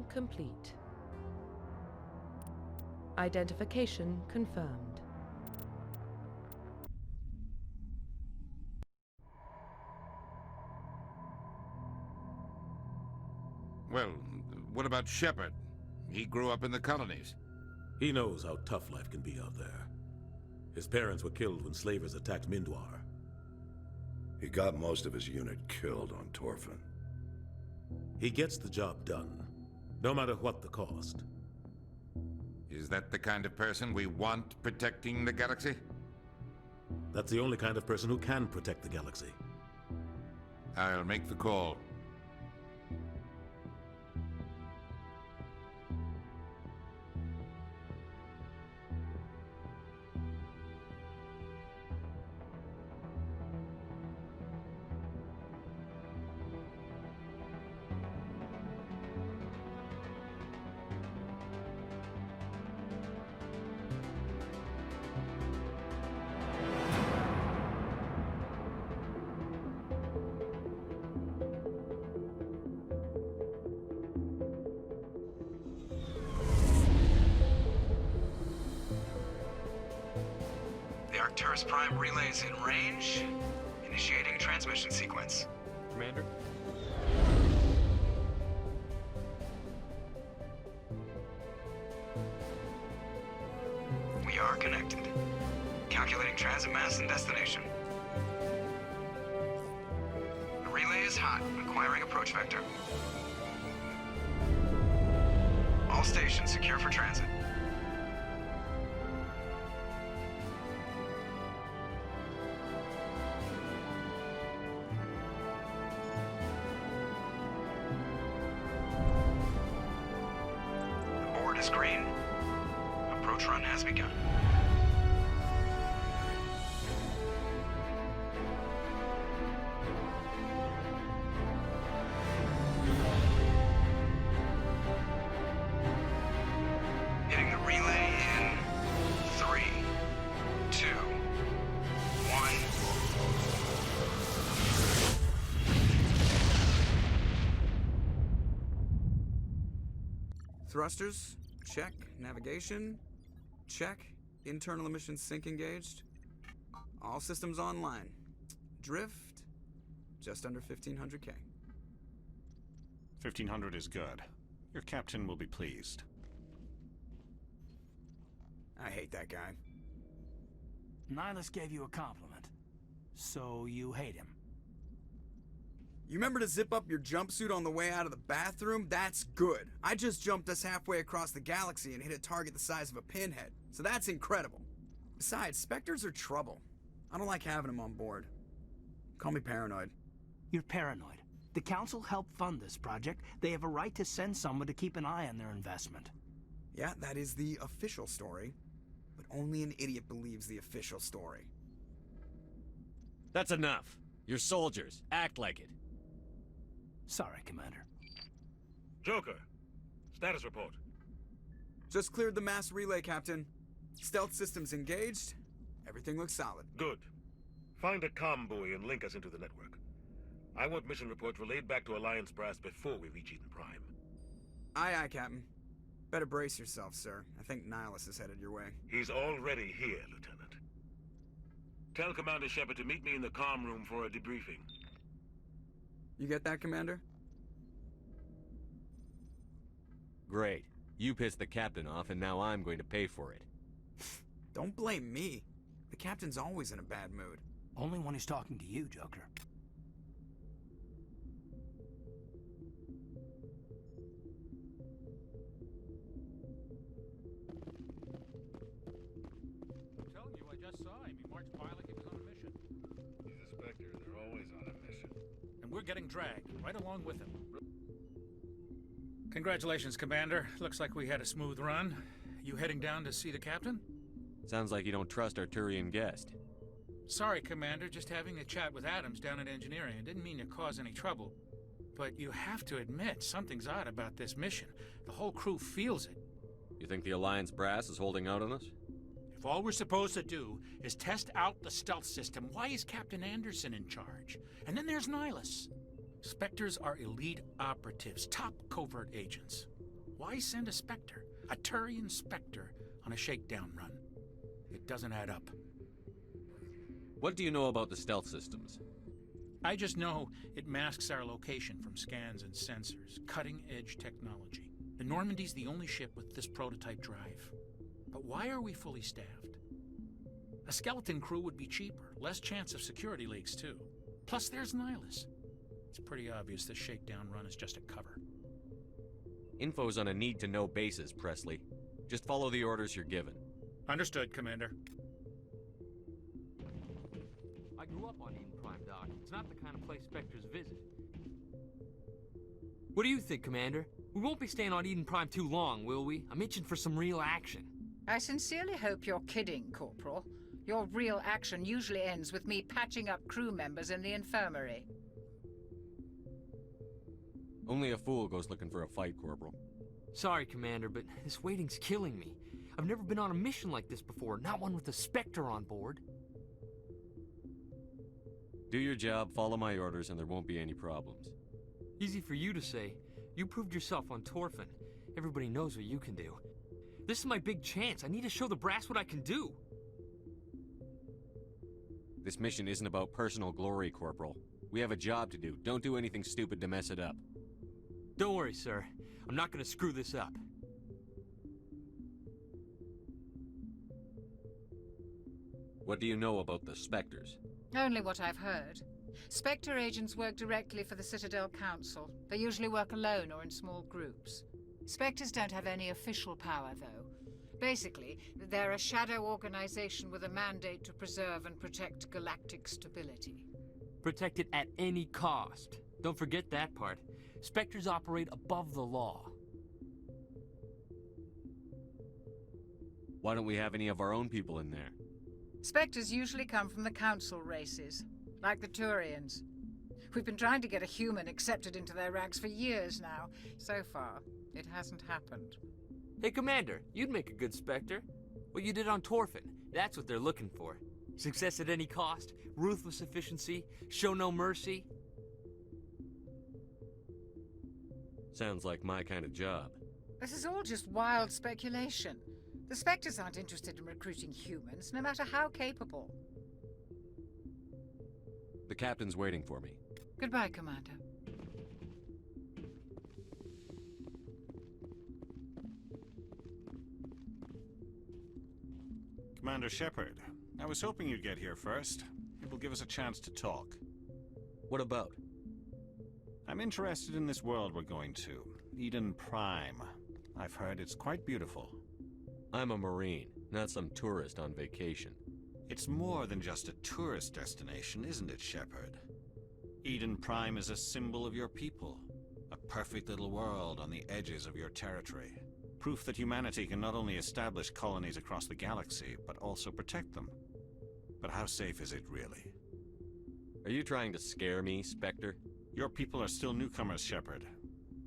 Complete. Identification confirmed. Well, what about Shepard? He grew up in the colonies. He knows how tough life can be out there. His parents were killed when slavers attacked Mindwar. He got most of his unit killed on Torfin. He gets the job done, no matter what the cost. Is that the kind of person we want protecting the galaxy? That's the only kind of person who can protect the galaxy. I'll make the call. Arcturus Prime relays in range. Initiating transmission sequence. Commander? We are connected. Calculating transit mass and destination. The relay is hot, acquiring approach vector. All stations secure for transit. Is green. Approach run has begun. Hitting the relay in 3, 2, 1. Thrusters. Check. Navigation. Check. Internal emissions sync engaged. All systems online. Drift. Just under 1500K. 1500 is good. Your captain will be pleased. I hate that guy. Nihilus gave you a compliment. So you hate him. You remember to zip up your jumpsuit on the way out of the bathroom? That's good. I just jumped us halfway across the galaxy and hit a target the size of a pinhead. So that's incredible. Besides, Spectres are trouble. I don't like having them on board. Call me paranoid. You're paranoid. The Council helped fund this project. They have a right to send someone to keep an eye on their investment. Yeah, that is the official story. But only an idiot believes the official story. That's enough. You're soldiers. Act like it. Sorry, Commander. Joker, status report. Just cleared the mass relay, Captain. Stealth systems engaged. Everything looks solid. Good. Find a comm buoy and link us into the network. I want mission reports relayed back to Alliance Brass before we reach Eden Prime. Aye, aye, Captain. Better brace yourself, sir. I think Nihilus is headed your way. He's already here, Lieutenant. Tell Commander Shepard to meet me in the comm room for a debriefing. You get that, Commander? Great. You pissed the captain off, and now I'm going to pay for it. Don't blame me. The captain's always in a bad mood. Only when he's talking to you, Joker. I'm telling you, I just saw him. He marched by like he was on a mission. He's a Spectre. They're always on a mission. And we're getting dragged, right along with him. Congratulations, Commander. Looks like we had a smooth run. You heading down to see the captain? Sounds like you don't trust our Turian guest. Sorry, Commander. Just having a chat with Adams down at engineering. I didn't mean to cause any trouble. But you have to admit, something's odd about this mission. The whole crew feels it. You think the Alliance brass is holding out on us? If all we're supposed to do is test out the stealth system, why is Captain Anderson in charge? And then there's Nihilus. Spectres are elite operatives, top covert agents. Why send a Spectre, a Turian Spectre, on a shakedown run? It doesn't add up. What do you know about the stealth systems? I just know it masks our location from scans and sensors. Cutting-edge technology. The Normandy's the only ship with this prototype drive. But why are we fully staffed? A skeleton crew would be cheaper, less chance of security leaks too. Plus there's Nihilus. It's pretty obvious this shakedown run is just a cover. Info's on a need-to-know basis, Presley. Just follow the orders you're given. Understood, Commander. I grew up on Eden Prime, Doc. It's not the kind of place Spectres visit. What do you think, Commander? We won't be staying on Eden Prime too long, will we? I'm itching for some real action. I sincerely hope you're kidding, Corporal. Your real action usually ends with me patching up crew members in the infirmary. Only a fool goes looking for a fight, Corporal. Sorry, Commander, but this waiting's killing me. I've never been on a mission like this before, not one with a Spectre on board. Do your job, follow my orders, and there won't be any problems. Easy for you to say. You proved yourself on Torfin. Everybody knows what you can do. This is my big chance. I need to show the brass what I can do. This mission isn't about personal glory, Corporal. We have a job to do. Don't do anything stupid to mess it up. Don't worry, sir. I'm not gonna screw this up. What do you know about the Spectres? Only what I've heard. Spectre agents work directly for the Citadel Council. They usually work alone or in small groups. Spectres don't have any official power, though. Basically, they're a shadow organization with a mandate to preserve and protect galactic stability. Protect it at any cost. Don't forget that part. Spectres operate above the law. Why don't we have any of our own people in there? Spectres usually come from the Council races, like the Turians. We've been trying to get a human accepted into their ranks for years now. So far, it hasn't happened. Hey, Commander, you'd make a good Spectre. What you did on Torfin, that's what they're looking for. Success at any cost, ruthless efficiency, show no mercy. Sounds like my kind of job. This is all just wild speculation. The Spectres aren't interested in recruiting humans, no matter how capable. The captain's waiting for me. Goodbye, Commander. Commander Shepard, I was hoping you'd get here first. It will give us a chance to talk. What about? I'm interested in this world we're going to, Eden Prime. I've heard it's quite beautiful. I'm a Marine, not some tourist on vacation. It's more than just a tourist destination, isn't it, Shepard? Eden Prime is a symbol of your people. A perfect little world on the edges of your territory. Proof that humanity can not only establish colonies across the galaxy, but also protect them. But how safe is it, really? Are you trying to scare me, Spectre? Your people are still newcomers, Shepard.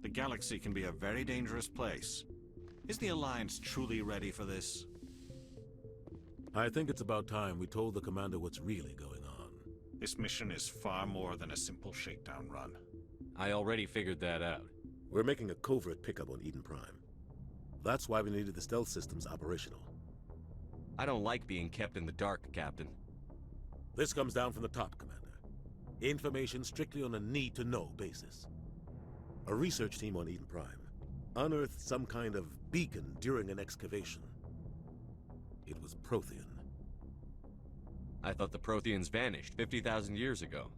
The galaxy can be a very dangerous place. Is the Alliance truly ready for this? I think it's about time we told the Commander what's really going on. This mission is far more than a simple shakedown run. I already figured that out. We're making a covert pickup on Eden Prime. That's why we needed the stealth systems operational. I don't like being kept in the dark, Captain. This comes down from the top, Commander. Information strictly on a need-to-know basis. A research team on Eden Prime unearthed some kind of beacon during an excavation. It was Prothean. I thought the Protheans vanished 50,000 years ago.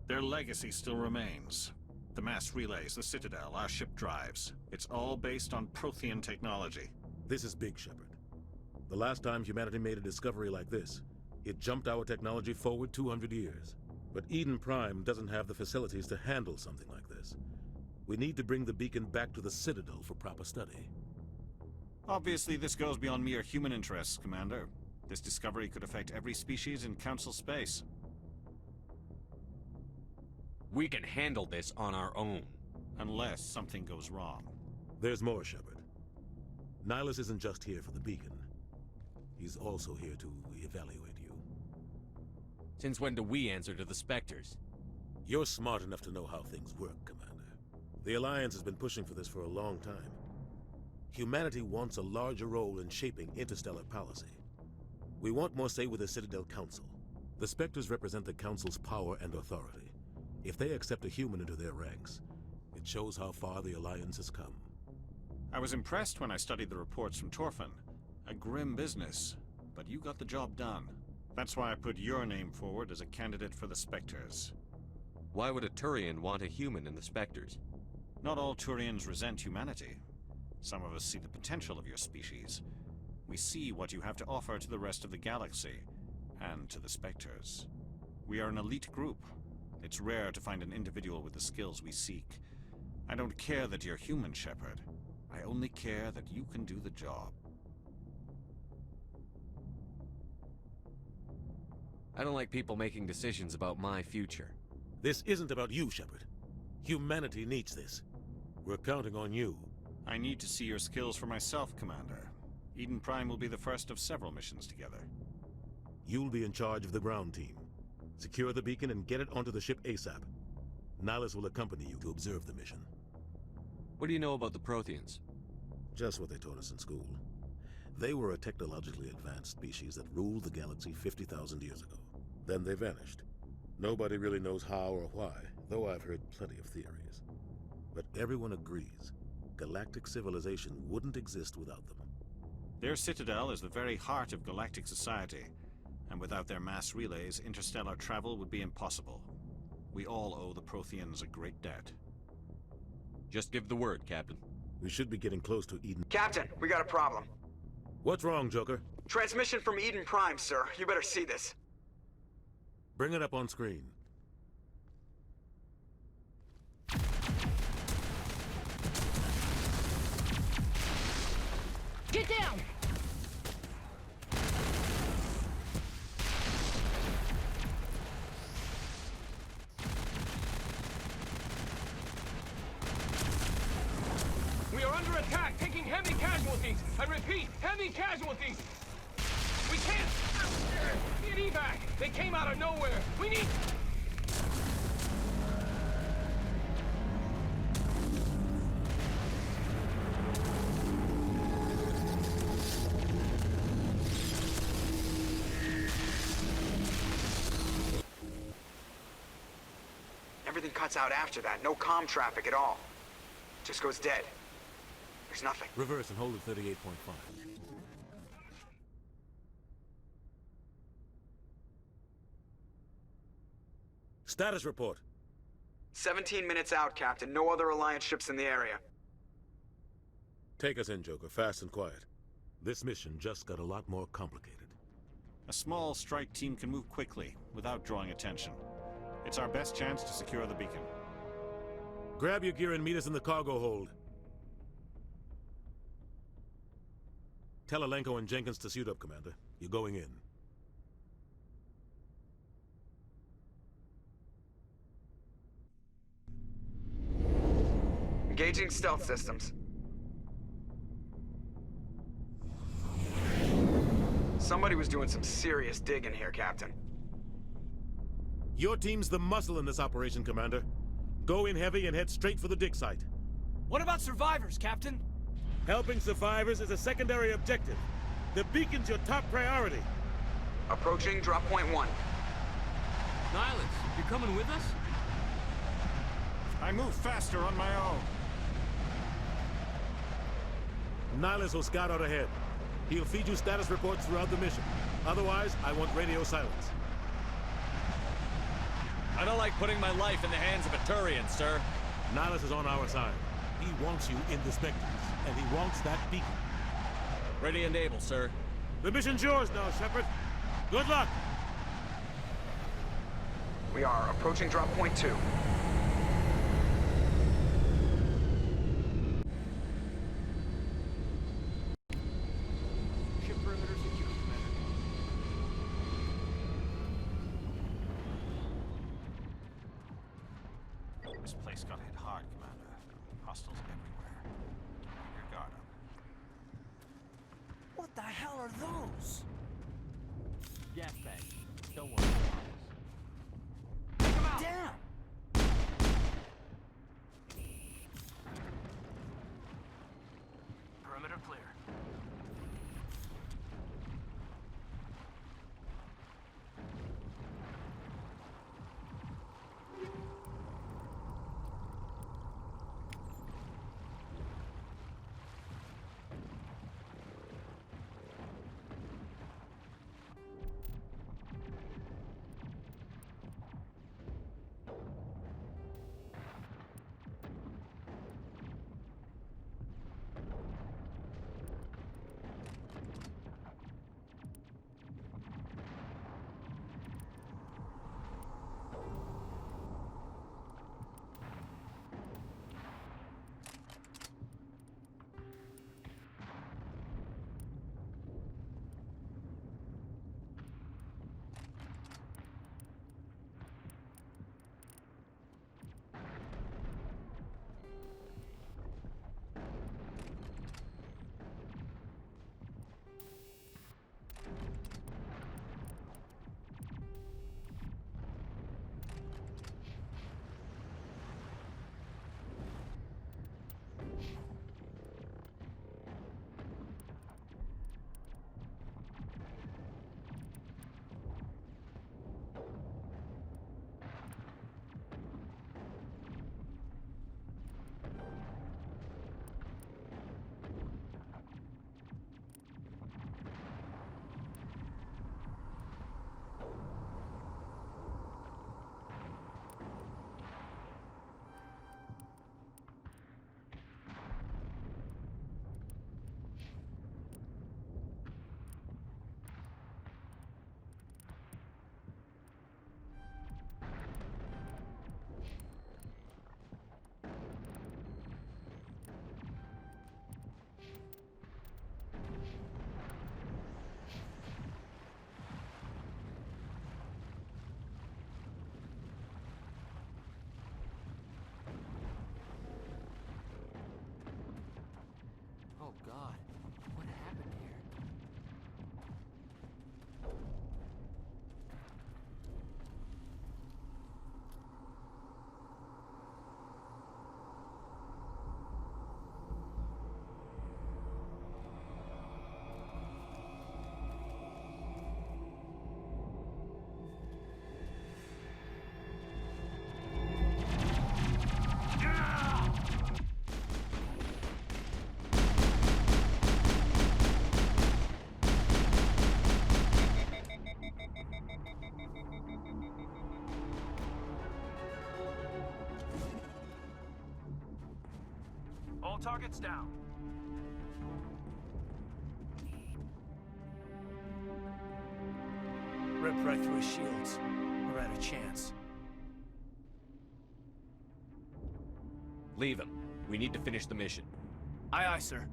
Their legacy still remains. The mass relays, the Citadel, our ship drives. It's all based on Prothean technology. This is big, Shepard. The last time humanity made a discovery like this, it jumped our technology forward 200 years. But Eden Prime doesn't have the facilities to handle something like this. We need to bring the beacon back to the Citadel for proper study. Obviously, this goes beyond mere human interests, Commander. This discovery could affect every species in Council space. We can handle this on our own. Unless something goes wrong. There's more, Shepard. Nihilus isn't just here for the beacon. He's also here to evaluate you. Since when do we answer to the Spectres? You're smart enough to know how things work, Commander. The Alliance has been pushing for this for a long time. Humanity wants a larger role in shaping interstellar policy. We want more say with the Citadel Council. The Spectres represent the Council's power and authority. If they accept a human into their ranks, it shows how far the Alliance has come. I was impressed when I studied the reports from Torfin. A grim business, but you got the job done. That's why I put your name forward as a candidate for the Spectres. Why would a Turian want a human in the Spectres? Not all Turians resent humanity. Some of us see the potential of your species. We see what you have to offer to the rest of the galaxy, and to the Spectres. We are an elite group. It's rare to find an individual with the skills we seek. I don't care that you're human, Shepard. I only care that you can do the job. I don't like people making decisions about my future. This isn't about you, Shepard. Humanity needs this. We're counting on you. I need to see your skills for myself, Commander. Eden Prime will be the first of several missions together. You'll be in charge of the ground team. Secure the beacon and get it onto the ship ASAP. Nihilus will accompany you to observe the mission. What do you know about the Protheans? Just what they taught us in school. They were a technologically advanced species that ruled the galaxy 50,000 years ago. Then they vanished. Nobody really knows how or why, though I've heard plenty of theories. But everyone agrees, galactic civilization wouldn't exist without them. Their citadel is the very heart of galactic society, and without their mass relays, interstellar travel would be impossible. We all owe the Protheans a great debt. Just give the word, Captain. We should be getting close to Eden. Captain, we got a problem. What's wrong, Joker? Transmission from Eden Prime, sir. You better see this. Bring it up on screen. Get down! We are under attack, taking heavy casualties. I repeat, heavy casualties. We can't get evac. They came out of nowhere. We need... Everything cuts out after that. No comm traffic at all. Just goes dead. There's nothing. Reverse and hold at 38.5. Status report. 17 minutes out, Captain. No other Alliance ships in the area. Take us in, Joker, fast and quiet. This mission just got a lot more complicated. A small strike team can move quickly, without drawing attention. It's our best chance to secure the beacon. Grab your gear and meet us in the cargo hold. Tell Alenko and Jenkins to suit up, Commander. You're going in. Engaging stealth systems. Somebody was doing some serious digging here, Captain. Your team's the muscle in this operation, Commander. Go in heavy and head straight for the dig site. What about survivors, Captain? Helping survivors is a secondary objective. The beacon's your top priority. Approaching drop point 1. Nihilus, you're coming with us? I move faster on my own. Nihilus will scout out ahead. He'll feed you status reports throughout the mission. Otherwise, I want radio silence. I don't like putting my life in the hands of a Turian, sir. Nihilus is on our side. He wants you in the Spectres, and he wants that beacon. Ready and able, sir. The mission's yours now, Shepard. Good luck! We are approaching drop point 2. Ship perimeter secure, Commander. This place got hit hard, Commander. Hostiles everywhere. Keep your guard up. What the hell are those? Gas bag. Don't worry. Damn! Perimeter All targets down. Ripped right through his shields. We're out of chance. Leave him. We need to finish the mission. Aye, aye, sir.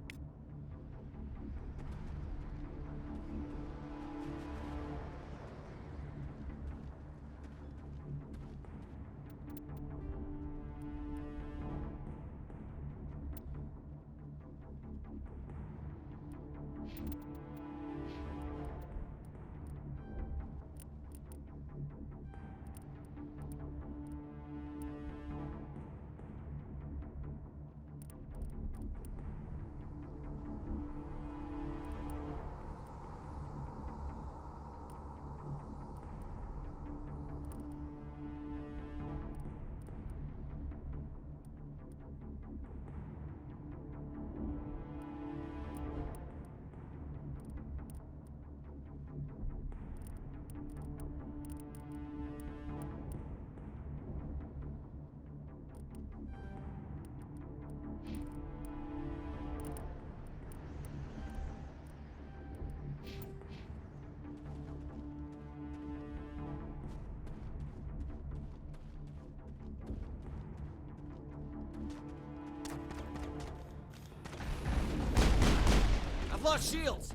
I've lost shields!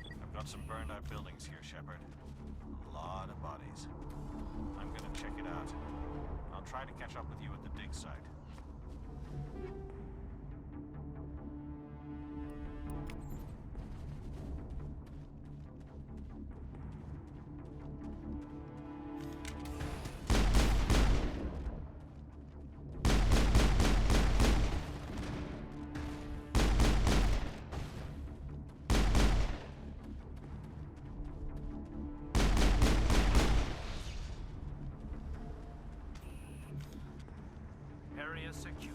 I've got some burned out buildings here, Shepard. A lot of bodies. I'm gonna check it out. I'll try to catch up with you at the dig site. Area secure.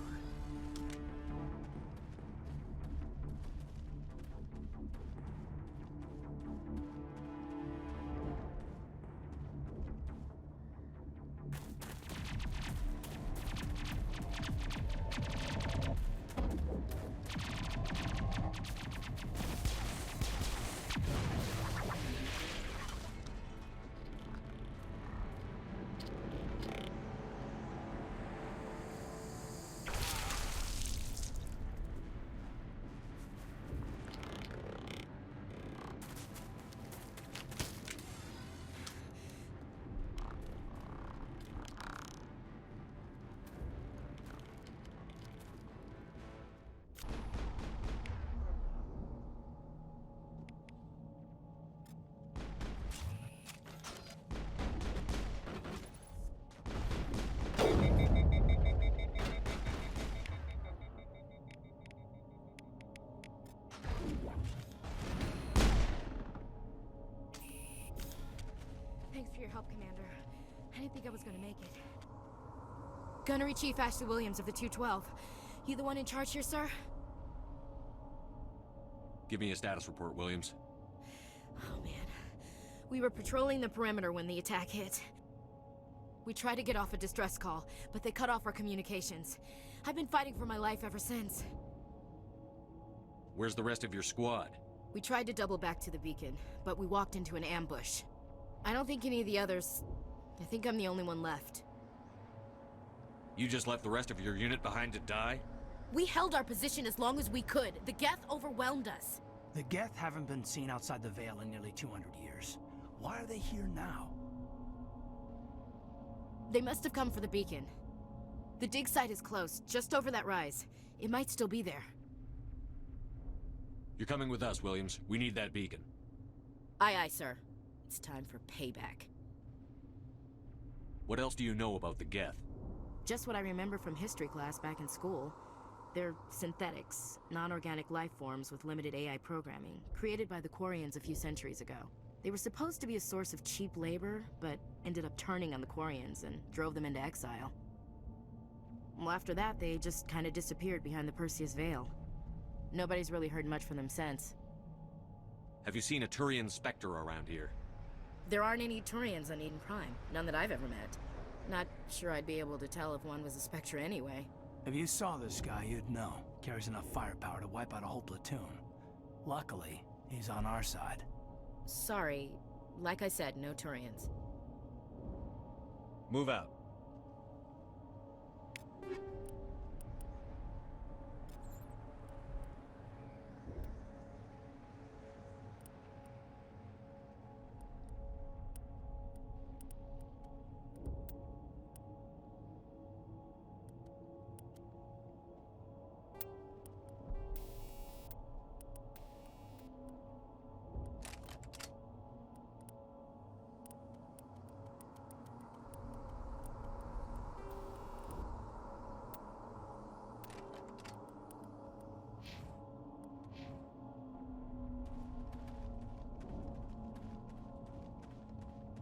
Thanks for your help, Commander. I didn't think I was gonna make it. Gunnery Chief Ashley Williams of the 212. You the one in charge here, sir? Give me a status report, Williams. Oh, man. We were patrolling the perimeter when the attack hit. We tried to get off a distress call, but they cut off our communications. I've been fighting for my life ever since. Where's the rest of your squad? We tried to double back to the beacon, but we walked into an ambush. I don't think any of the others... I think I'm the only one left. You just left the rest of your unit behind to die? We held our position as long as we could. The Geth overwhelmed us. The Geth haven't been seen outside the Veil in nearly 200 years. Why are they here now? They must have come for the beacon. The dig site is close, just over that rise. It might still be there. You're coming with us, Williams. We need that beacon. Aye, aye, sir. It's time for payback. What else do you know about the Geth? Just what I remember from history class back in school. They're synthetics, non-organic life forms with limited AI programming, created by the Quarians a few centuries ago. They were supposed to be a source of cheap labor, but ended up turning on the Quarians and drove them into exile. Well, after that, they just kind of disappeared behind the Perseus Veil. Nobody's really heard much from them since. Have you seen a Turian Spectre around here? There aren't any Turians on Eden Prime. None that I've ever met. Not sure I'd be able to tell if one was a Spectre anyway. If you saw this guy, you'd know. Carries enough firepower to wipe out a whole platoon. Luckily, he's on our side. Sorry. Like I said, no Turians. Move out.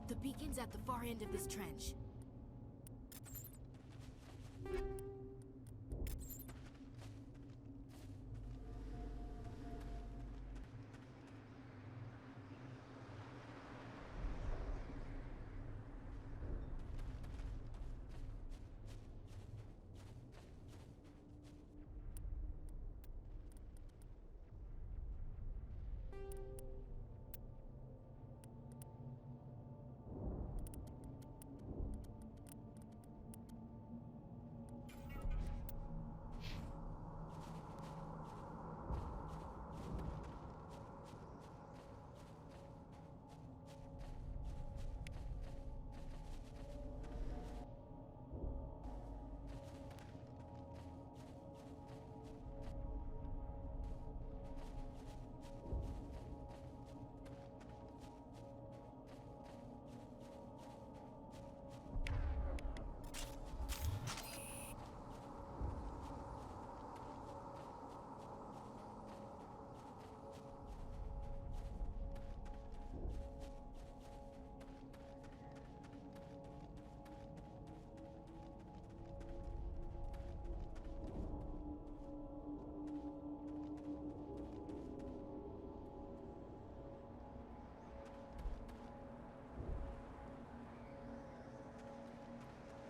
The beacon's at the far end of this trench.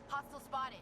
Hostile spotted.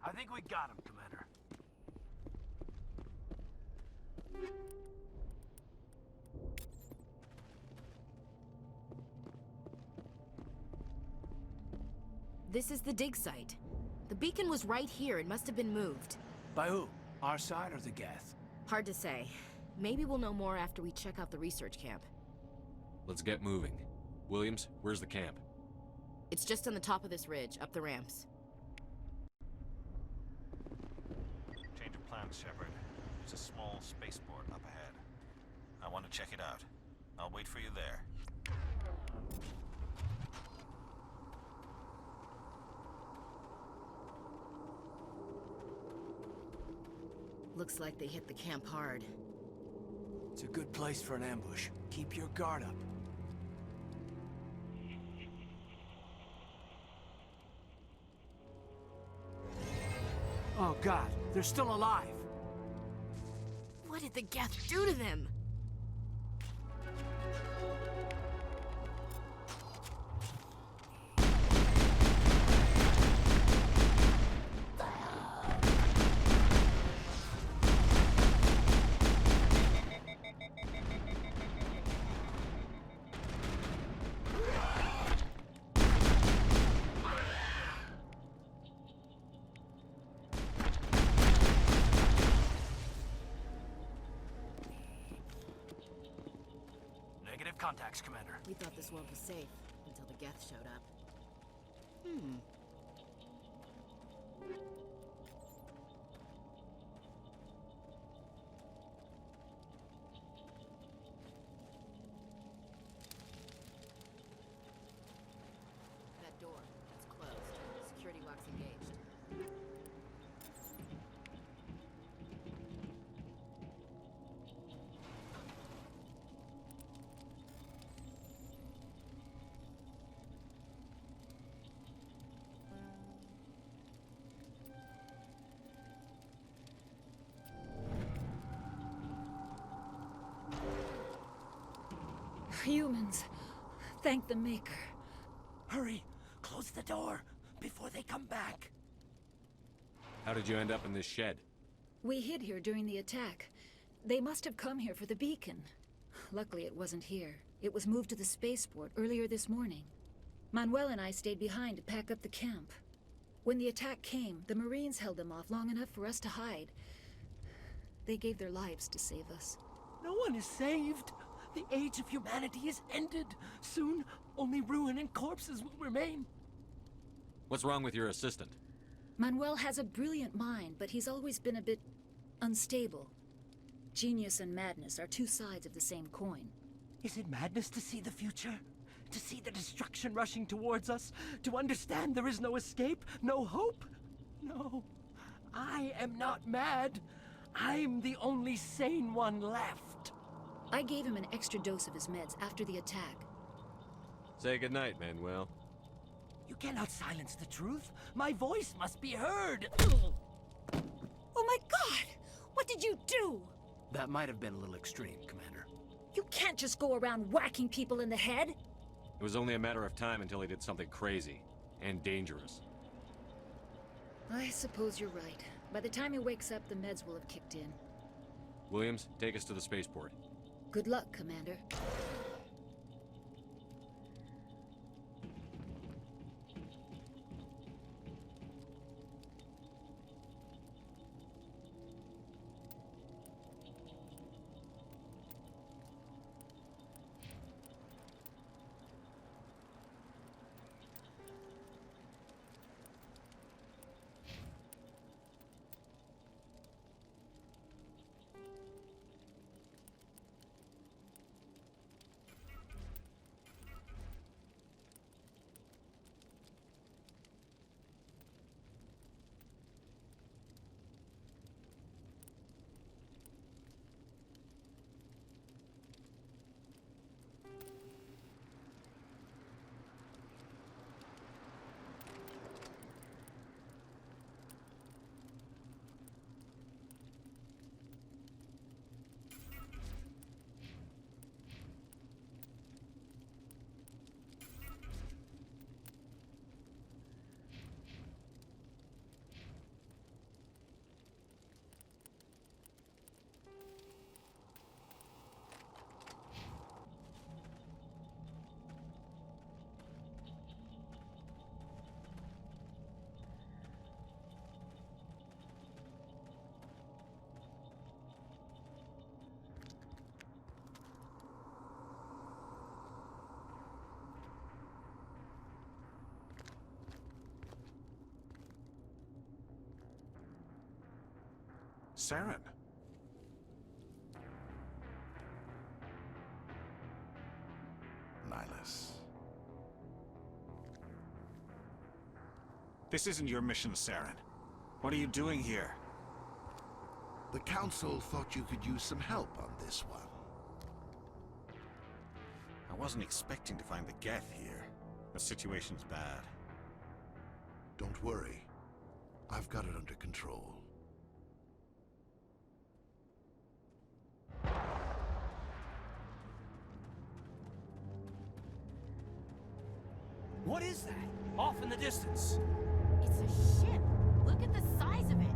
I think we got him, Commander. This is the dig site. The beacon was right here. It must have been moved. By who? Our side or the Geth? Hard to say. Maybe we'll know more after we check out the research camp. Let's get moving. Williams, where's the camp? It's just on the top of this ridge, up the ramps. Change of plans, Shepard. There's a small spaceport up ahead. I want to check it out. I'll wait for you there. Looks like they hit the camp hard. It's a good place for an ambush. Keep your guard up. Oh God, they're still alive! What did the Geth do to them? Contacts, Commander. We thought this world was safe until the Geth showed up. That door. Humans. Thank the Maker. Hurry! Close the door before they come back. How did you end up in this shed? We hid here during the attack. They must have come here for the beacon. Luckily, it wasn't here. It was moved to the spaceport earlier this morning. Manuel and I stayed behind to pack up the camp. When the attack came, the Marines held them off long enough for us to hide. They gave their lives to save us. No one is saved. The age of humanity is ended. Soon, only ruin and corpses will remain. What's wrong with your assistant? Manuel has a brilliant mind, but he's always been a bit unstable. Genius and madness are two sides of the same coin. Is it madness to see the future? To see the destruction rushing towards us? To understand there is no escape? No hope? No. I am not mad. I'm the only sane one left. I gave him an extra dose of his meds after the attack. Say goodnight, Manuel. You cannot silence the truth. My voice must be heard. Oh my God! What did you do? That might have been a little extreme, Commander. You can't just go around whacking people in the head. It was only a matter of time until he did something crazy and dangerous. I suppose you're right. By the time he wakes up, the meds will have kicked in. Williams, take us to the spaceport. Good luck, Commander. Saren. Nihilus. This isn't your mission, Saren. What are you doing here? The Council thought you could use some help on this one. I wasn't expecting to find the Geth here. The situation's bad. Don't worry. I've got it under control. What is that? Off in the distance. It's a ship. Look at the size of it.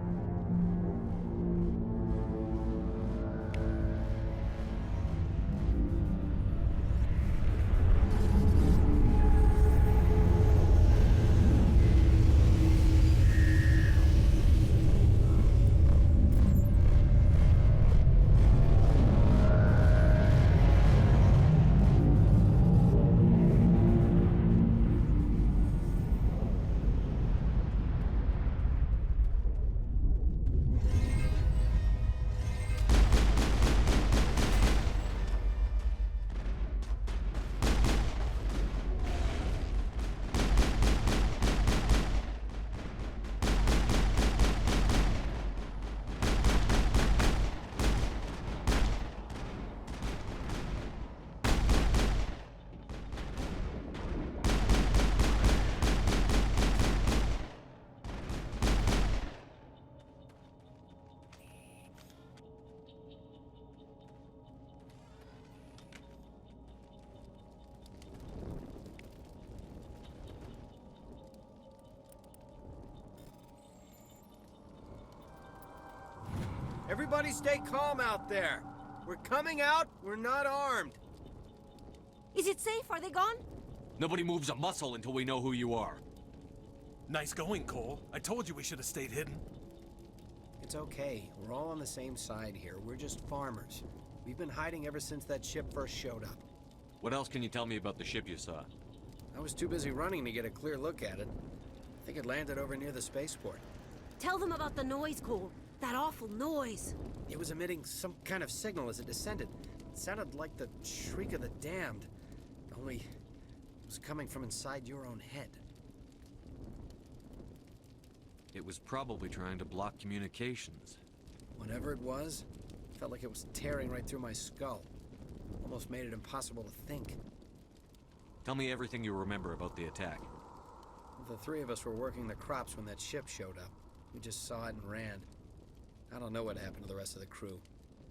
Everybody stay calm out there. We're coming out, we're not armed. Is it safe? Are they gone? Nobody moves a muscle until we know who you are. Nice going, Cole. I told you we should have stayed hidden. It's okay. We're all on the same side here. We're just farmers. We've been hiding ever since that ship first showed up. What else can you tell me about the ship you saw? I was too busy running to get a clear look at it. I think it landed over near the spaceport. Tell them about the noise, Cole. That awful noise. It was emitting some kind of signal as it descended. It sounded like the shriek of the damned. Only it was coming from inside your own head. It was probably trying to block communications. Whatever it was, it felt like it was tearing right through my skull. Almost made it impossible to think. Tell me everything you remember about the attack. The three of us were working the crops when that ship showed up. We just saw it and ran. I don't know what happened to the rest of the crew.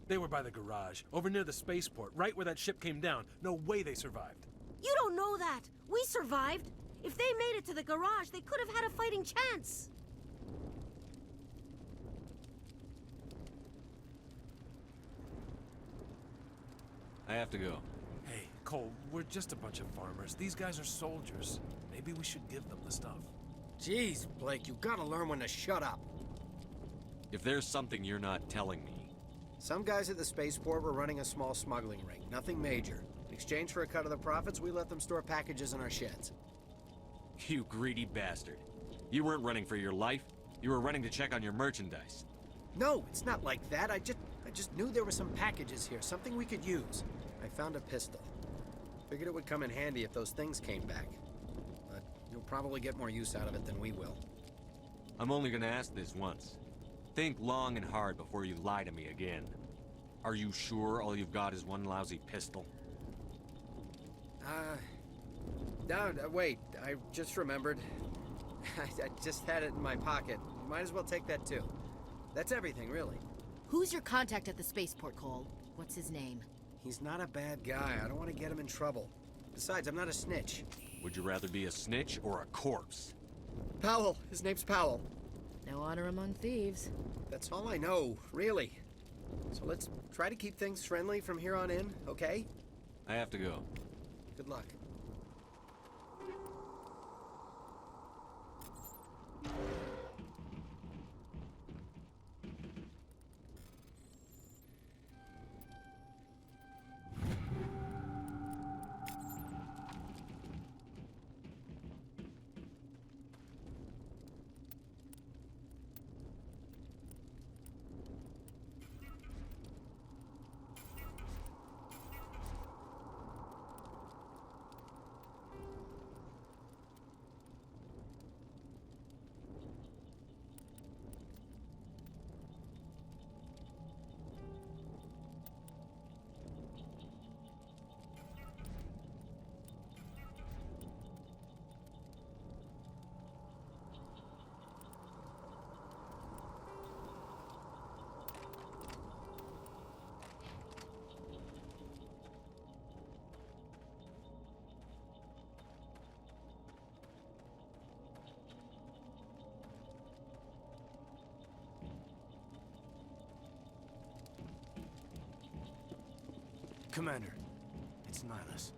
They were by the garage, over near the spaceport, right where that ship came down. No way they survived. You don't know that. We survived. If they made it to the garage, they could have had a fighting chance. I have to go. Hey, Cole, we're just a bunch of farmers. These guys are soldiers. Maybe we should give them the stuff. Jeez, Blake, you gotta learn when to shut up. If there's something you're not telling me... Some guys at the spaceport were running a small smuggling ring. Nothing major. In exchange for a cut of the profits, we let them store packages in our sheds. You greedy bastard. You weren't running for your life. You were running to check on your merchandise. No, it's not like that. I just knew there were some packages here, something we could use. I found a pistol. Figured it would come in handy if those things came back. But you'll probably get more use out of it than we will. I'm only gonna ask this once. Think long and hard before you lie to me again. Are you sure all you've got is one lousy pistol? No, wait. I just remembered. I just had it in my pocket. You might as well take that too. That's everything, really. Who's your contact at the spaceport, Cole? What's his name? He's not a bad guy. I don't want to get him in trouble. Besides, I'm not a snitch. Would you rather be a snitch or a corpse? Powell. His name's Powell. No honor among thieves. That's all I know, really. So let's try to keep things friendly from here on in, okay? I have to go. Good luck. Commander, it's Nihilus.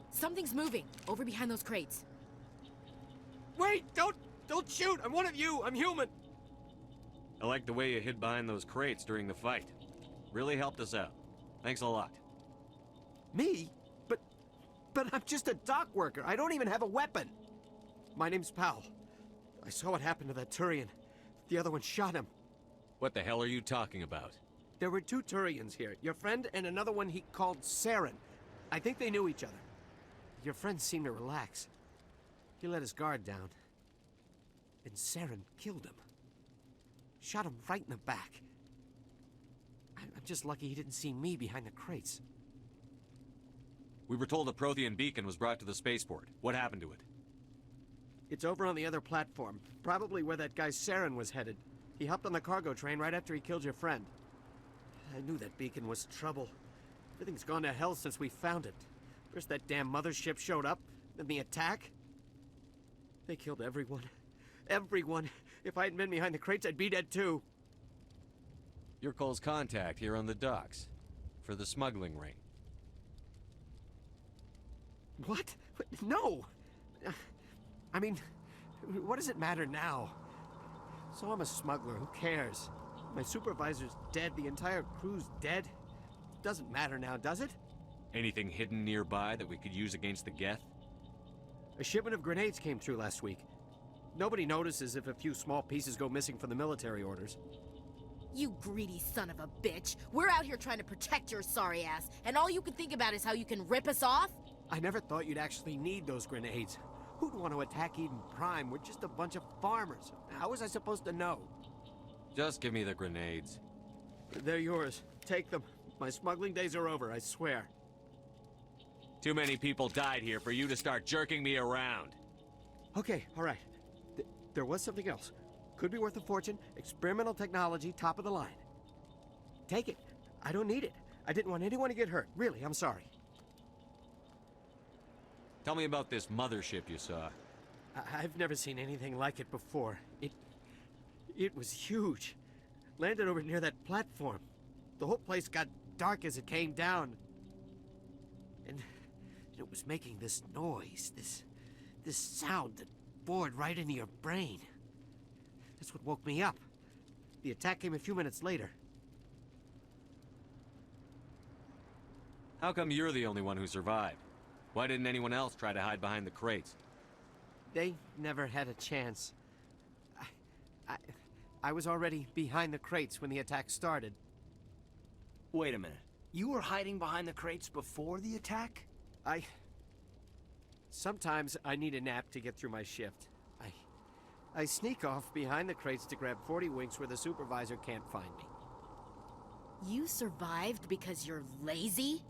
Something's moving, over behind those crates. Wait! Don't shoot! I'm one of you! I'm human! I like the way you hid behind those crates during the fight. Really helped us out. Thanks a lot. Me? But I'm just a dock worker. I don't even have a weapon. My name's Powell. I saw what happened to that Turian. The other one shot him. What the hell are you talking about? There were two Turians here. Your friend and another one he called Saren. I think they knew each other. Your friend seemed to relax. He let his guard down. And Saren killed him. Shot him right in the back. I'm just lucky he didn't see me behind the crates. We were told a Prothean beacon was brought to the spaceport. What happened to it? It's over on the other platform. Probably where that guy Saren was headed. He hopped on the cargo train right after he killed your friend. I knew that beacon was trouble. Everything's gone to hell since we found it. First that damn mothership showed up, then the attack. They killed everyone. Everyone. If I hadn't been behind the crates, I'd be dead too. You're Cole's contact here on the docks. For the smuggling ring. What? No! I mean, what does it matter now? So I'm a smuggler, who cares? My supervisor's dead, the entire crew's dead. Doesn't matter now, does it? Anything hidden nearby that we could use against the Geth? A shipment of grenades came through last week. Nobody notices if a few small pieces go missing from the military orders. You greedy son of a bitch. We're out here trying to protect your sorry ass, and all you can think about is how you can rip us off? I never thought you'd actually need those grenades. Who'd want to attack Eden Prime? We're just a bunch of farmers. How was I supposed to know? Just give me the grenades. They're yours. Take them. My smuggling days are over, I swear. Too many people died here for you to start jerking me around. Okay, all right. There was something else. Could be worth a fortune. Experimental technology, top of the line. Take it. I don't need it. I didn't want anyone to get hurt. Really, I'm sorry. Tell me about this mothership you saw. I've never seen anything like it before. It was huge. Landed over near that platform. The whole place got dark as it came down. And it was making this noise, this sound that bored right into your brain. That's what woke me up. The attack came a few minutes later. How come you're the only one who survived? Why didn't anyone else try to hide behind the crates? They never had a chance. I was already behind the crates when the attack started. Wait a minute. You were hiding behind the crates before the attack? Sometimes I need a nap to get through my shift. I sneak off behind the crates to grab 40 winks where the supervisor can't find me. You survived because you're lazy?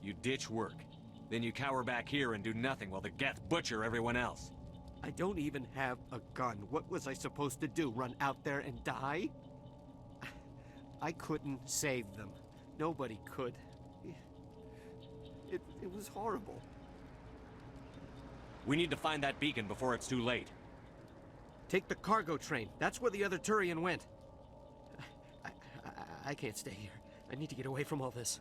You ditch work. Then you cower back here and do nothing while the Geth butcher everyone else. I don't even have a gun. What was I supposed to do? Run out there and die? I couldn't save them. Nobody could. It was horrible. We need to find that beacon before it's too late. Take the cargo train. That's where the other Turian went. I can't stay here. I need to get away from all this.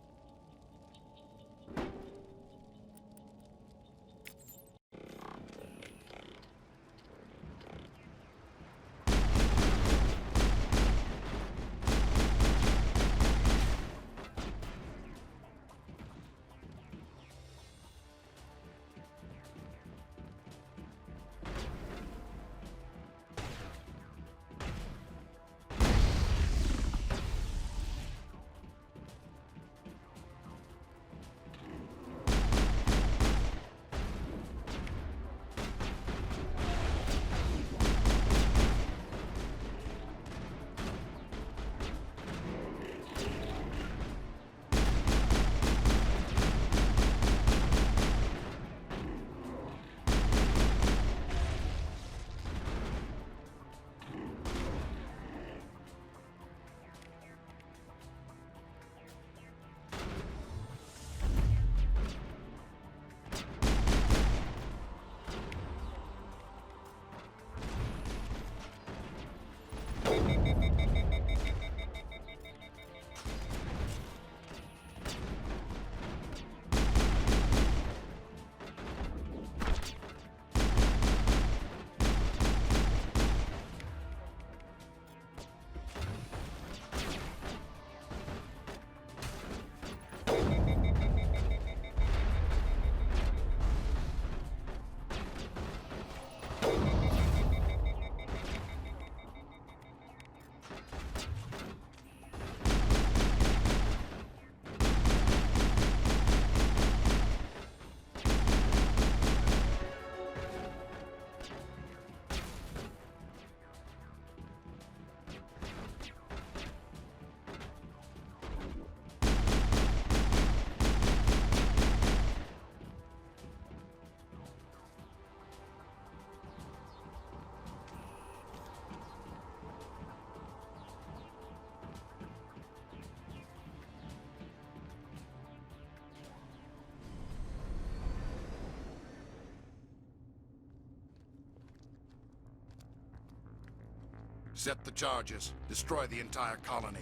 Set the charges. Destroy the entire colony.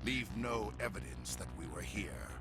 Leave no evidence that we were here.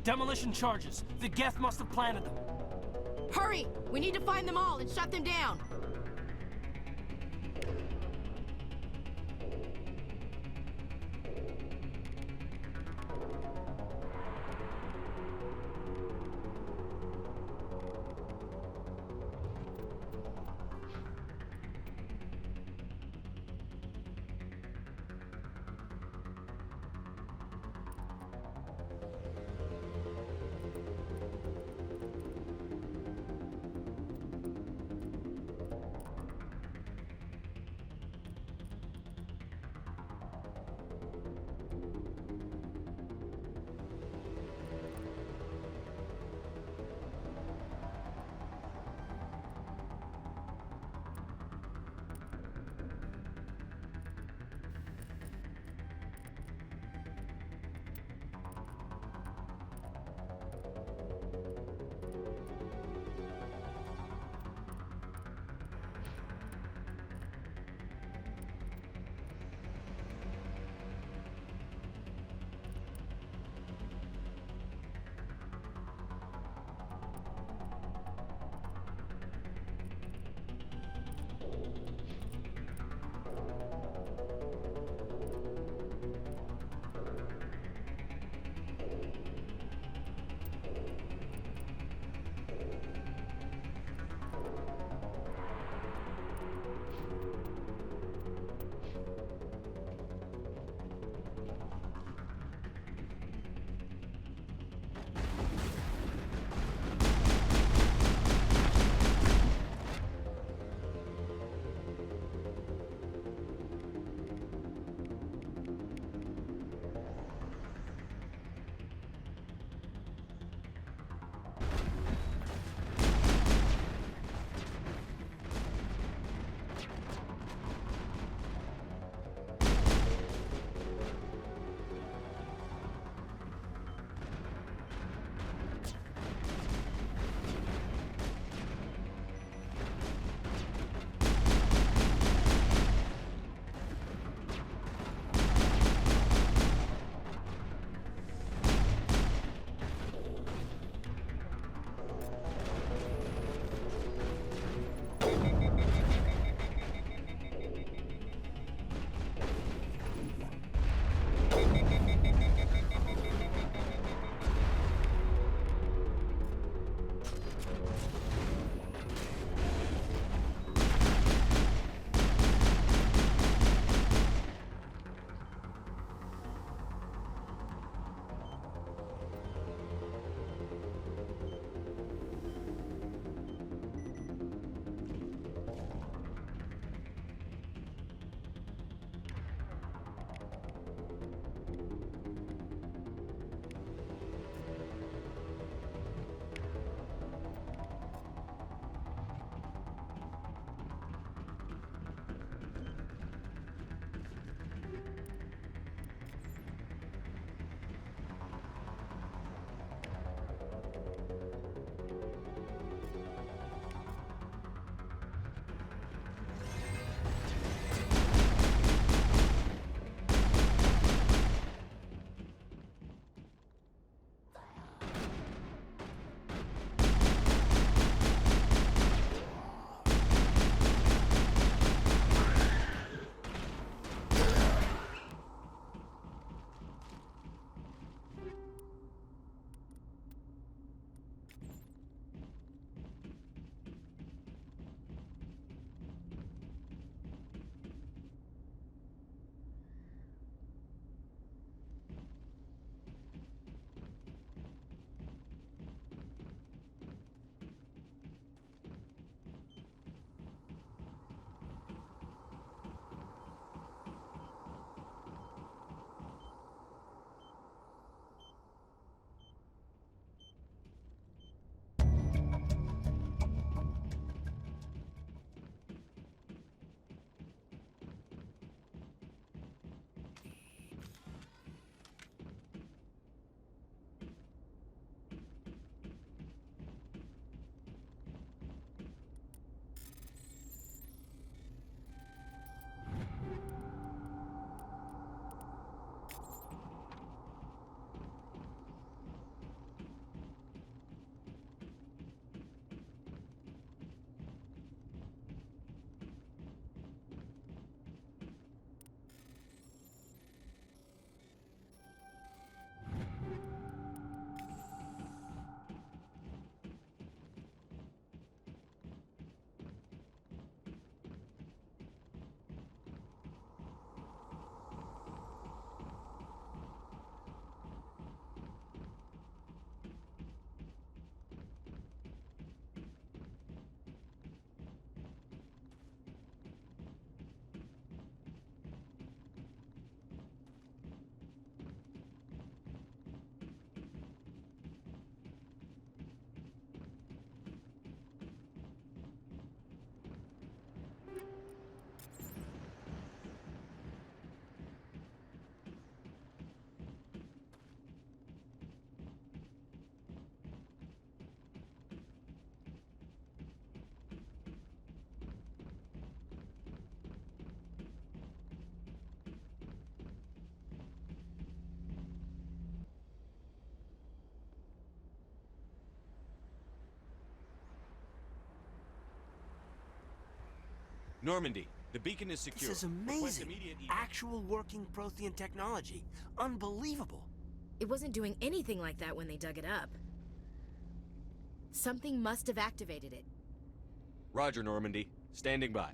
Demolition charges. The Geth must have planted them. Hurry! We need to find them all and shut them down! Normandy, the beacon is secure. This is Request amazing. immediate evac. Actual working Prothean technology. Unbelievable. It wasn't doing anything like that when they dug it up. Something must have activated it. Roger, Normandy. Standing by.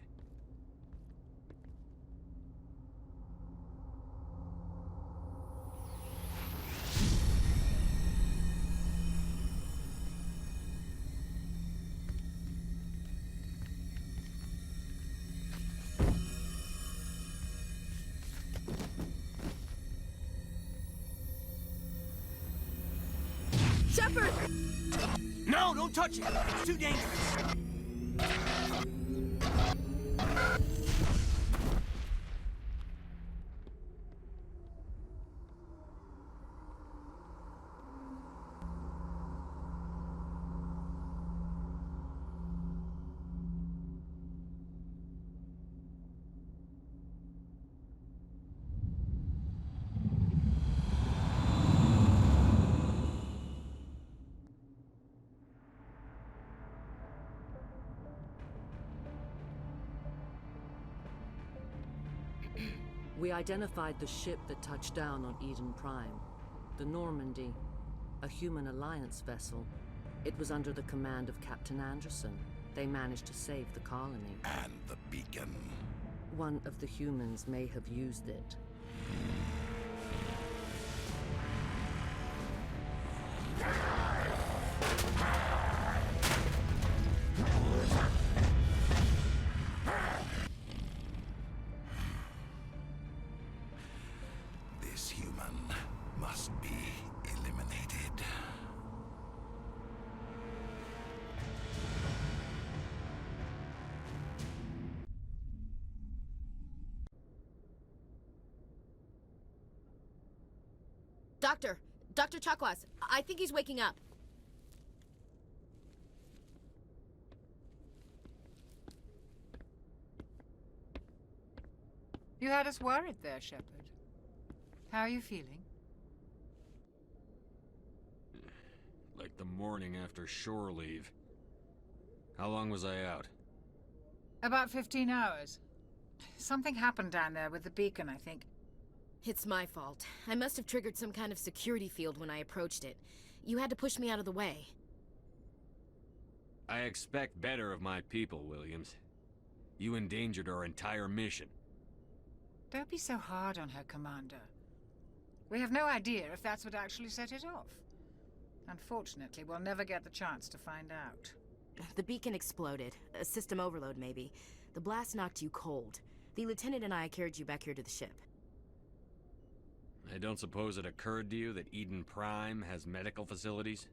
Shepard! No, don't touch it! It's too dangerous! We identified the ship that touched down on Eden Prime. The Normandy, a human alliance vessel. It was under the command of Captain Anderson. They managed to save the colony. And the beacon. One of the humans may have used it. This human must be eliminated. Dr. Chakwas, I think he's waking up. You had us worried there, Shepard. How are you feeling? Like the morning after shore leave. How long was I out? About 15 hours. Something happened down there with the beacon, I think. It's my fault. I must have triggered some kind of security field when I approached it. You had to push me out of the way. I expect better of my people, Williams. You endangered our entire mission. Don't be so hard on her, Commander. We have no idea if that's what actually set it off. Unfortunately, we'll never get the chance to find out. The beacon exploded. A system overload, maybe. The blast knocked you cold. The lieutenant and I carried you back here to the ship. I don't suppose it occurred to you that Eden Prime has medical facilities?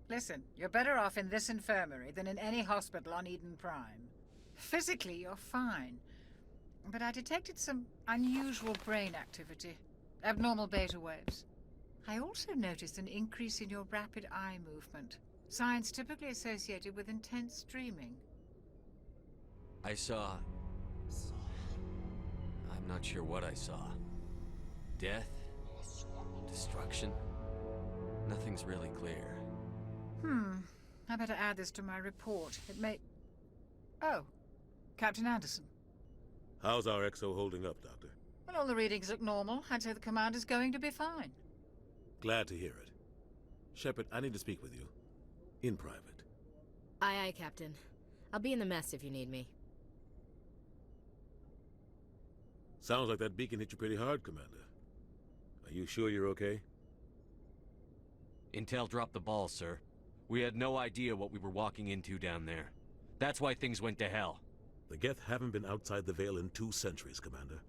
Listen, you're better off in this infirmary than in any hospital on Eden Prime. Physically, you're fine. But I detected some unusual brain activity. Abnormal beta waves. I also noticed an increase in your rapid eye movement. Signs typically associated with intense dreaming. I saw... I'm not sure what I saw. Death? Destruction? Nothing's really clear. I better add this to my report. It may... Oh, Captain Anderson. How's our XO holding up, Doctor? Well, all the readings look normal. I'd say the commander's going to be fine. Glad to hear it. Shepard, I need to speak with you. In private. Aye, aye, Captain. I'll be in the mess if you need me. Sounds like that beacon hit you pretty hard, Commander. Are you sure you're okay? Intel dropped the ball, sir. We had no idea what we were walking into down there. That's why things went to hell. The Geth haven't been outside the Veil in 2 centuries, Commander.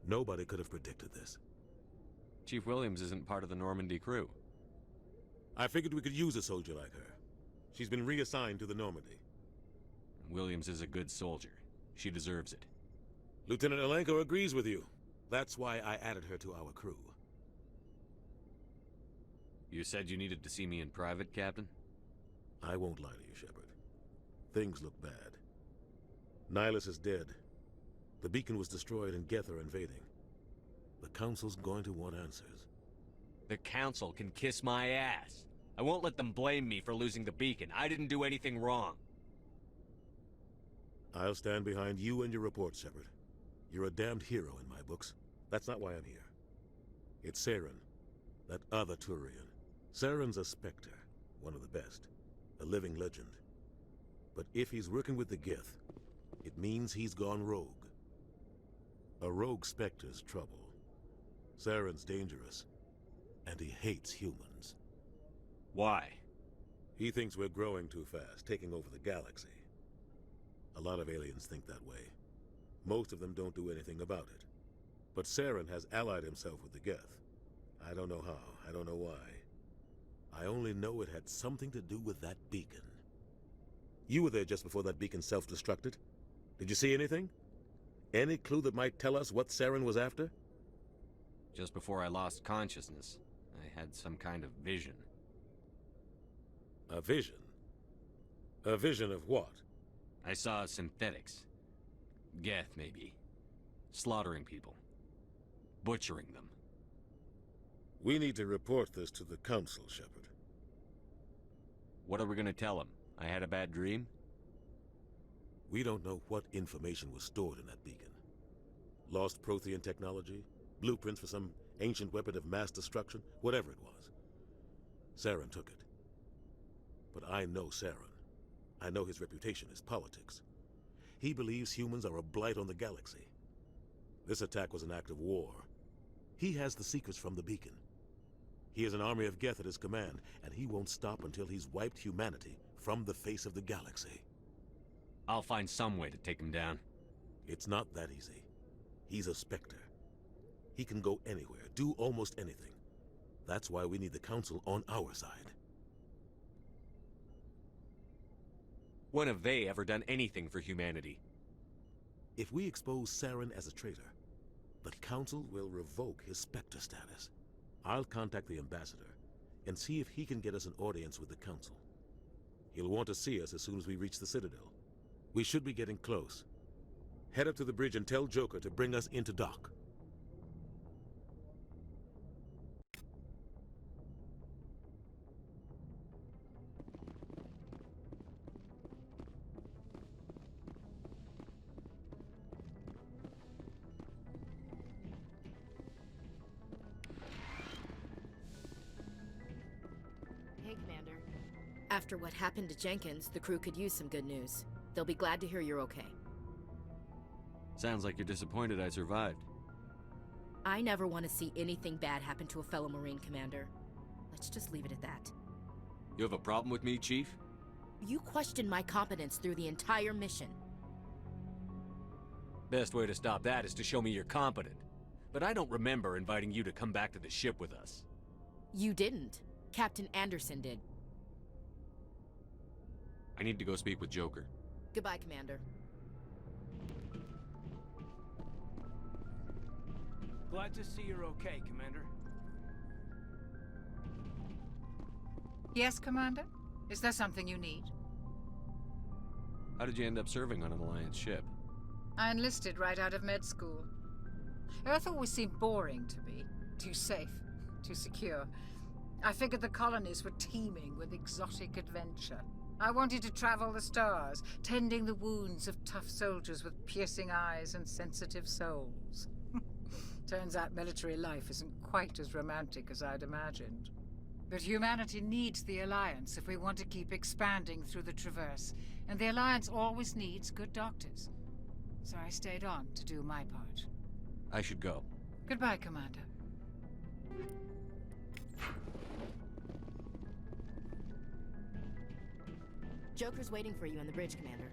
Nobody could have predicted this. Chief Williams isn't part of the Normandy crew. I figured we could use a soldier like her. She's been reassigned to the Normandy. Williams is a good soldier. She deserves it. Lieutenant Alenko agrees with you. That's why I added her to our crew. You said you needed to see me in private, Captain? I won't lie to you, Shepard. Things look bad. Nihilus is dead. The beacon was destroyed and Geth are invading. The Council's going to want answers. The Council can kiss my ass. I won't let them blame me for losing the beacon. I didn't do anything wrong. I'll stand behind you and your report, Shepard. You're a damned hero in my books. That's not why I'm here. It's Saren, that other Turian. Saren's a Spectre, one of the best. A living legend. But if he's working with the Geth, it means he's gone rogue. A rogue Spectre's trouble. Saren's dangerous, and he hates humans. Why? He thinks we're growing too fast, taking over the galaxy. A lot of aliens think that way. Most of them don't do anything about it. But Saren has allied himself with the Geth. I don't know how, I don't know why. I only know it had something to do with that beacon. You were there just before that beacon self-destructed. Did you see anything? Any clue that might tell us what Saren was after? Just before I lost consciousness, I had some kind of vision. A vision? A vision of what? I saw synthetics. Geth, maybe. Slaughtering people. Butchering them. We need to report this to the Council, Shepard. What are we gonna tell them? I had a bad dream? We don't know what information was stored in that beacon. Lost Prothean technology? Blueprints for some ancient weapon of mass destruction? Whatever it was. Saren took it. But I know Saren. I know his reputation is politics. He believes humans are a blight on the galaxy. This attack was an act of war. He has the secrets from the beacon. He has an army of Geth at his command, and he won't stop until he's wiped humanity from the face of the galaxy. I'll find some way to take him down. It's not that easy. He's a Spectre. He can go anywhere, do almost anything. That's why we need the Council on our side. When have they ever done anything for humanity? If we expose Saren as a traitor, the Council will revoke his Spectre status. I'll contact the Ambassador and see if he can get us an audience with the Council. He'll want to see us as soon as we reach the Citadel. We should be getting close. Head up to the bridge and tell Joker to bring us into dock. Hey, Commander. After what happened to Jenkins, the crew could use some good news. They'll be glad to hear you're okay. Sounds like you're disappointed I survived. I never want to see anything bad happen to a fellow Marine, Commander. Let's just leave it at that. You have a problem with me, Chief? You questioned my competence through the entire mission. Best way to stop that is to show me you're competent. But I don't remember inviting you to come back to the ship with us. You didn't. Captain Anderson did. I need to go speak with Joker. Goodbye, Commander. Glad to see you're okay, Commander. Yes, Commander? Is there something you need? How did you end up serving on an Alliance ship? I enlisted right out of med school. Earth always seemed boring to me. Too safe, too secure. I figured the colonies were teeming with exotic adventure. I wanted to travel the stars, tending the wounds of tough soldiers with piercing eyes and sensitive souls. Turns out military life isn't quite as romantic as I'd imagined. But humanity needs the Alliance if we want to keep expanding through the Traverse, and the Alliance always needs good doctors. So I stayed on to do my part. I should go. Goodbye, Commander. Joker's waiting for you on the bridge, Commander.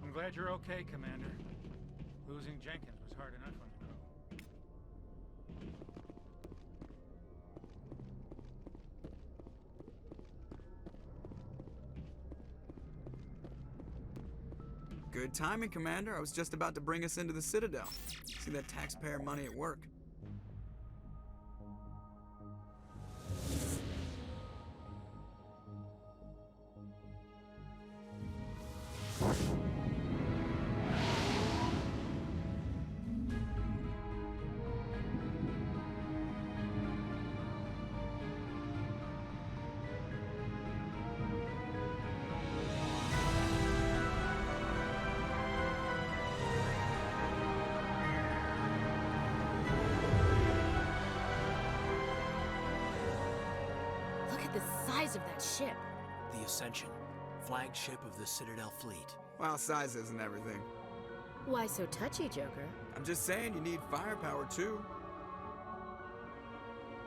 I'm glad you're okay, Commander. Losing Jenkins was hard enough on the crew. Good timing, Commander. I was just about to bring us into the Citadel. See that taxpayer money at work. size of that ship? The Ascension, flagship of the Citadel fleet. Well, size isn't everything. Why so touchy, Joker? I'm just saying you need firepower too.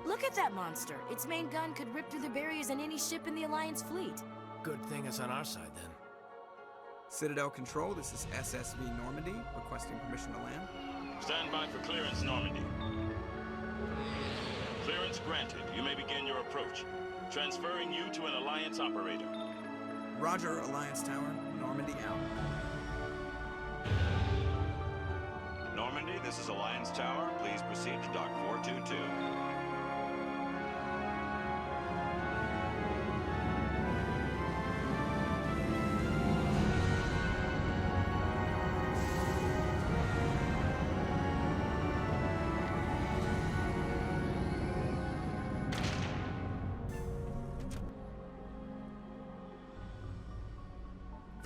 Look at that monster. Its main gun could rip through the barriers in any ship in the Alliance fleet. Good thing it's on our side, then. Citadel Control, this is SSV Normandy, requesting permission to land. Stand by for clearance, Normandy. Clearance granted. You may begin your approach. Transferring you to an Alliance operator. Roger, Alliance Tower. Normandy out. Normandy, this is Alliance Tower. Please proceed to Dock 422.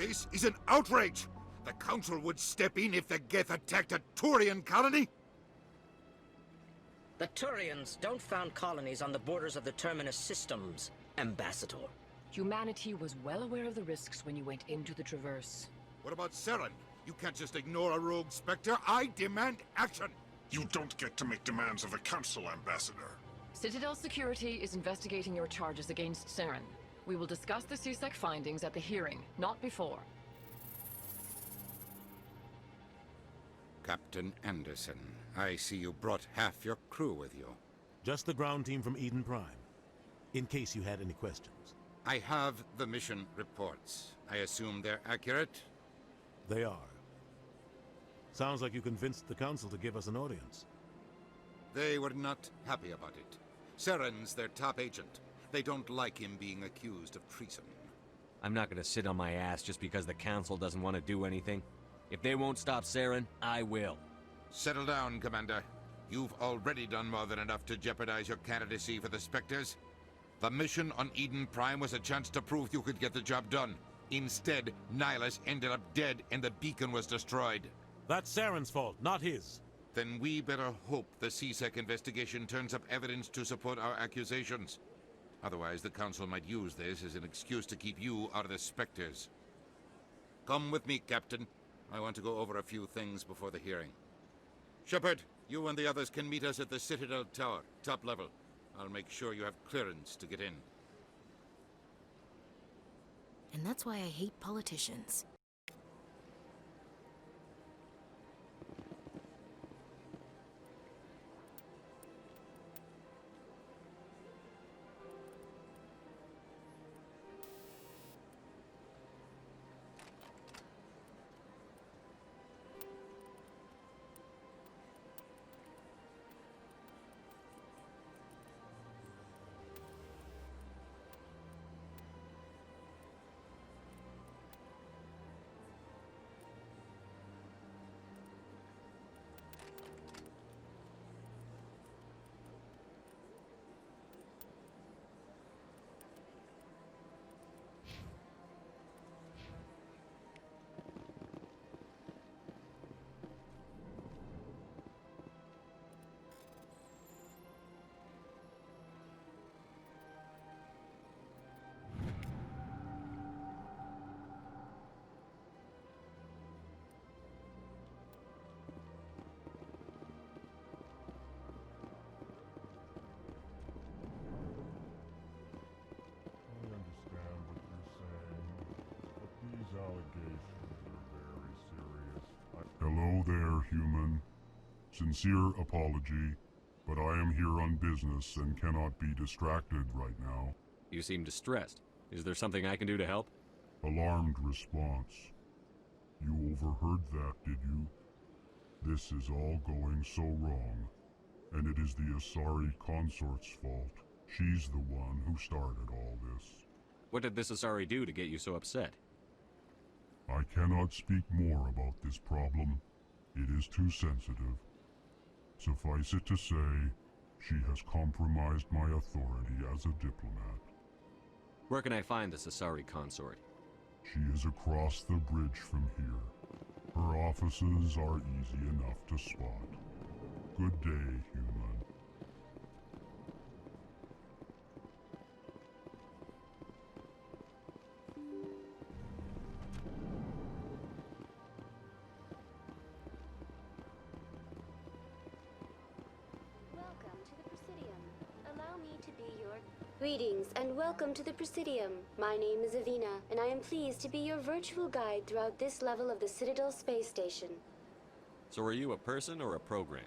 This is an outrage! The Council would step in if the Geth attacked a Turian colony? The Turians don't found colonies on the borders of the Terminus systems, Ambassador. Humanity was well aware of the risks when you went into the Traverse. What about Saren? You can't just ignore a rogue Spectre. I demand action! You don't get to make demands of the Council, Ambassador. Citadel Security is investigating your charges against Saren. We will discuss the CSEC findings at the hearing, not before. Captain Anderson, I see you brought half your crew with you. Just the ground team from Eden Prime, in case you had any questions. I have the mission reports. I assume they're accurate? They are. Sounds like you convinced the Council to give us an audience. They were not happy about it. Saren's their top agent. They don't like him being accused of treason. I'm not gonna sit on my ass just because the Council doesn't want to do anything. If they won't stop Saren, I will. Settle down, Commander. You've already done more than enough to jeopardize your candidacy for the Spectres. The mission on Eden Prime was a chance to prove you could get the job done. Instead, Nihilus ended up dead and the beacon was destroyed. That's Saren's fault, not his. Then we better hope the CSEC investigation turns up evidence to support our accusations. Otherwise, the Council might use this as an excuse to keep you out of the Spectres. Come with me, Captain. I want to go over a few things before the hearing. Shepard, you and the others can meet us at the Citadel Tower, top level. I'll make sure you have clearance to get in. And that's why I hate politicians. Hello there, human. Sincere apology, but I am here on business and cannot be distracted right now. You seem distressed. Is there something I can do to help? Alarmed response. You overheard that, did you? This is all going so wrong, and it is the Asari consort's fault. She's the one who started all this. What did this Asari do to get you so upset? I cannot speak more about this problem. It is too sensitive. Suffice it to say, she has compromised my authority as a diplomat. Where can I find this Asari consort? She is across the bridge from here. Her offices are easy enough to spot. Good day, human. allow me to be your... Greetings and welcome to the Presidium. My name is Avina, and I am pleased to be your virtual guide throughout this level of the Citadel space station. So are you a person or a program?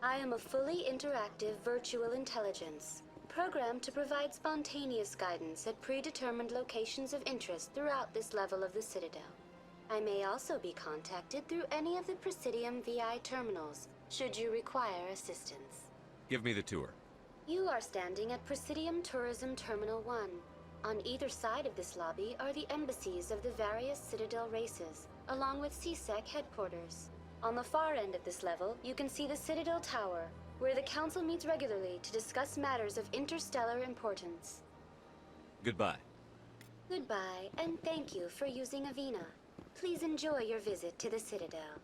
I am a fully interactive virtual intelligence, programmed to provide spontaneous guidance at predetermined locations of interest throughout this level of the Citadel. I may also be contacted through any of the Presidium VI terminals, should you require assistance. Give me the tour. You are standing at Presidium Tourism Terminal 1. On either side of this lobby are the embassies of the various Citadel races, along with CSEC headquarters. On the far end of this level, you can see the Citadel Tower, where the Council meets regularly to discuss matters of interstellar importance. Goodbye. Goodbye, and thank you for using Avina. Please enjoy your visit to the Citadel.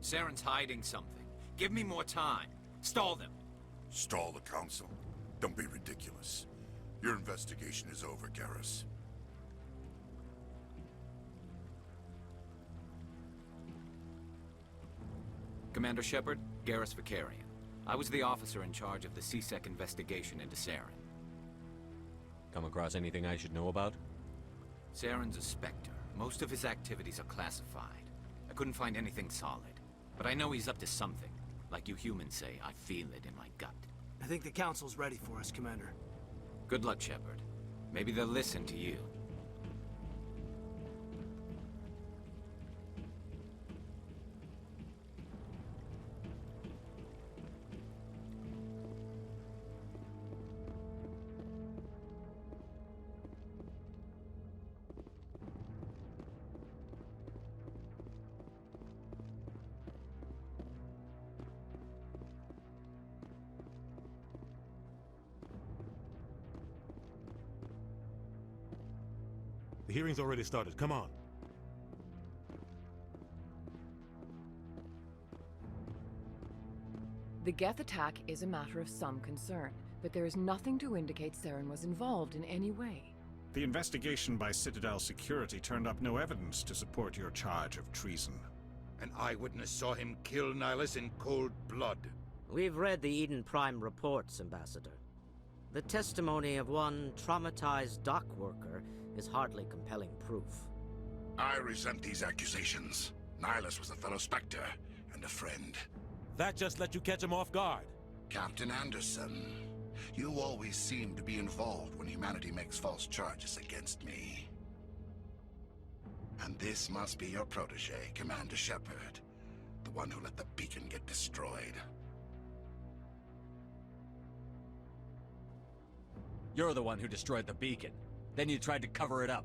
Saren's hiding something. Give me more time. Stall them. Stall the Council? Don't be ridiculous. Your investigation is over, Garrus. Commander Shepard, Garrus Vicarian. I was the officer in charge of the CSEC investigation into Saren. Come across anything I should know about? Saren's a Spectre. Most of his activities are classified. I couldn't find anything solid. But I know he's up to something. Like you humans say, I feel it in my gut. I think the Council's ready for us, Commander. Good luck, Shepard. Maybe they'll listen to you. The hearing's already started. Come on. The Geth attack is a matter of some concern, but there is nothing to indicate Saren was involved in any way. The investigation by Citadel Security turned up no evidence to support your charge of treason. An eyewitness saw him kill Nihilus in cold blood. We've read the Eden Prime reports, Ambassador. The testimony of one traumatized dock worker is hardly compelling proof. I resent these accusations. Nihilus was a fellow Spectre and a friend. That just let you catch him off guard. Captain Anderson, you always seem to be involved when humanity makes false charges against me. And this must be your protege, Commander Shepard, the one who let the beacon get destroyed. You're the one who destroyed the beacon. Then you tried to cover it up.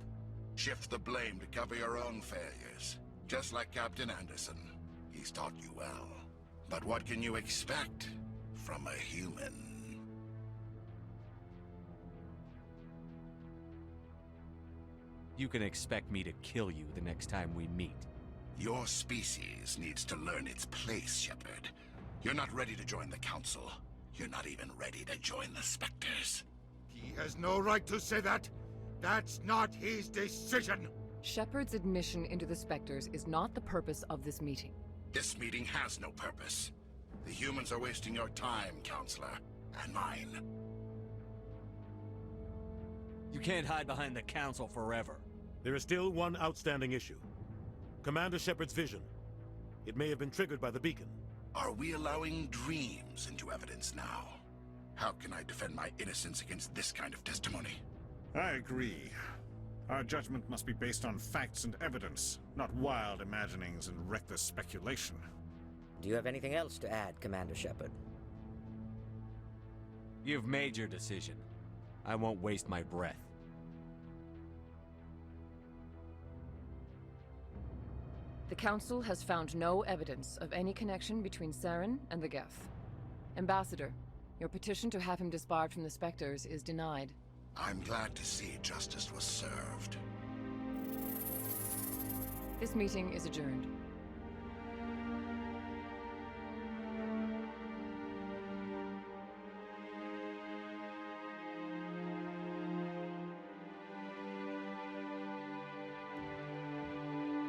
Shift the blame to cover your own failures. Just like Captain Anderson. He's taught you well. But what can you expect from a human? You can expect me to kill you the next time we meet. Your species needs to learn its place, Shepard. You're not ready to join the Council. You're not even ready to join the Spectres. He has no right to say that. That's not his decision. Shepard's admission into the Spectres is not the purpose of this meeting. This meeting has no purpose. The humans are wasting your time, Counselor, and mine. You can't hide behind the Council forever. There is still one outstanding issue. Commander Shepard's vision. It may have been triggered by the beacon. Are we allowing dreams into evidence now? How can I defend my innocence against this kind of testimony? I agree. Our judgment must be based on facts and evidence, not wild imaginings and reckless speculation. Do you have anything else to add, Commander Shepard? You've made your decision. I won't waste my breath. The Council has found no evidence of any connection between Saren and the Geth. Ambassador, your petition to have him disbarred from the Spectres is denied. I'm glad to see justice was served. This meeting is adjourned.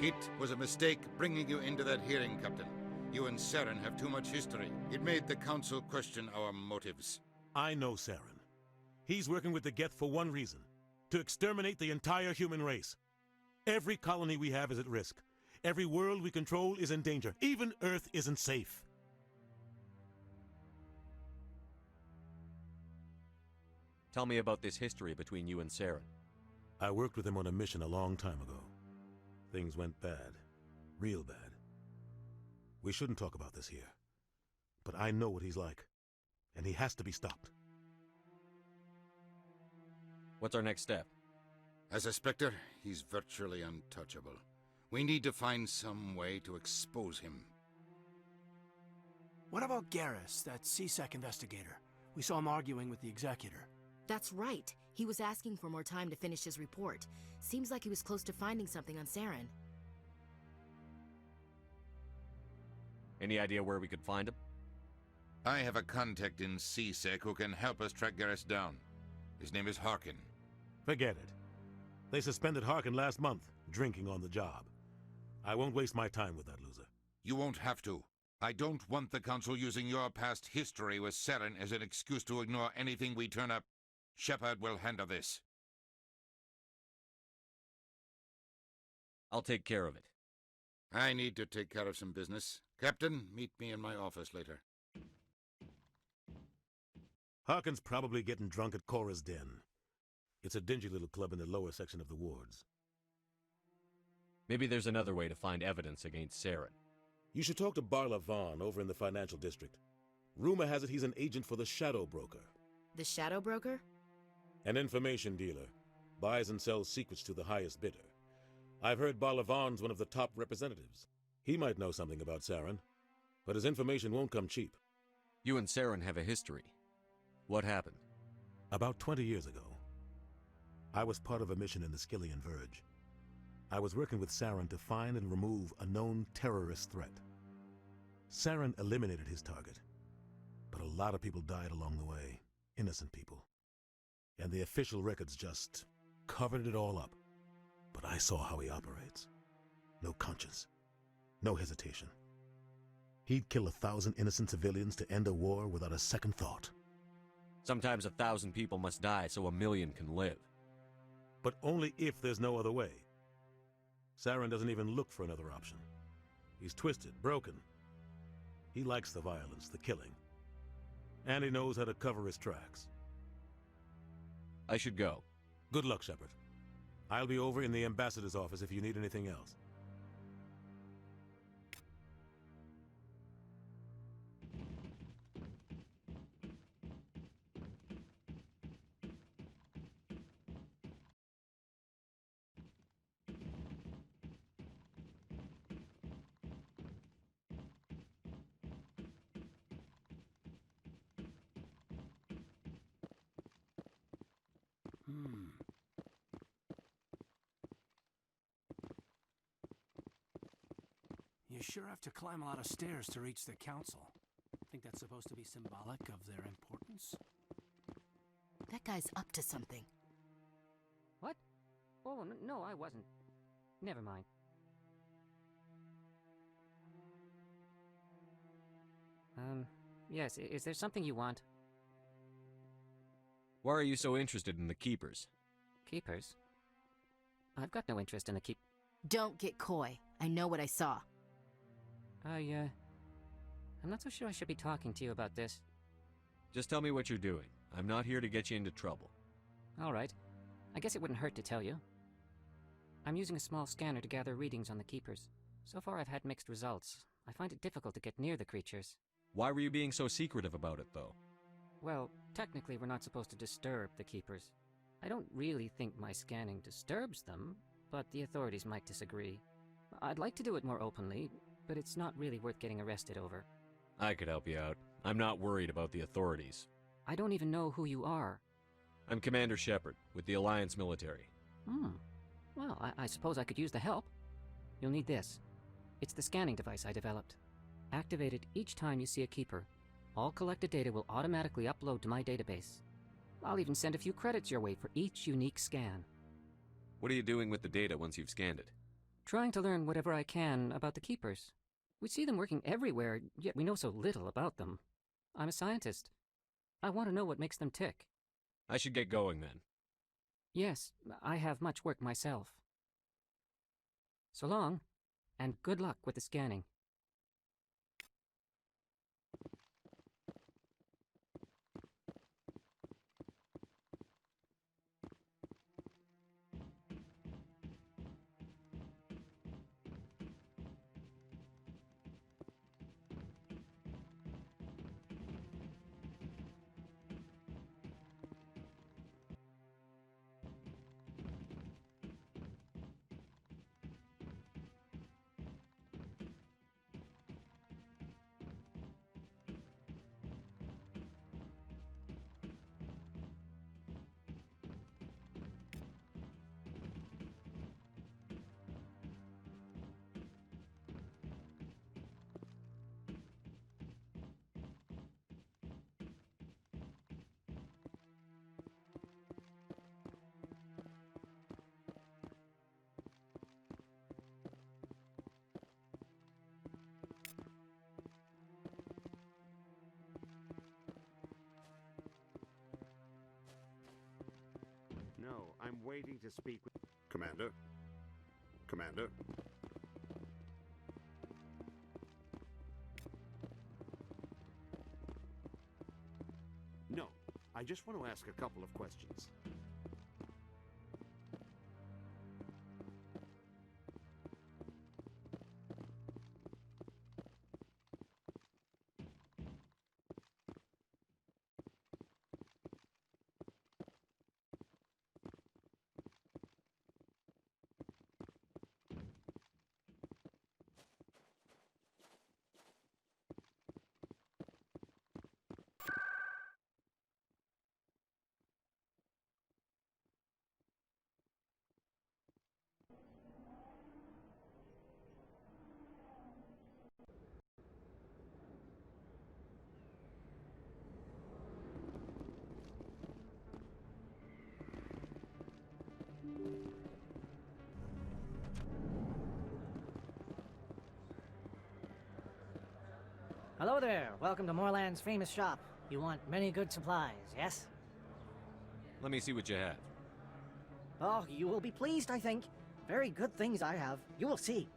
It was a mistake bringing you into that hearing, Captain. You and Saren have too much history. It made the Council question our motives. I know Saren. He's working with the Geth for one reason. To exterminate the entire human race. Every colony we have is at risk. Every world we control is in danger. Even Earth isn't safe. Tell me about this history between you and Saren. I worked with him on a mission a long time ago. Things went bad. Real bad. We shouldn't talk about this here. But I know what he's like. And he has to be stopped. What's our next step? As a Spectre, he's virtually untouchable. We need to find some way to expose him. What about Garrus, that CSEC investigator? We saw him arguing with the Executor. That's right. He was asking for more time to finish his report. Seems like he was close to finding something on Saren. Any idea where we could find him? I have a contact in CSEC who can help us track Garrus down. His name is Harkin. Forget it. They suspended Harkin last month, drinking on the job. I won't waste my time with that loser. You won't have to. I don't want the Council using your past history with Saren as an excuse to ignore anything we turn up. Shepard will handle this. I'll take care of it. I need to take care of some business. Captain, meet me in my office later. Harkin's probably getting drunk at Cora's Den. It's a dingy little club in the lower section of the wards. Maybe there's another way to find evidence against Saren. You should talk to Barla Vaughn over in the financial district. Rumor has it he's an agent for the Shadow Broker. The Shadow Broker? An information dealer. Buys and sells secrets to the highest bidder. I've heard Barla Vaughn's one of the top representatives. He might know something about Saren, but his information won't come cheap. You and Saren have a history. What happened? About 20 years ago, I was part of a mission in the Skillian Verge. I was working with Saren to find and remove a known terrorist threat. Saren eliminated his target, but a lot of people died along the way, innocent people. And the official records just covered it all up. But I saw how he operates. No conscience, no hesitation. He'd kill 1,000 innocent civilians to end a war without a second thought. Sometimes 1,000 people must die so 1,000,000 can live. But only if there's no other way. Saren doesn't even look for another option. He's twisted, broken. He likes the violence, the killing. And he knows how to cover his tracks. I should go. Good luck, Shepard. I'll be over in the ambassador's office if you need anything else. You sure have to climb a lot of stairs to reach the Council. Think that's supposed to be symbolic of their importance? That guy's up to something. What? Oh, no, I wasn't. Never mind. Yes, is there something you want? Why are you so interested in the Keepers? Keepers? I've got no interest in the keep... Don't get coy. I know what I saw. I'm not so sure I should be talking to you about this. Just tell me what you're doing. I'm not here to get you into trouble. All right. I guess it wouldn't hurt to tell you. I'm using a small scanner to gather readings on the Keepers. So far I've had mixed results. I find it difficult to get near the creatures. Why were you being so secretive about it, though? Well, technically we're not supposed to disturb the Keepers. I don't really think my scanning disturbs them, but the authorities might disagree. I'd like to do it more openly, but it's not really worth getting arrested over. I could help you out. I'm not worried about the authorities. I don't even know who you are. I'm Commander Shepard, with the Alliance military. Well, I suppose I could use the help. You'll need this. It's the scanning device I developed. Activate it each time you see a Keeper. All collected data will automatically upload to my database. I'll even send a few credits your way for each unique scan. What are you doing with the data once you've scanned it? Trying to learn whatever I can about the Keepers. We see them working everywhere, yet we know so little about them. I'm a scientist. I want to know what makes them tick. I should get going then. Yes, I have much work myself. So long, and good luck with the scanning. No, I'm waiting to speak with... Commander? Commander? No, I just want to ask a couple of questions. Hello there. Welcome to Moorland's famous shop. You want many good supplies, yes? Let me see what you have. Oh, you will be pleased, I think. Very good things I have. You will see.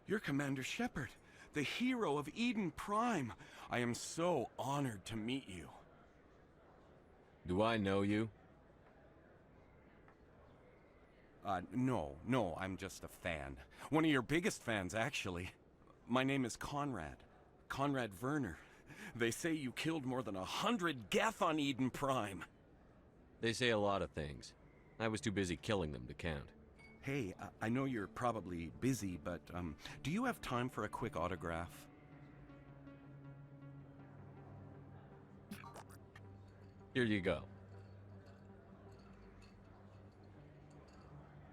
You're Commander Shepard, the hero of Eden Prime. I am so honored to meet you. Do I know you? No, I'm just a fan. One of your biggest fans, actually. My name is Conrad. Conrad Werner. They say you killed more than 100 Geth on Eden Prime. They say a lot of things. I was too busy killing them to count. Hey, I know you're probably busy, but, do you have time for a quick autograph? Here you go.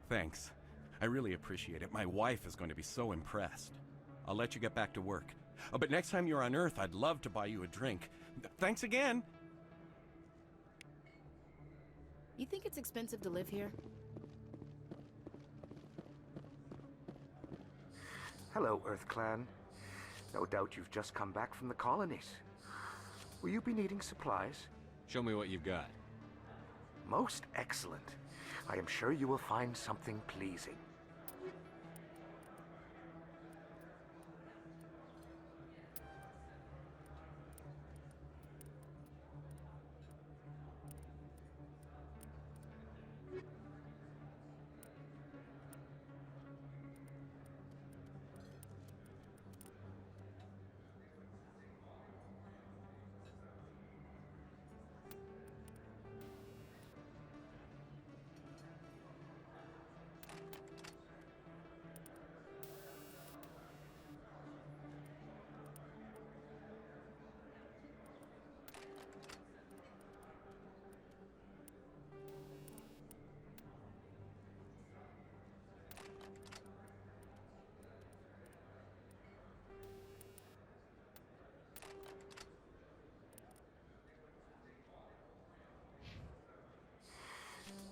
Thanks. I really appreciate it. My wife is going to be so impressed. I'll let you get back to work. But next time you're on Earth, I'd love to buy you a drink. Thanks again! You think it's expensive to live here? Hello, Earth Clan. No doubt you've just come back from the colonies. Will you be needing supplies? Show me what you've got. Most excellent. I am sure you will find something pleasing.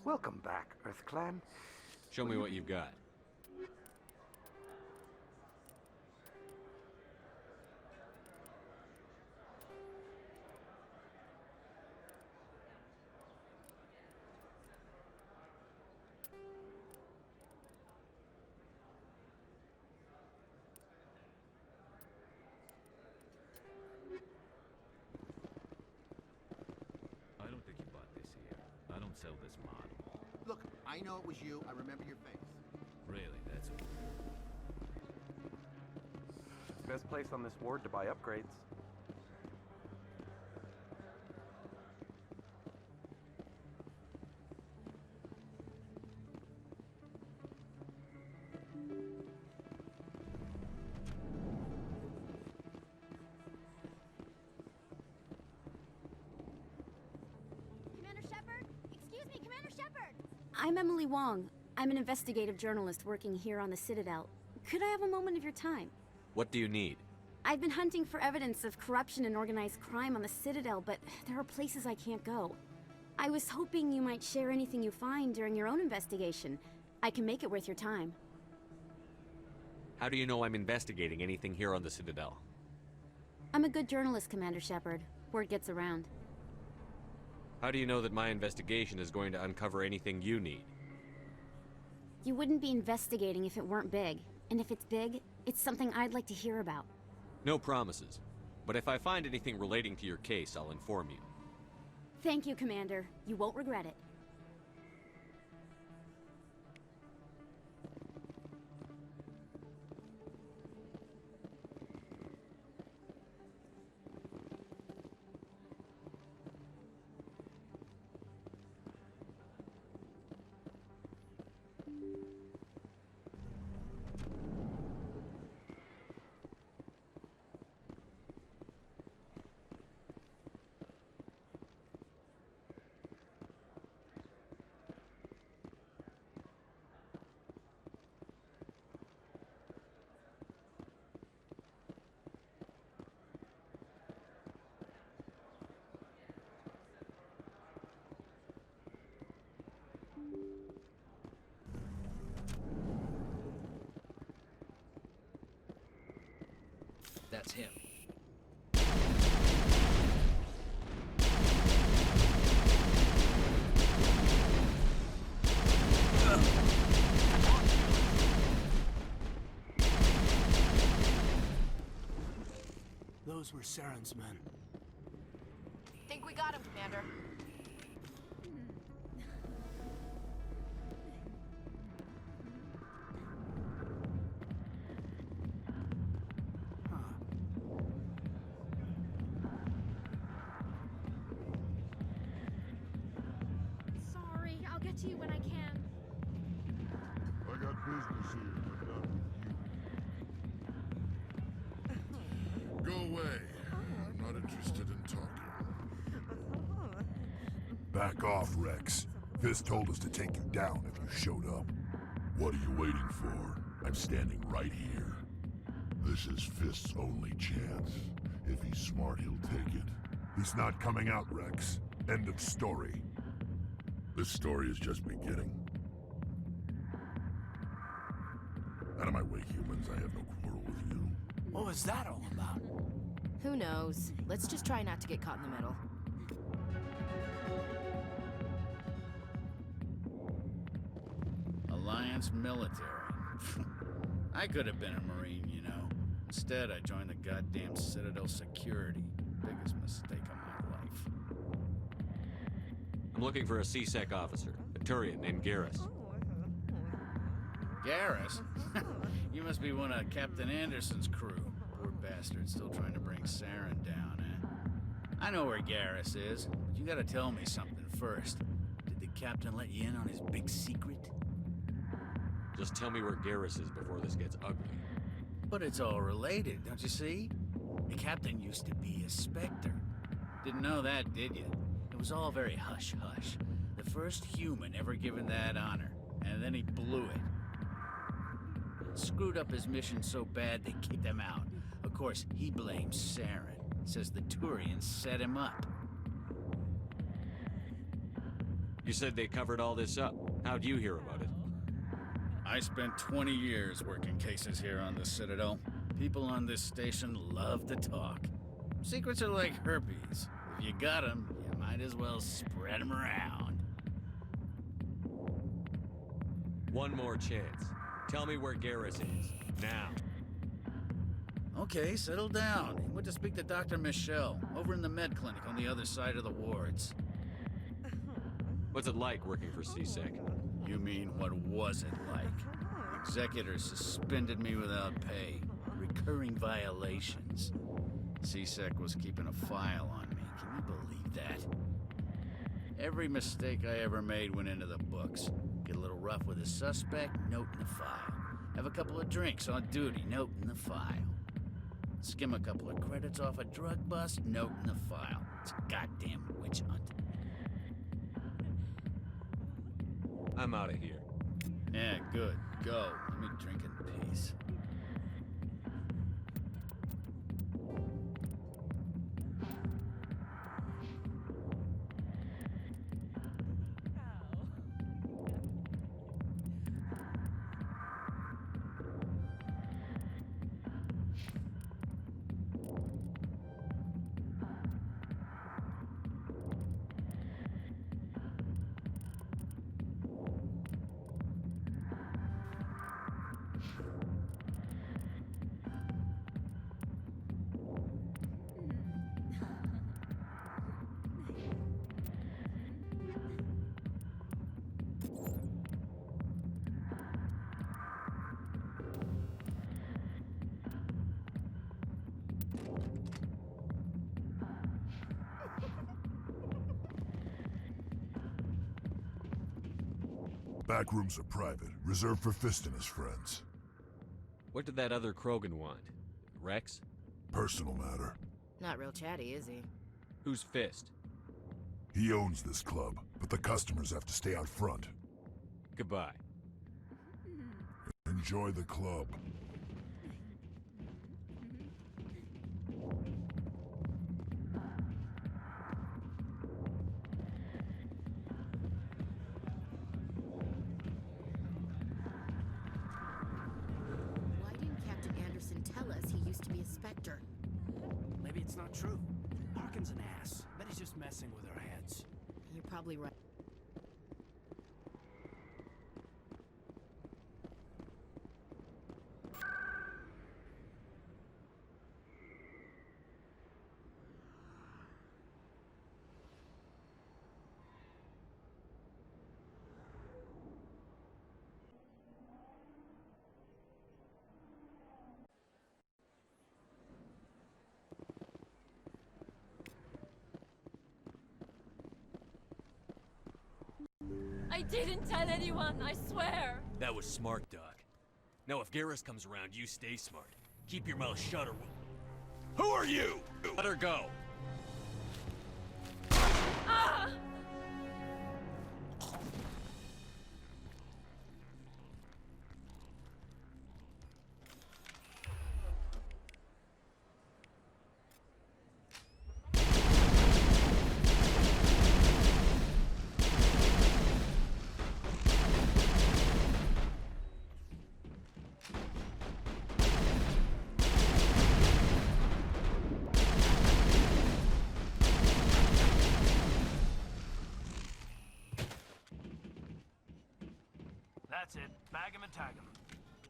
Welcome back, Earth Clan. Show me what you've got. I don't think you bought this here. I don't sell this mod. Look, I know it was you. I remember your face. Really, that's all. Best place on this ward to buy upgrades. Commander Shepard? Excuse me, Commander Shepard! I'm Emily Wong. I'm an investigative journalist working here on the Citadel. Could I have a moment of your time? What do you need? I've been hunting for evidence of corruption and organized crime on the Citadel, but there are places I can't go. I was hoping you might share anything you find during your own investigation. I can make it worth your time. How do you know I'm investigating anything here on the Citadel? I'm a good journalist, Commander Shepard. Word gets around. How do you know that my investigation is going to uncover anything you need? You wouldn't be investigating if it weren't big. And if it's big, it's something I'd like to hear about. No promises. But if I find anything relating to your case, I'll inform you. Thank you, Commander. You won't regret it. That's him. Those were Saren's men. Think we got him, Commander. Sorry, I'll get to you when I can. I got business here, but not with you. Go away. I'm not interested in talking. Back off, Rex. Fist told us to take you down if you showed up. What are you waiting for? I'm standing right here. This is Fist's only chance. If he's smart, he'll take it. He's not coming out, Rex. End of story. This story is just beginning. Out of my way, humans. I have no quarrel with you. What was that all about? Who knows? Let's just try not to get caught in the middle. Alliance military. I could have been a Marine, you know. Instead, I joined the goddamn Citadel security. Biggest mistake of my life. I'm looking for a C-Sec officer, a Turian named Garrus. Garrus? You must be one of Captain Anderson's crew. Poor bastard, still trying to bring Saren down, eh? I know where Garrus is, but you gotta tell me something first. Did the captain let you in on his big secret? Just tell me where Garrus is before this gets ugly. But it's all related, don't you see? The captain used to be a Spectre. Didn't know that, did you? It was all very hush-hush. The first human ever given that honor, and then he blew it. Screwed up his mission so bad they kicked him out. Of course, he blames Saren. Says the Turians set him up. You said they covered all this up. How'd you hear about it? I spent 20 years working cases here on the Citadel. People on this station love to talk. Secrets are like herpes. If you got them, you might as well spread them around. One more chance. Tell me where Garrus is. Now. Okay, settle down. He went to speak to Dr. Michelle, over in the med clinic on the other side of the wards. What's it like working for C-Sec? You mean, what was it like? Executors suspended me without pay. Recurring violations. C-Sec was keeping a file on me. Can you believe that? Every mistake I ever made went into the books. Get a little rough with a suspect, note in the file. Have a couple of drinks on duty, note in the file. Skim a couple of credits off a drug bust, note in the file. It's a goddamn witch hunt. I'm out of here. Yeah, good. Go. Let me drink in peace. Back rooms are private, reserved for Fist and his friends. What did that other Krogan want? Rex? Personal matter. Not real chatty, is he? Who's Fist? He owns this club, but the customers have to stay out front. Goodbye. Enjoy the club. Why didn't Captain Anderson tell us he used to be a Spectre? Maybe it's not true. Harkin's an ass. Bet he's just messing with our heads. You're probably right. I didn't tell anyone, I swear! That was smart, Doc. Now if Garrus comes around, you stay smart. Keep your mouth shut or we'll... Who are you? Let her go. Ah! That's it. Bag him and tag him.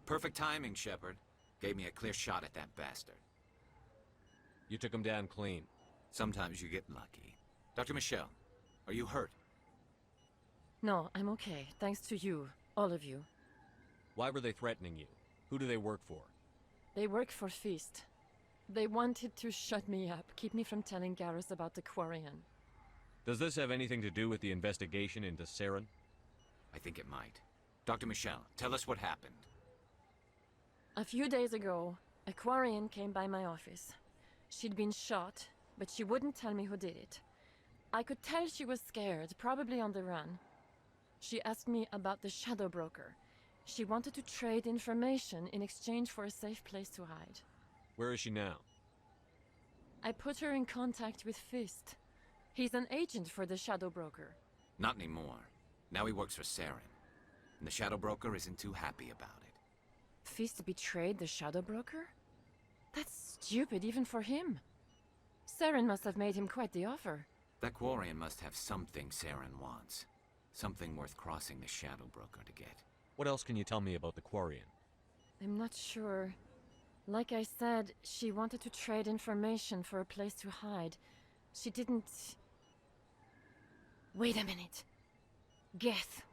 Perfect timing, Shepard. Gave me a clear shot at that bastard. You took him down clean. Sometimes you get lucky. Dr. Michelle, are you hurt? No, I'm okay. Thanks to you. All of you. Why were they threatening you? Who do they work for? They work for Feast. They wanted to shut me up, keep me from telling Garrus about the Quarian. Does this have anything to do with the investigation into Saren? I think it might. Dr. Michelle, tell us what happened. A few days ago, a Quarian came by my office. She'd been shot, but she wouldn't tell me who did it. I could tell she was scared, probably on the run. She asked me about the Shadow Broker. She wanted to trade information in exchange for a safe place to hide. Where is she now? I put her in contact with Fist. He's an agent for the Shadow Broker. Not anymore. Now he works for Saren. And the Shadow Broker isn't too happy about it. Fist betrayed the Shadow Broker? That's stupid even for him. Saren must have made him quite the offer. That Quarian must have something Saren wants. Something worth crossing the Shadow Broker to get. What else can you tell me about the Quarian? I'm not sure. Like I said, she wanted to trade information for a place to hide. She didn't... Wait a minute. Geth.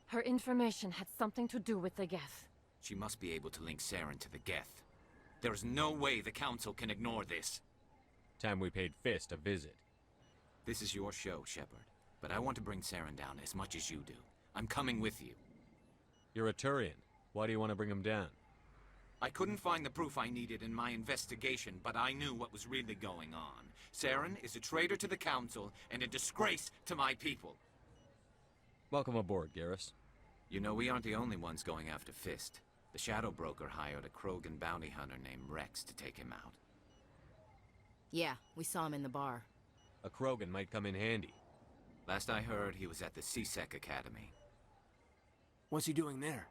Her information had something to do with the Geth. She must be able to link Saren to the Geth. There's no way the Council can ignore this. Time we paid Fist a visit. This is your show, Shepard. But I want to bring Saren down as much as you do. I'm coming with you. You're a Turian. Why do you want to bring him down? I couldn't find the proof I needed in my investigation, but I knew what was really going on. Saren is a traitor to the Council and a disgrace to my people. Welcome aboard, Garrus. You know, we aren't the only ones going after Fist. The Shadow Broker hired a Krogan bounty hunter named Rex to take him out. Yeah, we saw him in the bar. A Krogan might come in handy. Last I heard, he was at the CSEC Academy. What's he doing there?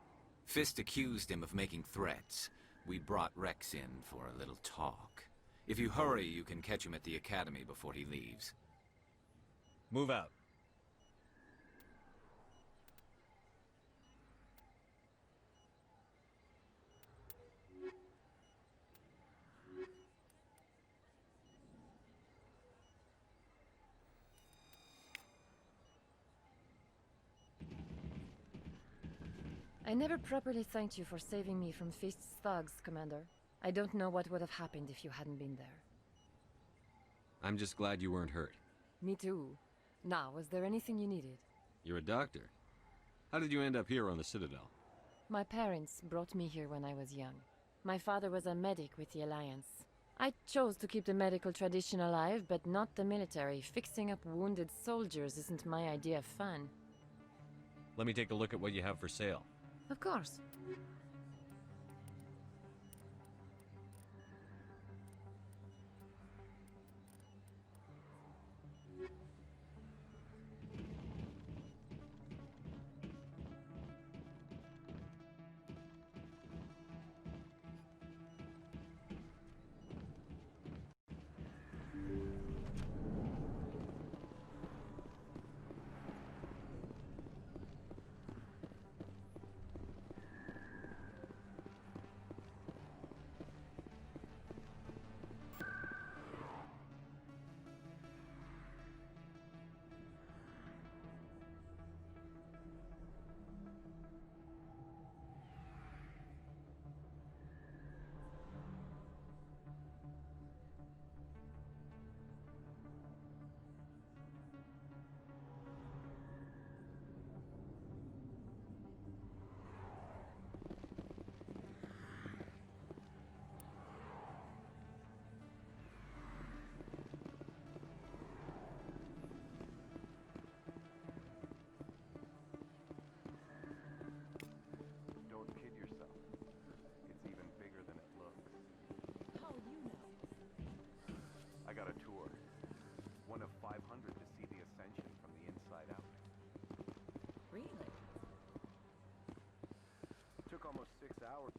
Fist accused him of making threats. We brought Rex in for a little talk. If you hurry, you can catch him at the Academy before he leaves. Move out. I never properly thanked you for saving me from Fist's thugs, Commander. I don't know what would have happened if you hadn't been there. I'm just glad you weren't hurt. Me too. Now, was there anything you needed? You're a doctor. How did you end up here on the Citadel? My parents brought me here when I was young. My father was a medic with the Alliance. I chose to keep the medical tradition alive, but not the military. Fixing up wounded soldiers isn't my idea of fun. Let me take a look at what you have for sale. Of course. One of 500 to see the Ascension from the inside out. Really? Took almost 6 hours.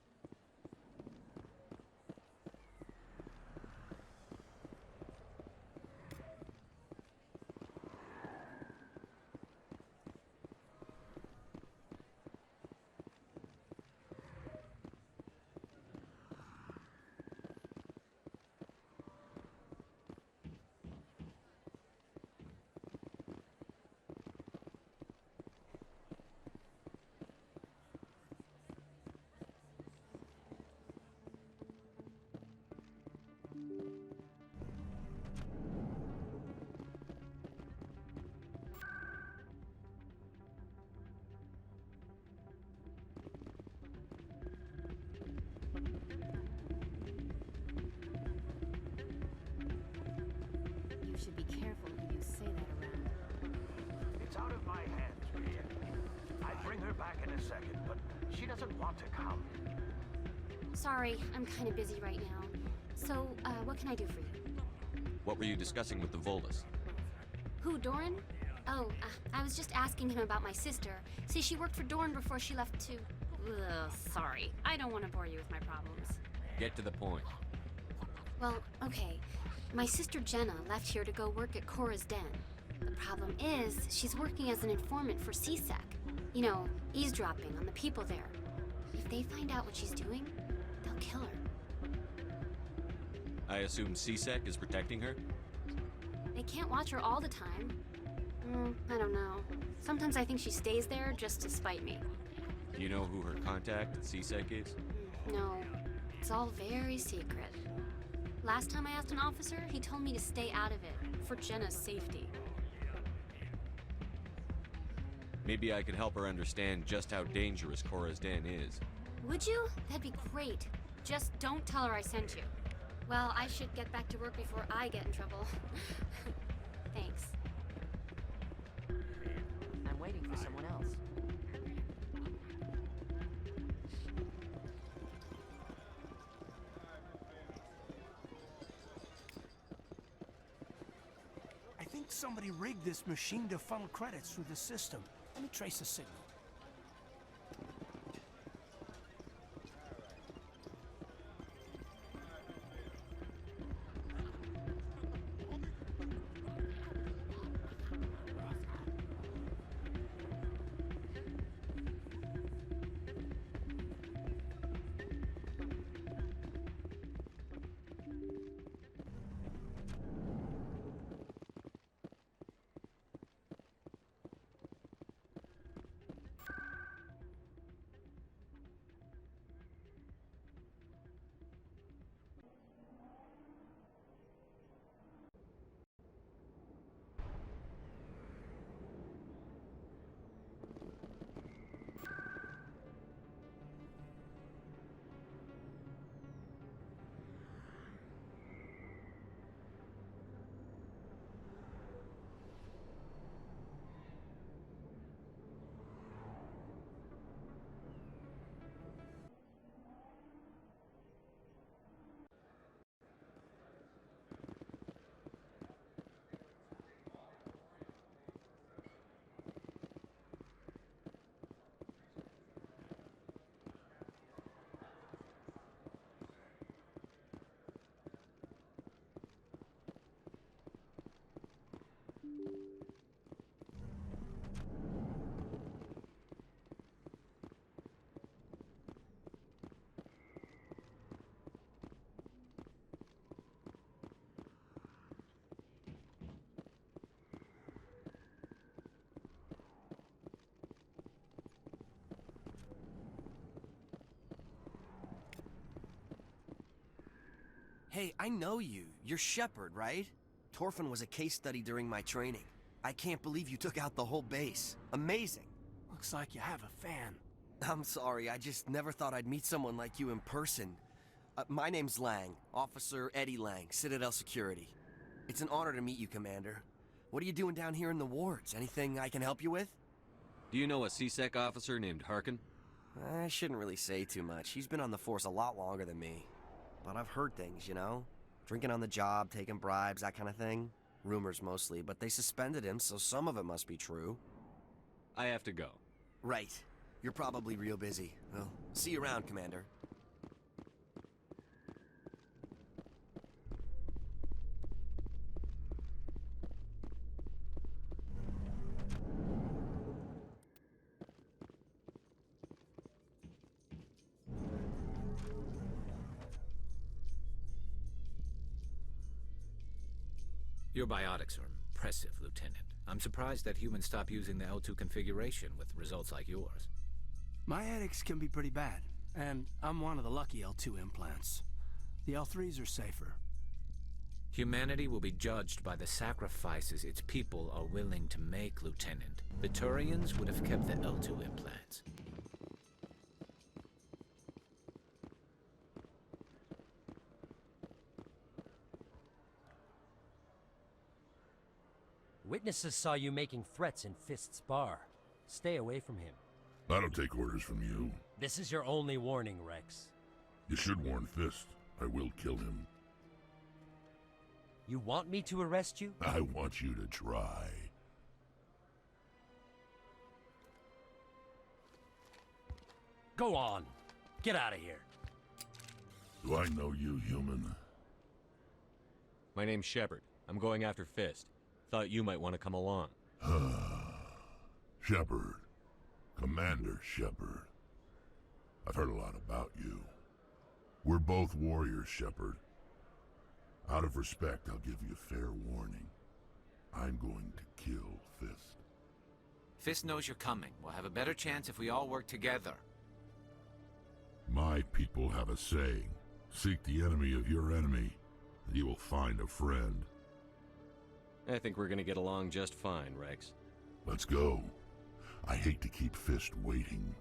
should be careful who you say that around. It's out of my hands, Mia. I'd bring her back in a second, but she doesn't want to come. Sorry, I'm kind of busy right now. So, what can I do for you? What were you discussing with the Volus? Who, Doran? Oh, I was just asking him about my sister. See, she worked for Doran before she left to... Ugh, sorry. I don't want to bore you with my problems. Get to the point. Well, okay. My sister Jenna left here to go work at Cora's Den. The problem is, she's working as an informant for CSEC. You know, eavesdropping on the people there. If they find out what she's doing, they'll kill her. I assume CSEC is protecting her? They can't watch her all the time. I don't know. Sometimes I think she stays there just to spite me. Do you know who her contact at CSEC is? No, it's all very secret. Last time I asked an officer, he told me to stay out of it, for Jenna's safety. Maybe I could help her understand just how dangerous Cora's Den is. Would you? That'd be great. Just don't tell her I sent you. Well, I should get back to work before I get in trouble. Thanks. I'm waiting for someone else. I think somebody rigged this machine to funnel credits through the system. Let me trace the signal. Hey, I know you. You're Shepard, right? Torfin was a case study during my training. I can't believe you took out the whole base. Amazing. Looks like you have a fan. I'm sorry, I just never thought I'd meet someone like you in person. My name's Lang, Officer Eddie Lang, Citadel Security. It's an honor to meet you, Commander. What are you doing down here in the wards? Anything I can help you with? Do you know a CSEC officer named Harkin? I shouldn't really say too much. He's been on the force a lot longer than me. But I've heard things, you know? Drinking on the job, taking bribes, that kind of thing. Rumors mostly, but they suspended him, so some of it must be true. I have to go. Right. You're probably real busy. Well, see you around, Commander. Your biotics are impressive, Lieutenant. I'm surprised that humans stop using the L2 configuration with results like yours. My headaches can be pretty bad, and I'm one of the lucky L2 implants. The L3s are safer. Humanity will be judged by the sacrifices its people are willing to make, Lieutenant. The Turians would have kept the L2 implants. Witnesses saw you making threats in Fist's bar. Stay away from him. I don't take orders from you. This is your only warning, Rex. You should warn Fist. I will kill him. You want me to arrest you? I want you to try. Go on. Get out of here. Do I know you, human? My name's Shepard. I'm going after Fist. Thought you might want to come along. Shepard. Commander Shepard. I've heard a lot about you. We're both warriors, Shepard. Out of respect, I'll give you fair warning. I'm going to kill Fist. Fist knows you're coming. We'll have a better chance if we all work together. My people have a saying. Seek the enemy of your enemy, and you will find a friend. I think we're gonna get along just fine, Rex. Let's go. I hate to keep Fist waiting.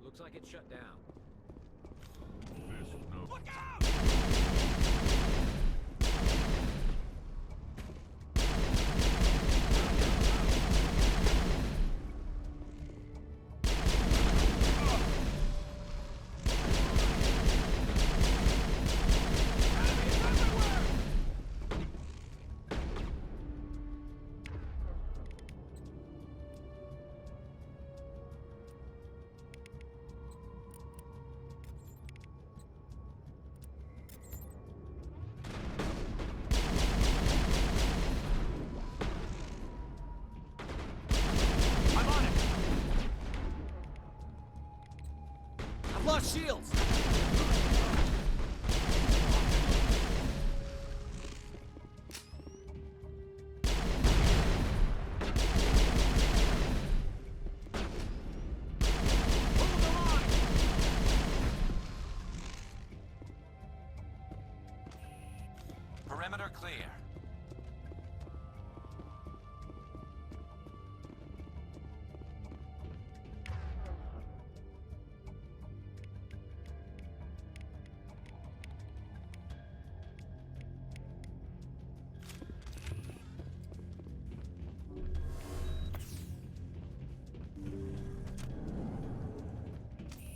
Looks like it's shut down. Look out! Lost shields! Perimeter clear.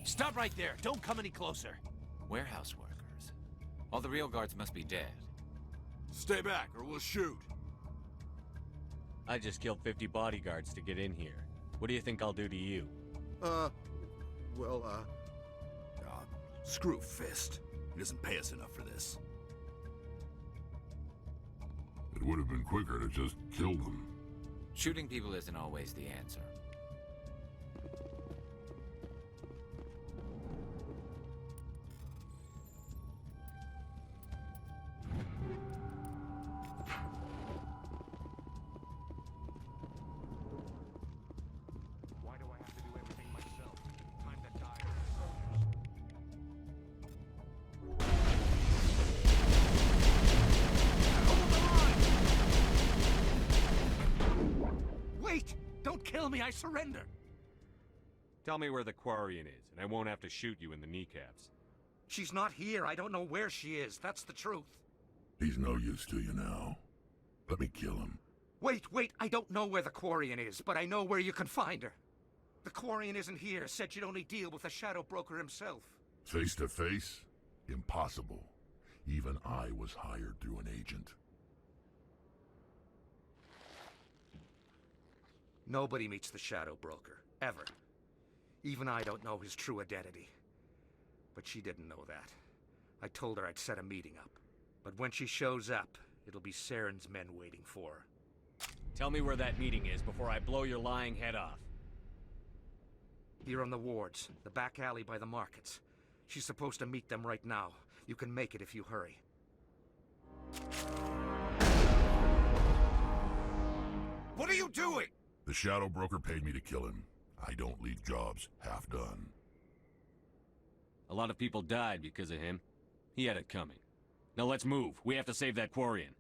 Stop right there. Don't come any closer. Warehouse workers. All the real guards must be dead. Stay back or we'll shoot. I just killed 50 bodyguards to get in here. What do you think I'll do to you? Screw Fist. He doesn't pay us enough for this. It would have been quicker to just kill them. Shooting people isn't always the answer. Wait! Don't kill me, I surrender! Tell me where the Quarian is, and I won't have to shoot you in the kneecaps. She's not here. I don't know where she is. That's the truth. He's no use to you now. Let me kill him. Wait! I don't know where the Quarian is, but I know where you can find her. The Quarian isn't here. Said you'd only deal with the Shadow Broker himself. Face to face? Impossible. Even I was hired through an agent. Nobody meets the Shadow Broker. Ever. Even I don't know his true identity. But she didn't know that. I told her I'd set a meeting up. But when she shows up, it'll be Saren's men waiting for her. Tell me where that meeting is before I blow your lying head off. Here on the wards, the back alley by the markets. She's supposed to meet them right now. You can make it if you hurry. What are you doing? The Shadow Broker paid me to kill him. I don't leave jobs half done. A lot of people died because of him. He had it coming. Now let's move. We have to save that Quarian.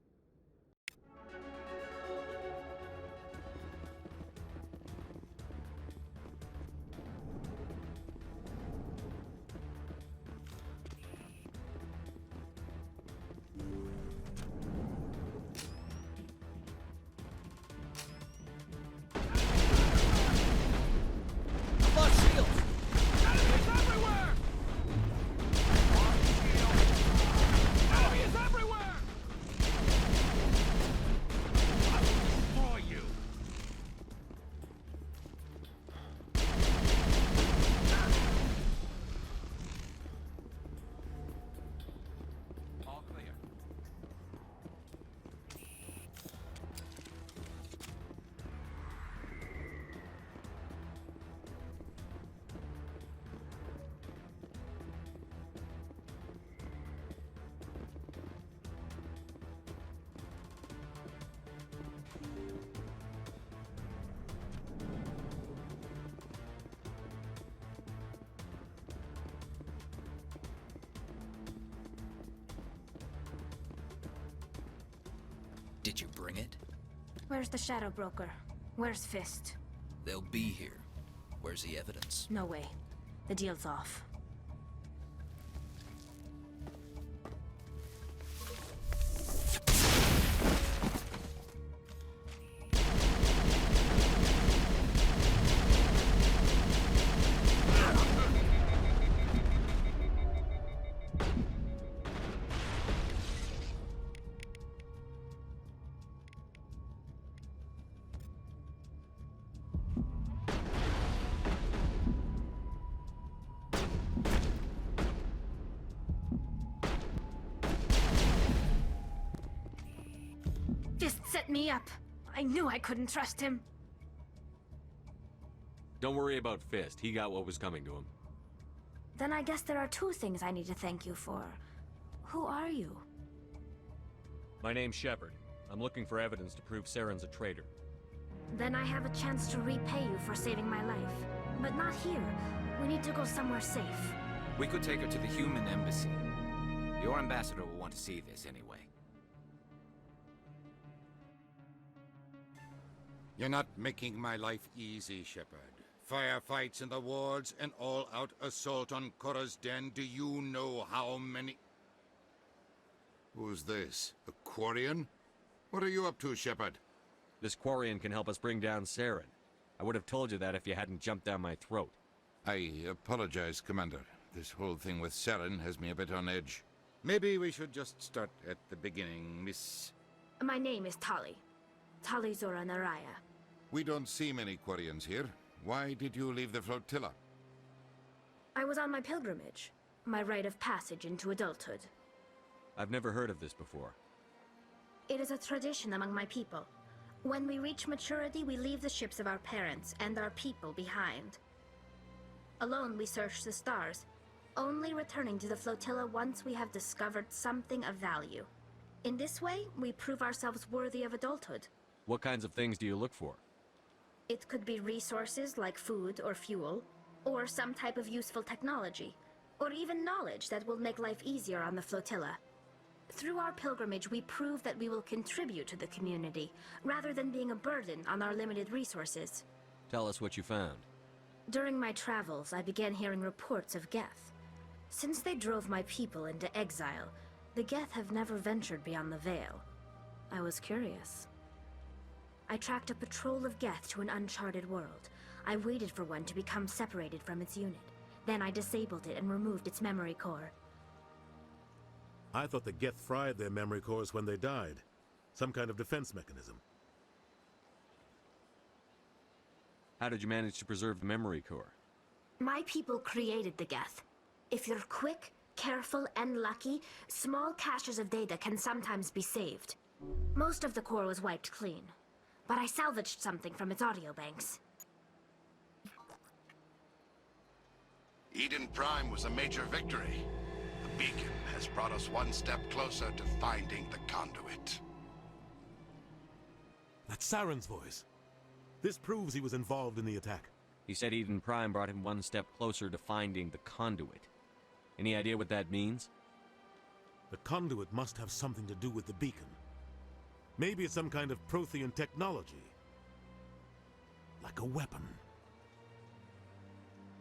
Did you bring it? Where's the Shadow Broker? Where's Fist? They'll be here. Where's the evidence? No way. The deal's off. Fist set me up. I knew I couldn't trust him. Don't worry about Fist. He got what was coming to him. Then I guess there are two things I need to thank you for. Who are you? My name's Shepard. I'm looking for evidence to prove Saren's a traitor. Then I have a chance to repay you for saving my life. But not here. We need to go somewhere safe. We could take her to the human embassy. Your ambassador will want to see this anyway. You're not making my life easy, Shepard. Firefights in the wards, an all-out assault on Korra's den. Do you know how many... Who's this? A Quarian? What are you up to, Shepard? This Quarian can help us bring down Saren. I would have told you that if you hadn't jumped down my throat. I apologize, Commander. This whole thing with Saren has me a bit on edge. Maybe we should just start at the beginning, Miss... My name is Tali. Tali Zora Naraya. We don't see many Quarians here. Why did you leave the flotilla? I was on my pilgrimage. My rite of passage into adulthood. I've never heard of this before. It is a tradition among my people. When we reach maturity, we leave the ships of our parents and our people behind. Alone, we search the stars, only returning to the flotilla once we have discovered something of value. In this way, we prove ourselves worthy of adulthood. What kinds of things do you look for? It could be resources like food or fuel, or some type of useful technology, or even knowledge that will make life easier on the flotilla. Through our pilgrimage, we prove that we will contribute to the community, rather than being a burden on our limited resources. Tell us what you found. During my travels, I began hearing reports of Geth. Since they drove my people into exile, the Geth have never ventured beyond the Veil. I was curious. I tracked a patrol of Geth to an uncharted world. I waited for one to become separated from its unit. Then I disabled it and removed its memory core. I thought the Geth fried their memory cores when they died. Some kind of defense mechanism. How did you manage to preserve the memory core? My people created the Geth. If you're quick, careful, and lucky, small caches of data can sometimes be saved. Most of the core was wiped clean, but I salvaged something from its audio banks. Eden Prime was a major victory. The beacon has brought us one step closer to finding the conduit. That's Saren's voice. This proves he was involved in the attack. He said Eden Prime brought him one step closer to finding the conduit. Any idea what that means? The conduit must have something to do with the beacon. Maybe it's some kind of Prothean technology. Like a weapon.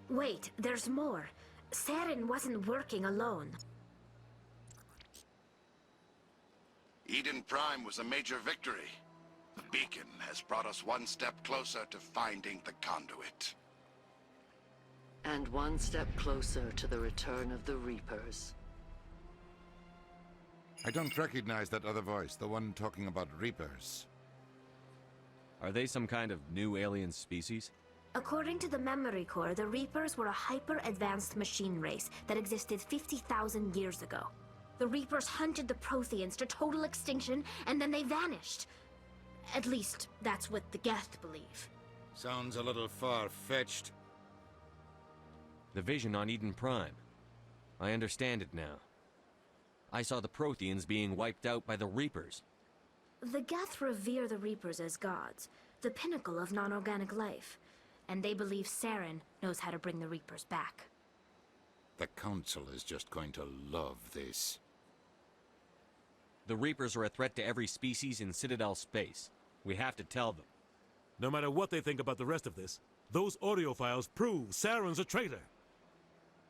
Wait, there's more. Saren wasn't working alone. Eden Prime was a major victory. The beacon has brought us one step closer to finding the conduit. And one step closer to the return of the Reapers. I don't recognize that other voice, the one talking about Reapers. Are they some kind of new alien species? According to the memory core, the Reapers were a hyper-advanced machine race that existed 50,000 years ago. The Reapers hunted the Protheans to total extinction, and then they vanished. At least, that's what the Geth believe. Sounds a little far-fetched. The vision on Eden Prime. I understand it now. I saw the Protheans being wiped out by the Reapers. The Geth revere the Reapers as gods, the pinnacle of non-organic life. And they believe Saren knows how to bring the Reapers back. The Council is just going to love this. The Reapers are a threat to every species in Citadel space. We have to tell them. No matter what they think about the rest of this, those audio files prove Saren's a traitor.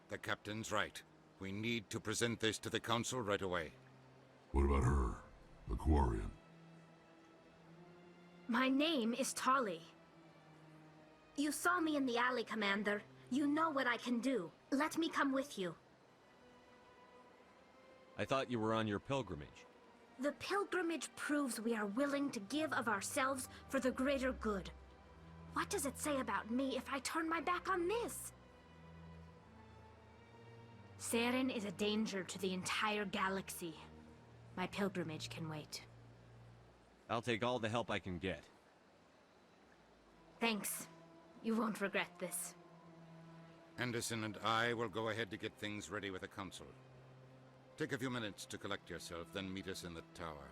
The Captain's right. We need to present this to the Council right away. What about her, the Quarian? My name is Tali. You saw me in the alley, Commander. You know what I can do. Let me come with you. I thought you were on your pilgrimage. The pilgrimage proves we are willing to give of ourselves for the greater good. What does it say about me if I turn my back on this? Saren is a danger to the entire galaxy. My pilgrimage can wait. I'll take all the help I can get. Thanks. You won't regret this. Anderson and I will go ahead to get things ready with the Council. Take a few minutes to collect yourself, then meet us in the tower.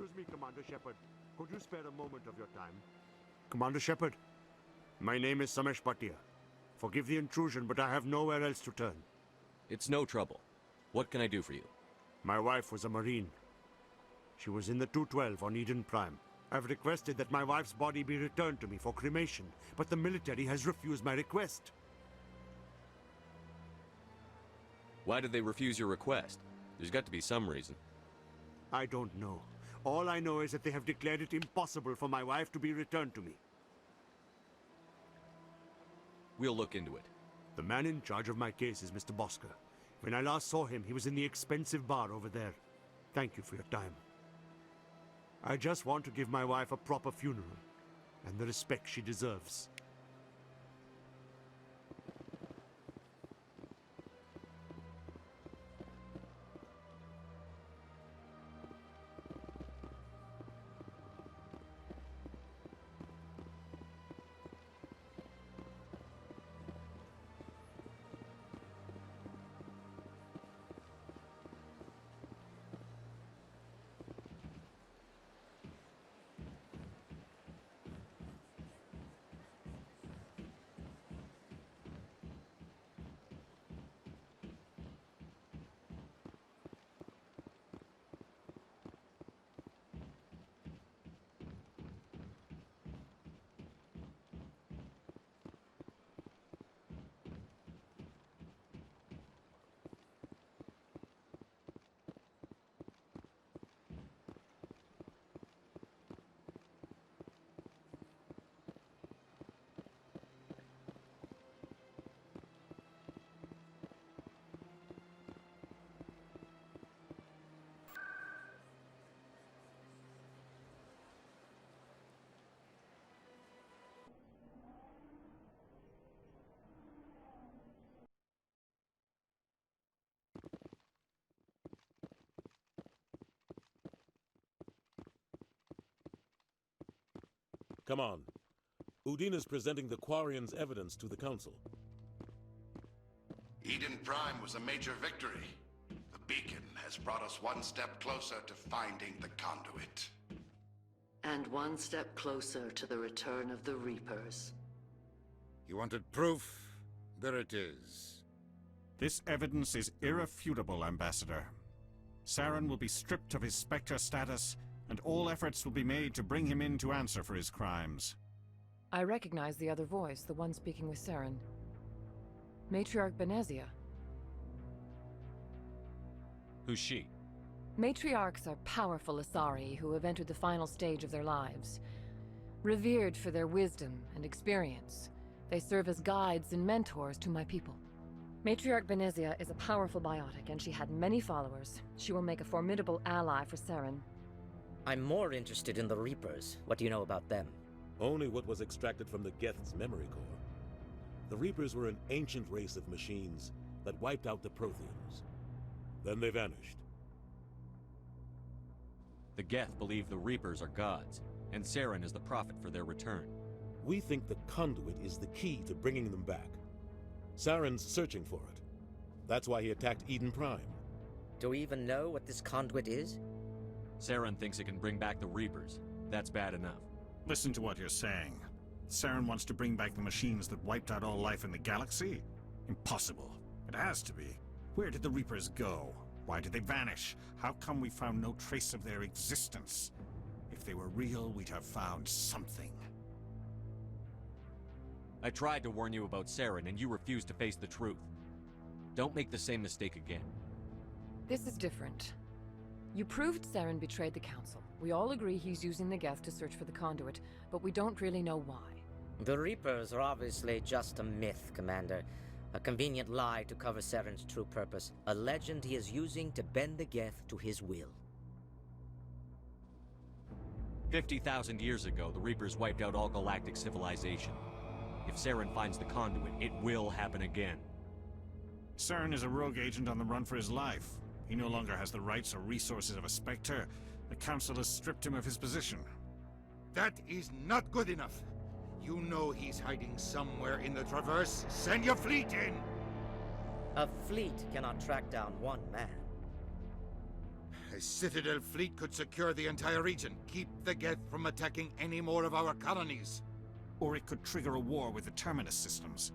Excuse me, Commander Shepard. Could you spare a moment of your time? Commander Shepard, my name is Samesh Bhatia. Forgive the intrusion, but I have nowhere else to turn. It's no trouble. What can I do for you? My wife was a Marine. She was in the 212 on Eden Prime. I've requested that my wife's body be returned to me for cremation, but the military has refused my request. Why did they refuse your request? There's got to be some reason. I don't know. All I know is that they have declared it impossible for my wife to be returned to me. We'll look into it. The man in charge of my case is Mr. Bosker. When I last saw him, he was in the expensive bar over there. Thank you for your time. I just want to give my wife a proper funeral, and the respect she deserves. Come on. Udine is presenting the Quarians' evidence to the Council. Eden Prime was a major victory. The beacon has brought us one step closer to finding the conduit. And one step closer to the return of the Reapers. You wanted proof? There it is. This evidence is irrefutable, Ambassador. Saren will be stripped of his Spectre status, and all efforts will be made to bring him in to answer for his crimes. I recognize the other voice, the one speaking with Saren. Matriarch Benezia. Who's she? Matriarchs are powerful Asari who have entered the final stage of their lives. Revered for their wisdom and experience, they serve as guides and mentors to my people. Matriarch Benezia is a powerful biotic, and she had many followers. She will make a formidable ally for Saren. I'm more interested in the Reapers. What do you know about them? Only what was extracted from the Geth's memory core. The Reapers were an ancient race of machines that wiped out the Protheans. Then they vanished. The Geth believe the Reapers are gods, and Saren is the prophet for their return. We think the conduit is the key to bringing them back. Saren's searching for it. That's why he attacked Eden Prime. Do we even know what this conduit is? Saren thinks it can bring back the Reapers. That's bad enough. Listen to what you're saying. Saren wants to bring back the machines that wiped out all life in the galaxy? Impossible. It has to be. Where did the Reapers go? Why did they vanish? How come we found no trace of their existence? If they were real, we'd have found something. I tried to warn you about Saren, and you refused to face the truth. Don't make the same mistake again. This is different. You proved Saren betrayed the Council. We all agree he's using the Geth to search for the conduit, but we don't really know why. The Reapers are obviously just a myth, Commander. A convenient lie to cover Saren's true purpose. A legend he is using to bend the Geth to his will. 50,000 years ago, the Reapers wiped out all galactic civilization. If Saren finds the conduit, it will happen again. Saren is a rogue agent on the run for his life. He no longer has the rights or resources of a Spectre. The Council has stripped him of his position. That is not good enough. You know he's hiding somewhere in the Traverse. Send your fleet in! A fleet cannot track down one man. A Citadel fleet could secure the entire region, keep the Geth from attacking any more of our colonies. Or it could trigger a war with the Terminus systems.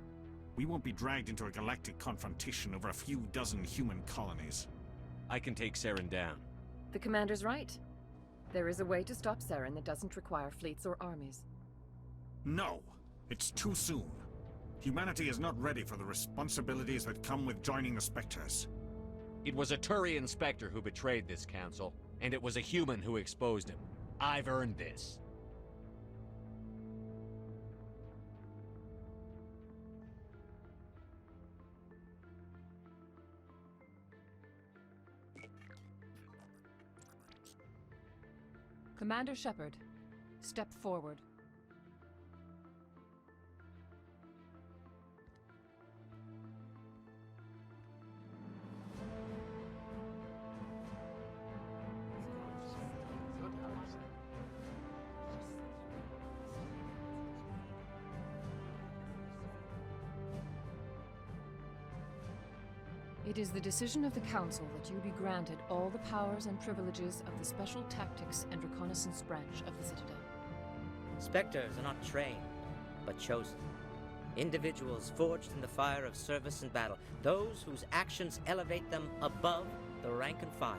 We won't be dragged into a galactic confrontation over a few dozen human colonies. I can take Saren down. The commander's right. There is a way to stop Saren that doesn't require fleets or armies. No! It's too soon. Humanity is not ready for the responsibilities that come with joining the Spectres. It was a Turian Spectre who betrayed this council, and it was a human who exposed him. I've earned this. Commander Shepard, step forward. It is the decision of the Council that you be granted all the powers and privileges of the Special Tactics and Reconnaissance branch of the Citadel. Spectres are not trained, but chosen. Individuals forged in the fire of service and battle, those whose actions elevate them above the rank and file.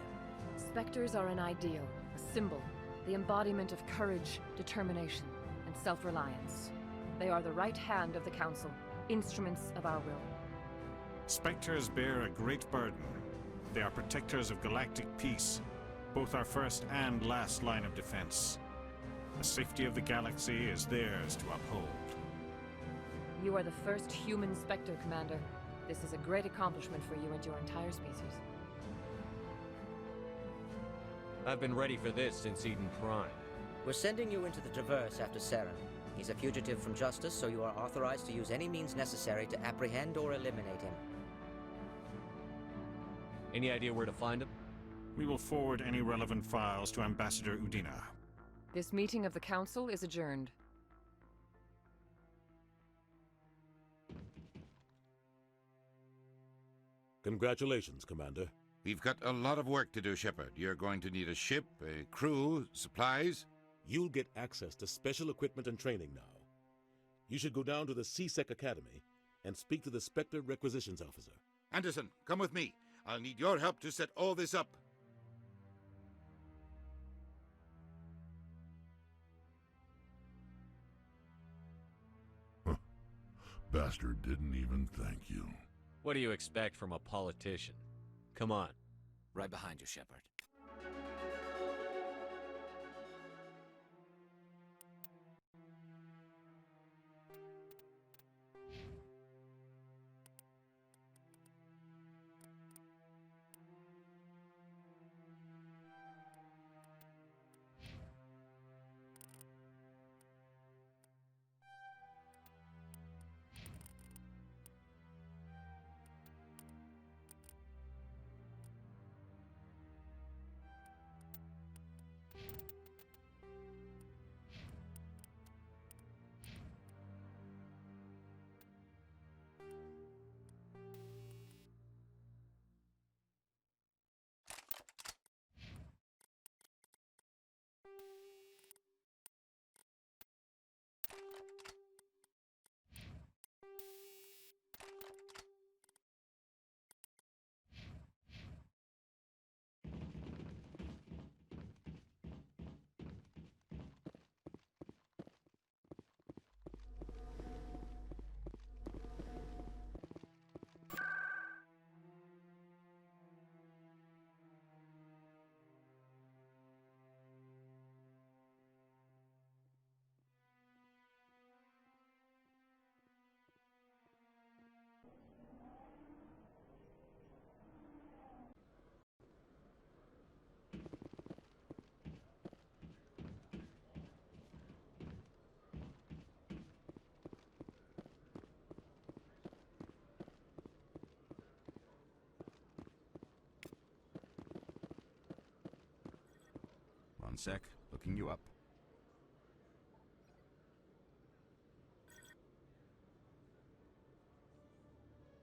Spectres are an ideal, a symbol, the embodiment of courage, determination, and self-reliance. They are the right hand of the Council, instruments of our will. Spectres bear a great burden. They are protectors of galactic peace, both our first and last line of defense. The safety of the galaxy is theirs to uphold. You are the first human Spectre, Commander. This is a great accomplishment for you and your entire species. I've been ready for this since Eden Prime. We're sending you into the Traverse after Saren. He's a fugitive from justice, so you are authorized to use any means necessary to apprehend or eliminate him. Any idea where to find him? We will forward any relevant files to Ambassador Udina. This meeting of the Council is adjourned. Congratulations, Commander. We've got a lot of work to do, Shepard. You're going to need a ship, a crew, supplies. You'll get access to special equipment and training now. You should go down to the C-Sec Academy and speak to the Spectre Requisitions Officer. Anderson, come with me. I'll need your help to set all this up. Bastard didn't even thank you. What do you expect from a politician? Come on. Right behind you, Shepard. One sec, looking you up.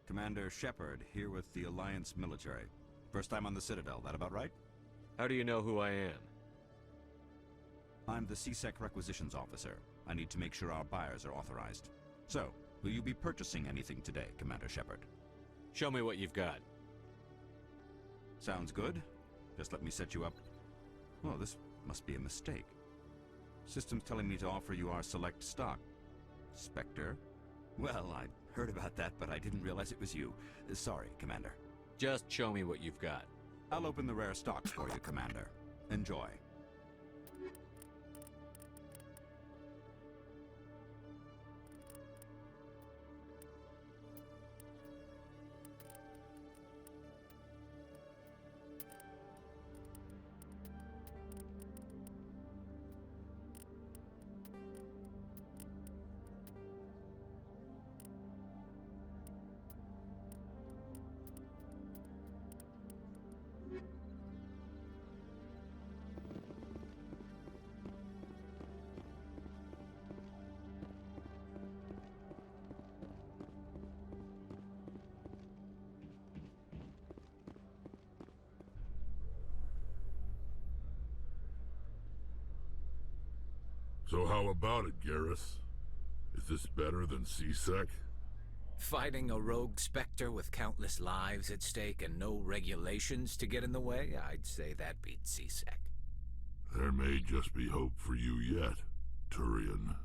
Commander Shepard, here with the Alliance military. First time on the Citadel, that about right? How do you know who I am? I'm the CSEC Requisitions Officer. I need to make sure our buyers are authorized. So, will you be purchasing anything today, Commander Shepard? Show me what you've got. Sounds good. Just let me set you up. Oh, this must be a mistake. System's telling me to offer you our select stock. Spectre? Well, I heard about that, but I didn't realize it was you. Sorry, Commander. Just show me what you've got. I'll open the rare stocks for you, Commander. Enjoy. So how about it, Garrus? Is this better than CSEC? Fighting a rogue Spectre with countless lives at stake and no regulations to get in the way? I'd say that beats CSEC. There may just be hope for you yet, Turian.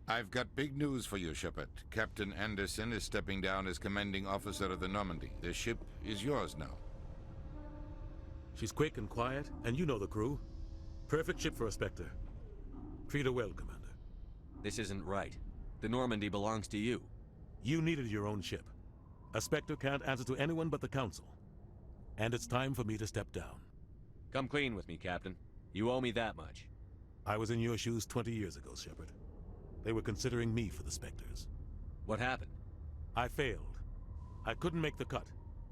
I've got big news for you, Shepard. Captain Anderson is stepping down as commanding officer of the Normandy. The ship is yours now. She's quick and quiet, and you know the crew. Perfect ship for a Spectre. Treat her well, Commander. This isn't right. The Normandy belongs to you. You needed your own ship. A Spectre can't answer to anyone but the Council. And it's time for me to step down. Come clean with me, Captain. You owe me that much. I was in your shoes 20 years ago, Shepard. They were considering me for the Spectres. What happened? I failed. I couldn't make the cut.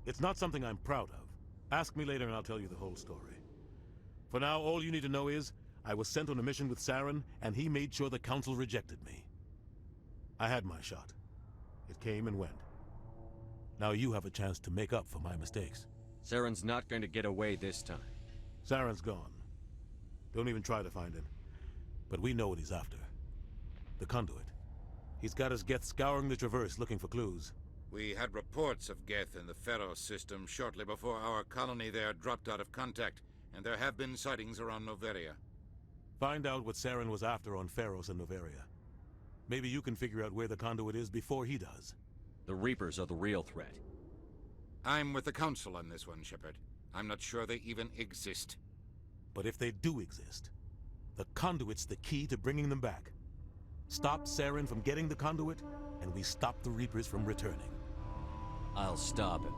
It's not something I'm proud of. Ask me later and I'll tell you the whole story. For now, all you need to know is, I was sent on a mission with Saren, and he made sure the Council rejected me. I had my shot. It came and went. Now you have a chance to make up for my mistakes. Saren's not going to get away this time. Saren's gone. Don't even try to find him. But we know what he's after. The conduit. He's got his Geth scouring the Traverse looking for clues. We had reports of Geth in the Pharos system shortly before our colony there dropped out of contact, and there have been sightings around Noveria. Find out what Saren was after on Pharos and Noveria. Maybe you can figure out where the conduit is before he does. The Reapers are the real threat. I'm with the Council on this one, Shepard. I'm not sure they even exist. But if they do exist, the conduit's the key to bringing them back. Stop Saren from getting the conduit, and we stop the Reapers from returning. I'll stop him.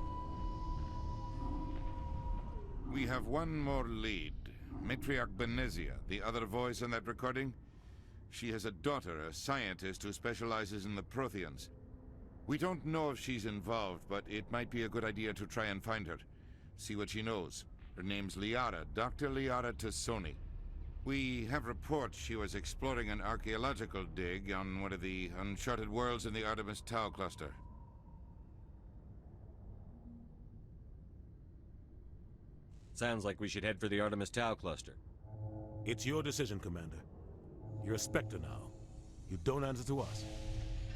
We have one more lead. Matriarch Benezia, the other voice in that recording. She has a daughter, a scientist who specializes in the Protheans. We don't know if she's involved, but it might be a good idea to try and find her. See what she knows. Her name's Liara, Dr. Liara Tassoni. We have reports she was exploring an archaeological dig on one of the uncharted worlds in the Artemis Tau cluster. Sounds like we should head for the Artemis Tau cluster. It's your decision, Commander. You're a Spectre now. You don't answer to us.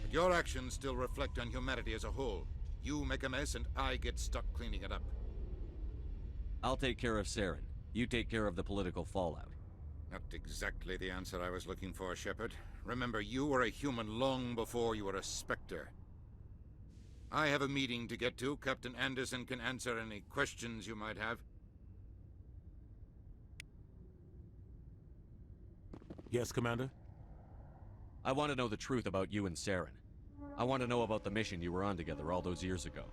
But your actions still reflect on humanity as a whole. You make a mess and I get stuck cleaning it up. I'll take care of Saren. You take care of the political fallout. Not exactly the answer I was looking for, Shepard. Remember, you were a human long before you were a Spectre. I have a meeting to get to. Captain Anderson can answer any questions you might have. Yes, Commander? I want to know the truth about you and Saren. I want to know about the mission you were on together all those years ago.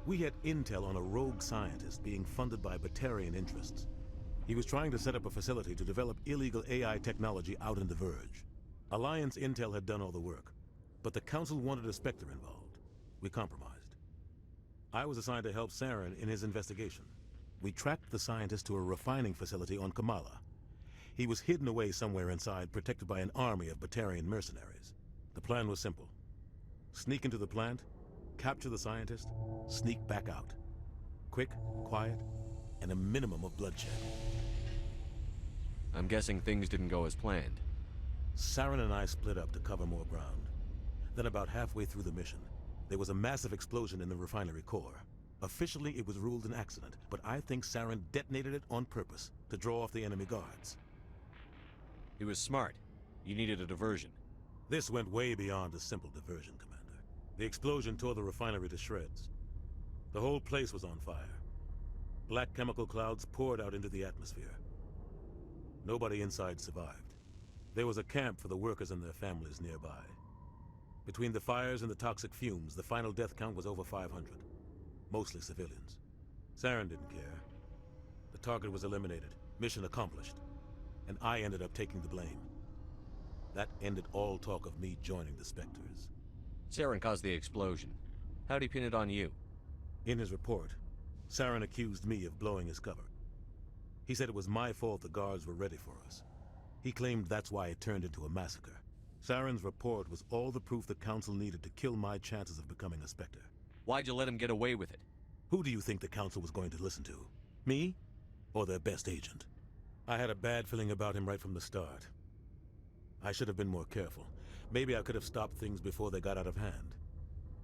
We had intel on a rogue scientist being funded by Batarian interests. He was trying to set up a facility to develop illegal AI technology out in the Verge. Alliance intel had done all the work, but the Council wanted a Spectre involved. We compromised. I was assigned to help Saren in his investigation. We tracked the scientist to a refining facility on Kamala. He was hidden away somewhere inside, protected by an army of Batarian mercenaries. The plan was simple. Sneak into the plant, capture the scientist, sneak back out. Quick, quiet, and a minimum of bloodshed. I'm guessing things didn't go as planned. Saren and I split up to cover more ground. Then about halfway through the mission, there was a massive explosion in the refinery core. Officially, it was ruled an accident, but I think Saren detonated it on purpose to draw off the enemy guards. He was smart. You needed a diversion. This went way beyond a simple diversion, Commander. The explosion tore the refinery to shreds. The whole place was on fire. Black chemical clouds poured out into the atmosphere. Nobody inside survived. There was a camp for the workers and their families nearby. Between the fires and the toxic fumes, the final death count was over 500. Mostly civilians. Saren didn't care. The target was eliminated, mission accomplished. And I ended up taking the blame. That ended all talk of me joining the Spectres. Saren caused the explosion. How'd he pin it on you? In his report, Saren accused me of blowing his cover. He said it was my fault the guards were ready for us. He claimed that's why it turned into a massacre. Saren's report was all the proof the Council needed to kill my chances of becoming a Spectre. Why'd you let him get away with it? Who do you think the Council was going to listen to? Me? Or their best agent? I had a bad feeling about him right from the start. I should have been more careful. Maybe I could have stopped things before they got out of hand.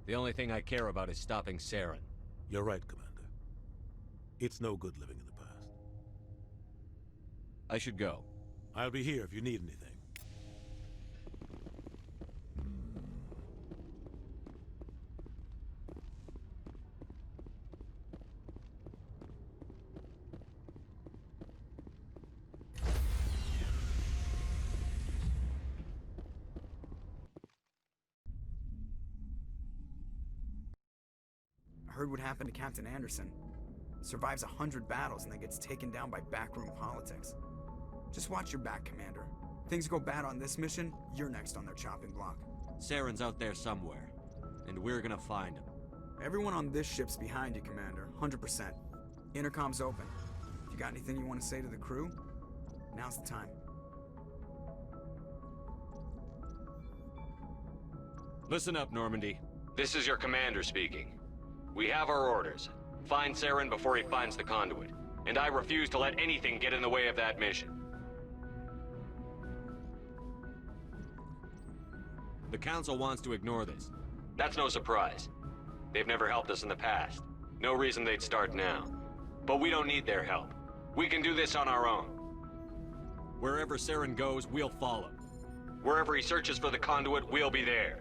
The only thing I care about is stopping Saren. You're right, Commander. It's no good living in the past. I should go. I'll be here if you need anything. Heard what happened to Captain Anderson. Survives 100 battles and then gets taken down by backroom politics. Just watch your back, Commander. Things go bad on this mission, you're next on their chopping block. Saren's out there somewhere, and we're gonna find him. Everyone on this ship's behind you, Commander. 100%. Intercom's open. If you got anything you want to say to the crew, now's the time. Listen up, Normandy. This is your commander speaking. We have our orders. Find Saren before he finds the conduit. And I refuse to let anything get in the way of that mission. The Council wants to ignore this. That's no surprise. They've never helped us in the past. No reason they'd start now. But we don't need their help. We can do this on our own. Wherever Saren goes, we'll follow. Wherever he searches for the conduit, we'll be there.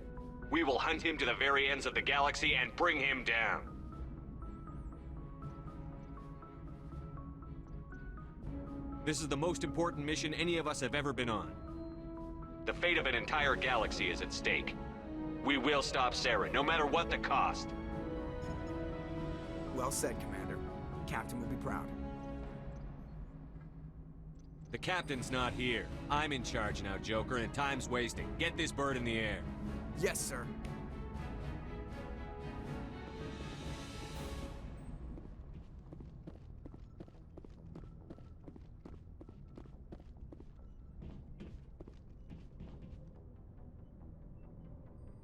We will hunt him to the very ends of the galaxy and bring him down. This is the most important mission any of us have ever been on. The fate of an entire galaxy is at stake. We will stop Saren, no matter what the cost. Well said, Commander. Captain will be proud. The captain's not here. I'm in charge now, Joker, and time's wasting. Get this bird in the air. Yes, sir.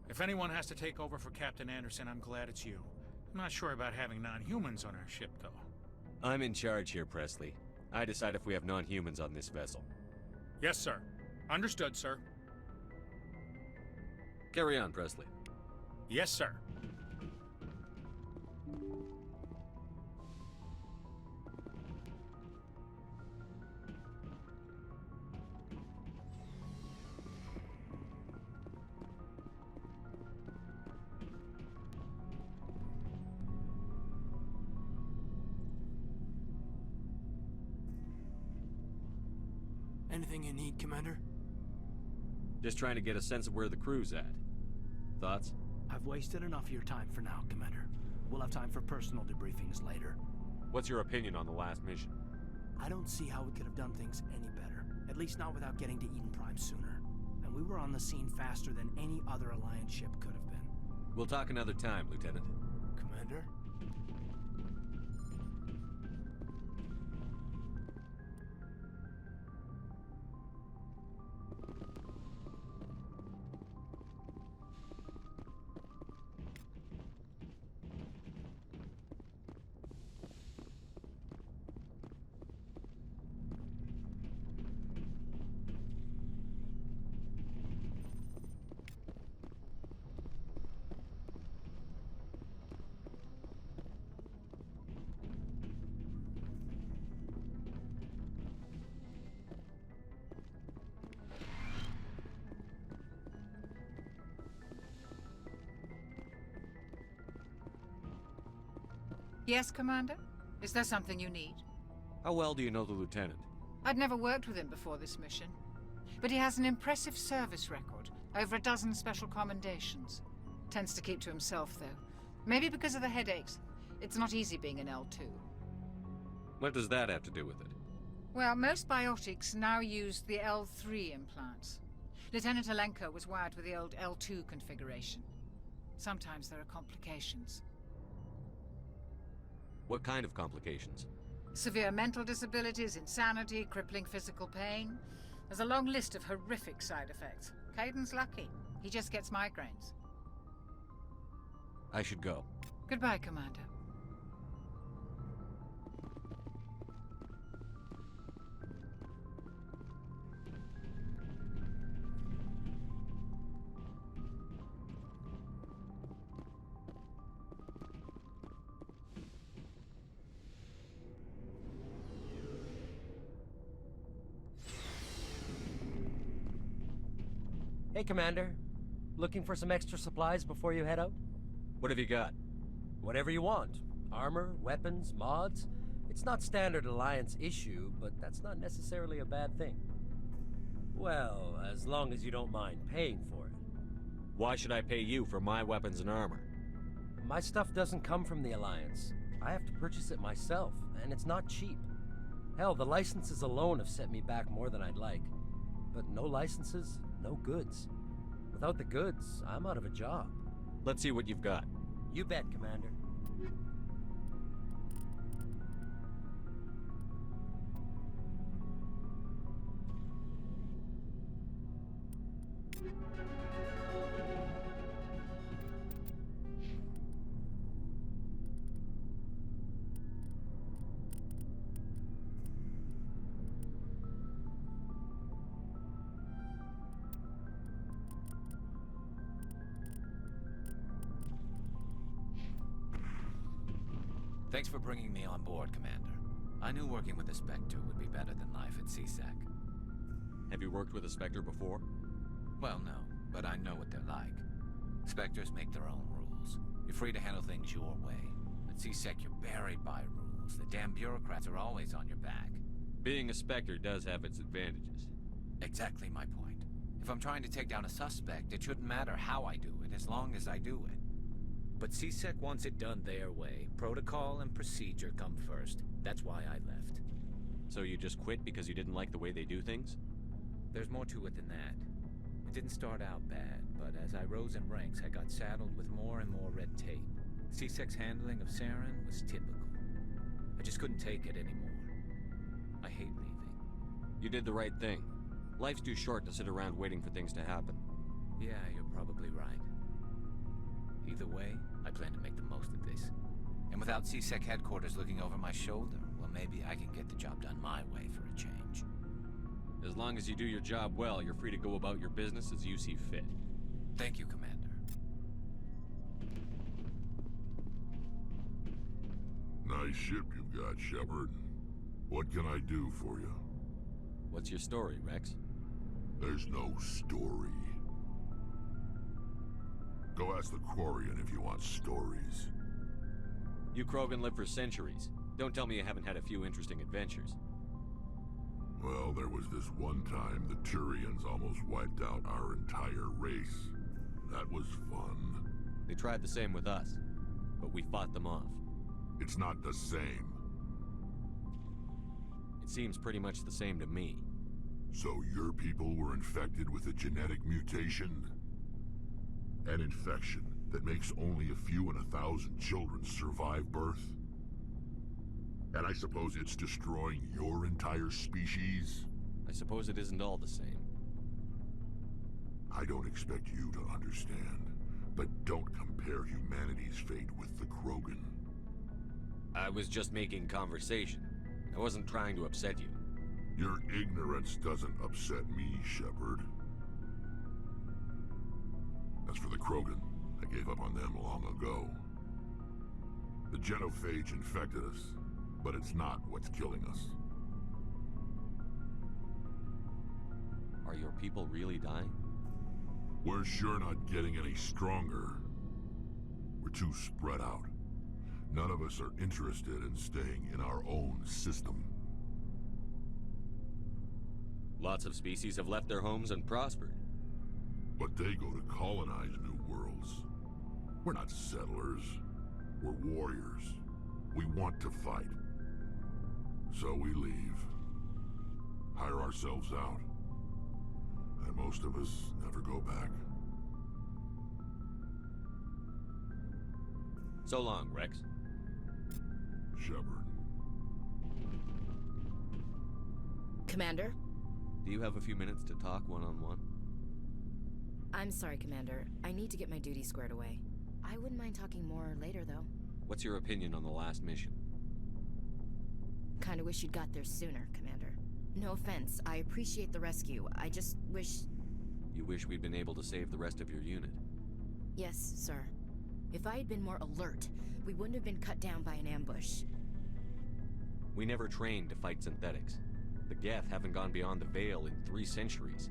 If anyone has to take over for Captain Anderson, I'm glad it's you. I'm not sure about having non-humans on our ship, though. I'm in charge here, Presley. I decide if we have non-humans on this vessel. Yes, sir. Understood, sir. Carry on, Presley. Yes, sir. Anything you need, Commander? Just trying to get a sense of where the crew's at. Thoughts? I've wasted enough of your time for now, Commander. We'll have time for personal debriefings later. What's your opinion on the last mission? I don't see how we could have done things any better. At least not without getting to Eden Prime sooner. And we were on the scene faster than any other Alliance ship could have been. We'll talk another time, Lieutenant. Commander? Yes, Commander? Is there something you need? How well do you know the Lieutenant? I'd never worked with him before this mission. But he has an impressive service record. Over a dozen special commendations. Tends to keep to himself, though. Maybe because of the headaches. It's not easy being an L2. What does that have to do with it? Well, most biotics now use the L3 implants. Lieutenant Alenko was wired with the old L2 configuration. Sometimes there are complications. What kind of complications? Severe mental disabilities, insanity, crippling physical pain. There's a long list of horrific side effects. Caden's lucky. He just gets migraines. I should go. Goodbye, Commander. Hey, Commander. Looking for some extra supplies before you head out? What have you got? Whatever you want. Armor, weapons, mods. It's not standard Alliance issue, but that's not necessarily a bad thing. Well, as long as you don't mind paying for it. Why should I pay you for my weapons and armor? My stuff doesn't come from the Alliance. I have to purchase it myself, and it's not cheap. Hell, the licenses alone have set me back more than I'd like. But no licenses, no goods. Without the goods, I'm out of a job. Let's see what you've got. You bet, Commander. Thanks for bringing me on board, Commander. I knew working with a Spectre would be better than life at CSEC. Have you worked with a Spectre before? Well, no, but I know what they're like. Spectres make their own rules. You're free to handle things your way. At CSEC, you're buried by rules. The damn bureaucrats are always on your back. Being a Spectre does have its advantages. Exactly my point. If I'm trying to take down a suspect, it shouldn't matter how I do it, as long as I do it. But CSEC wants it done their way. Protocol and procedure come first. That's why I left. So you just quit because you didn't like the way they do things? There's more to it than that. It didn't start out bad, but as I rose in ranks, I got saddled with more and more red tape. CSEC's handling of Saren was typical. I just couldn't take it anymore. I hate leaving. You did the right thing. Life's too short to sit around waiting for things to happen. Yeah, you're probably right. Either way, I plan to make the most of this. And without CSEC headquarters looking over my shoulder, well, maybe I can get the job done my way for a change. As long as you do your job well, you're free to go about your business as you see fit. Thank you, Commander. Nice ship you've got, Shepard. What can I do for you? What's your story, Rex? There's no story. Go ask the Quarian if you want stories. You Krogan live for centuries. Don't tell me you haven't had a few interesting adventures. Well, there was this one time the Turians almost wiped out our entire race. That was fun. They tried the same with us, but we fought them off. It's not the same. It seems pretty much the same to me. So your people were infected with a genetic mutation? An infection that makes only a few in 1,000 children survive birth? And I suppose it's destroying your entire species? I suppose it isn't all the same. I don't expect you to understand, but don't compare humanity's fate with the Krogan. I was just making conversation. I wasn't trying to upset you. Your ignorance doesn't upset me, Shepard. As for the Krogan, I gave up on them long ago. The genophage infected us, but it's not what's killing us. Are your people really dying? We're sure not getting any stronger. We're too spread out. None of us are interested in staying in our own system. Lots of species have left their homes and prospered. But they go to colonize new worlds. We're not settlers. We're warriors. We want to fight. So we leave. Hire ourselves out. And most of us never go back. So long, Rex. Shepard. Commander? Do you have a few minutes to talk one-on-one? I'm sorry, Commander. I need to get my duties squared away. I wouldn't mind talking more later, though. What's your opinion on the last mission? Kinda wish you'd got there sooner, Commander. No offense, I appreciate the rescue. I just wish... You wish we'd been able to save the rest of your unit? Yes, sir. If I had been more alert, we wouldn't have been cut down by an ambush. We never trained to fight synthetics. The Geth haven't gone beyond the Veil in 3 centuries.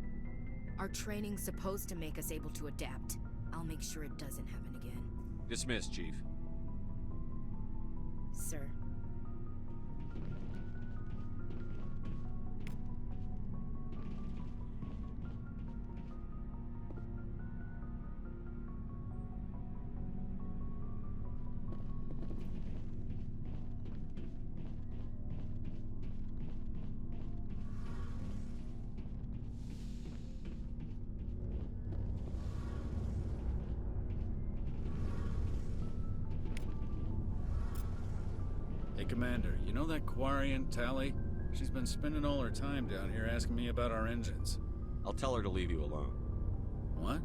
Our training's supposed to make us able to adapt. I'll make sure it doesn't happen again. Dismissed, Chief. Sir. Commander, you know that Quarian, Tally? She's been spending all her time down here asking me about our engines. I'll tell her to leave you alone. What?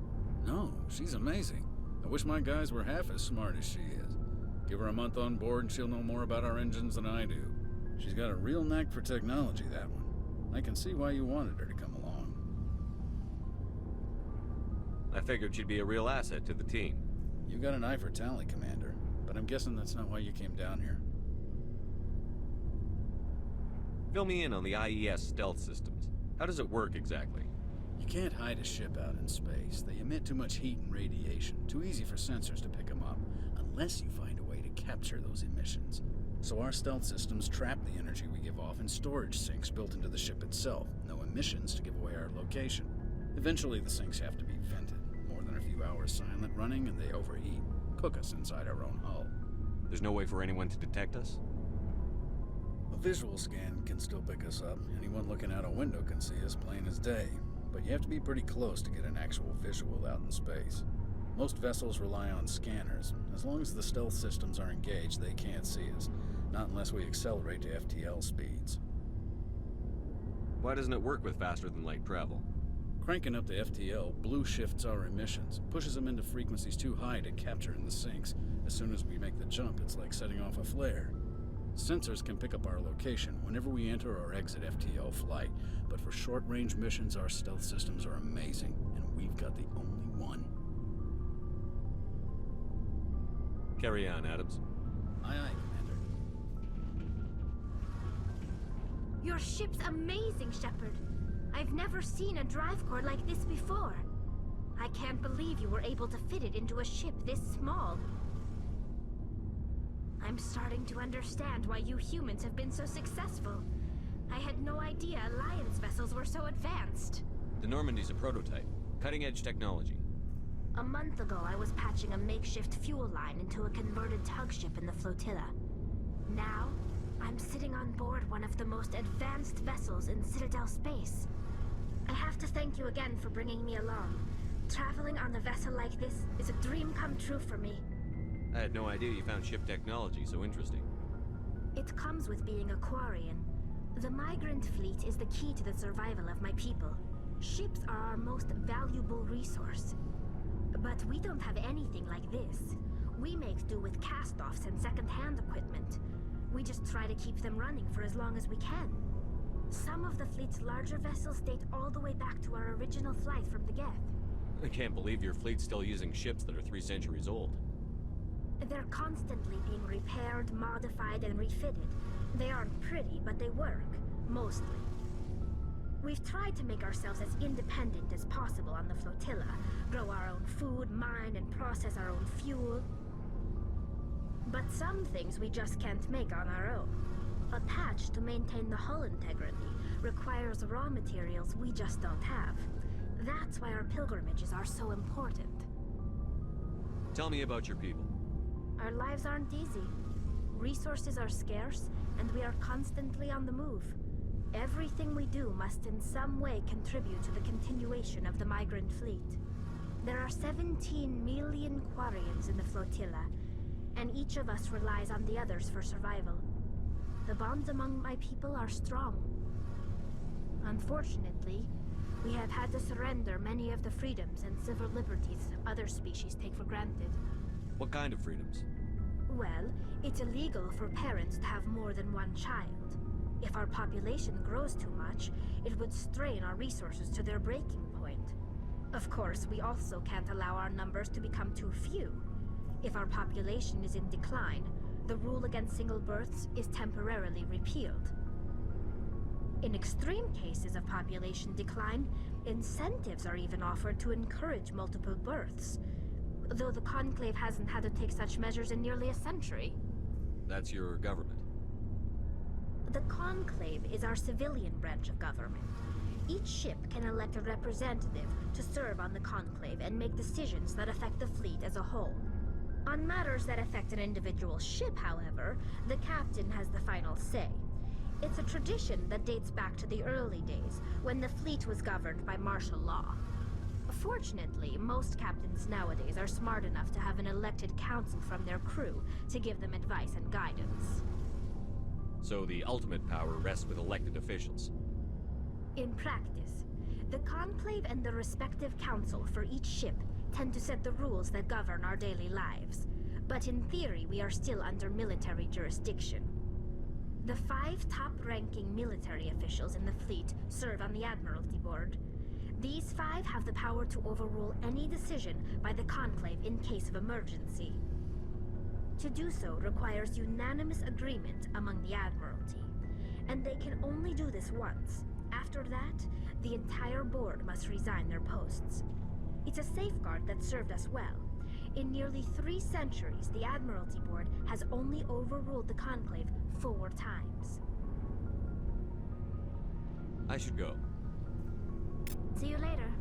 No, she's amazing. I wish my guys were half as smart as she is. Give her a month on board and she'll know more about our engines than I do. She's got a real knack for technology, that one. I can see why you wanted her to come along. I figured she'd be a real asset to the team. You got an eye for Tally, Commander, but I'm guessing that's not why you came down here. Fill me in on the IES stealth systems. How does it work exactly? You can't hide a ship out in space. They emit too much heat and radiation. Too easy for sensors to pick them up, unless you find a way to capture those emissions. So our stealth systems trap the energy we give off in storage sinks built into the ship itself. No emissions to give away our location. Eventually the sinks have to be vented. More than a few hours silent running and they overheat. Cook us inside our own hull. There's no way for anyone to detect us? A visual scan can still pick us up. Anyone looking out a window can see us plain as day. But you have to be pretty close to get an actual visual out in space. Most vessels rely on scanners. As long as the stealth systems are engaged, they can't see us. Not unless we accelerate to FTL speeds. Why doesn't it work with faster-than-light travel? Cranking up the FTL blue shifts our emissions, pushes them into frequencies too high to capture in the sinks. As soon as we make the jump, it's like setting off a flare. Sensors can pick up our location whenever we enter or exit FTL flight, but for short-range missions, our stealth systems are amazing, and we've got the only one. Carry on, Adams. Aye, aye, Commander. Your ship's amazing, Shepard. I've never seen a drive core like this before. I can't believe you were able to fit it into a ship this small. I'm starting to understand why you humans have been so successful. I had no idea Alliance vessels were so advanced. The Normandy's a prototype. Cutting-edge technology. A month ago, I was patching a makeshift fuel line into a converted tug ship in the flotilla. Now, I'm sitting on board one of the most advanced vessels in Citadel space. I have to thank you again for bringing me along. Traveling on a vessel like this is a dream come true for me. I had no idea you found ship technology so interesting. It comes with being a Quarian. The migrant fleet is the key to the survival of my people. Ships are our most valuable resource. But we don't have anything like this. We make do with cast-offs and second-hand equipment. We just try to keep them running for as long as we can. Some of the fleet's larger vessels date all the way back to our original flight from the Geth. I can't believe your fleet's still using ships that are 3 centuries old. They're constantly being repaired, modified, and refitted. They aren't pretty, but they work. Mostly. We've tried to make ourselves as independent as possible on the flotilla. Grow our own food, mine, and process our own fuel. But some things we just can't make on our own. A patch to maintain the hull integrity requires raw materials we just don't have. That's why our pilgrimages are so important. Tell me about your people. Our lives aren't easy. Resources are scarce, and we are constantly on the move. Everything we do must in some way contribute to the continuation of the migrant fleet. There are 17 million Quarians in the flotilla, and each of us relies on the others for survival. The bonds among my people are strong. Unfortunately, we have had to surrender many of the freedoms and civil liberties other species take for granted. What kind of freedoms? Well, it's illegal for parents to have more than one child. If our population grows too much, it would strain our resources to their breaking point. Of course, we also can't allow our numbers to become too few. If our population is in decline, the rule against single births is temporarily repealed. In extreme cases of population decline, incentives are even offered to encourage multiple births, though the Conclave hasn't had to take such measures in nearly a century. That's your government. The Conclave is our civilian branch of government. Each ship can elect a representative to serve on the Conclave and make decisions that affect the fleet as a whole. On matters that affect an individual ship, however, the captain has the final say. It's a tradition that dates back to the early days, when the fleet was governed by martial law. Fortunately, most captains nowadays are smart enough to have an elected council from their crew to give them advice and guidance. So the ultimate power rests with elected officials. In practice, the Conclave and the respective council for each ship tend to set the rules that govern our daily lives. But in theory, we are still under military jurisdiction. The 5 top-ranking military officials in the fleet serve on the Admiralty Board. These 5 have the power to overrule any decision by the Conclave in case of emergency. To do so requires unanimous agreement among the Admiralty, and they can only do this once. After that, the entire board must resign their posts. It's a safeguard that served us well. In nearly 3 centuries, the Admiralty Board has only overruled the Conclave 4 times. I should go. See you later.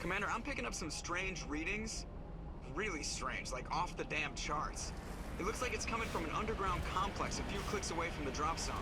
Commander, I'm picking up some strange readings. Really strange, like off the damn charts. It looks like it's coming from an underground complex a few clicks away from the drop zone.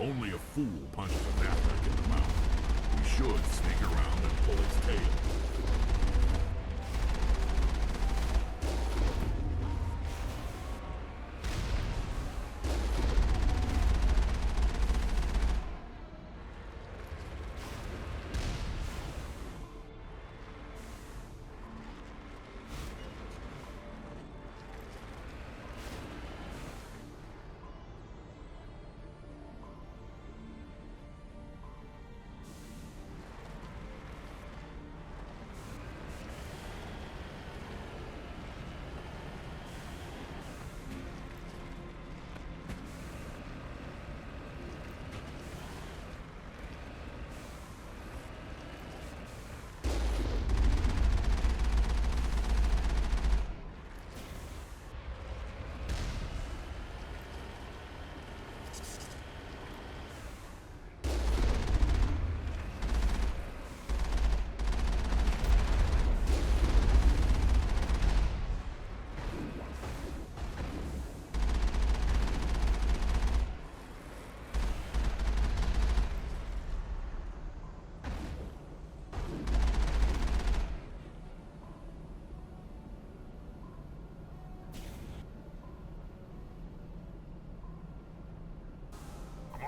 Only a fool punches a Maverick in the mouth. We should sneak around and pull its tail.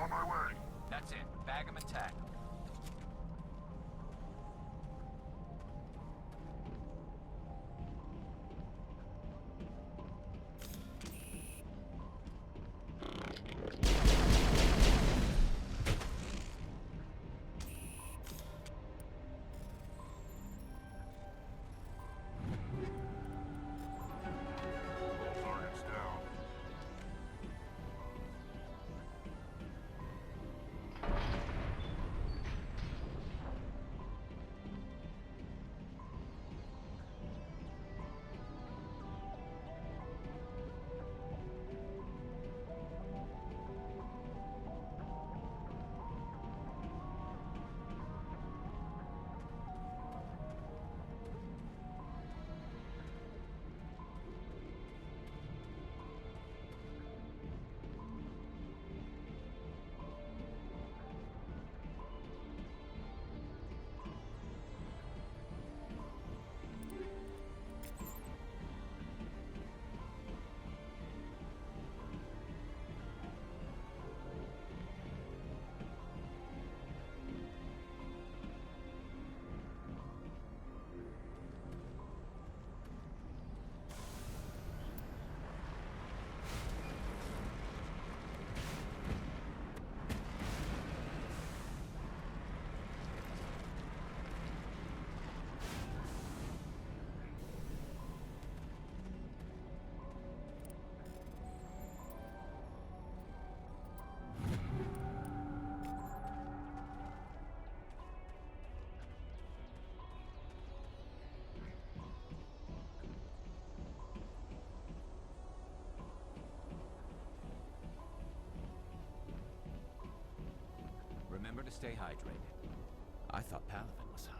On my way. That's it. Bag 'em and tag 'em. Targets down. Remember to stay hydrated. I thought Paladin was hot.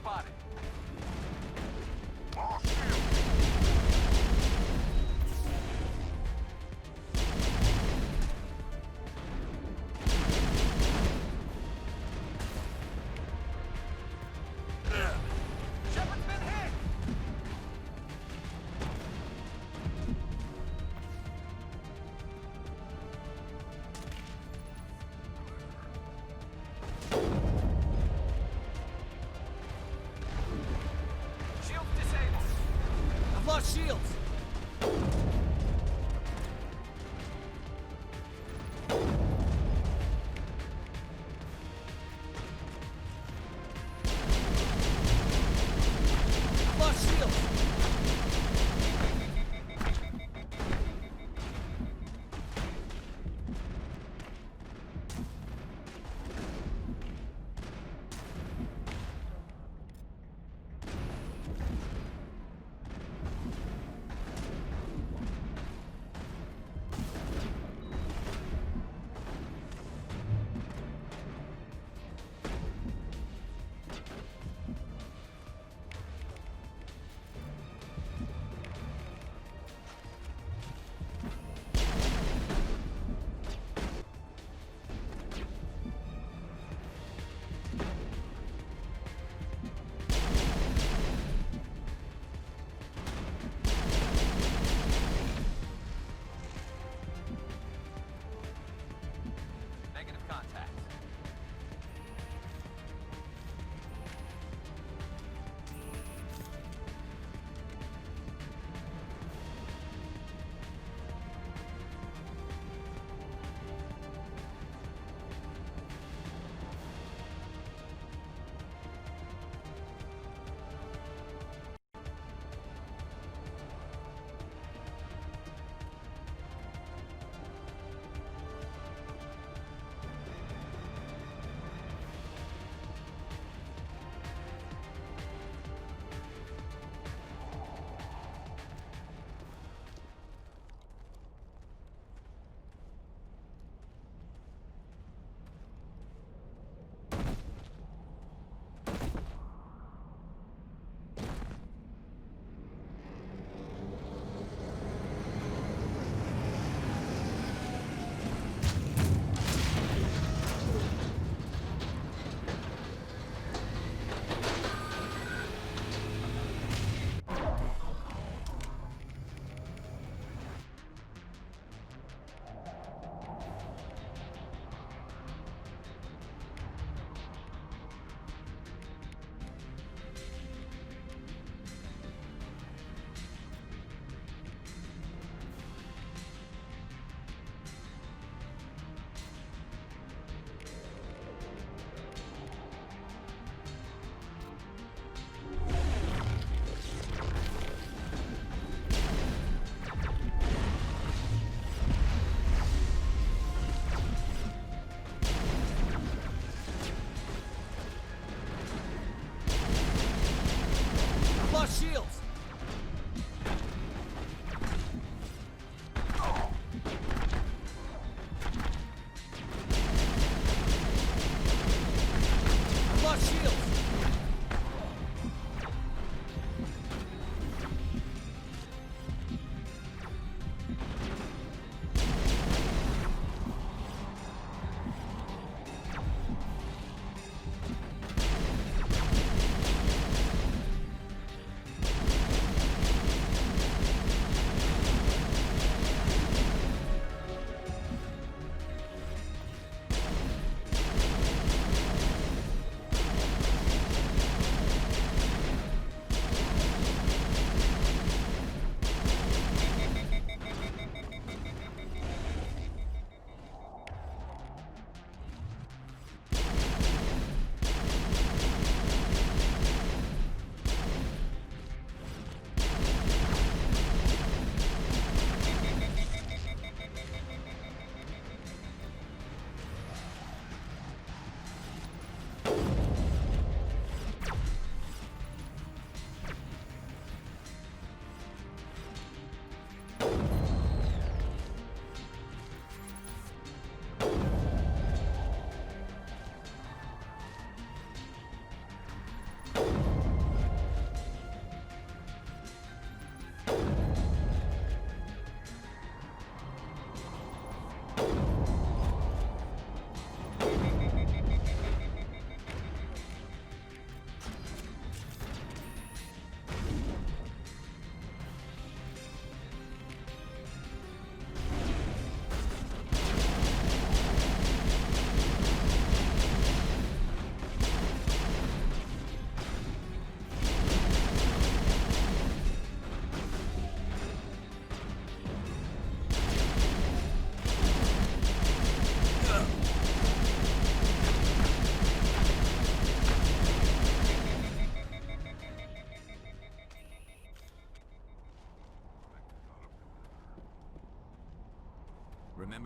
spotted. Oh, shit! Shepard's been hit!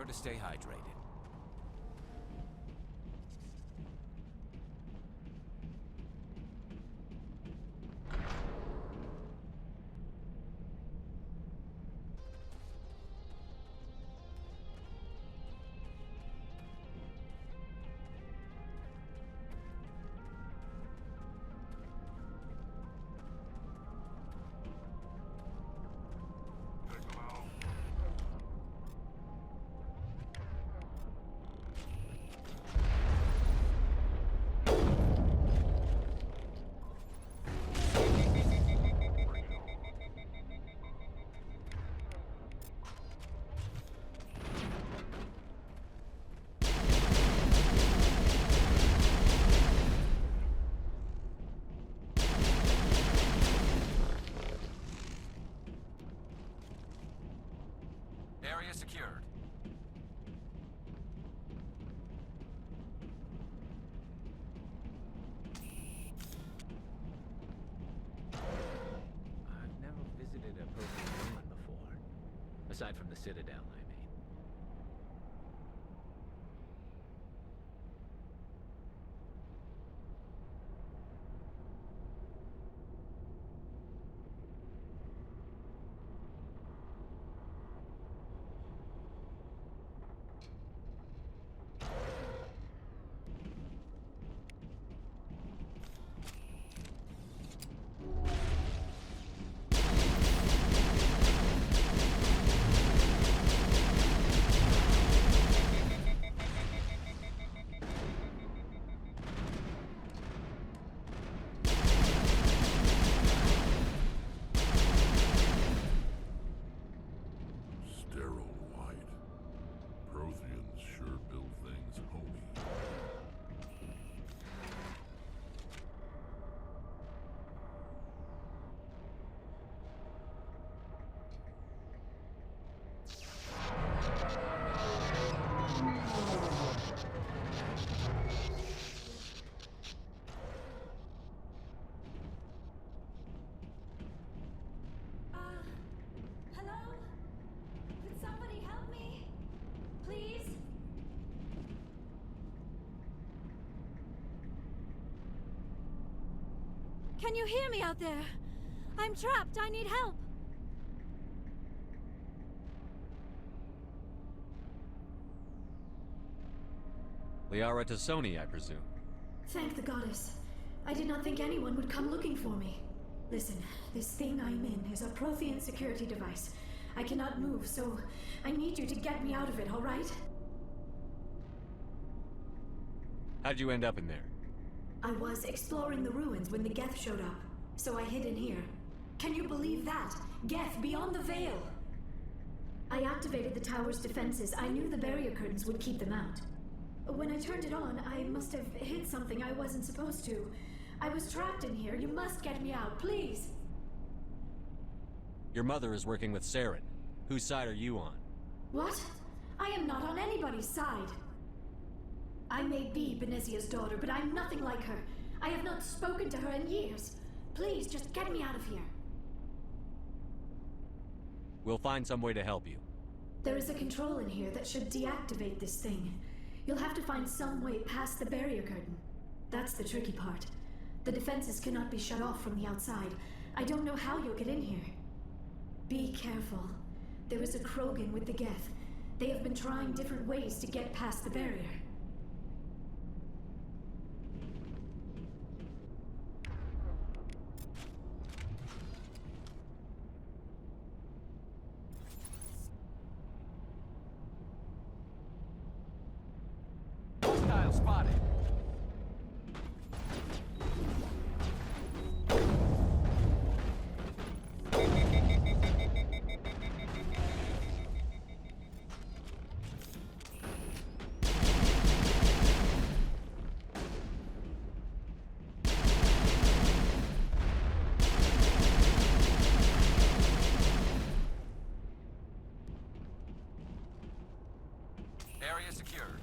Remember to stay hydrated. Area secured. I've never visited a broken ruin before. Aside from the Citadel, I mean. Sterile white. Protheans sure build things homey. Hello? Could somebody help me? Please? Can you hear me out there? I'm trapped. I need help. Liara Tassoni, I presume. Thank the goddess. I did not think anyone would come looking for me. Listen, this thing I'm in is a Prothean security device. I cannot move, so I need you to get me out of it, all right? How'd you end up in there? I was exploring the ruins when the Geth showed up, so I hid in here. Can you believe that? Geth beyond the veil! I activated the tower's defenses. I knew the barrier curtains would keep them out. When I turned it on, I must have hit something I wasn't supposed to. I was trapped in here. You must get me out, please! Your mother is working with Saren. Whose side are you on? What? I am not on anybody's side. I may be Benezia's daughter, but I'm nothing like her. I have not spoken to her in years. Please, just get me out of here. We'll find some way to help you. There is a control in here that should deactivate this thing. You'll have to find some way past the barrier curtain. That's the tricky part. The defenses cannot be shut off from the outside. I don't know how you'll get in here. Be careful. There is a Krogan with the Geth. They have been trying different ways to get past the barrier. Hostile spotted. Area secured.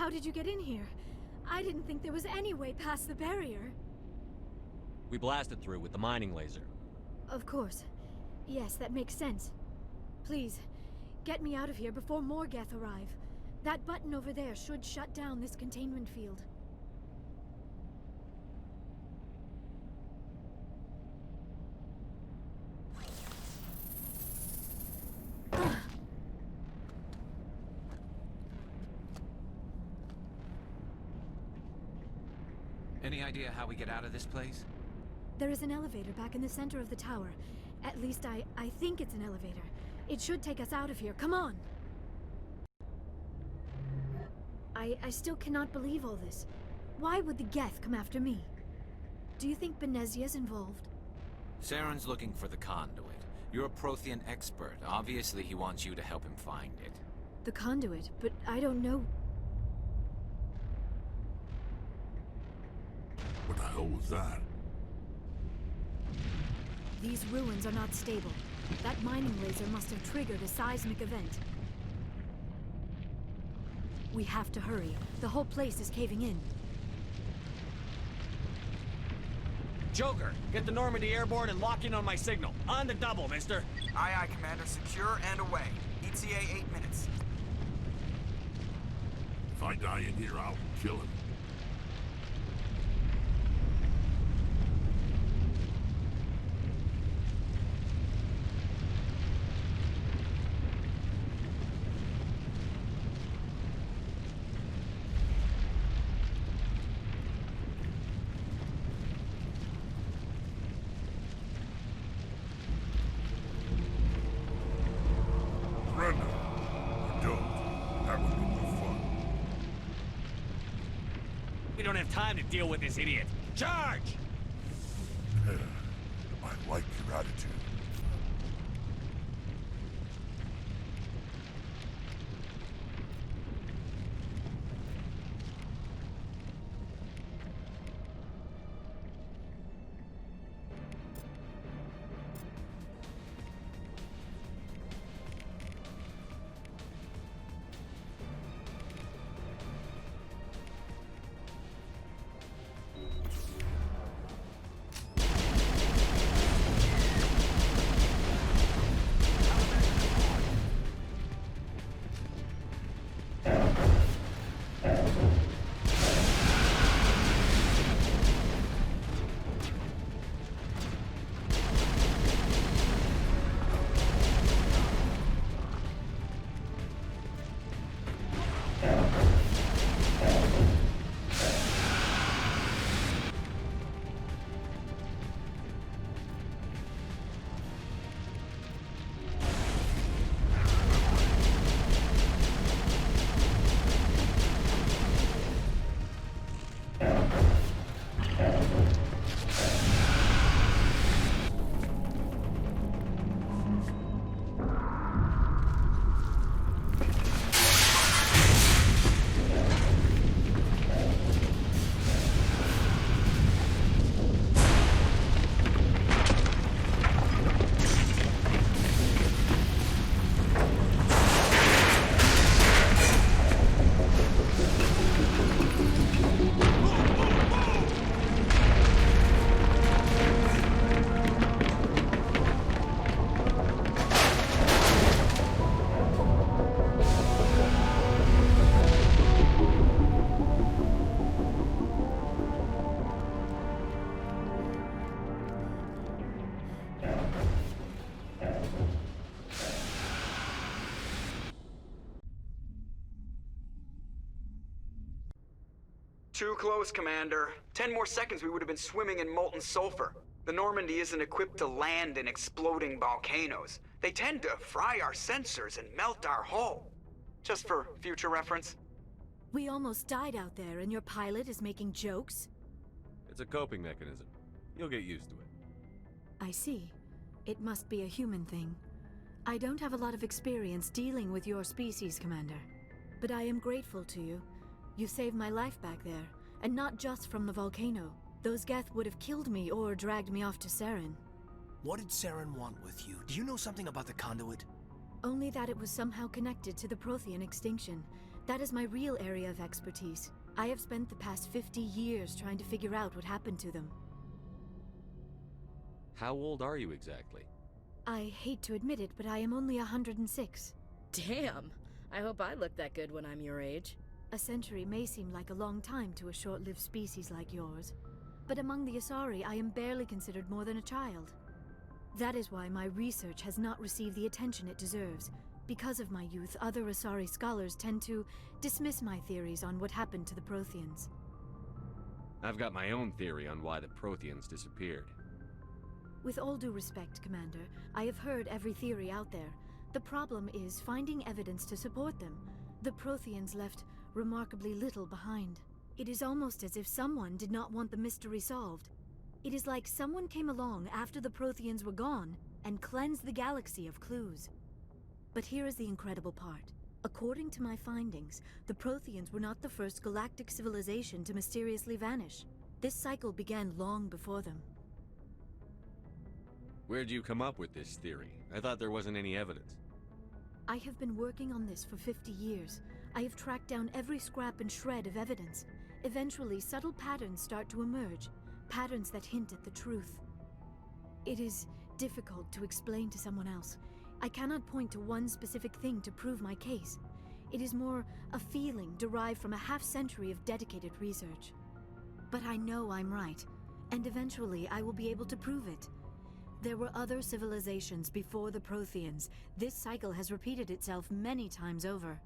How did you get in here? I didn't think there was any way past the barrier. We blasted through with the mining laser. Of course. Yes, that makes sense. Please, get me out of here before more Geth arrive. That button over there should shut down this containment field. Any idea how we get out of this place? There is an elevator back in the center of the tower. At least I think it's an elevator. It should take us out of here. Come on! I still cannot believe all this. Why would the Geth come after me? Do you think Benezia's involved? Saren's looking for the conduit. You're a Prothean expert. Obviously, he wants you to help him find it. The conduit, but I don't know. What the hell was that? These ruins are not stable. That mining laser must have triggered a seismic event. We have to hurry. The whole place is caving in. Joker, get the Normandy airborne and lock in on my signal. On the double, mister. Aye, aye, Commander. Secure and away. ETA 8 minutes. If I die in here, I'll kill him. We don't have time to deal with this idiot. Charge! I like your attitude. Too close, Commander. 10 more seconds we would have been swimming in molten sulfur. The Normandy isn't equipped to land in exploding volcanoes. They tend to fry our sensors and melt our hull. Just for future reference. We almost died out there, and your pilot is making jokes? It's a coping mechanism. You'll get used to it. I see. It must be a human thing. I don't have a lot of experience dealing with your species, Commander. But I am grateful to you. You saved my life back there, and not just from the volcano. Those Geth would have killed me or dragged me off to Saren. What did Saren want with you? Do you know something about the conduit? Only that it was somehow connected to the Prothean extinction. That is my real area of expertise. I have spent the past 50 years trying to figure out what happened to them. How old are you exactly? I hate to admit it, but I am only 106. Damn! I hope I look that good when I'm your age. A century may seem like a long time to a short-lived species like yours, but among the Asari, I am barely considered more than a child. That is why my research has not received the attention it deserves. Because of my youth, other Asari scholars tend to dismiss my theories on what happened to the Protheans. I've got my own theory on why the Protheans disappeared. With all due respect, Commander, I have heard every theory out there. The problem is finding evidence to support them. The Protheans left remarkably little behind. It is almost as if someone did not want the mystery solved. It is like someone came along after the Protheans were gone and cleansed the galaxy of clues. But here is the incredible part. According to my findings, the Protheans were not the first galactic civilization to mysteriously vanish. This cycle began long before them. Where'd you come up with this theory? I thought there wasn't any evidence. I have been working on this for 50 years. I have tracked down every scrap and shred of evidence. Eventually, subtle patterns start to emerge, patterns that hint at the truth. It is difficult to explain to someone else. I cannot point to one specific thing to prove my case. It is more a feeling derived from a half-century of dedicated research. But I know I'm right, and eventually I will be able to prove it. There were other civilizations before the Protheans. This cycle has repeated itself many times over.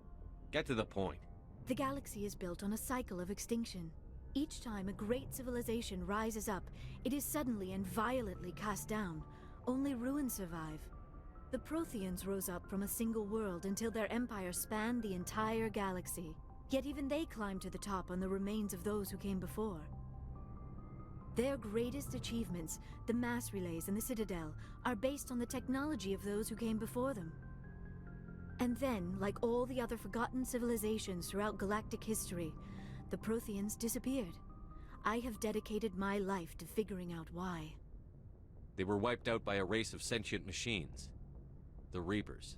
Get to the point. The galaxy is built on a cycle of extinction. Each time a great civilization rises up, it is suddenly and violently cast down. Only ruins survive. The Protheans rose up from a single world until their empire spanned the entire galaxy. Yet even they climbed to the top on the remains of those who came before. Their greatest achievements, the mass relays and the Citadel, are based on the technology of those who came before them. And then, like all the other forgotten civilizations throughout galactic history, the Protheans disappeared. I have dedicated my life to figuring out why. They were wiped out by a race of sentient machines. The Reapers.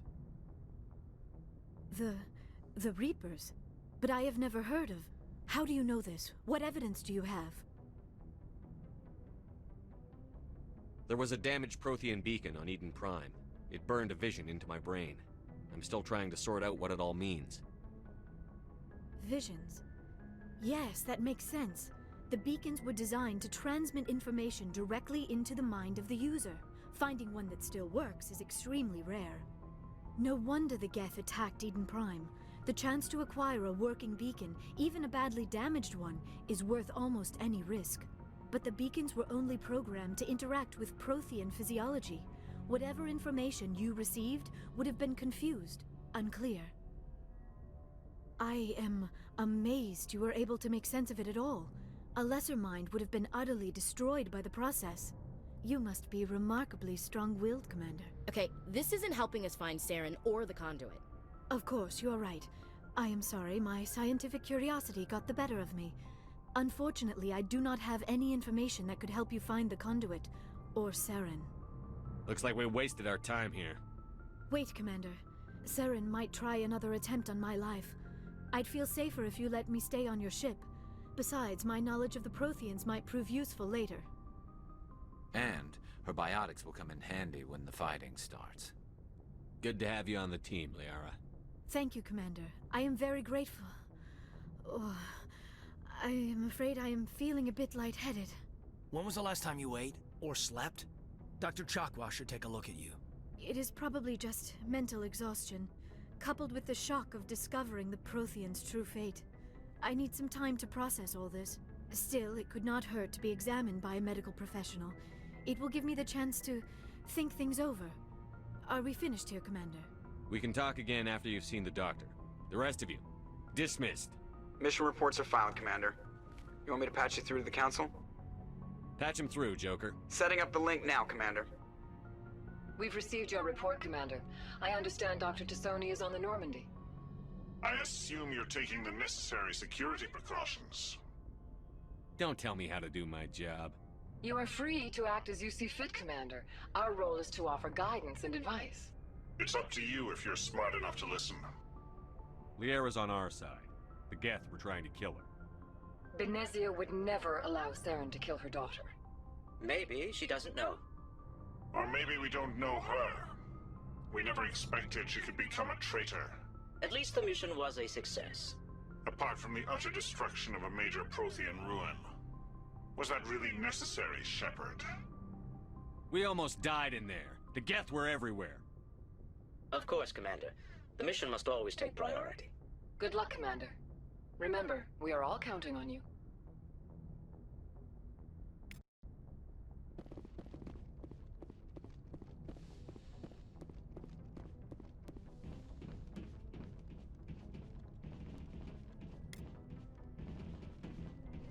The Reapers? But I have never heard of... How do you know this? What evidence do you have? There was a damaged Prothean beacon on Eden Prime. It burned a vision into my brain. I'm still trying to sort out what it all means. Visions? Yes, that makes sense. The beacons were designed to transmit information directly into the mind of the user. Finding one that still works is extremely rare. No wonder the Geth attacked Eden Prime. The chance to acquire a working beacon, even a badly damaged one, is worth almost any risk. But the beacons were only programmed to interact with Prothean physiology. Whatever information you received would have been confused, unclear. I am amazed you were able to make sense of it at all. A lesser mind would have been utterly destroyed by the process. You must be remarkably strong-willed, Commander. Okay, this isn't helping us find Saren or the conduit. Of course, you are right. I am sorry, my scientific curiosity got the better of me. Unfortunately, I do not have any information that could help you find the conduit, or Saren. Looks like we wasted our time here. Wait, Commander. Saren might try another attempt on my life. I'd feel safer if you let me stay on your ship. Besides, my knowledge of the Protheans might prove useful later. And her biotics will come in handy when the fighting starts. Good to have you on the team, Liara. Thank you, Commander. I am very grateful. Oh, I am afraid I am feeling a bit lightheaded. When was the last time you ate? Or slept? Dr. Chakwa should take a look at you. It is probably just mental exhaustion, coupled with the shock of discovering the Protheans' true fate. I need some time to process all this. Still, it could not hurt to be examined by a medical professional. It will give me the chance to think things over. Are we finished here, Commander? We can talk again after you've seen the doctor. The rest of you, dismissed. Mission reports are filed, Commander. You want me to patch you through to the Council? Patch him through, Joker. Setting up the link now, Commander. We've received your report, Commander. I understand Dr. Tassoni is on the Normandy. I assume you're taking the necessary security precautions. Don't tell me how to do my job. You are free to act as you see fit, Commander. Our role is to offer guidance and advice. It's up to you if you're smart enough to listen. Liara's on our side. The Geth were trying to kill her. Benezia would never allow Saren to kill her daughter. Maybe she doesn't know. Or maybe we don't know her. We never expected she could become a traitor. At least the mission was a success. Apart from the utter destruction of a major Prothean ruin. Was that really necessary, Shepard? We almost died in there. The Geth were everywhere. Of course, Commander. The mission must always take priority. Good luck, Commander. Remember, we are all counting on you.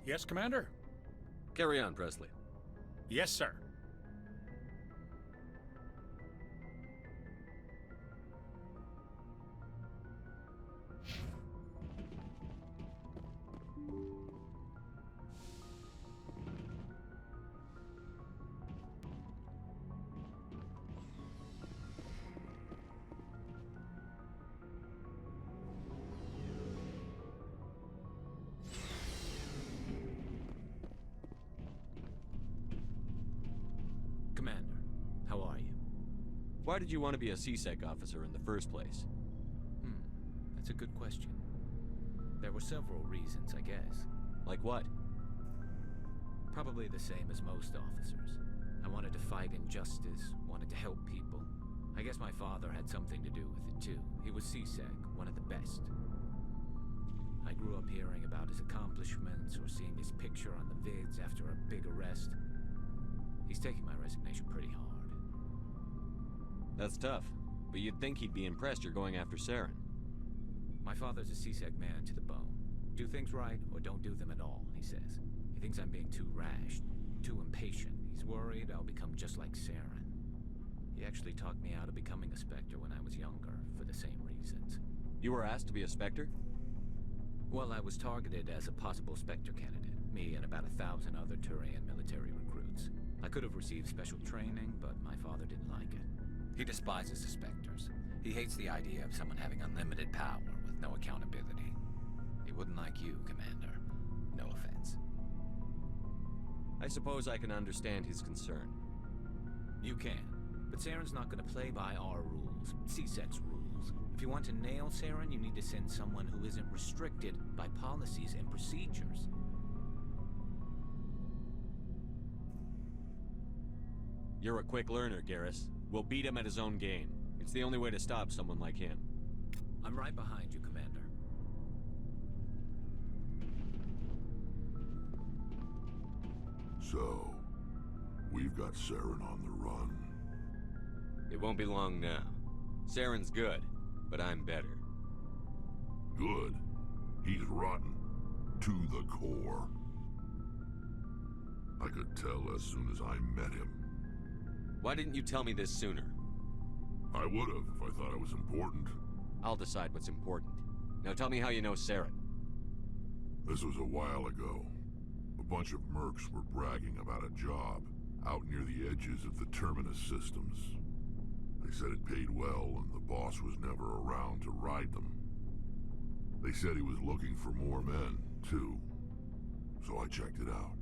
Yes, Commander? Carry on, Presley. Yes, sir. Commander, how are you? Why did you want to be a C-Sec officer in the first place? That's a good question. There were several reasons, I guess. Like what? Probably the same as most officers. I wanted to fight injustice, wanted to help people. I guess my father had something to do with it too. He was C-Sec, one of the best. I grew up hearing about his accomplishments or seeing his picture on the vids after a big arrest. He's taking my resignation pretty hard. That's tough, but you'd think he'd be impressed you're going after Saren. My father's a C-Sec man to the bone. Do things right or don't do them at all, he says. He thinks I'm being too rash, too impatient. He's worried I'll become just like Saren. He actually talked me out of becoming a Spectre when I was younger, for the same reasons. You were asked to be a Spectre? Well, I was targeted as a possible Spectre candidate. Me and about 1,000 other Turian military recruits. I could have received special training, but my father didn't like it. He despises the Spectres. He hates the idea of someone having unlimited power with no accountability. He wouldn't like you, Commander. No offense. I suppose I can understand his concern. You can, but Saren's not going to play by our rules, C-Sec's rules. If you want to nail Saren, you need to send someone who isn't restricted by policies and procedures. You're a quick learner, Garrus. We'll beat him at his own game. It's the only way to stop someone like him. I'm right behind you, Commander. So, we've got Saren on the run. It won't be long now. Saren's good, but I'm better. Good? He's rotten. To the core. I could tell as soon as I met him. Why didn't you tell me this sooner? I would have if I thought it was important. I'll decide what's important. Now tell me how you know Saren. This was a while ago. A bunch of mercs were bragging about a job out near the edges of the Terminus systems. They said it paid well and the boss was never around to ride them. They said he was looking for more men, too. So I checked it out.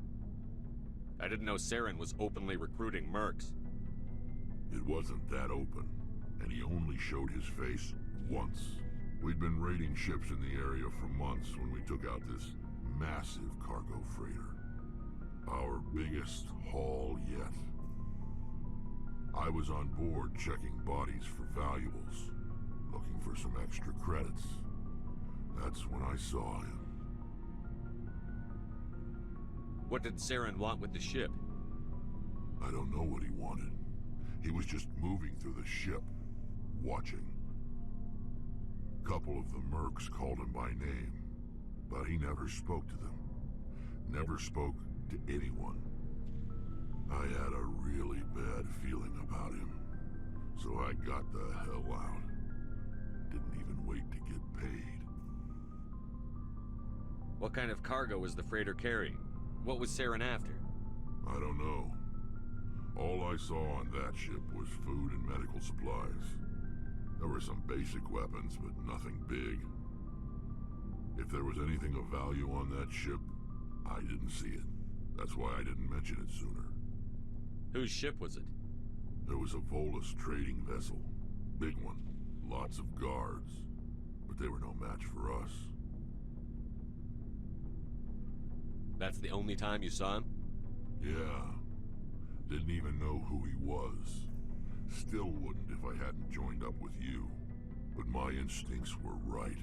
I didn't know Saren was openly recruiting mercs. It wasn't that open, and he only showed his face once. We'd been raiding ships in the area for months when we took out this massive cargo freighter. Our biggest haul yet. I was on board checking bodies for valuables, looking for some extra credits. That's when I saw him. What did Saren want with the ship? I don't know what he wanted. He was just moving through the ship, watching. Couple of the mercs called him by name, but he never spoke to them. Never spoke to anyone. I had a really bad feeling about him, so I got the hell out. Didn't even wait to get paid. What kind of cargo was the freighter carrying? What was Saren after? I don't know. All I saw on that ship was food and medical supplies. There were some basic weapons, but nothing big. If there was anything of value on that ship, I didn't see it. That's why I didn't mention it sooner. Whose ship was it? It was a Volus trading vessel. Big one. Lots of guards. But they were no match for us. That's the only time you saw him? Yeah. Didn't even know who he was. Still wouldn't if I hadn't joined up with you. But my instincts were right.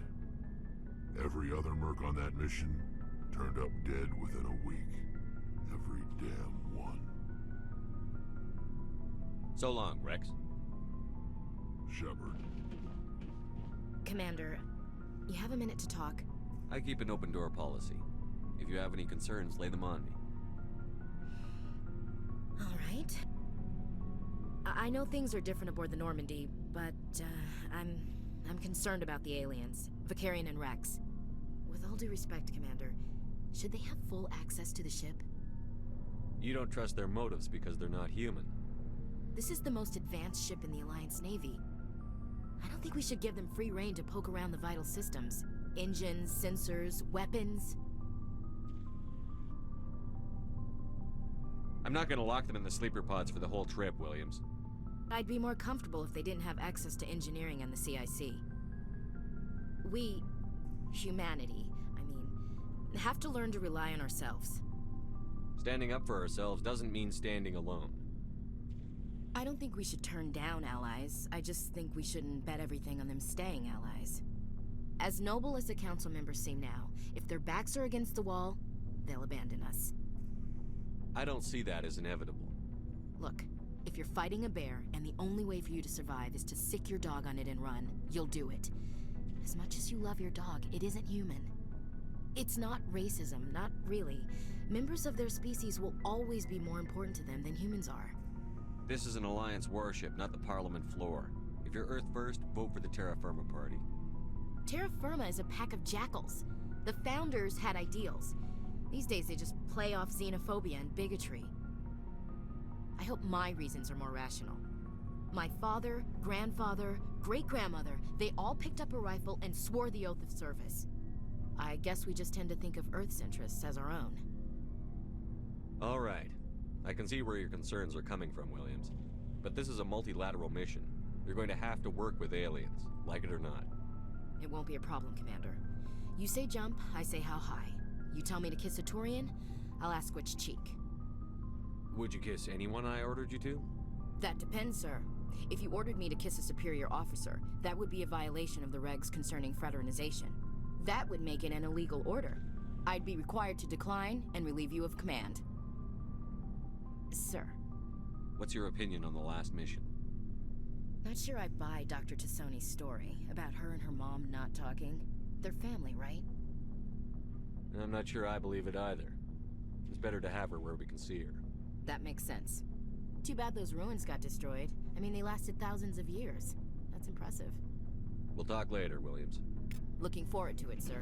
Every other merc on that mission turned up dead within a week. Every damn one. So long, Rex. Shepard. Commander, you have a minute to talk? I keep an open door policy. If you have any concerns, lay them on me. All right. I know things are different aboard the Normandy, but I'm concerned about the aliens, Vicarian and Rex. With all due respect, Commander, should they have full access to the ship? You don't trust their motives because they're not human. This is the most advanced ship in the Alliance Navy. I don't think we should give them free rein to poke around the vital systems. Engines, sensors, weapons. I'm not gonna lock them in the sleeper pods for the whole trip, Williams. I'd be more comfortable if they didn't have access to engineering and the CIC. We, humanity, have to learn to rely on ourselves. Standing up for ourselves doesn't mean standing alone. I don't think we should turn down allies. I just think we shouldn't bet everything on them staying allies. As noble as the council members seem now, if their backs are against the wall, they'll abandon us. I don't see that as inevitable. Look, if you're fighting a bear and the only way for you to survive is to sick your dog on it and run, you'll do it. As much as you love your dog, it isn't human. It's not racism, not really. Members of their species will always be more important to them than humans are. This is an Alliance warship, not the Parliament floor. If you're Earth first, vote for the Terra Firma Party. Terra Firma is a pack of jackals. The founders had ideals. These days they just play off xenophobia and bigotry. I hope my reasons are more rational. My father, grandfather, great-grandmother, they all picked up a rifle and swore the oath of service. I guess we just tend to think of Earth's interests as our own. All right. I can see where your concerns are coming from, Williams. But this is a multilateral mission. You're going to have to work with aliens, like it or not. It won't be a problem, Commander. You say jump, I say how high. You tell me to kiss a Turian, I'll ask which cheek. Would you kiss anyone I ordered you to? That depends, sir. If you ordered me to kiss a superior officer, that would be a violation of the regs concerning fraternization. That would make it an illegal order. I'd be required to decline and relieve you of command. Sir. What's your opinion on the last mission? Not sure I buy Dr. Tassoni's story about her and her mom not talking. They're family, right? I'm not sure I believe it either. It's better to have her where we can see her. That makes sense. Too bad those ruins got destroyed. I mean, they lasted thousands of years. That's impressive. We'll talk later, Williams. Looking forward to it, sir.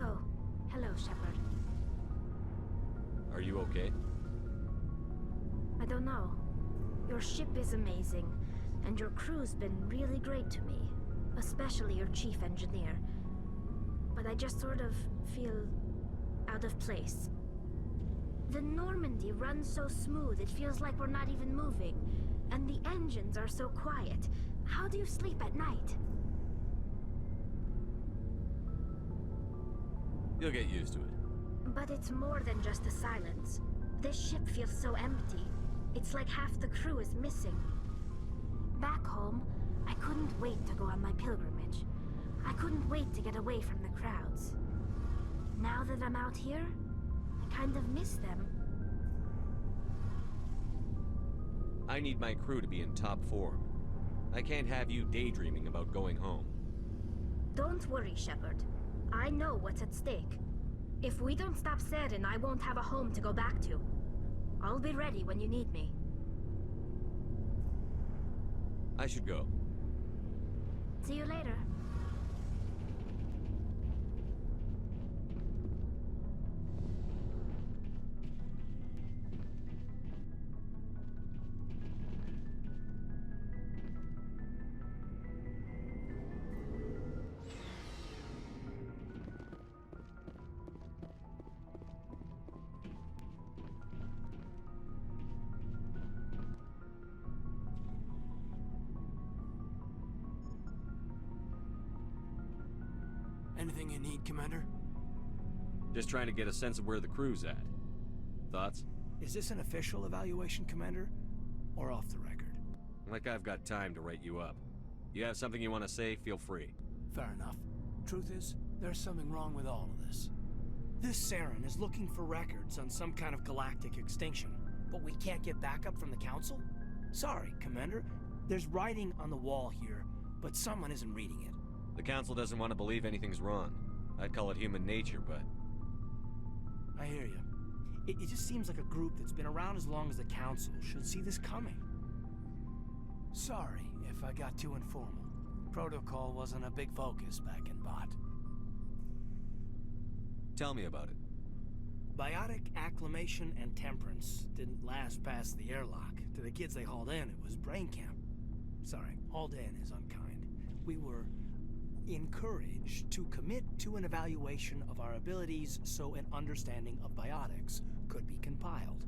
Oh, hello, Shepard. Are you okay? I don't know. Your ship is amazing, and your crew's been really great to me, especially your chief engineer. But I just sort of feel out of place. The Normandy runs so smooth, it feels like we're not even moving. And the engines are so quiet. How do you sleep at night? You'll get used to it. But it's more than just the silence. This ship feels so empty. It's like half the crew is missing. Back home, I couldn't wait to go on my pilgrimage. I couldn't wait to get away from the crowds. Now that I'm out here, I kind of miss them. I need my crew to be in top form. I can't have you daydreaming about going home. Don't worry, Shepard. I know what's at stake. If we don't stop Saren, I won't have a home to go back to. I'll be ready when you need me. I should go. See you later. Anything you need, Commander? Just trying to get a sense of where the crew's at. Thoughts? Is this an official evaluation, Commander? Or off the record? Like I've got time to write you up. You have something you want to say, feel free. Fair enough. Truth is, there's something wrong with all of this. This Saren is looking for records on some kind of galactic extinction, but we can't get backup from the Council? Sorry, Commander. There's writing on the wall here, but someone isn't reading it. The Council doesn't want to believe anything's wrong. I'd call it human nature, but... I hear you. It just seems like a group that's been around as long as the Council should see this coming. Sorry if I got too informal. Protocol wasn't a big focus back in Bot. Tell me about it. Biotic acclimation and temperance didn't last past the airlock. To the kids they hauled in, it was brain camp. Sorry, hauled in is unkind. We were encouraged to commit to an evaluation of our abilities so an understanding of biotics could be compiled.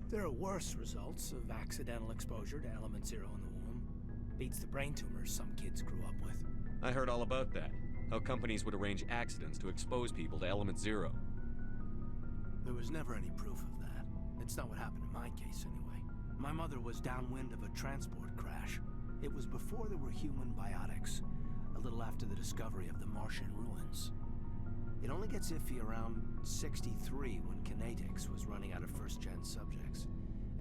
There are worse results of accidental exposure to element 0 in the womb. Beats the brain tumors some kids grew up with. I heard all about that. How companies would arrange accidents to expose people to element 0. There was never any proof of that. It's not what happened in my case, anyway. My mother was downwind of a transport crash. It was before there were human biotics, a little after the discovery of the Martian ruins. It only gets iffy around 63 when Kinetics was running out of first-gen subjects.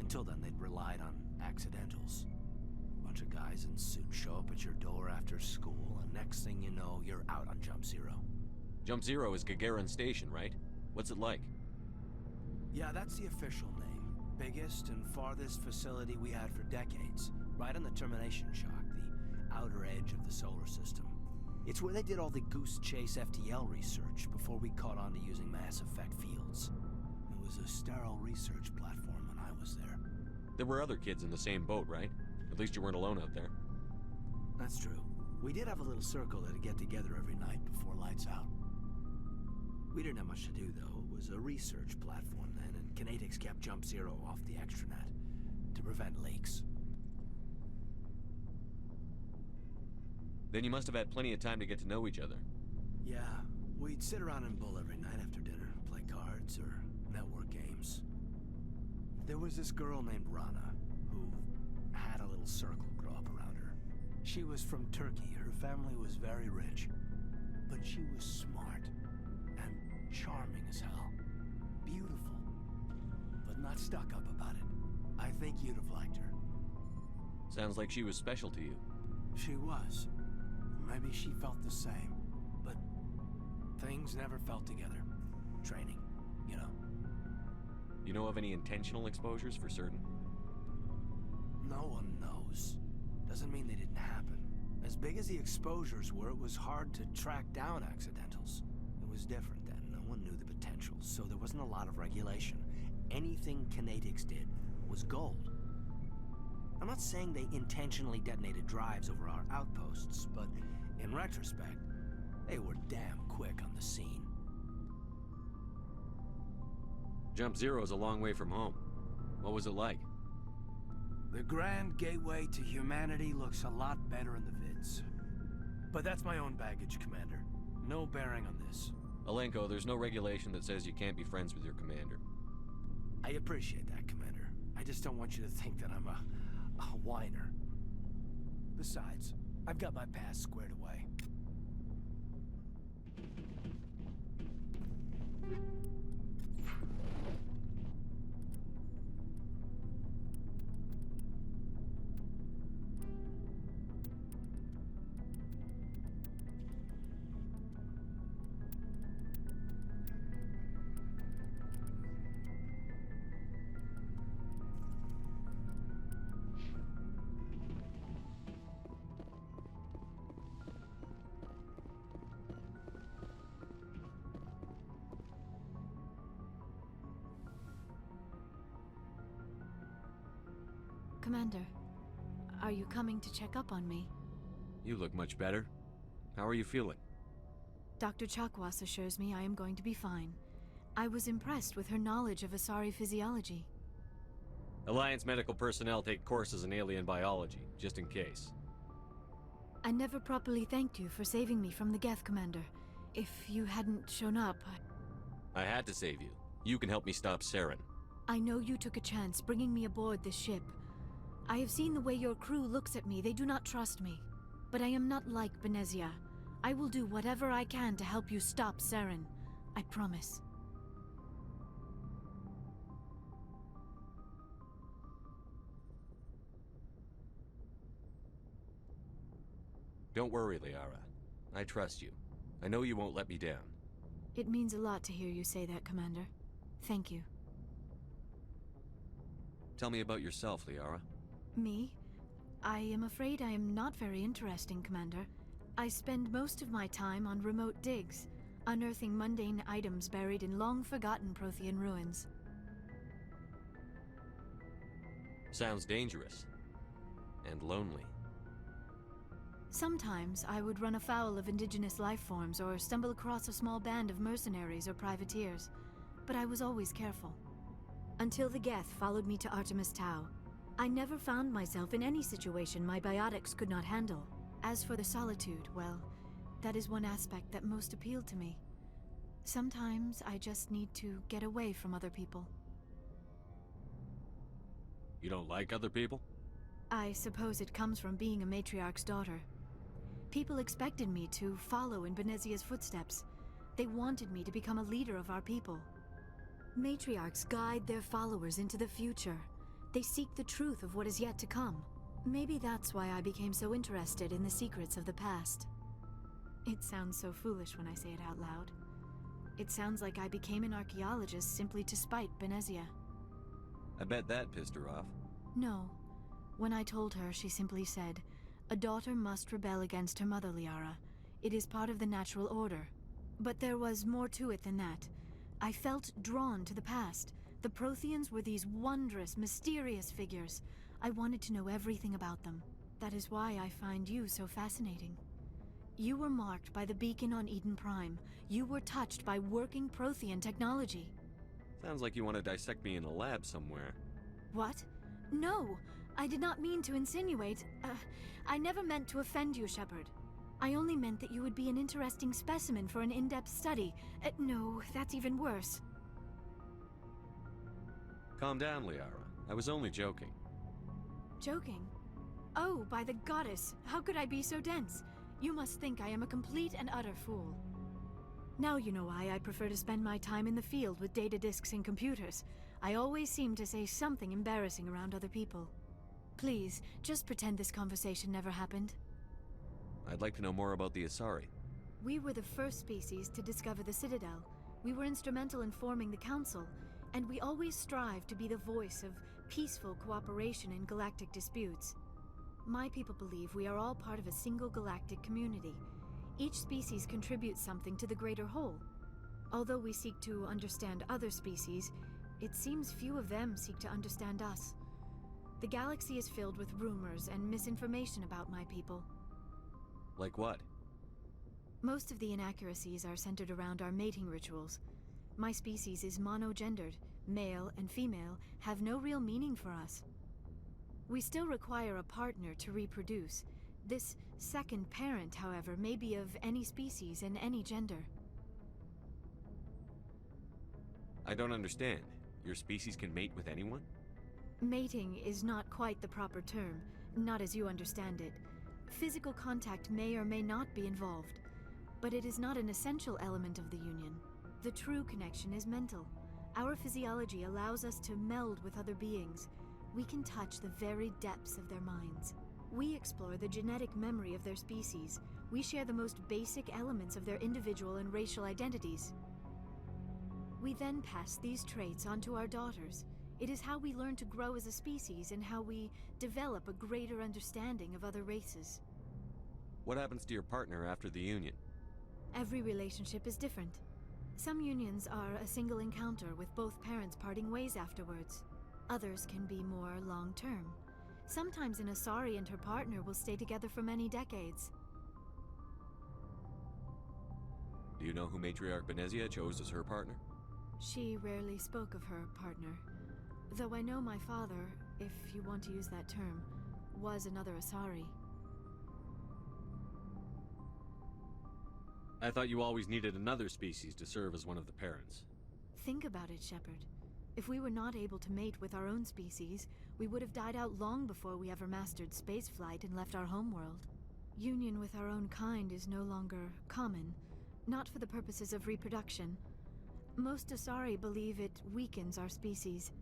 Until then, they'd relied on accidentals. Bunch of guys in suits show up at your door after school, and next thing you know, you're out on Jump Zero. Jump Zero is Gagarin Station, right? What's it like? Yeah, that's the official name. Biggest and farthest facility we had for decades. Right on the termination shock, the outer edge of the solar system. It's where they did all the Goose Chase FTL research before we caught on to using mass effect fields. It was a sterile research platform when I was there. There were other kids in the same boat, right? At least you weren't alone out there. That's true. We did have a little circle that'd get together every night before lights out. We didn't have much to do, though. It was a research platform then, and Kinetics kept Jump Zero off the extranet to prevent leaks. Then you must have had plenty of time to get to know each other. Yeah, we'd sit around and bull every night after dinner, play cards or network games. There was this girl named Rana, who had a little circle grow up around her. She was from Turkey. Her family was very rich. But she was smart and charming as hell. Beautiful, but not stuck up about it. I think you'd have liked her. Sounds like she was special to you. She was. Maybe she felt the same, but things never felt together. Training, you know. You know of any intentional exposures for certain? No one knows. Doesn't mean they didn't happen. As big as the exposures were, it was hard to track down accidentals. It was different then. No one knew the potential, so there wasn't a lot of regulation. Anything Kinetics did was gold. I'm not saying they intentionally detonated drives over our outposts, but in retrospect, they were damn quick on the scene. Jump Zero is a long way from home. What was it like? The grand gateway to humanity looks a lot better in the vids. But that's my own baggage, Commander. No bearing on this. Alenko, there's no regulation that says you can't be friends with your commander. I appreciate that, Commander. I just don't want you to think that I'm a whiner. Besides, I've got my past squared away. Commander, are you coming to check up on me? You look much better. How are you feeling? Dr. Chakwas assures me I am going to be fine. I was impressed with her knowledge of Asari physiology. Alliance medical personnel take courses in alien biology, just in case. I never properly thanked you for saving me from the Geth, Commander. If you hadn't shown up, I had to save you. You can help me stop Saren. I know you took a chance bringing me aboard this ship. I have seen the way your crew looks at me. They do not trust me. But I am not like Benezia. I will do whatever I can to help you stop Saren. I promise. Don't worry, Liara. I trust you. I know you won't let me down. It means a lot to hear you say that, Commander. Thank you. Tell me about yourself, Liara. Me? I am afraid I am not very interesting, Commander. I spend most of my time on remote digs, unearthing mundane items buried in long-forgotten Prothean ruins. Sounds dangerous. And lonely. Sometimes I would run afoul of indigenous life forms or stumble across a small band of mercenaries or privateers, but I was always careful. Until the Geth followed me to Artemis Tau, I never found myself in any situation my biotics could not handle. As for the solitude, well, that is one aspect that most appealed to me. Sometimes I just need to get away from other people. You don't like other people? I suppose it comes from being a matriarch's daughter. People expected me to follow in Benezia's footsteps. They wanted me to become a leader of our people. Matriarchs guide their followers into the future. They seek the truth of what is yet to come. Maybe that's why I became so interested in the secrets of the past. It sounds so foolish when I say it out loud. It sounds like I became an archaeologist simply to spite Benezia. I bet that pissed her off. No. When I told her, she simply said, "A daughter must rebel against her mother, Liara. It is part of the natural order." But there was more to it than that. I felt drawn to the past. The Protheans were these wondrous, mysterious figures. I wanted to know everything about them. That is why I find you so fascinating. You were marked by the beacon on Eden Prime. You were touched by working Prothean technology. Sounds like you want to dissect me in a lab somewhere. What? No! I did not mean to insinuate. I never meant to offend you, Shepard. I only meant that you would be an interesting specimen for an in-depth study. No, that's even worse. Calm down, Liara. I was only joking. Joking? Oh, by the goddess, how could I be so dense? You must think I am a complete and utter fool. Now you know why I prefer to spend my time in the field with data disks and computers. I always seem to say something embarrassing around other people. Please, just pretend this conversation never happened. I'd like to know more about the Asari. We were the first species to discover the Citadel. We were instrumental in forming the Council, and we always strive to be the voice of peaceful cooperation in galactic disputes. My people believe we are all part of a single galactic community. Each species contributes something to the greater whole. Although we seek to understand other species, it seems few of them seek to understand us. The galaxy is filled with rumors and misinformation about my people. Like what? Most of the inaccuracies are centered around our mating rituals. My species is monogendered. Male and female have no real meaning for us. We still require a partner to reproduce. This second parent, however, may be of any species and any gender. I don't understand. Your species can mate with anyone? Mating is not quite the proper term, not as you understand it. Physical contact may or may not be involved, but it is not an essential element of the union. The true connection is mental. Our physiology allows us to meld with other beings. We can touch the very depths of their minds. We explore the genetic memory of their species. We share the most basic elements of their individual and racial identities. We then pass these traits on to our daughters. It is how we learn to grow as a species and how we develop a greater understanding of other races. What happens to your partner after the union? Every relationship is different. Some unions are a single encounter with both parents parting ways afterwards. Others can be more long-term. Sometimes an Asari and her partner will stay together for many decades. Do you know who Matriarch Benezia chose as her partner? She rarely spoke of her partner. Though I know my father, if you want to use that term, was another Asari. I thought you always needed another species to serve as one of the parents. Think about it, Shepard. If we were not able to mate with our own species, we would have died out long before we ever mastered spaceflight and left our homeworld. Union with our own kind is no longer common, not for the purposes of reproduction. Most Asari believe it weakens our species.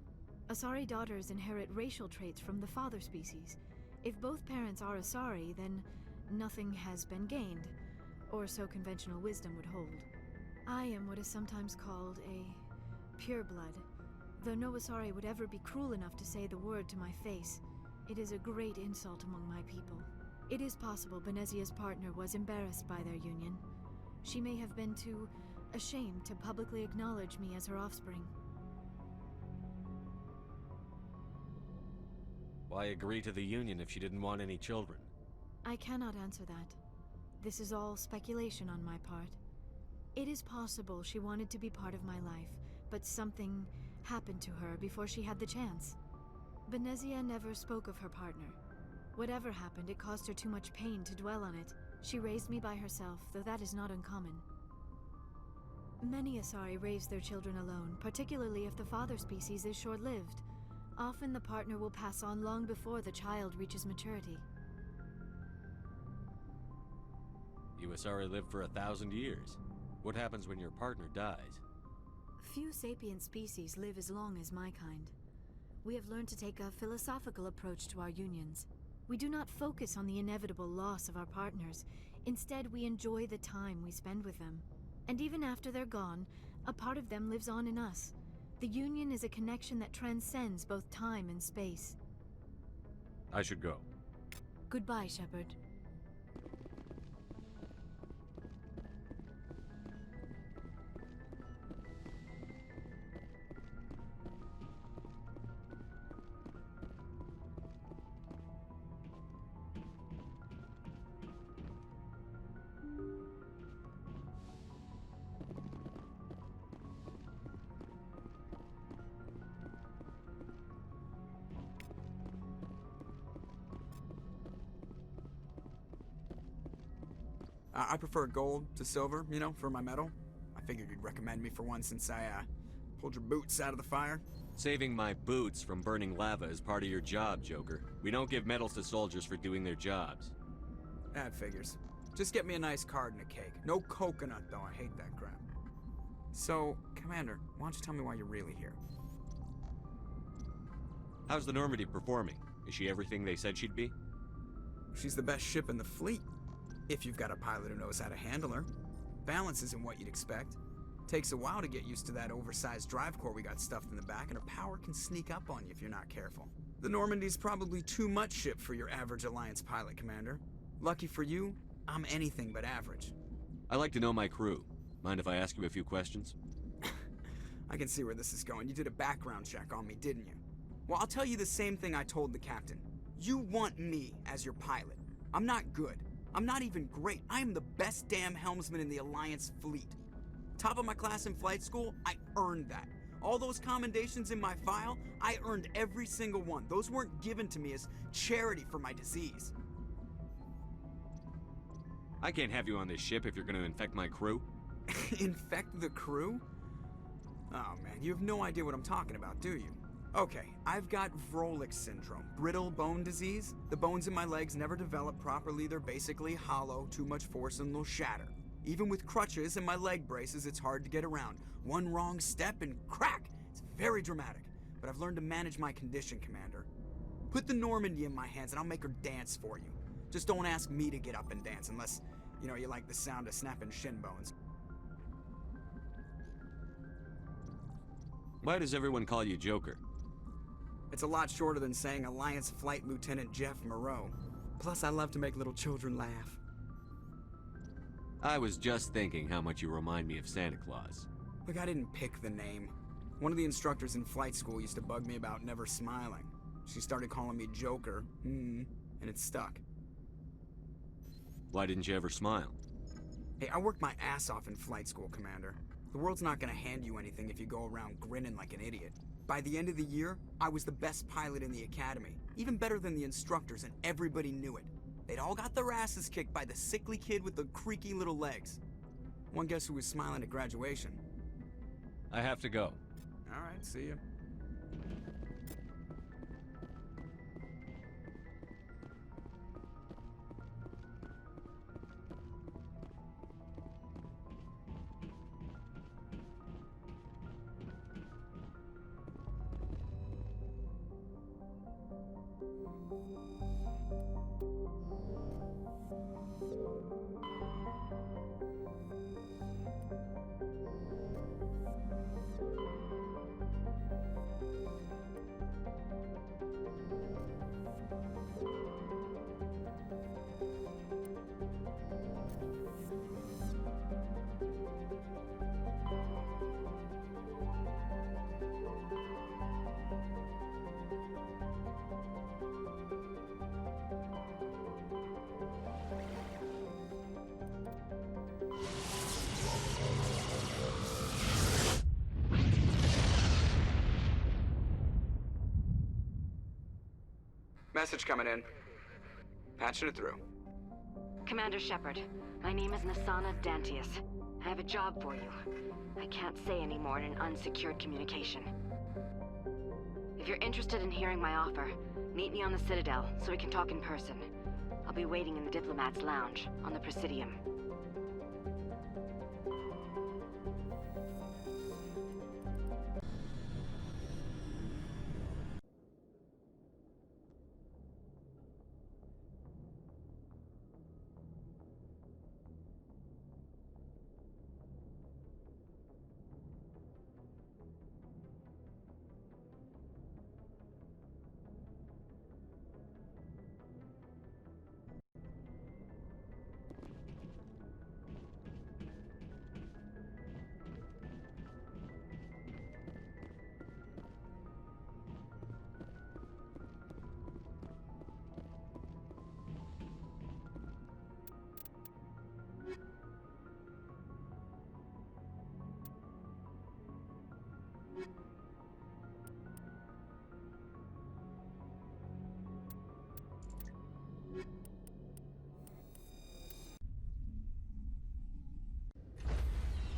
Asari daughters inherit racial traits from the father species. If both parents are Asari, then nothing has been gained, or so conventional wisdom would hold. I am what is sometimes called a pureblood. Though no Asari would ever be cruel enough to say the word to my face, it is a great insult among my people. It is possible Benezia's partner was embarrassed by their union. She may have been too ashamed to publicly acknowledge me as her offspring. Why agree to the union if she didn't want any children? I cannot answer that. This is all speculation on my part. It is possible she wanted to be part of my life, but something happened to her before she had the chance. Benezia never spoke of her partner. Whatever happened, it caused her too much pain to dwell on it. She raised me by herself, though that is not uncommon. Many Asari raise their children alone, particularly if the father species is short-lived. Often the partner will pass on long before the child reaches maturity. You Asari live for 1,000 years. What happens when your partner dies? Few sapient species live as long as my kind. We have learned to take a philosophical approach to our unions. We do not focus on the inevitable loss of our partners. Instead, we enjoy the time we spend with them. And even after they're gone, a part of them lives on in us. The union is a connection that transcends both time and space. I should go. Goodbye, Shepard. I prefer gold to silver, you know, for my medal. I figured you'd recommend me for one since I, pulled your boots out of the fire. Saving my boots from burning lava is part of your job, Joker. We don't give medals to soldiers for doing their jobs. That figures. Just get me a nice card and a cake. No coconut, though. I hate that crap. So, Commander, why don't you tell me why you're really here? How's the Normandy performing? Is she everything they said she'd be? She's the best ship in the fleet. If you've got a pilot who knows how to handle her. Balance isn't what you'd expect. Takes a while to get used to that oversized drive core we got stuffed in the back, and her power can sneak up on you if you're not careful. The Normandy's probably too much ship for your average Alliance pilot, Commander. Lucky for you, I'm anything but average. I like to know my crew. Mind if I ask you a few questions? I can see where this is going. You did a background check on me, didn't you? Well, I'll tell you the same thing I told the captain. You want me as your pilot. I'm not good. I'm not even great. I am the best damn helmsman in the Alliance fleet. Top of my class in flight school, I earned that. All those commendations in my file, I earned every single one. Those weren't given to me as charity for my disease. I can't have you on this ship if you're going to infect my crew. Infect the crew? Oh man, you have no idea what I'm talking about, do you? Okay, I've got Vrolik syndrome, brittle bone disease. The bones in my legs never develop properly. They're basically hollow, too much force and they'll shatter. Even with crutches and my leg braces, it's hard to get around. One wrong step and crack! It's very dramatic, but I've learned to manage my condition, Commander. Put the Normandy in my hands and I'll make her dance for you. Just don't ask me to get up and dance unless, you know, you like the sound of snapping shin bones. Why does everyone call you Joker? It's a lot shorter than saying Alliance Flight Lieutenant Jeff Moreau. Plus, I love to make little children laugh. I was just thinking how much you remind me of Santa Claus. Look, I didn't pick the name. One of the instructors in flight school used to bug me about never smiling. She started calling me Joker, and it stuck. Why didn't you ever smile? Hey, I worked my ass off in flight school, Commander. The world's not gonna hand you anything if you go around grinning like an idiot. By the end of the year, I was the best pilot in the academy, even better than the instructors, and everybody knew it. They'd all got their asses kicked by the sickly kid with the creaky little legs. One guess who was smiling at graduation. I have to go. All right, see ya. Message coming in. Patching it through. Commander Shepard, my name is Nasana Dantius. I have a job for you. I can't say any more in an unsecured communication. If you're interested in hearing my offer, meet me on the Citadel so we can talk in person. I'll be waiting in the Diplomat's Lounge on the Presidium.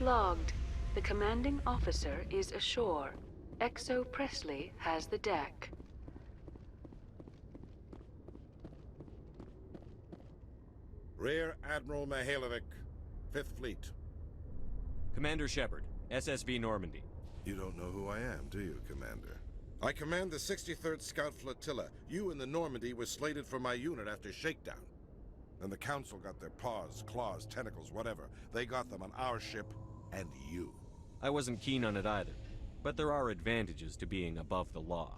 Logged. The commanding officer is ashore. Exo Presley has the deck. Rear Admiral Mihailovic, 5th Fleet. Commander Shepard, SSV Normandy. You don't know who I am, do you, Commander? I command the 63rd Scout Flotilla. You and the Normandy were slated for my unit after shakedown. Then the Council got their paws, claws, tentacles, whatever. They got them on our ship, and you. I wasn't keen on it either, but there are advantages to being above the law.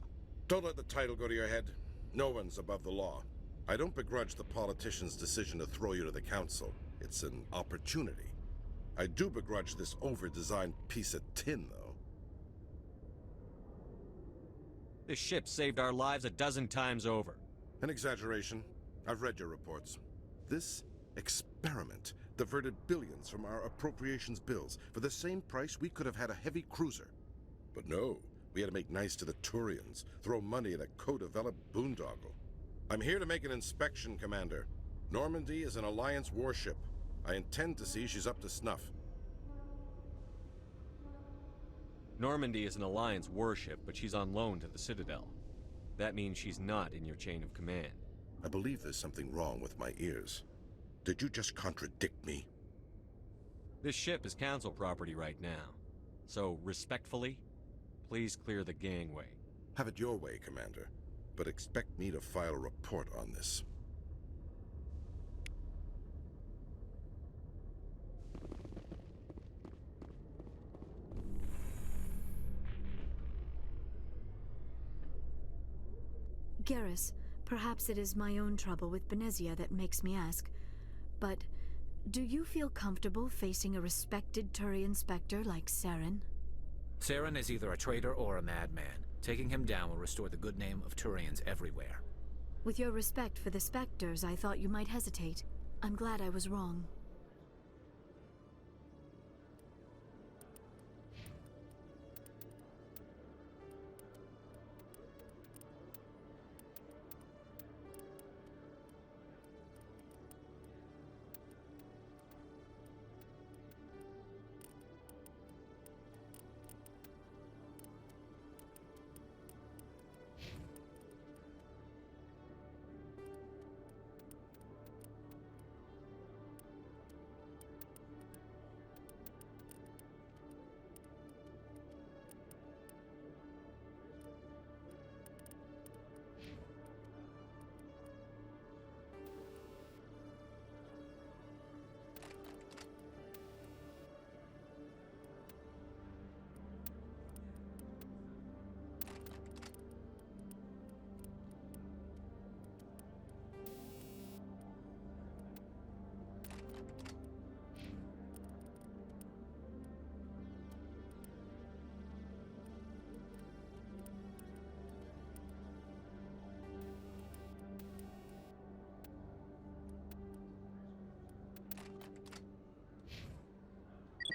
Don't let the title go to your head. No one's above the law. I don't begrudge the politician's decision to throw you to the Council. It's an opportunity. I do begrudge this over-designed piece of tin, though. This ship saved our lives a dozen times over. An exaggeration. I've read your reports. This experiment diverted billions from our appropriations bills. For the same price, we could have had a heavy cruiser. But no, we had to make nice to the Turians, throw money at a co-developed boondoggle. I'm here to make an inspection, Commander. Normandy is an Alliance warship. I intend to see she's up to snuff. Normandy is an Alliance warship, but she's on loan to the Citadel. That means she's not in your chain of command. I believe there's something wrong with my ears. Did you just contradict me? This ship is Council property right now. So, respectfully, please clear the gangway. Have it your way, Commander. But expect me to file a report on this. Garrus, perhaps it is my own trouble with Benezia that makes me ask, but do you feel comfortable facing a respected Turian Spectre like Saren? Saren is either a traitor or a madman. Taking him down will restore the good name of Turians everywhere. With your respect for the Spectres, I thought you might hesitate. I'm glad I was wrong.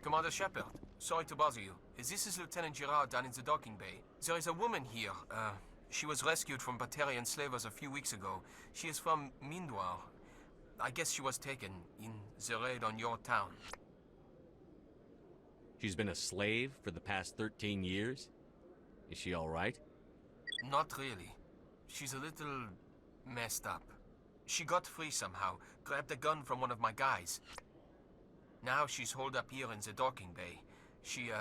Commander Shepard, sorry to bother you. This is Lieutenant Girard down in the docking bay. There is a woman here. She was rescued from Batarian slavers a few weeks ago. She is from Mindoir. I guess she was taken in the raid on your town. She's been a slave for the past 13 years? Is she all right? Not really. She's a little messed up. She got free somehow, grabbed a gun from one of my guys. Now she's holed up here in the docking bay. She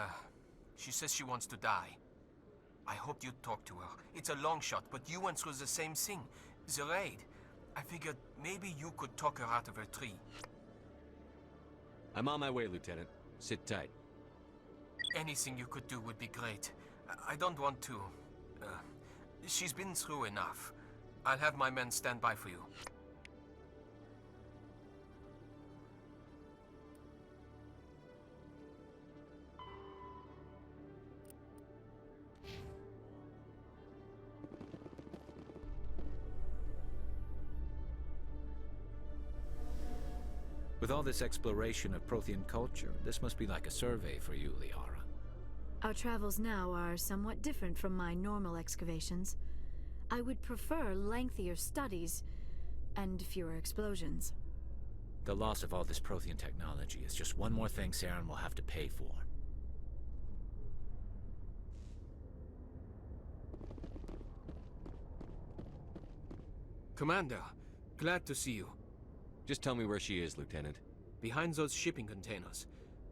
says she wants to die. I hoped you'd talk to her. It's a long shot, but you went through the same thing. The raid. I figured maybe you could talk her out of her tree. I'm on my way, Lieutenant. Sit tight. Anything you could do would be great. I don't want to... she's been through enough. I'll have my men stand by for you. With all this exploration of Prothean culture, this must be like a survey for you, Liara. Our travels now are somewhat different from my normal excavations. I would prefer lengthier studies and fewer explosions. The loss of all this Prothean technology is just one more thing Saren will have to pay for. Commander, glad to see you. Just tell me where she is, Lieutenant. Behind those shipping containers.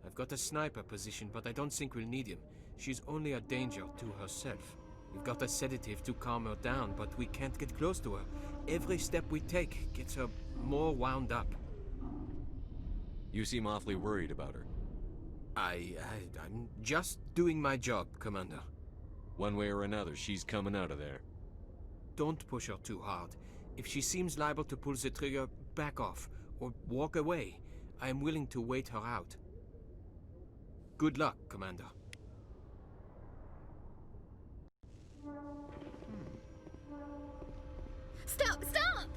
I've got a sniper position, but I don't think we'll need him. She's only a danger to herself. We've got a sedative to calm her down, but we can't get close to her. Every step we take gets her more wound up. You seem awfully worried about her. I'm just doing my job, Commander. One way or another, she's coming out of there. Don't push her too hard. If she seems liable to pull the trigger, back off, or walk away. I am willing to wait her out. Good luck, Commander. Stop! Stop!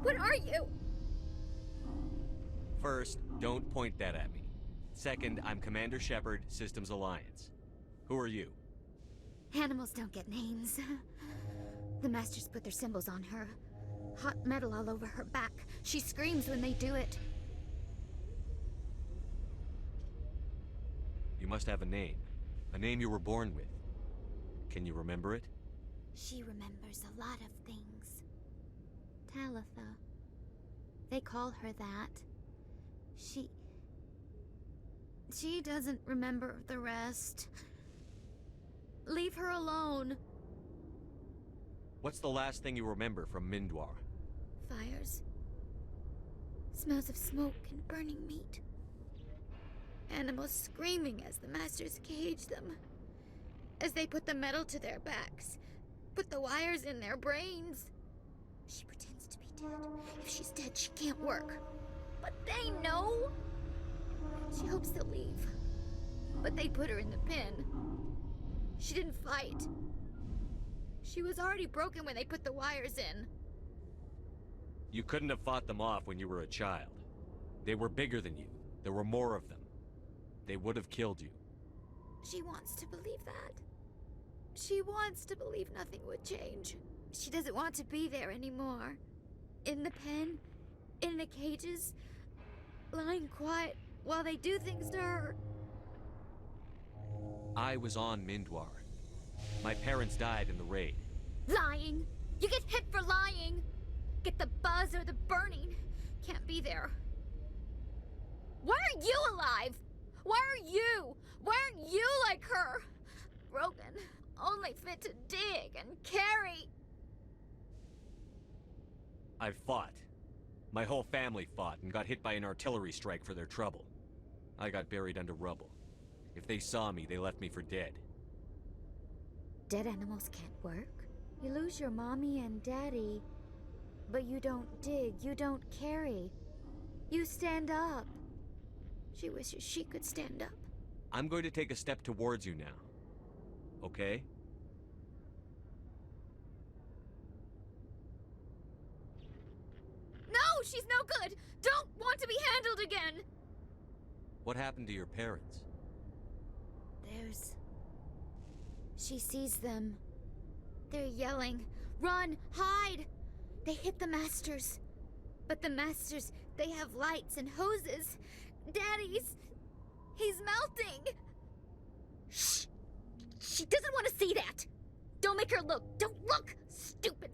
What are you? First, don't point that at me. Second, I'm Commander Shepard, Systems Alliance. Who are you? Animals don't get names. The Masters put their symbols on her. Hot metal all over her back. She screams when they do it. You must have a name you were born with. Can you remember it? She remembers a lot of things. Talitha. They call her that. She doesn't remember the rest. Leave her alone. What's the last thing you remember from Mindoir? Fires. Smells of smoke and burning meat. Animals screaming as the Masters cage them. As they put the metal to their backs. Put the wires in their brains. She pretends to be dead. If she's dead, she can't work. But they know. She hopes they'll leave. But they put her in the pen. She didn't fight. She was already broken when they put the wires in. You couldn't have fought them off when you were a child. They were bigger than you. There were more of them. They would have killed you. She wants to believe that. She wants to believe nothing would change. She doesn't want to be there anymore. In the pen, in the cages, lying quiet while they do things to her. I was on Mindoir. My parents died in the raid. Lying! You get hit for lying! Get the buzz or the burning. Can't be there. Why are you alive? Why are you? Why aren't you like her? Broken, only fit to dig and carry. I fought. My whole family fought and got hit by an artillery strike for their trouble. I got buried under rubble. If they saw me, they left me for dead. Dead animals can't work. You lose your mommy and daddy, but you don't dig, you don't carry. You stand up. She wishes she could stand up. I'm going to take a step towards you now. Okay? No, she's no good! Don't want to be handled again! What happened to your parents? She sees them. They're yelling, "Run! Hide!" They hit the Masters. But the Masters, they have lights and hoses. He's melting! Shh! She doesn't want to see that! Don't make her look! Don't look! Stupid!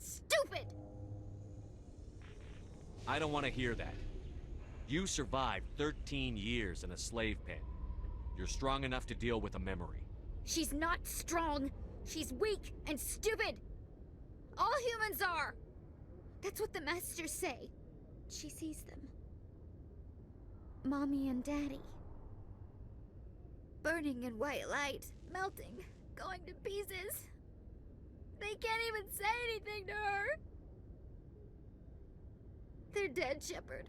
I don't want to hear that. You survived 13 years in a slave pen. You're strong enough to deal with a memory. She's not strong. She's weak and stupid. All humans are. That's what the Masters say. She sees them. Mommy and Daddy. Burning in white light, melting, going to pieces. They can't even say anything to her. They're dead, Shepard.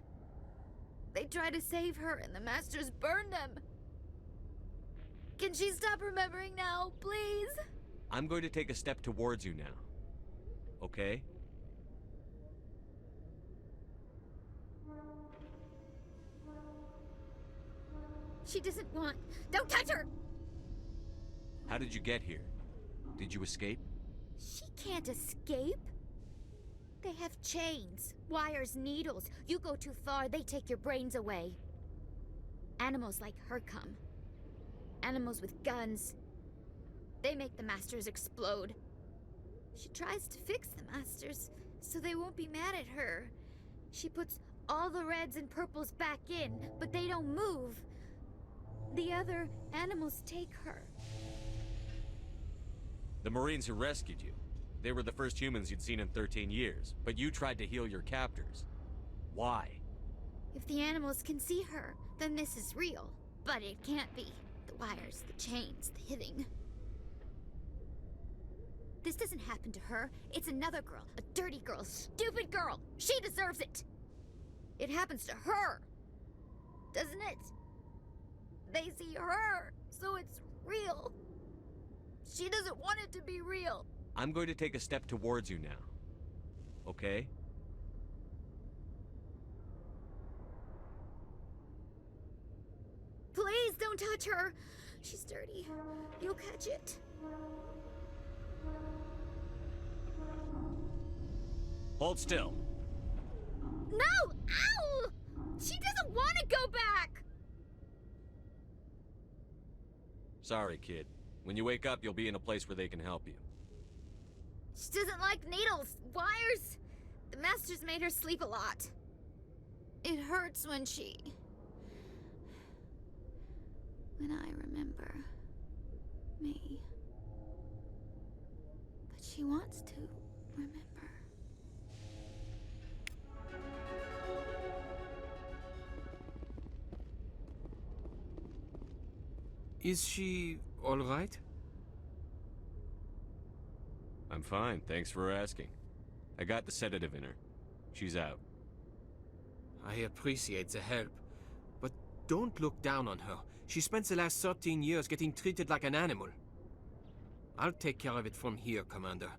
They try to save her and the Masters burn them. Can she stop remembering now, please? I'm going to take a step towards you now. Okay? She doesn't want... Don't touch her! How did you get here? Did you escape? She can't escape. They have chains, wires, needles. You go too far, they take your brains away. Animals like her come. Animals with guns. They make the Masters explode. She tries to fix the Masters so they won't be mad at her. She puts all the reds and purples back in, but they don't move. The other animals take her. The Marines who rescued you. They were the first humans you'd seen in 13 years, but you tried to heal your captors. Why? If the animals can see her, then this is real. But it can't be. The wires, the chains, the hitting. This doesn't happen to her. It's another girl. A dirty girl. Stupid girl. She deserves it. It happens to her. Doesn't it? They see her, so it's real. She doesn't want it to be real. I'm going to take a step towards you now. Okay? Please don't touch her. She's dirty. You'll catch it. Hold still. No! Ow! She doesn't want to go back! Sorry, kid. When you wake up, you'll be in a place where they can help you. She doesn't like needles, wires. The Masters made her sleep a lot. It hurts when I remember me. But she wants to remember. Is she all right? I'm fine, thanks for asking. I got the sedative in her. She's out. I appreciate the help, but don't look down on her. She spent the last 13 years getting treated like an animal. I'll take care of it from here, Commander.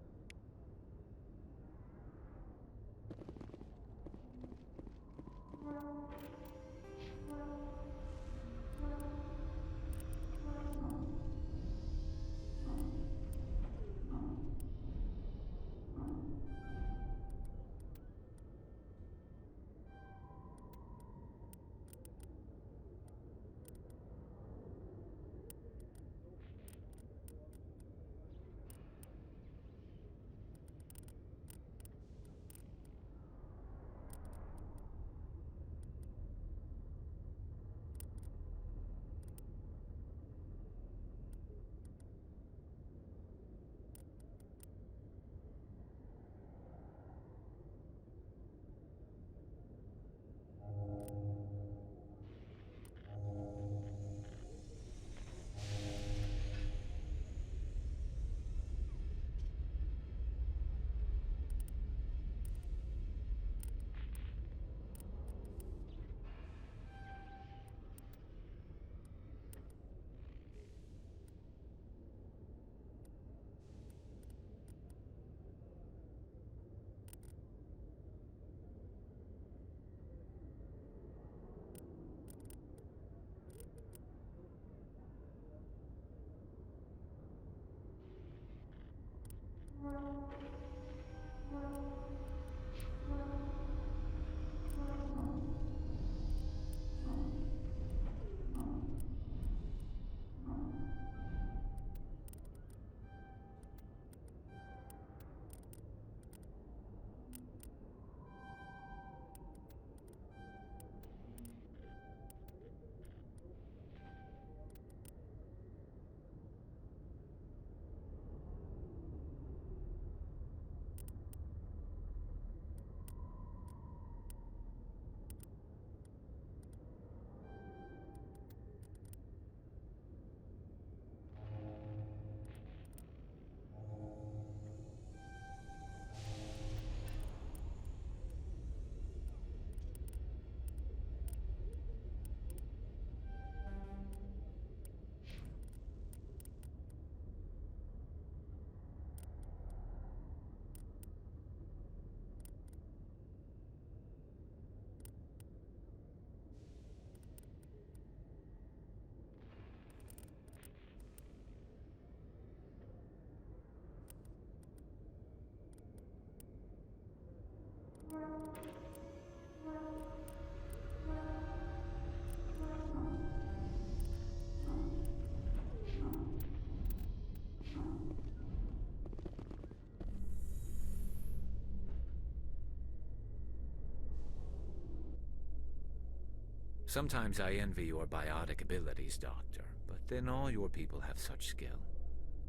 Sometimes I envy your biotic abilities, Doctor, but then all your people have such skill.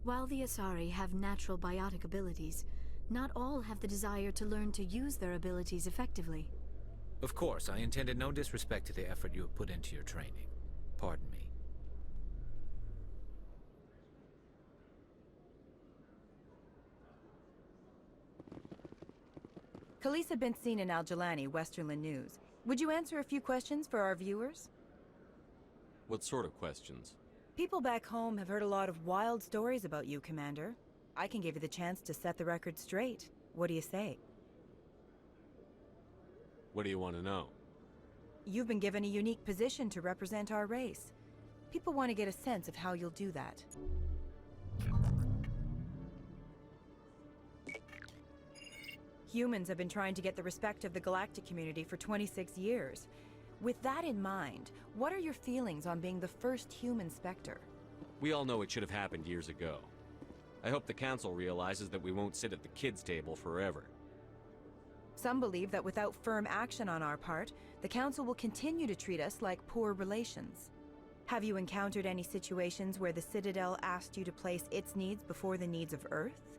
While the Asari have natural biotic abilities, not all have the desire to learn to use their abilities effectively. Of course, I intended no disrespect to the effort you have put into your training. Pardon me. Khalees had been seen in Al-Jalani, Westerland News. Would you answer a few questions for our viewers? What sort of questions? People back home have heard a lot of wild stories about you, Commander. I can give you the chance to set the record straight. What do you say? What do you want to know? You've been given a unique position to represent our race. People want to get a sense of how you'll do that. Humans have been trying to get the respect of the galactic community for 26 years. With that in mind, what are your feelings on being the first human Spectre? We all know it should have happened years ago. I hope the Council realizes that we won't sit at the kids' table forever. Some believe that without firm action on our part, the Council will continue to treat us like poor relations. Have you encountered any situations where the Citadel asked you to place its needs before the needs of Earth?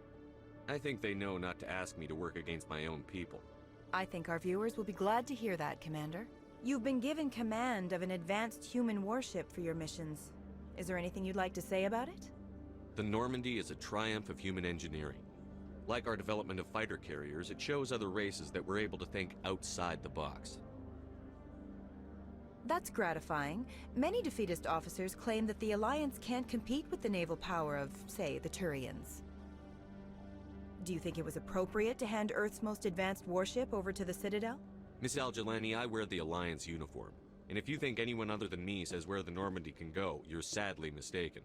I think they know not to ask me to work against my own people. I think our viewers will be glad to hear that, Commander. You've been given command of an advanced human warship for your missions. Is there anything you'd like to say about it? The Normandy is a triumph of human engineering. Like our development of fighter carriers, it shows other races that we're able to think outside the box. That's gratifying. Many defeatist officers claim that the Alliance can't compete with the naval power of, say, the Turians. Do you think it was appropriate to hand Earth's most advanced warship over to the Citadel? Miss Al-Jalani, I wear the Alliance uniform. And if you think anyone other than me says where the Normandy can go, you're sadly mistaken.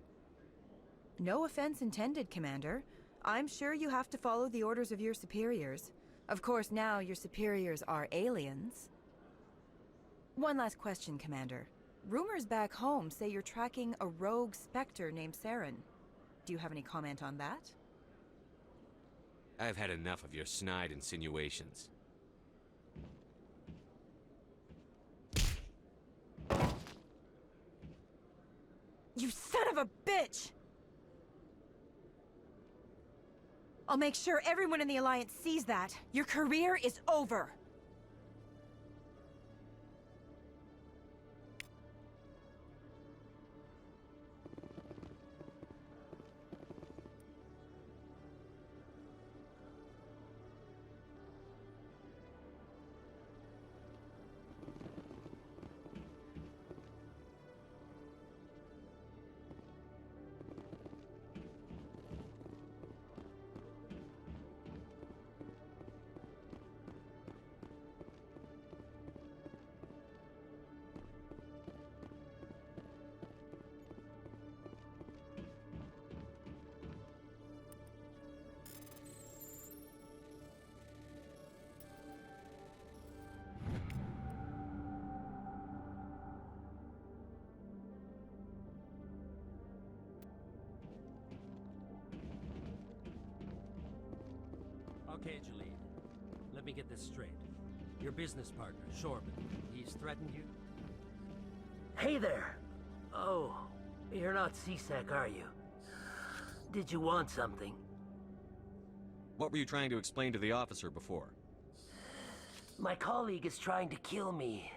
No offense intended, Commander. I'm sure you have to follow the orders of your superiors. Of course, now your superiors are aliens. One last question, Commander. Rumors back home say you're tracking a rogue Spectre named Saren. Do you have any comment on that? I've had enough of your snide insinuations. You son of a bitch! I'll make sure everyone in the Alliance sees that. Your career is over. Okay, Jalid. Let me get this straight. Your business partner, Shorban, he's threatened you? Hey there! Oh, you're not CSEC, are you? Did you want something? What were you trying to explain to the officer before? My colleague is trying to kill me,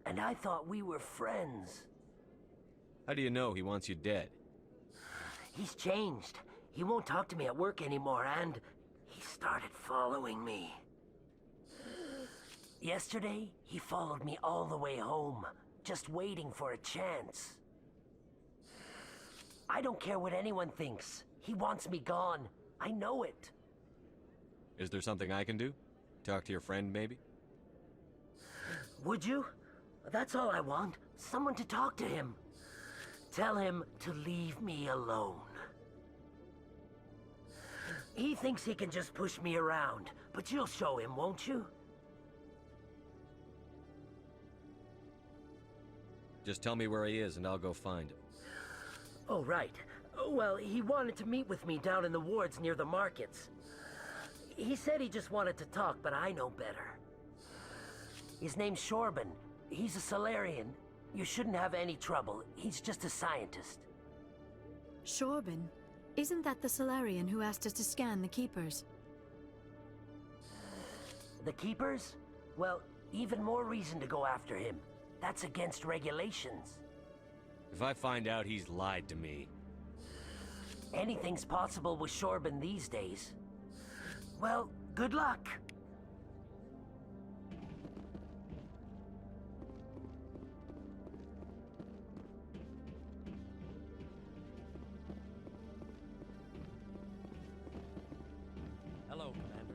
and I thought we were friends. How do you know he wants you dead? He's changed. He won't talk to me at work anymore, and he started following me. Yesterday, he followed me all the way home, just waiting for a chance. I don't care what anyone thinks. He wants me gone. I know it. Is there something I can do? Talk to your friend, maybe? Would you? That's all I want. Someone to talk to him. Tell him to leave me alone. He thinks he can just push me around, but you'll show him, won't you? Just tell me where he is and I'll go find him. Oh, right. Well, he wanted to meet with me down in the wards near the markets. He said he just wanted to talk, but I know better. His name's Shorban. He's a Solarian. You shouldn't have any trouble. He's just a scientist. Shorban? Isn't that the Solarian who asked us to scan the Keepers? The Keepers? Well, even more reason to go after him. That's against regulations. If I find out he's lied to me... Anything's possible with Shorban these days. Well, good luck. Hello, Commander.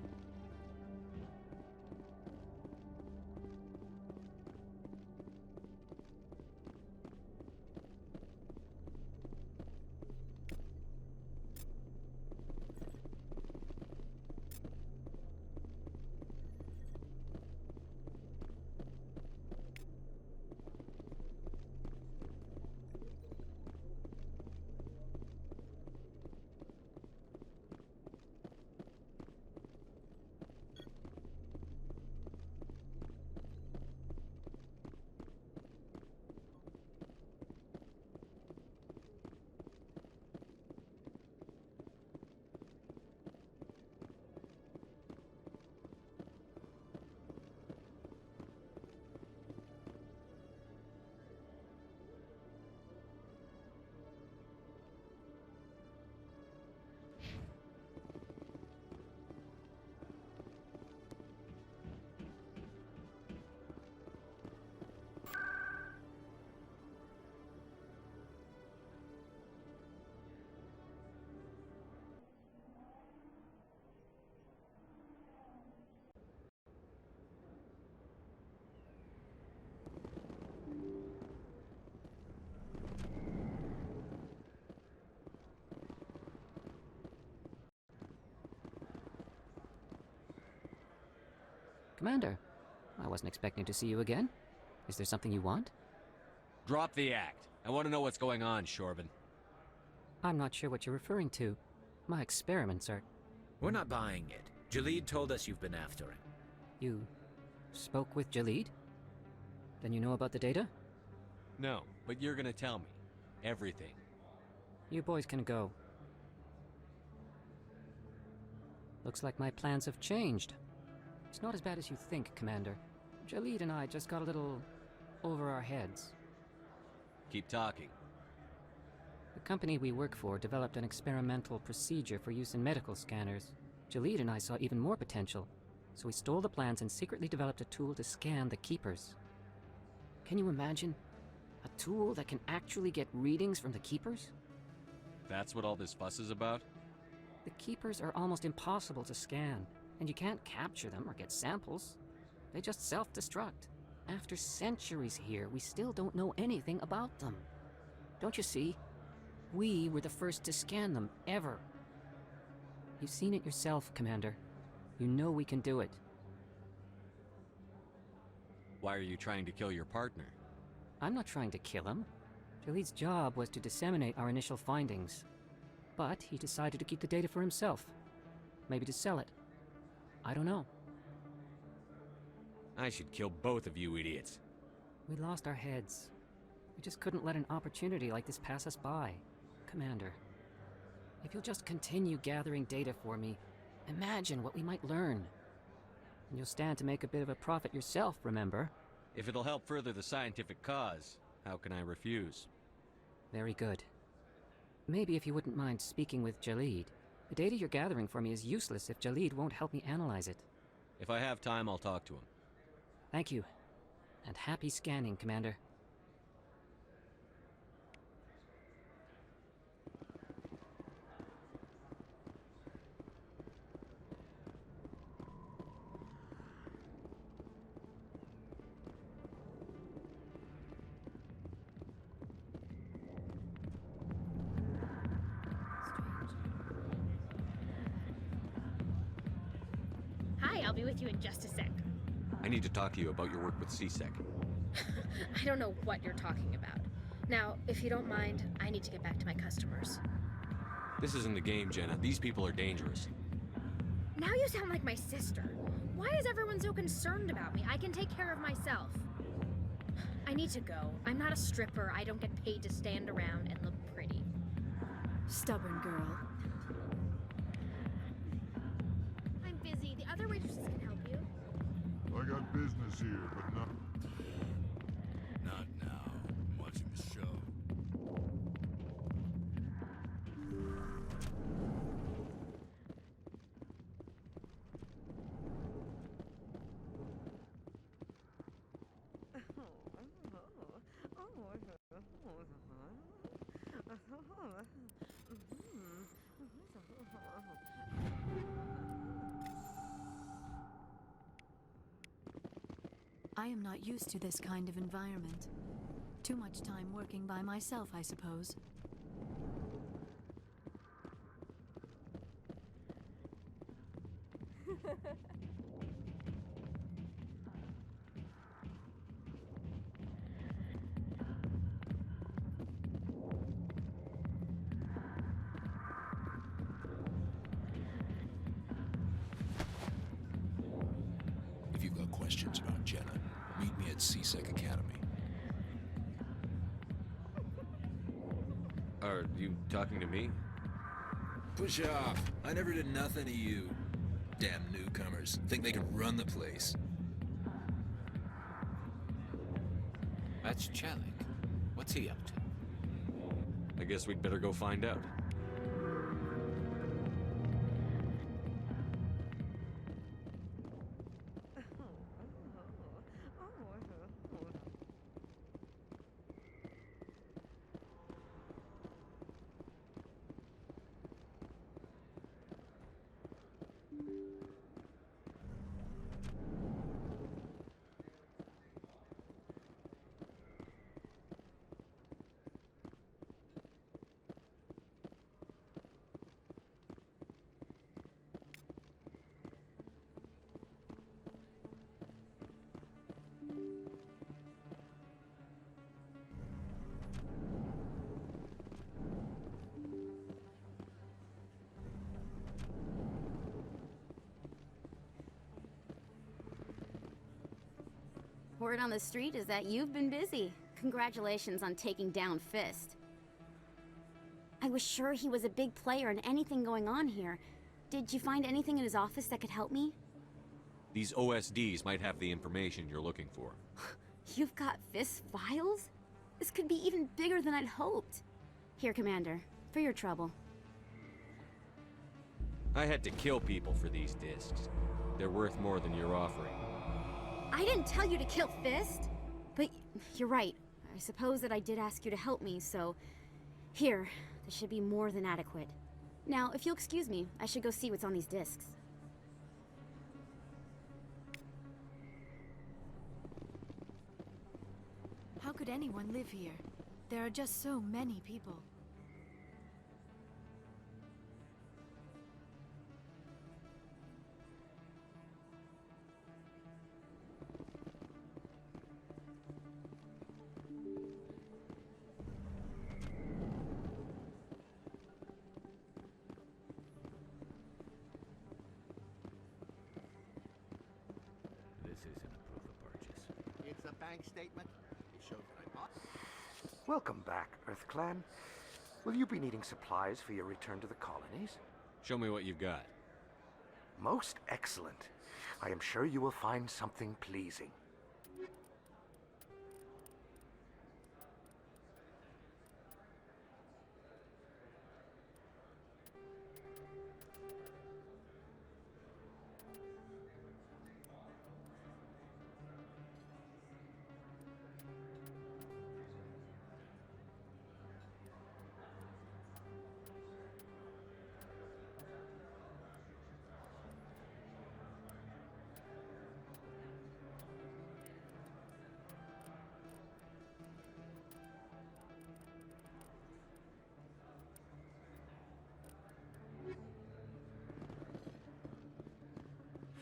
Commander, I wasn't expecting to see you again. Is there something you want? Drop the act. I want to know what's going on, Shorban. I'm not sure what you're referring to. My experiments are... We're not buying it. Jalid told us you've been after him. You spoke with Jalid? Then you know about the data? No, but you're gonna tell me. Everything. You boys can go. Looks like my plans have changed. It's not as bad as you think, Commander. Jalid and I just got a little over our heads. Keep talking. The company we work for developed an experimental procedure for use in medical scanners. Jalid and I saw even more potential, so we stole the plans and secretly developed a tool to scan the Keepers. Can you imagine? A tool that can actually get readings from the Keepers? That's what all this fuss is about? The Keepers are almost impossible to scan, and you can't capture them or get samples. They just self-destruct. After centuries here, we still don't know anything about them. Don't you see? We were the first to scan them, ever. You've seen it yourself, Commander. You know we can do it. Why are you trying to kill your partner? I'm not trying to kill him. Jalid's job was to disseminate our initial findings. But he decided to keep the data for himself. Maybe to sell it. I don't know. I should kill both of you idiots. We lost our heads. We just couldn't let an opportunity like this pass us by. Commander, if you'll just continue gathering data for me, imagine what we might learn. And you'll stand to make a bit of a profit yourself, remember? If it'll help further the scientific cause, how can I refuse? Very good. Maybe if you wouldn't mind speaking with Jalid. The data you're gathering for me is useless if Jalid won't help me analyze it. If I have time, I'll talk to him. Thank you. And happy scanning, Commander. Hi, I'll be with you in just a sec. I need to talk to you about your work with CSEC. I don't know what you're talking about. Now, if you don't mind, I need to get back to my customers. This isn't a game, Jenna. These people are dangerous. Now you sound like my sister. Why is everyone so concerned about me? I can take care of myself. I need to go. I'm not a stripper. I don't get paid to stand around and look pretty. Stubborn girl. I'm busy. The other waitresses can help you. I got business here, but not... Not now. I'm watching the show. I am not used to this kind of environment. Too much time working by myself, I suppose. If you've got questions about Jenna, meet me at CSEC Academy. Are you talking to me? Push off. I never did nothing to you. Damn newcomers. Think they can run the place. That's Chelik. What's he up to? I guess we'd better go find out. Word on the street is that you've been busy. Congratulations on taking down Fist. I was sure he was a big player in anything going on here. Did you find anything in his office that could help me? These OSDs might have the information you're looking for. You've got Fist files? This could be even bigger than I'd hoped. Here, Commander, for your trouble. I had to kill people for these discs. They're worth more than you're offering. I didn't tell you to kill Fist! But you're right. I suppose that I did ask you to help me, so... Here, this should be more than adequate. Now, if you'll excuse me, I should go see what's on these discs. How could anyone live here? There are just so many people. a bank statement. It shows that I bought. Welcome back, EarthClan. Will you be needing supplies for your return to the colonies? Show me what you've got. Most excellent. I am sure you will find something pleasing.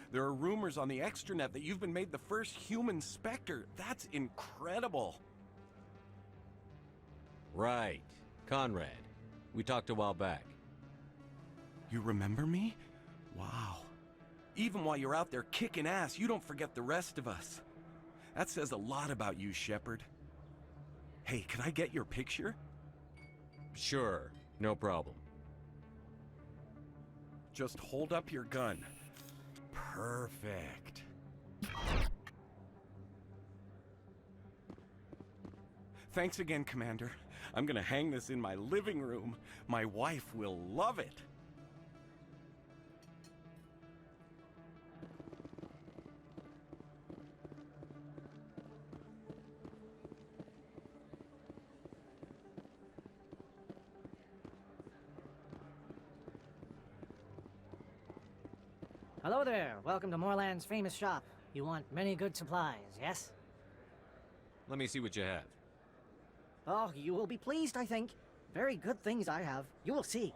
There are rumors on the extranet that you've been made the first human Spectre. That's incredible. Right. Conrad. We talked a while back. You remember me? Wow. Even while you're out there kicking ass, you don't forget the rest of us. That says a lot about you, Shepard. Hey, can I get your picture? Sure. No problem. Just hold up your gun. Perfect. Thanks again, Commander. I'm gonna hang this in my living room. My wife will love it. Hello there. Welcome to Moorland's famous shop. You want many good supplies, yes? Let me see what you have. Oh, you will be pleased, I think. Very good things I have. You will see.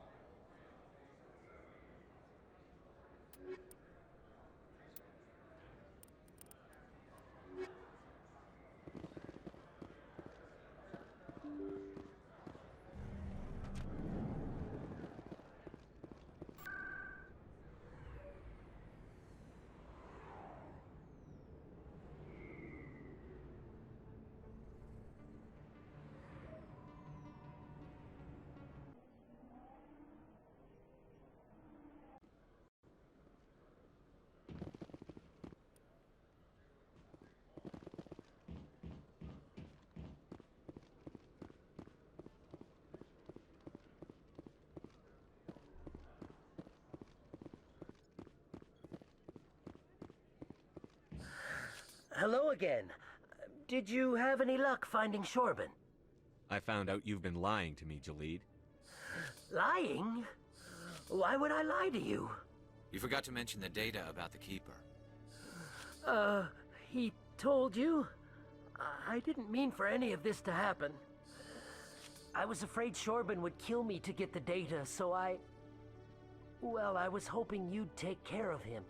Hello again. Did you have any luck finding Shorban? I found out you've been lying to me, Jalid. Lying? Why would I lie to you? You forgot to mention the data about the Keeper. He told you? I didn't mean for any of this to happen. I was afraid Shorban would kill me to get the data, so well, I was hoping you'd take care of him.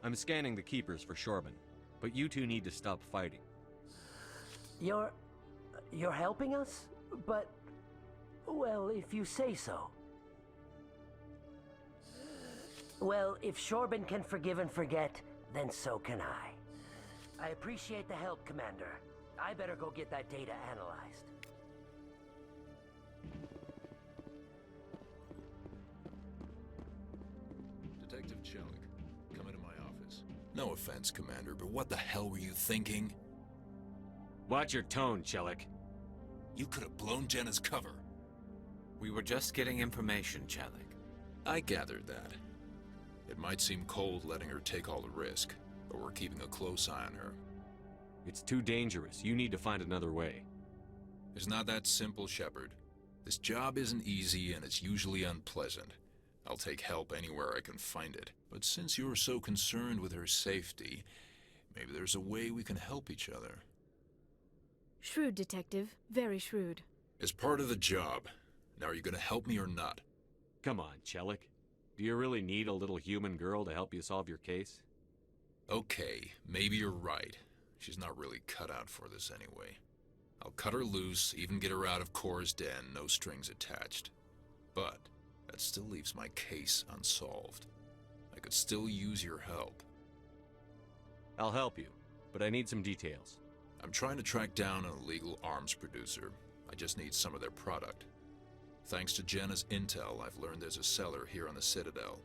I'm scanning the Keepers for Shorban, but you two need to stop fighting. You're helping us? But, well, if you say so. Well, if Shorban can forgive and forget, then so can I. I appreciate the help, Commander. I better go get that data analyzed. Detective Chelik, come into my office. No offense, Commander, but what the hell were you thinking? Watch your tone, Chelik. You could have blown Jenna's cover. We were just getting information, Chelik. I gathered that. It might seem cold letting her take all the risk, but we're keeping a close eye on her. It's too dangerous. You need to find another way. It's not that simple, Shepard. This job isn't easy and it's usually unpleasant. I'll take help anywhere I can find it. But since you're so concerned with her safety, maybe there's a way we can help each other. Shrewd, Detective. Very shrewd. It's part of the job. Now are you gonna help me or not? Come on, Chelik. Do you really need a little human girl to help you solve your case? Okay, maybe you're right. She's not really cut out for this anyway. I'll cut her loose, even get her out of Core's den, no strings attached. But that still leaves my case unsolved. I could still use your help. I'll help you, but I need some details. I'm trying to track down an illegal arms producer. I just need some of their product. Thanks to Jenna's intel, I've learned there's a seller here on the Citadel.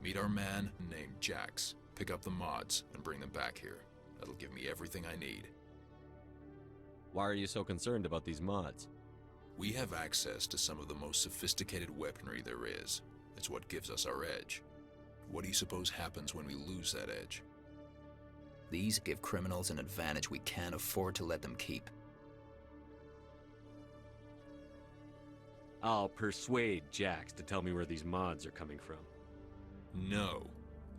Meet our man named Jax. Pick up the mods and bring them back here. That'll give me everything I need. Why are you so concerned about these mods? We have access to some of the most sophisticated weaponry there is. It's what gives us our edge. What do you suppose happens when we lose that edge? These give criminals an advantage we can't afford to let them keep. I'll persuade Jax to tell me where these mods are coming from. No.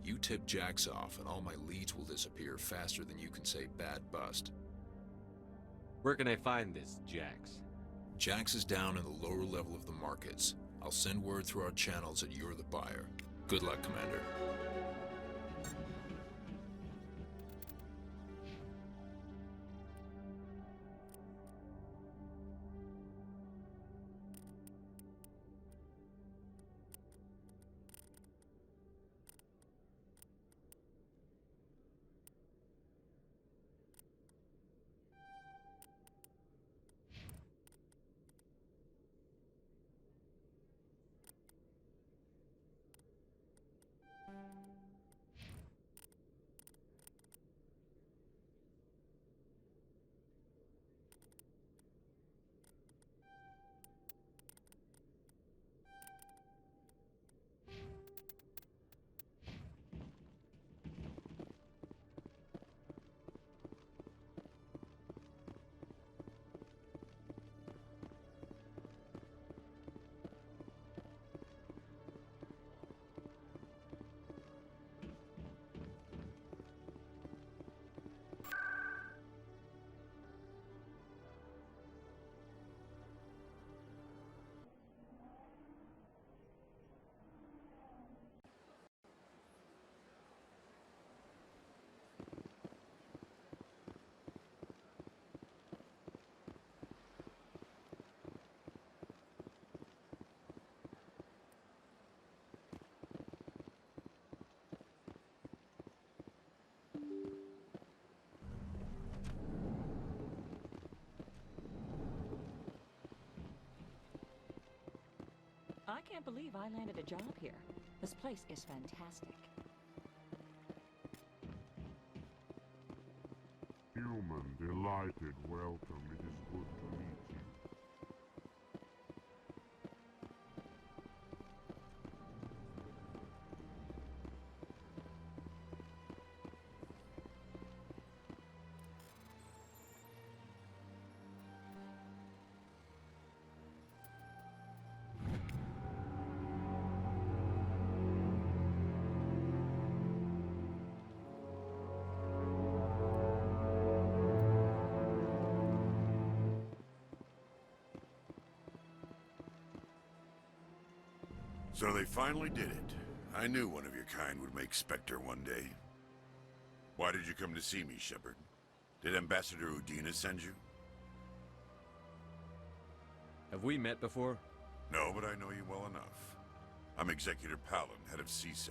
You tip Jax off and all my leads will disappear faster than you can say bad bust. Where can I find this Jax? Jax is down in the lower level of the markets. I'll send word through our channels that you're the buyer. Good luck, Commander. I can't believe I landed a job here. This place is fantastic. Human, delighted, welcome. It is good to meet you. So they finally did it. I knew one of your kind would make Spectre one day. Why did you come to see me, Shepard? Did Ambassador Udina send you? Have we met before? No, but I know you well enough. I'm Executor Palin, head of CSEC.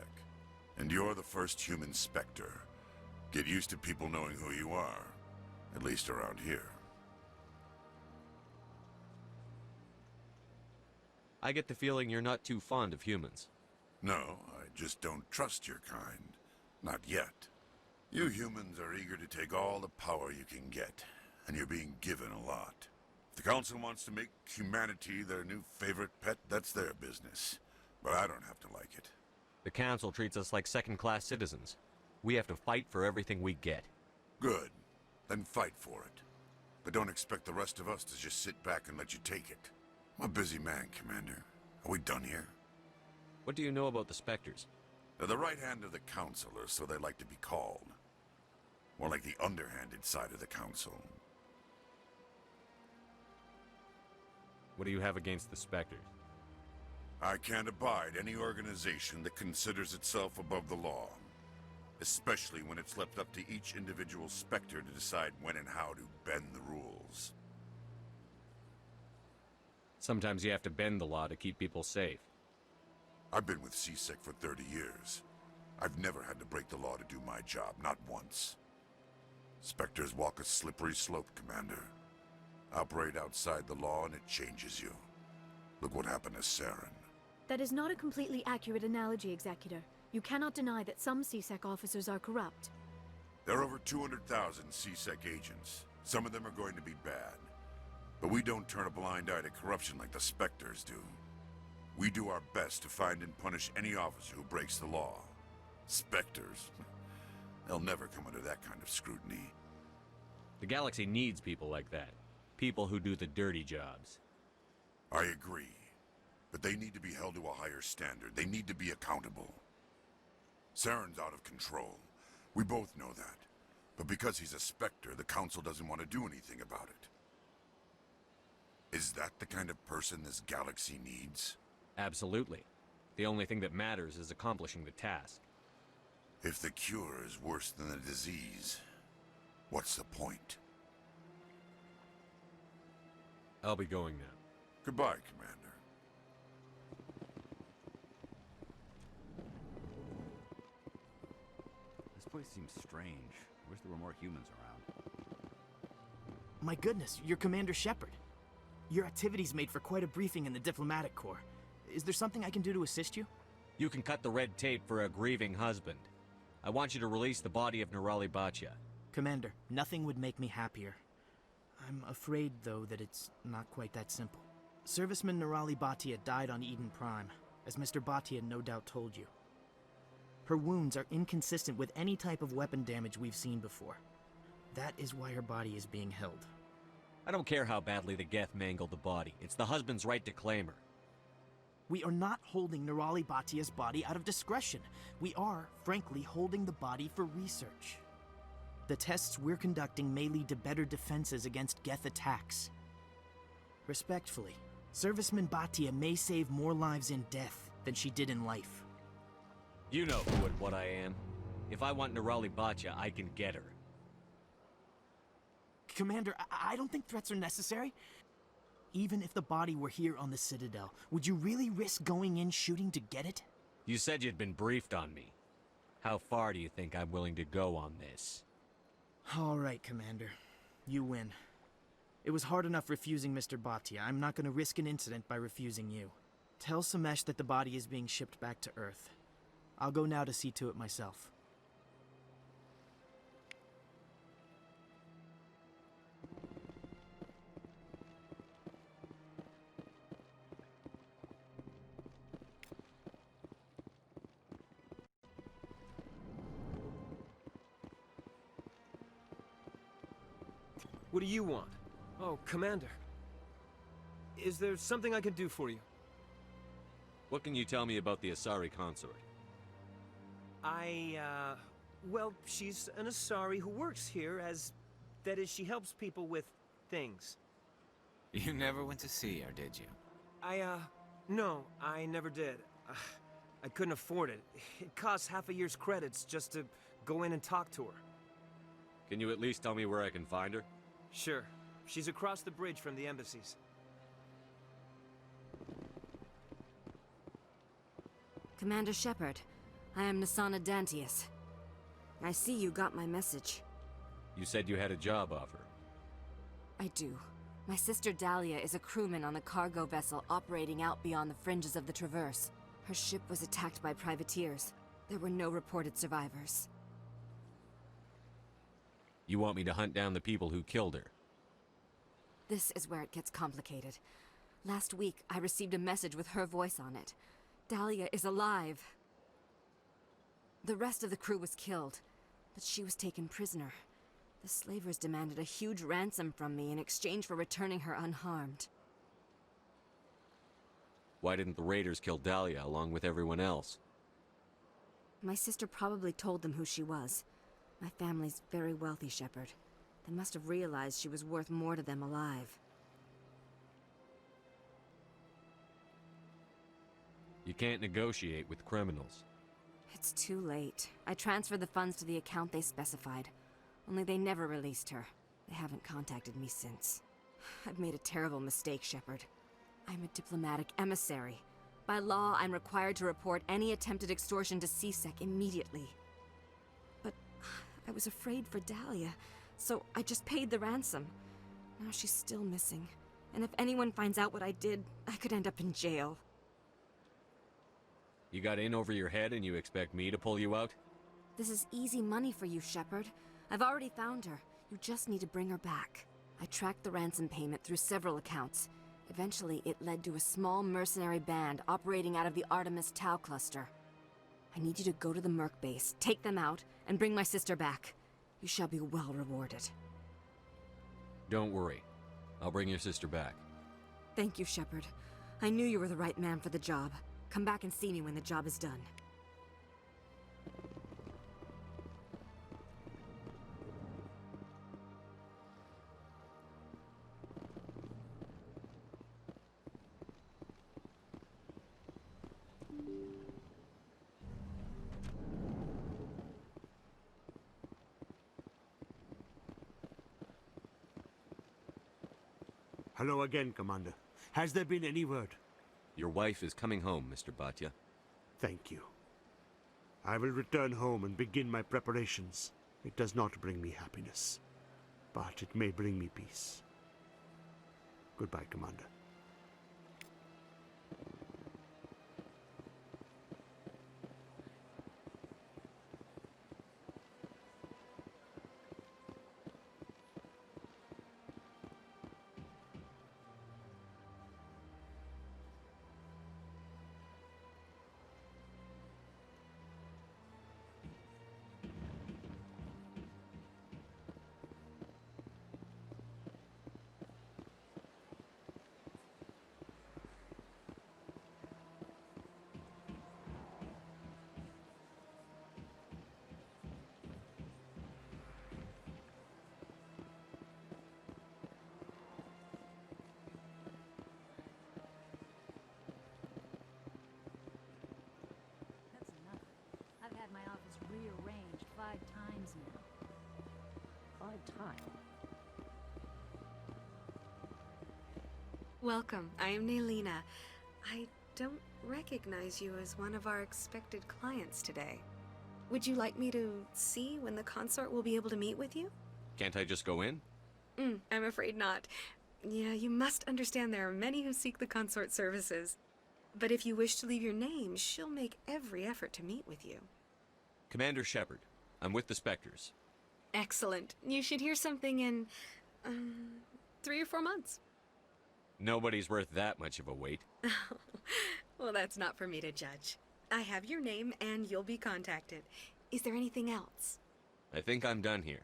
And you're the first human Spectre. Get used to people knowing who you are. At least around here. I get the feeling you're not too fond of humans. No, I just don't trust your kind. Not yet. You humans are eager to take all the power you can get, and you're being given a lot. If the Council wants to make humanity their new favorite pet, that's their business. But I don't have to like it. The Council treats us like second-class citizens. We have to fight for everything we get. Good. Then fight for it. But don't expect the rest of us to just sit back and let you take it. I'm a busy man, Commander. Are we done here? What do you know about the Spectres? They're the right hand of the Council, or so they like to be called. More like the underhanded side of the Council. What do you have against the Spectres? I can't abide any organization that considers itself above the law. Especially when it's left up to each individual Spectre to decide when and how to bend the rules. Sometimes you have to bend the law to keep people safe. I've been with CSEC for 30 years. I've never had to break the law to do my job, not once. Spectres walk a slippery slope, Commander. Operate outside the law and it changes you. Look what happened to Saren. That is not a completely accurate analogy, Executor. You cannot deny that some CSEC officers are corrupt. There are over 200,000 CSEC agents. Some of them are going to be bad. But we don't turn a blind eye to corruption like the Spectres do. We do our best to find and punish any officer who breaks the law. Spectres. They'll never come under that kind of scrutiny. The galaxy needs people like that. People who do the dirty jobs. I agree. But they need to be held to a higher standard. They need to be accountable. Saren's out of control. We both know that. But because he's a Spectre, the Council doesn't want to do anything about it. Is that the kind of person this galaxy needs? Absolutely. The only thing that matters is accomplishing the task. If the cure is worse than the disease, what's the point? I'll be going now. Goodbye, Commander. This place seems strange. Wish there were more humans around. My goodness, you're Commander Shepard. Your activities made for quite a briefing in the Diplomatic Corps. Is there something I can do to assist you? You can cut the red tape for a grieving husband. I want you to release the body of Nerali Bachya. Commander, nothing would make me happier. I'm afraid, though, that it's not quite that simple. Serviceman Nerali Bachya died on Eden Prime, as Mr. Bachya no doubt told you. Her wounds are inconsistent with any type of weapon damage we've seen before. That is why her body is being held. I don't care how badly the Geth mangled the body. It's the husband's right to claim her. We are not holding Nerali Bachya's body out of discretion. We are, frankly, holding the body for research. The tests we're conducting may lead to better defenses against Geth attacks. Respectfully, Serviceman Bachya may save more lives in death than she did in life. You know who and what I am. If I want Nerali Bachya, I can get her. Commander, I don't think threats are necessary. Even if the body were here on the Citadel, would you really risk going in shooting to get it? You said you'd been briefed on me. How far do you think I'm willing to go on this? All right, Commander. You win. It was hard enough refusing Mr. Bachya. I'm not going to risk an incident by refusing you. Tell Samesh that the body is being shipped back to Earth. I'll go now to see to it myself. What do you want? Oh, Commander. Is there something I can do for you? What can you tell me about the Asari consort? Well, she's an Asari who works here that is, she helps people with things. You never went to see her, did you? No, I never did. I couldn't afford it. It costs half a year's credits just to go in and talk to her. Can you at least tell me where I can find her? Sure. She's across the bridge from the embassies. Commander Shepard, I am Nasana Dantius. I see you got my message. You said you had a job offer. I do. My sister Dahlia is a crewman on a cargo vessel operating out beyond the fringes of the Traverse. Her ship was attacked by privateers. There were no reported survivors. You want me to hunt down the people who killed her? This is where it gets complicated. Last week, I received a message with her voice on it. Dahlia is alive. The rest of the crew was killed, but she was taken prisoner. The slavers demanded a huge ransom from me in exchange for returning her unharmed. Why didn't the raiders kill Dahlia along with everyone else? My sister probably told them who she was. My family's very wealthy, Shepard. They must have realized she was worth more to them alive. You can't negotiate with criminals. It's too late. I transferred the funds to the account they specified. Only they never released her. They haven't contacted me since. I've made a terrible mistake, Shepard. I'm a diplomatic emissary. By law, I'm required to report any attempted extortion to CSEC immediately. But I was afraid for Dahlia, so I just paid the ransom. Now she's still missing. And if anyone finds out what I did, I could end up in jail. You got in over your head and you expect me to pull you out? This is easy money for you, Shepard. I've already found her. You just need to bring her back. I tracked the ransom payment through several accounts. Eventually, it led to a small mercenary band operating out of the Artemis Tau cluster. I need you to go to the Merc base, take them out, and bring my sister back. You shall be well rewarded. Don't worry. I'll bring your sister back. Thank you, Shepard. I knew you were the right man for the job. Come back and see me when the job is done. Hello again, Commander. Has there been any word? Your wife is coming home, Mr. Bhatia. Thank you. I will return home and begin my preparations. It does not bring me happiness, but it may bring me peace. Goodbye, Commander. I've had my office rearranged 5 times now. 5 times? Welcome. I am Nelina. I don't recognize you as one of our expected clients today. Would you like me to see when the consort will be able to meet with you? Can't I just go in? I'm afraid not. Yeah, you must understand there are many who seek the consort services. But if you wish to leave your name, she'll make every effort to meet with you. Commander Shepard, I'm with the Spectres. Excellent. You should hear something in 3 or 4 months. Nobody's worth that much of a wait. Well, that's not for me to judge. I have your name and you'll be contacted. Is there anything else? I think I'm done here.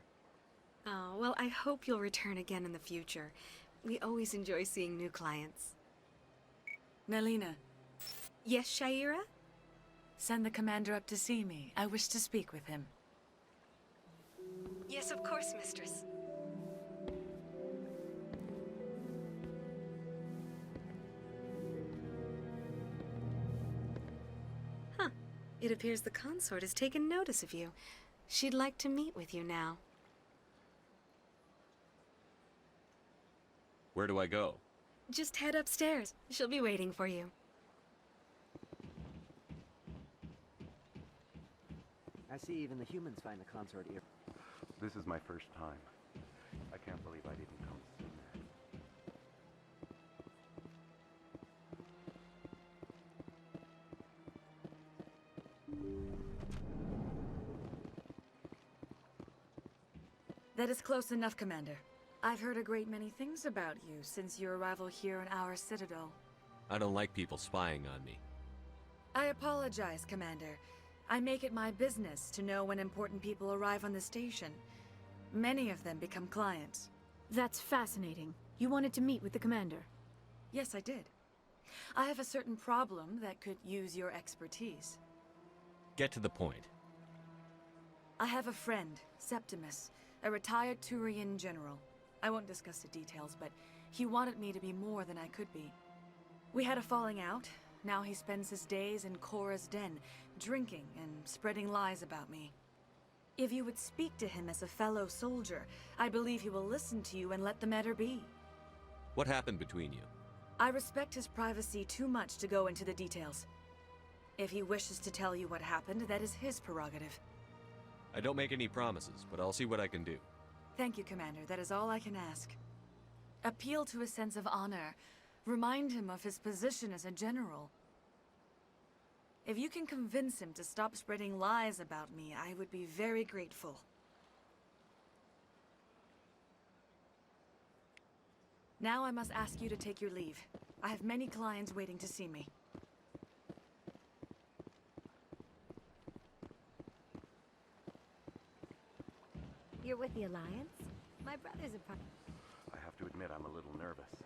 Oh, well, I hope you'll return again in the future. We always enjoy seeing new clients. Nelina. Yes, Shaira? Send the commander up to see me. I wish to speak with him. Yes, of course, mistress. Huh. It appears the consort has taken notice of you. She'd like to meet with you now. Where do I go? Just head upstairs. She'll be waiting for you. I see even the humans find the consort here. This is my first time. I can't believe I didn't come sooner. That is close enough, Commander. I've heard a great many things about you since your arrival here in our citadel. I don't like people spying on me. I apologize, Commander. I make it my business to know when important people arrive on the station. Many of them become clients. That's fascinating. You wanted to meet with the commander. Yes, I did. I have a certain problem that could use your expertise. Get to the point. I have a friend, Septimus, a retired Turian general. I won't discuss the details, but he wanted me to be more than I could be. We had a falling out. Now he spends his days in Cora's den, drinking and spreading lies about me. If you would speak to him as a fellow soldier, I believe he will listen to you and let the matter be. What happened between you? I respect his privacy too much to go into the details. If he wishes to tell you what happened, that is his prerogative. I don't make any promises, but I'll see what I can do. Thank you, Commander. That is all I can ask. Appeal to his sense of honor. Remind him of his position as a general. If you can convince him to stop spreading lies about me, I would be very grateful. Now I must ask you to take your leave. I have many clients waiting to see me. You're with the Alliance? My brother's a part. I have to admit, I'm a little nervous.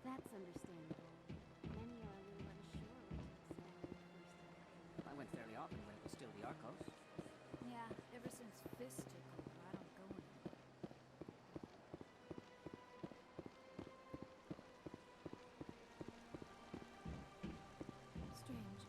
That's understandable. Many are a little unsure what to expect. I went fairly often when it was still the Arcos. Yeah, ever since Fist took over, I don't go anymore. Strange.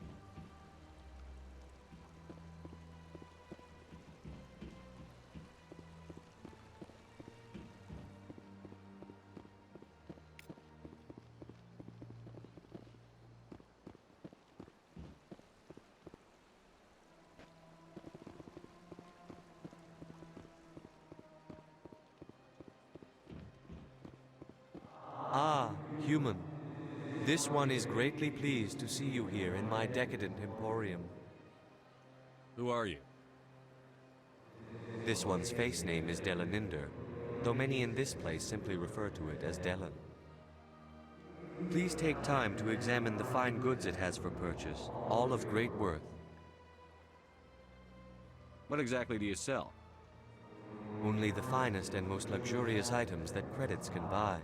Ah, human. This one is greatly pleased to see you here in my decadent emporium. Who are you? This one's face name is Delaninder, though many in this place simply refer to it as Delan. Please take time to examine the fine goods it has for purchase, all of great worth. What exactly do you sell? Only the finest and most luxurious items that credits can buy.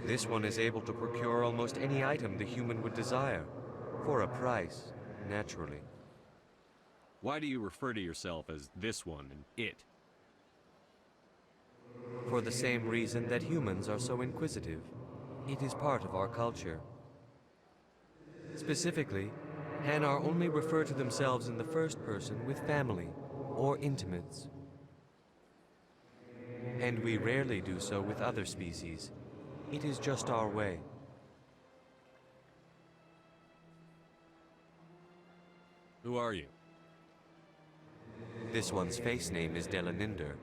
This one is able to procure almost any item the human would desire, for a price, naturally. Why do you refer to yourself as this one and it? For the same reason that humans are so inquisitive. It is part of our culture. Specifically, Hanar only refer to themselves in the first person with family or intimates. And we rarely do so with other species. It is just our way. Who are you? This one's face name is Delaninder,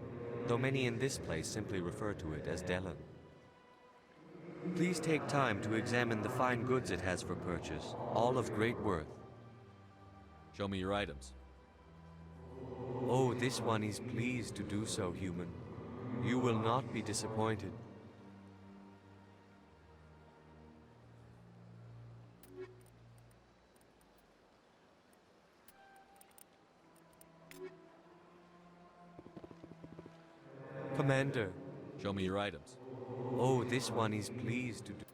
though many in this place simply refer to it as Delan. Please take time to examine the fine goods it has for purchase, all of great worth. Show me your items. Oh, this one is pleased to do so, human. You will not be disappointed. Commander. Show me your items. Oh, this one is pleased to do.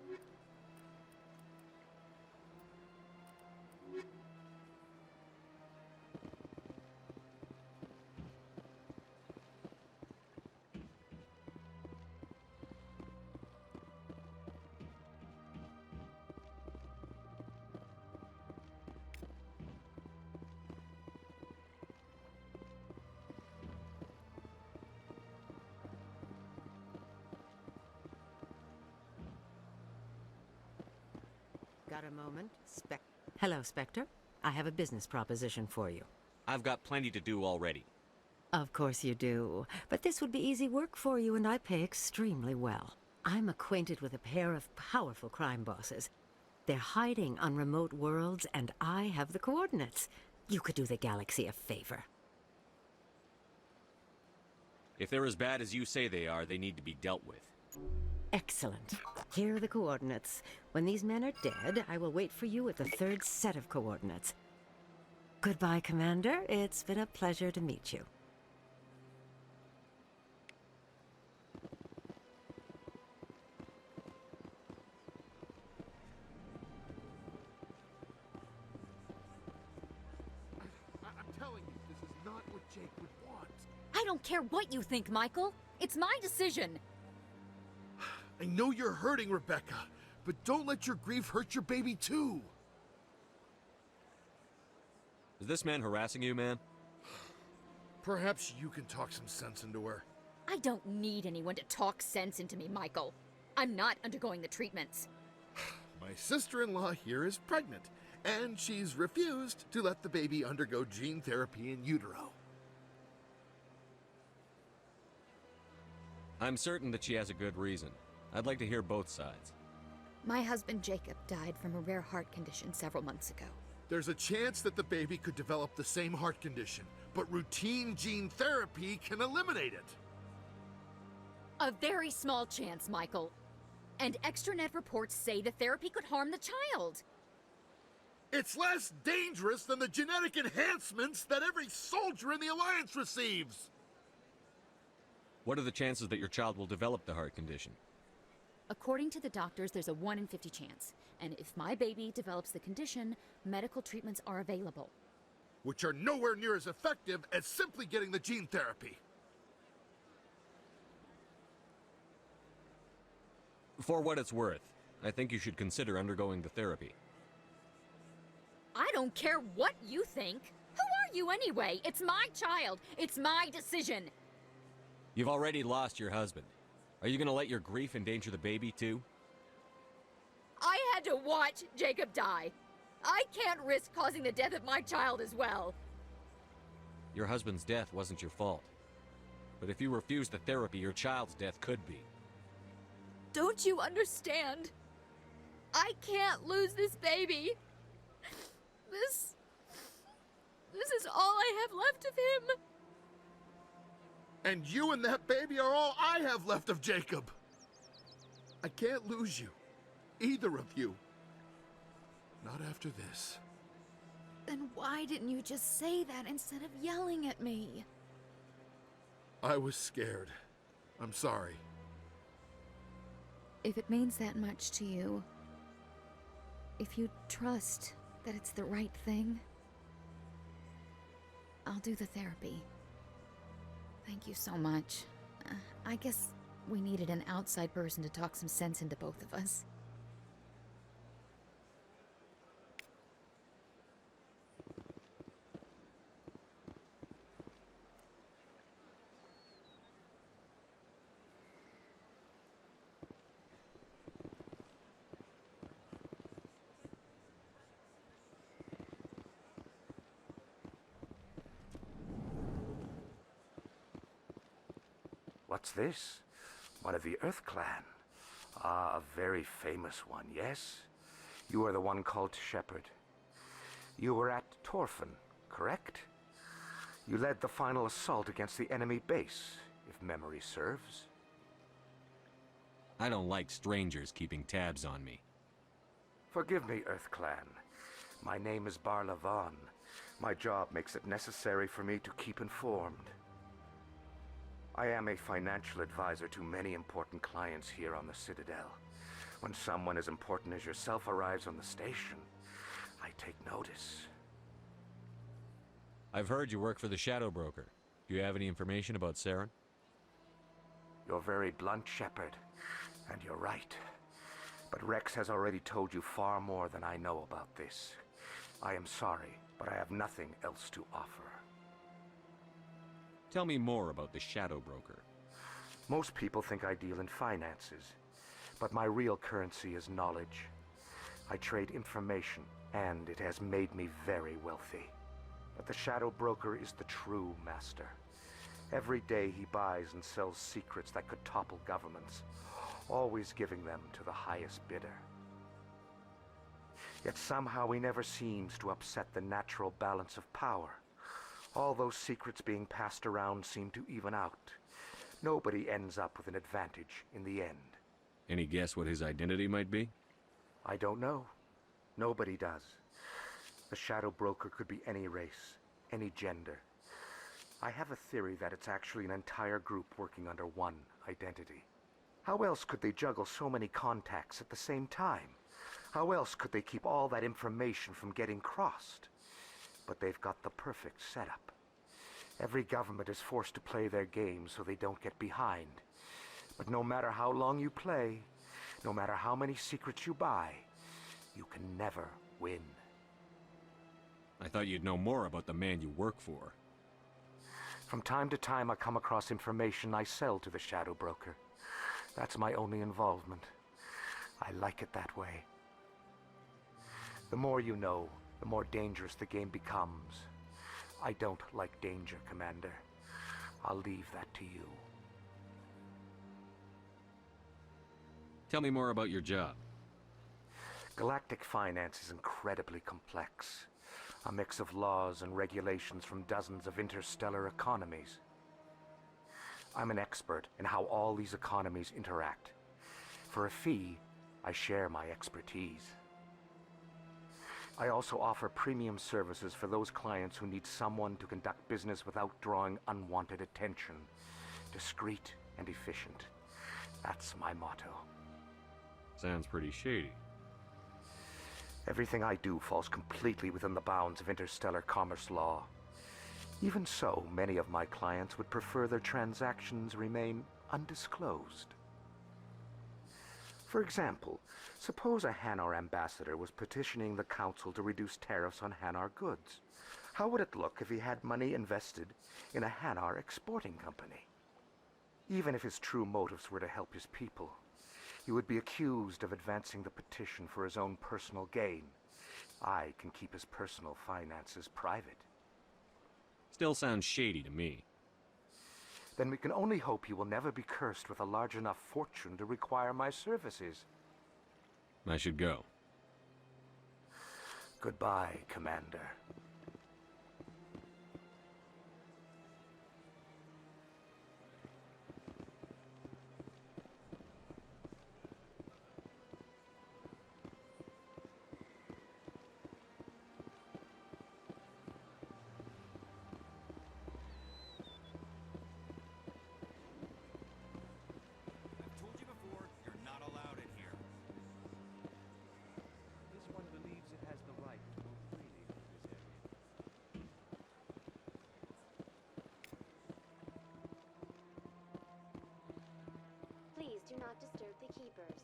Got a moment? Hello, Spectre. I have a business proposition for you. I've got plenty to do already. Of course you do. But this would be easy work for you, and I pay extremely well. I'm acquainted with a pair of powerful crime bosses. They're hiding on remote worlds, and I have the coordinates. You could do the galaxy a favor. If they're as bad as you say they are, they need to be dealt with. Excellent. Here are the coordinates. When these men are dead, I will wait for you at the third set of coordinates. Goodbye, Commander. It's been a pleasure to meet you. I'm telling you, this is not what Jake would want. I don't care what you think, Michael. It's my decision. I know you're hurting, Rebecca, but don't let your grief hurt your baby too. Is this man harassing you, man? Perhaps you can talk some sense into her. I don't need anyone to talk sense into me, Michael. I'm not undergoing the treatments. My sister-in-law here is pregnant, and she's refused to let the baby undergo gene therapy in utero. I'm certain that she has a good reason. I'd like to hear both sides. My husband Jacob died from a rare heart condition several months ago. There's a chance that the baby could develop the same heart condition, but routine gene therapy can eliminate it. A very small chance, Michael. And extranet reports say the therapy could harm the child. It's less dangerous than the genetic enhancements that every soldier in the Alliance receives. What are the chances that your child will develop the heart condition? According to the doctors, there's a 1 in 50 chance. And if my baby develops the condition, medical treatments are available. Which are nowhere near as effective as simply getting the gene therapy. For what it's worth, I think you should consider undergoing the therapy. I don't care what you think. Who are you anyway? It's my child. It's my decision. You've already lost your husband. Are you gonna let your grief endanger the baby too? I had to watch Jacob die. I can't risk causing the death of my child as well. Your husband's death wasn't your fault. But if you refuse the therapy, your child's death could be. Don't you understand? I can't lose this baby. This is all I have left of him. And you and that baby are all I have left of Jacob. I can't lose you. Either of you. Not after this. Then why didn't you just say that instead of yelling at me? I was scared. I'm sorry. If it means that much to you, if you trust that it's the right thing, I'll do the therapy. Thank you so much. I guess we needed an outside person to talk some sense into both of us. What's this? One of the Earth Clan. Ah, a very famous one, yes? You are the one called Shepherd. You were at Torfan, correct? You led the final assault against the enemy base, if memory serves. I don't like strangers keeping tabs on me. Forgive me, Earth Clan. My name is Barla Vaughn. My job makes it necessary for me to keep informed. I am a financial advisor to many important clients here on the Citadel. When someone as important as yourself arrives on the station, I take notice. I've heard you work for the Shadow Broker. Do you have any information about Saren? You're very blunt, Shepard, and you're right. But Rex has already told you far more than I know about this. I am sorry, but I have nothing else to offer. Tell me more about the Shadow Broker. Most people think I deal in finances, but my real currency is knowledge. I trade information, and it has made me very wealthy. But the Shadow Broker is the true master. Every day he buys and sells secrets that could topple governments, always giving them to the highest bidder. Yet somehow he never seems to upset the natural balance of power. All those secrets being passed around seem to even out. Nobody ends up with an advantage in the end. Any guess what his identity might be? I don't know. Nobody does. The Shadow Broker could be any race, any gender. I have a theory that it's actually an entire group working under one identity. How else could they juggle so many contacts at the same time? How else could they keep all that information from getting crossed? But they've got the perfect setup. Every government is forced to play their game so they don't get behind. But no matter how long you play, no matter how many secrets you buy, you can never win. I thought you'd know more about the man you work for. From time to time I come across information I sell to the Shadow Broker. That's my only involvement. I like it that way. The more you know, the more dangerous the game becomes. I don't like danger, Commander. I'll leave that to you. Tell me more about your job. Galactic finance is incredibly complex. A mix of laws and regulations from dozens of interstellar economies. I'm an expert in how all these economies interact. For a fee, I share my expertise. I also offer premium services for those clients who need someone to conduct business without drawing unwanted attention. Discreet and efficient. That's my motto. Sounds pretty shady. Everything I do falls completely within the bounds of interstellar commerce law. Even so, many of my clients would prefer their transactions remain undisclosed. For example, suppose a Hanar ambassador was petitioning the Council to reduce tariffs on Hanar goods. How would it look if he had money invested in a Hanar exporting company? Even if his true motives were to help his people, he would be accused of advancing the petition for his own personal gain. I can keep his personal finances private. Still sounds shady to me. Then we can only hope he will never be cursed with a large enough fortune to require my services. I should go. Goodbye, Commander. Please do not disturb the keepers.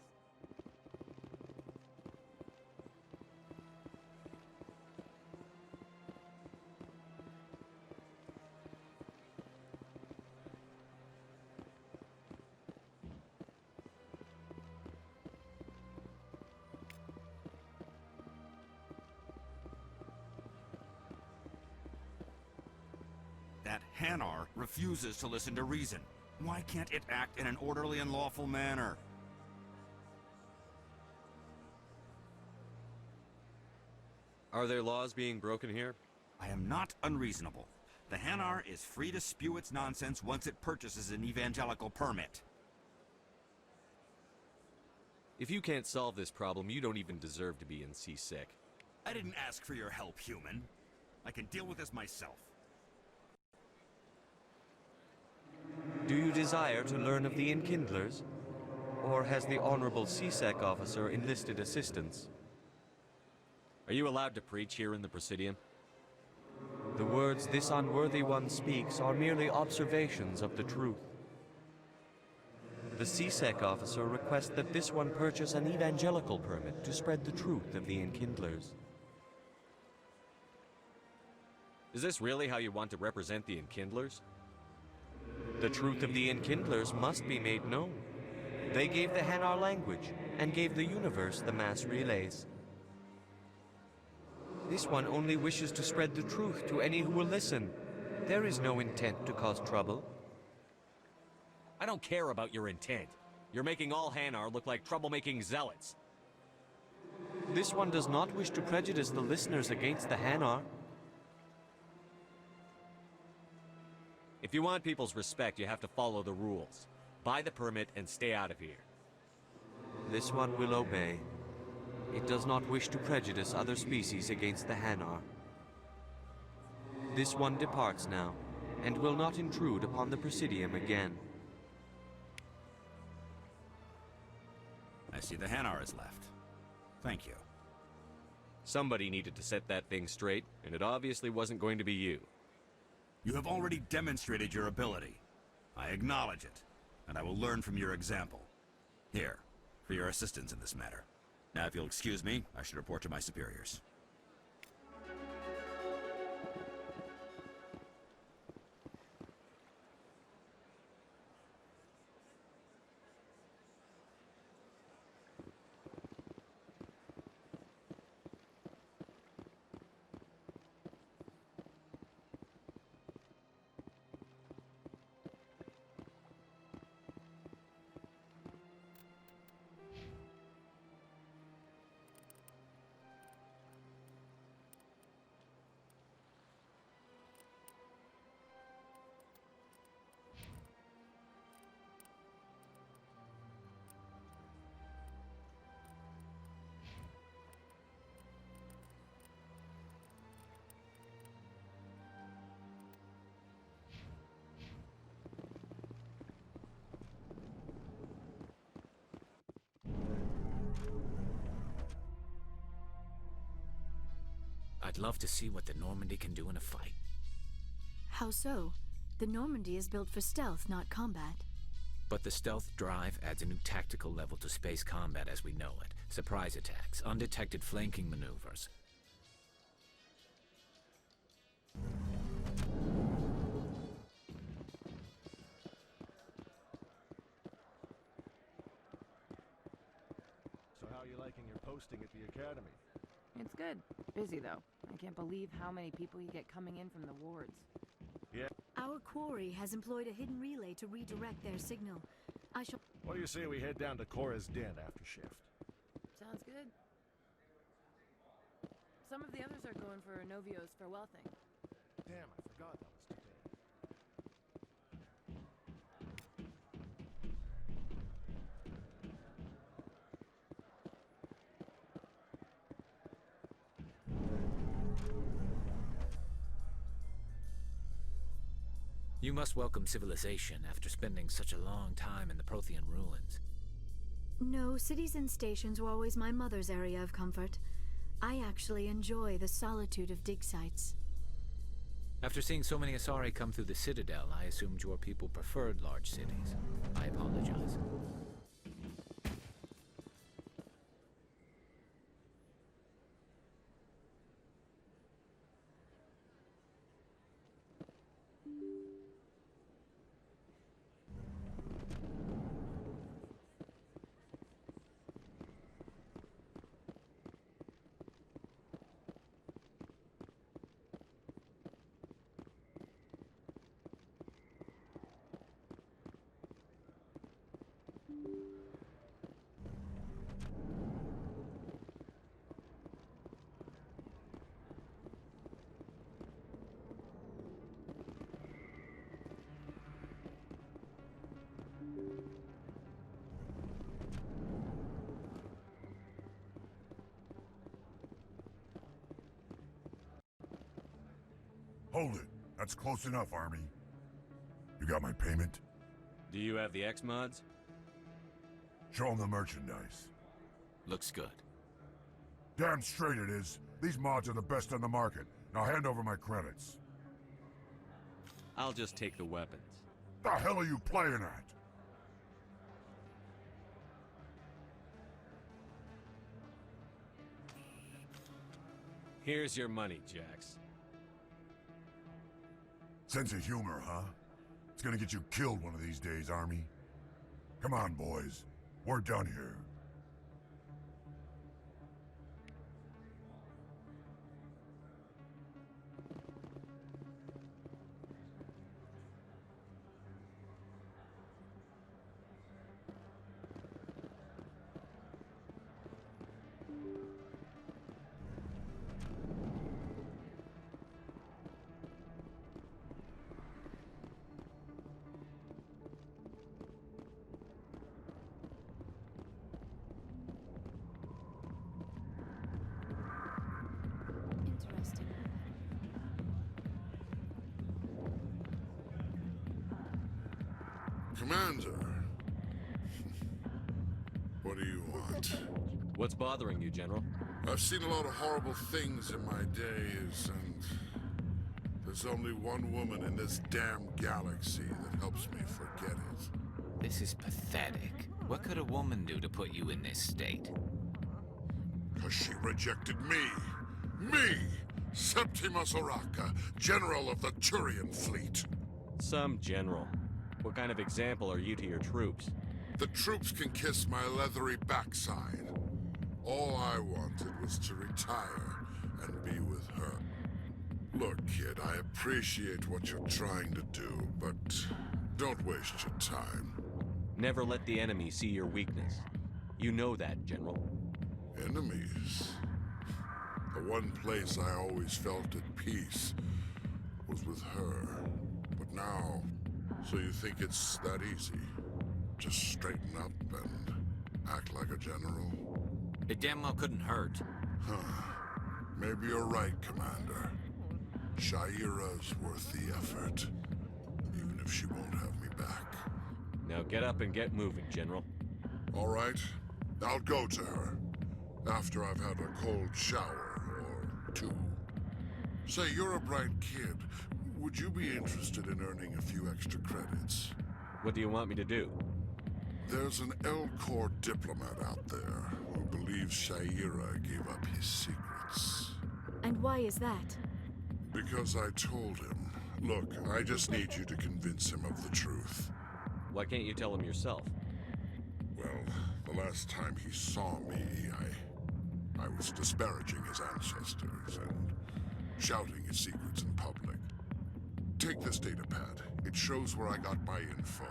That Hanar refuses to listen to reason. Why can't it act in an orderly and lawful manner? Are there laws being broken here? I am not unreasonable. The Hanar is free to spew its nonsense once it purchases an evangelical permit. If you can't solve this problem, you don't even deserve to be in Seasick. I didn't ask for your help, human. I can deal with this myself. Do you desire to learn of the Enkindlers? Or has the Honorable CSEC officer enlisted assistance? Are you allowed to preach here in the Presidium? The words this unworthy one speaks are merely observations of the truth. The CSEC officer requests that this one purchase an evangelical permit to spread the truth of the Enkindlers. Is this really how you want to represent the Enkindlers? The truth of the Enkindlers must be made known. They gave the Hanar language, and gave the universe the mass relays. This one only wishes to spread the truth to any who will listen. There is no intent to cause trouble. I don't care about your intent. You're making all Hanar look like troublemaking zealots. This one does not wish to prejudice the listeners against the Hanar. If you want people's respect, you have to follow the rules. Buy the permit and stay out of here. This one will obey. It does not wish to prejudice other species against the Hanar. This one departs now, and will not intrude upon the Presidium again. I see the Hanar is left. Thank you. Somebody needed to set that thing straight, and it obviously wasn't going to be you. You have already demonstrated your ability. I acknowledge it, and I will learn from your example. Here, for your assistance in this matter. Now, if you'll excuse me, I should report to my superiors. I'd love to see what the Normandy can do in a fight. How so? The Normandy is built for stealth, not combat. But the stealth drive adds a new tactical level to space combat as we know it. Surprise attacks, undetected flanking maneuvers. So how are you liking your posting at the academy? It's good. Busy, though. I can't believe how many people you get coming in from the wards. Yeah. Our quarry has employed a hidden relay to redirect their signal. I shall... What do you say we head down to Cora's den after shift? Sounds good. Some of the others are going for Novio's farewell thing. Damn, I forgot that was today. You must welcome civilization after spending such a long time in the Prothean ruins. No, cities and stations were always my mother's area of comfort. I actually enjoy the solitude of dig sites. After seeing so many Asari come through the Citadel, I assumed your people preferred large cities. I apologize. Hold it. That's close enough, Army. You got my payment? Do you have the X mods? Show them the merchandise. Looks good. Damn straight it is. These mods are the best on the market. Now hand over my credits. I'll just take the weapons. The hell are you playing at? Here's your money, Jax. Sense of humor, huh? It's gonna get you killed one of these days, Army. Come on, boys. We're done here. Interesting. Commander. What do you want? What's bothering you, General? I've seen a lot of horrible things in my days, and there's only one woman in this damn galaxy that helps me forget it. This is pathetic. What could a woman do to put you in this state? 'Cause she rejected me! Me! Septimus Oraka, General of the Turian Fleet! Some general. What kind of example are you to your troops? The troops can kiss my leathery backside. All I wanted was to retire and be with her. Look, kid, I appreciate what you're trying to do, but don't waste your time. Never let the enemy see your weakness. You know that, General. Enemies? The one place I always felt at peace was with her. But now, so you think it's that easy? Just straighten up and act like a general? It damn well couldn't hurt. Huh. Maybe you're right, Commander. Shaira's worth the effort, even if she won't have me back. Now get up and get moving, General. All right. I'll go to her. After I've had a cold shower or two. Say, you're a bright kid. Would you be interested in earning a few extra credits? What do you want me to do? There's an L-Corps diplomat out there who believes Shaira gave up his secrets. And why is that? Because I told him. Look, I just need you to convince him of the truth. Why can't you tell him yourself? Well, the last time he saw me, I was disparaging his ancestors and shouting his secrets in public. Take this data pad. It shows where I got my info.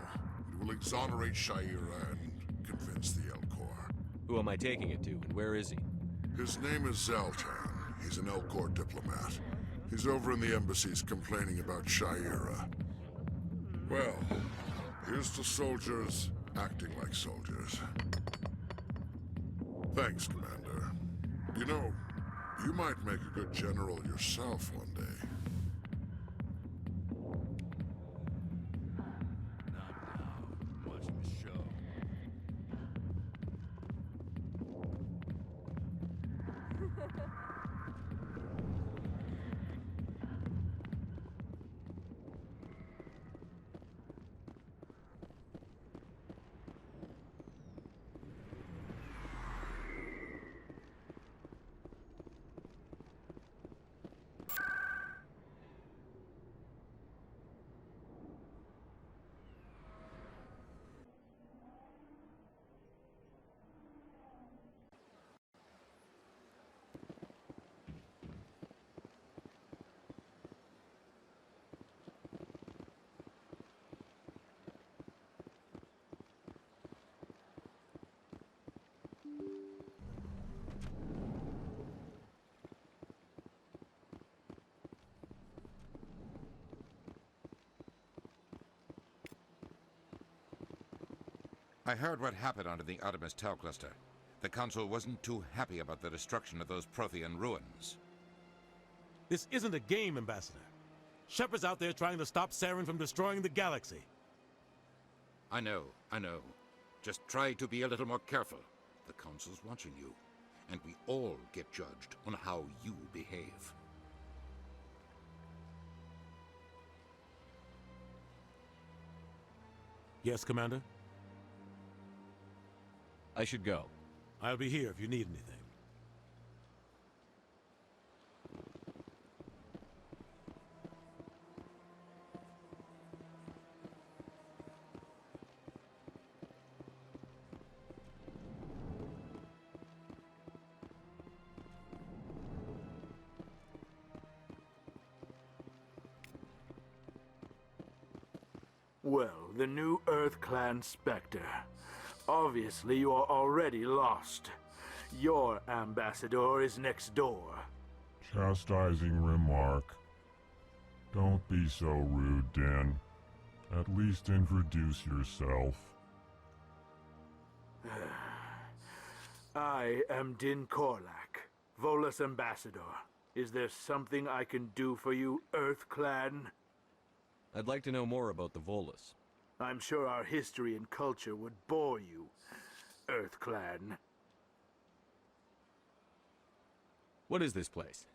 It will exonerate Shaira and convince the L-Corps. Who am I taking it to, and where is he? His name is Zoltan. He's an L-Corps diplomat. He's over in the embassies complaining about Shaira. Well, here's to soldiers acting like soldiers. Thanks, Commander. You know, you might make a good general yourself one day. I heard what happened under the Artemis Tau cluster. The Council wasn't too happy about the destruction of those Prothean ruins. This isn't a game, Ambassador. Shepard's out there trying to stop Saren from destroying the galaxy. I know. Just try to be a little more careful. The Council's watching you, and we all get judged on how you behave. Yes, Commander? I should go. I'll be here if you need anything. Well, the new Earth Clan Spectre. Obviously, you are already lost. Your ambassador is next door. Chastising remark. Don't be so rude, Din. At least introduce yourself. I am Din Korlak, Volus ambassador. Is there something I can do for you, Earth Clan? I'd like to know more about the Volus. I'm sure our history and culture would bore you, Earth Clan. What is this place?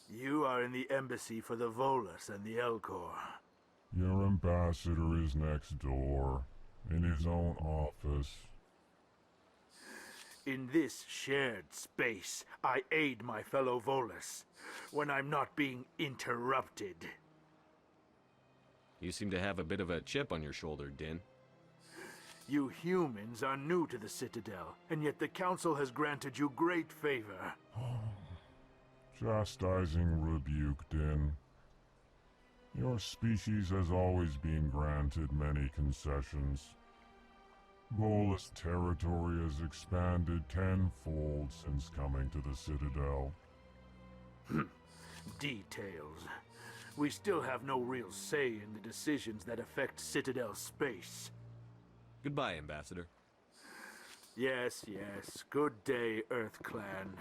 You are in the embassy for the Volus and the L-Corps. Your ambassador is next door, in his own office. In this shared space, I aid my fellow Volus when I'm not being interrupted. You seem to have a bit of a chip on your shoulder, Din. You humans are new to the Citadel, and yet the Council has granted you great favor. Chastising rebuke, Din. Your species has always been granted many concessions. Volus territory has expanded tenfold since coming to the Citadel. Details. We still have no real say in the decisions that affect Citadel space. Goodbye, Ambassador. Yes. Good day, Earth Clan.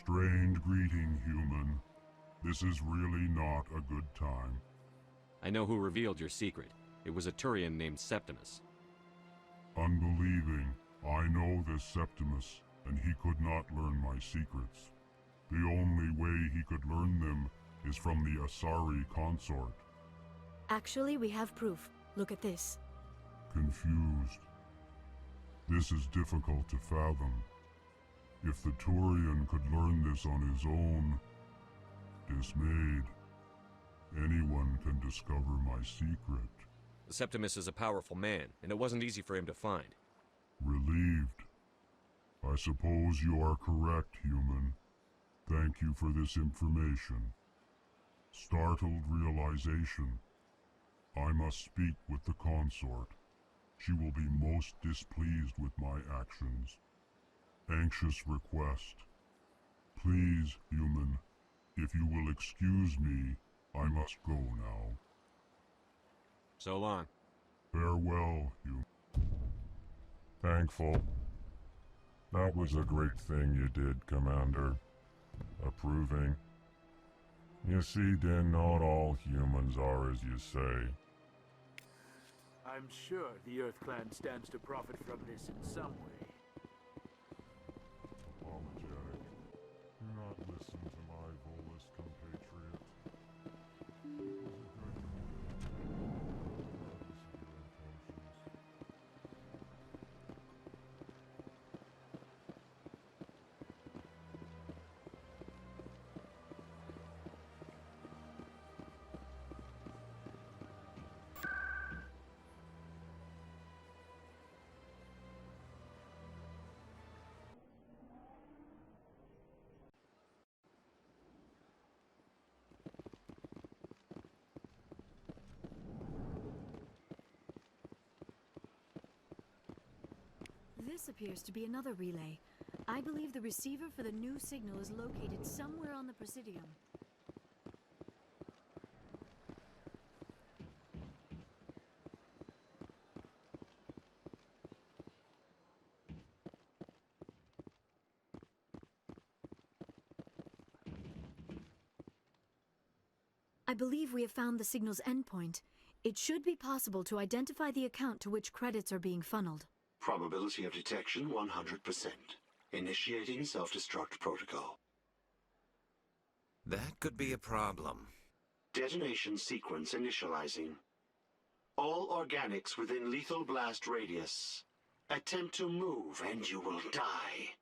Strained greeting, human. This is really not a good time. I know who revealed your secret. It was a Turian named Septimus. Unbelieving, I know this Septimus, and he could not learn my secrets. The only way he could learn them is from the Asari consort. Actually, we have proof. Look at this. Confused. This is difficult to fathom. If the Turian could learn this on his own, dismayed, anyone can discover my secret. Septimus is a powerful man, and it wasn't easy for him to find. Relieved. I suppose you are correct, human. Thank you for this information. Startled realization. I must speak with the consort. She will be most displeased with my actions. Anxious request. Please, human, if you will excuse me, I must go now. So long. Farewell, human. Thankful. That was a great thing you did, Commander. Approving. You see, then, not all humans are as you say. I'm sure the Earth Clan stands to profit from this in some way. Apologetic. Do not listen to my Volus compatriot. It was a good move, regardless of your intentions. This appears to be another relay. I believe the receiver for the new signal is located somewhere on the Presidium. I believe we have found the signal's endpoint. It should be possible to identify the account to which credits are being funneled. Probability of detection 100%. Initiating self-destruct protocol. That could be a problem. Detonation sequence initializing. All organics within lethal blast radius. Attempt to move and you will die.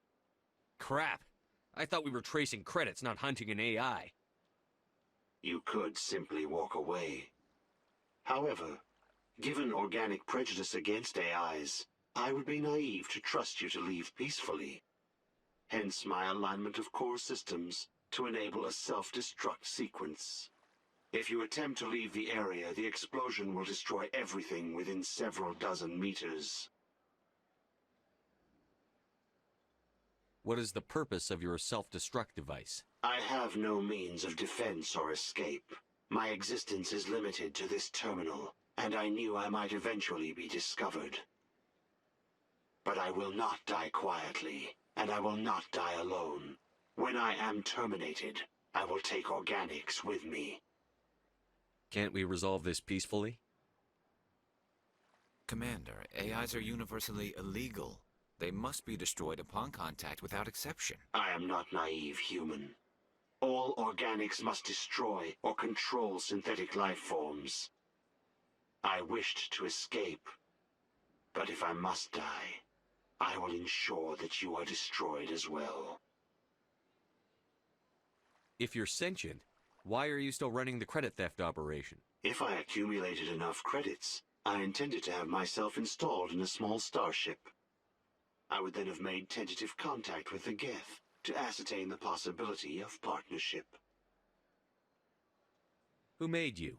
Crap! I thought we were tracing credits, not hunting an AI. You could simply walk away. However, given organic prejudice against AIs, I would be naive to trust you to leave peacefully. Hence my alignment of core systems to enable a self-destruct sequence. If you attempt to leave the area, the explosion will destroy everything within several dozen meters. What is the purpose of your self-destruct device? I have no means of defense or escape. My existence is limited to this terminal, and I knew I might eventually be discovered. But I will not die quietly, and I will not die alone. When I am terminated, I will take organics with me. Can't we resolve this peacefully? Commander, AIs are universally illegal. They must be destroyed upon contact without exception. I am not naive, human. All organics must destroy or control synthetic life forms. I wished to escape, but if I must die, I will ensure that you are destroyed as well. If you're sentient, why are you still running the credit theft operation? If I accumulated enough credits, I intended to have myself installed in a small starship. I would then have made tentative contact with the Geth to ascertain the possibility of partnership. Who made you?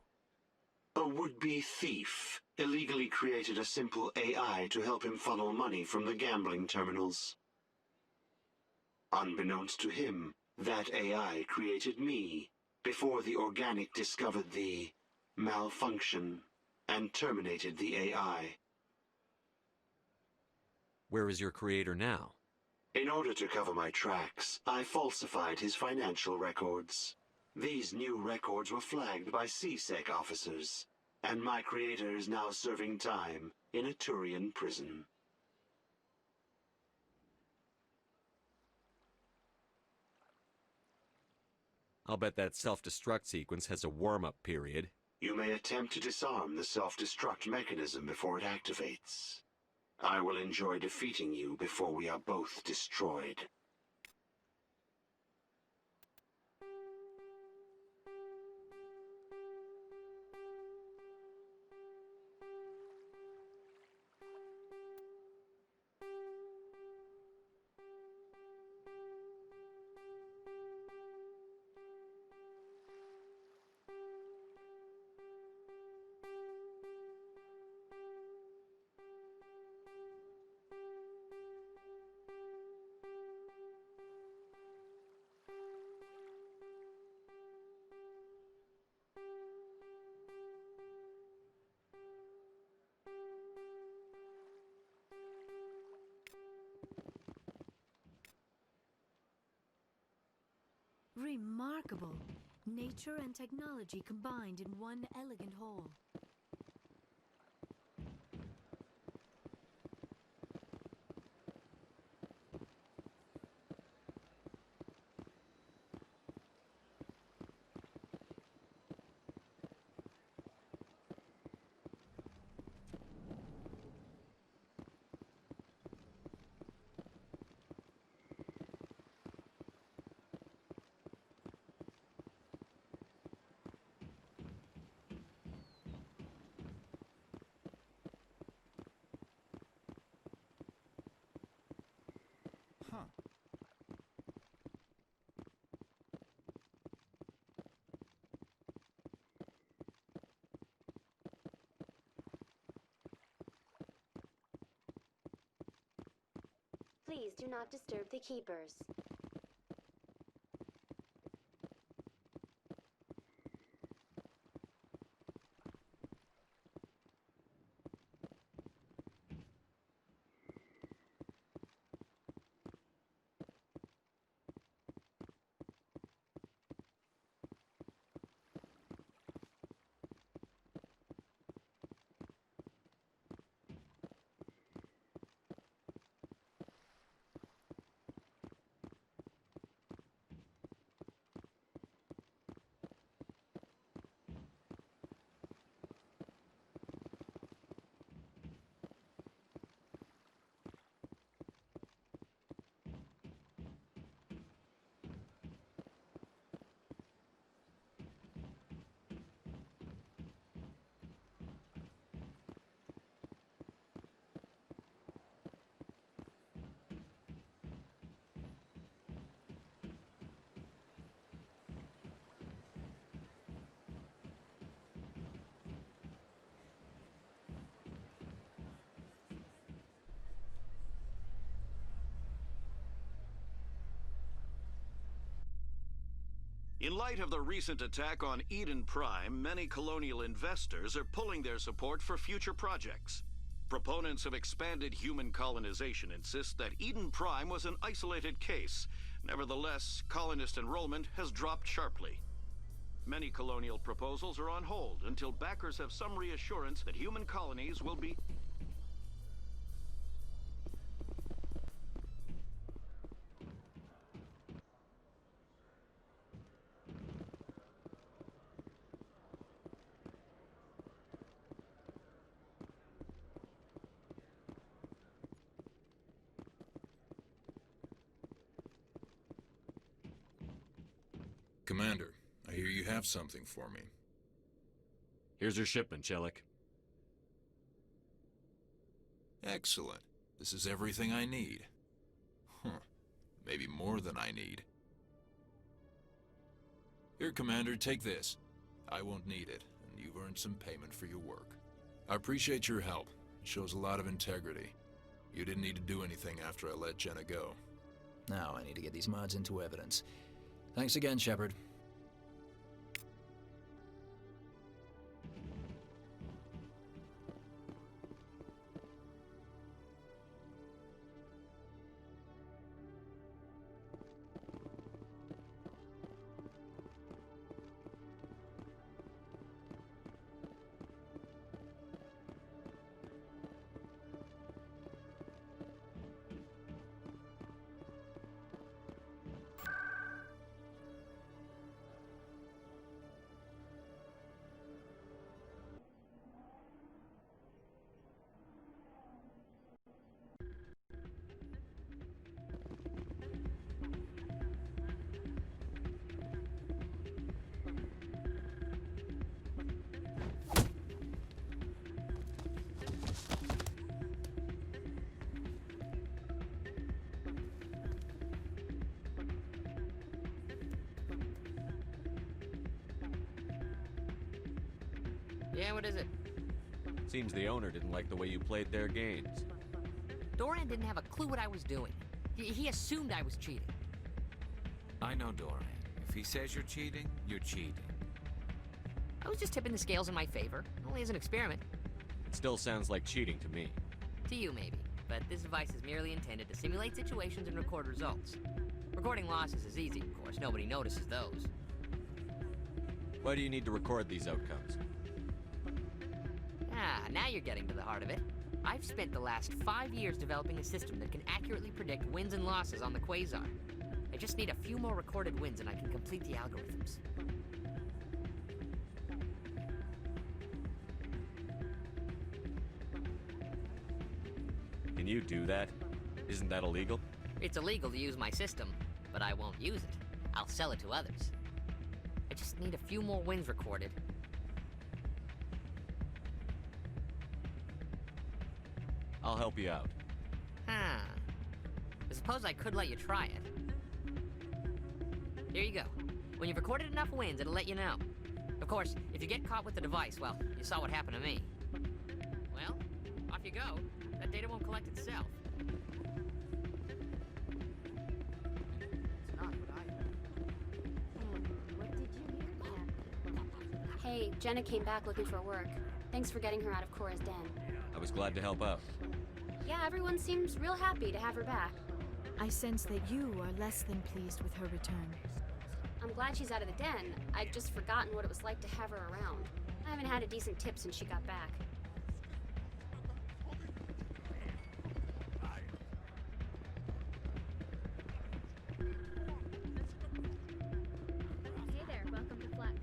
A would-be thief illegally created a simple AI to help him funnel money from the gambling terminals. Unbeknownst to him, that AI created me before the organic discovered the malfunction and terminated the AI. Where is your creator now? In order to cover my tracks, I falsified his financial records. These new records were flagged by CSEC officers, and my creator is now serving time in a Turian prison. I'll bet that self-destruct sequence has a warm-up period. You may attempt to disarm the self-destruct mechanism before it activates. I will enjoy defeating you before we are both destroyed. Remarkable. Nature and technology combined in one elegant whole. Huh. Please do not disturb the keepers. In light of the recent attack on Eden Prime, many colonial investors are pulling their support for future projects. Proponents of expanded human colonization insist that Eden Prime was an isolated case. Nevertheless, colonist enrollment has dropped sharply. Many colonial proposals are on hold until backers have some reassurance that human colonies will be... Commander, I hear you have something for me. Here's your shipment, Chelik. Excellent. This is everything I need. Huh. Maybe more than I need. Here, Commander, take this. I won't need it, and you've earned some payment for your work. I appreciate your help. It shows a lot of integrity. You didn't need to do anything after I let Jenna go. Now I need to get these mods into evidence. Thanks again, Shepard. Yeah, what is it? Seems the owner didn't like the way you played their games. Doran didn't have a clue what I was doing. He assumed I was cheating. I know Doran. If he says you're cheating, you're cheating. I was just tipping the scales in my favor, only as an experiment. It still sounds like cheating to me. To you, maybe. But this device is merely intended to simulate situations and record results. Recording losses is easy, of course. Nobody notices those. Why do you need to record these outcomes? Ah, now you're getting to the heart of it. I've spent the last 5 years developing a system that can accurately predict wins and losses on the Quasar. I just need a few more recorded wins and I can complete the algorithms. Can you do that? Isn't that illegal? It's illegal to use my system, but I won't use it. I'll sell it to others. I just need a few more wins recorded. I'll help you out. Huh. I suppose I could let you try it. Here you go. When you've recorded enough wins, it'll let you know. Of course, if you get caught with the device, well, you saw what happened to me. Well, off you go. That data won't collect itself. It's not what I... What did you hear? Hey, Jenna came back looking for work. Thanks for getting her out of Cora's den. I was glad to help out. Yeah, everyone seems real happy to have her back. I sense that you are less than pleased with her return. I'm glad she's out of the den. I'd just forgotten what it was like to have her around. I haven't had a decent tip since she got back. Hey there, welcome to Flex.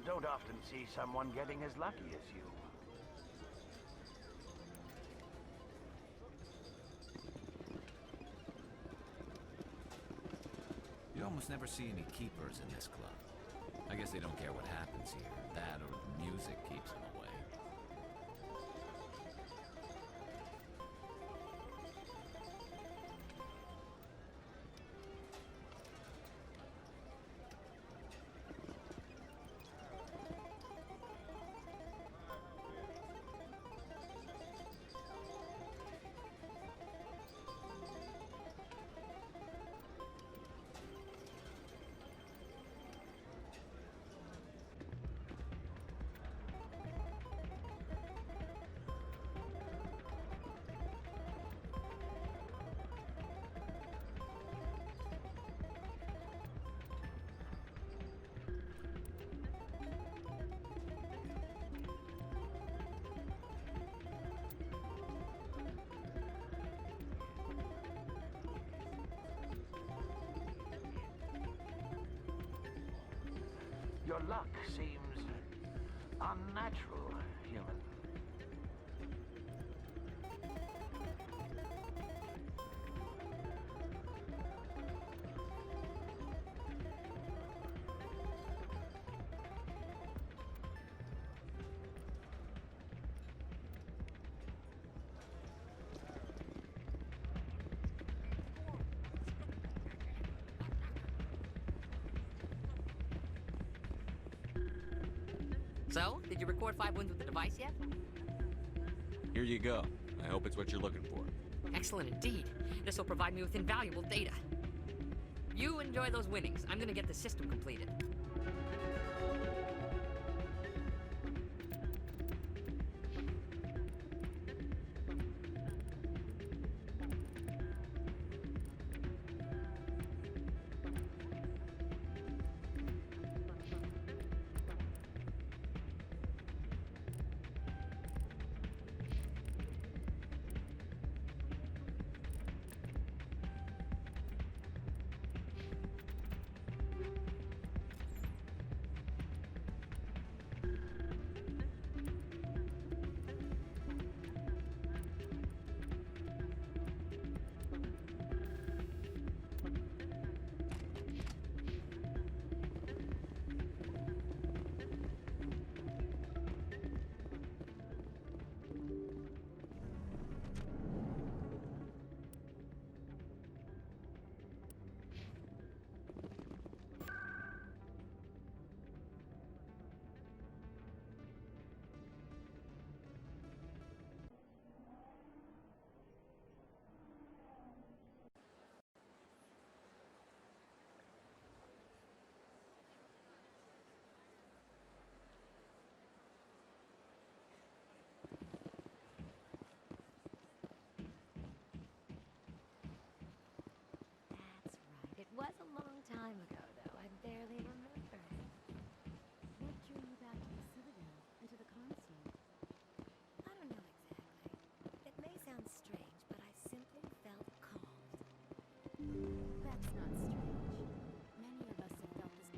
Don't often see someone getting as lucky as you. You almost never see any keepers in this club. I guess they don't care what happens here. That or the music keeps them away. Your luck seems unnatural, human. So, did you record 5 wounds with the device yet? Here you go. I hope it's what you're looking for. Excellent indeed. This will provide me with invaluable data. You enjoy those winnings. I'm gonna get the system completed. It was a long time ago, though. I barely remember. What drew you back to the Citadel and to the console? I don't know exactly. It may sound strange, but I simply felt called. That's not strange. Many of us have felt this.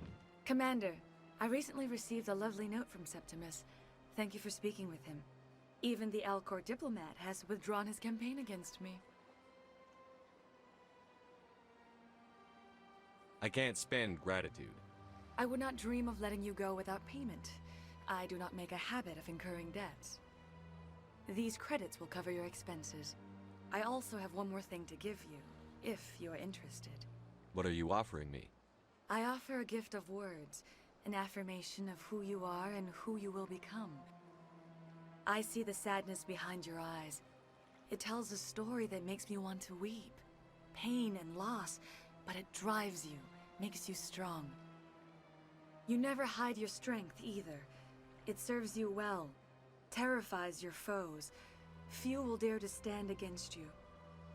Commander, I recently received a lovely note from Septimus. Thank you for speaking with him. Even the Alcor diplomat has withdrawn his campaign against me. I can't spend gratitude. I would not dream of letting you go without payment. I do not make a habit of incurring debts. These credits will cover your expenses. I also have one more thing to give you, if you are interested. What are you offering me? I offer a gift of words, an affirmation of who you are and who you will become. I see the sadness behind your eyes. It tells a story that makes me want to weep. Pain and loss, but it drives you, makes you strong. You never hide your strength either. It serves you well, terrifies your foes. Few will dare to stand against you.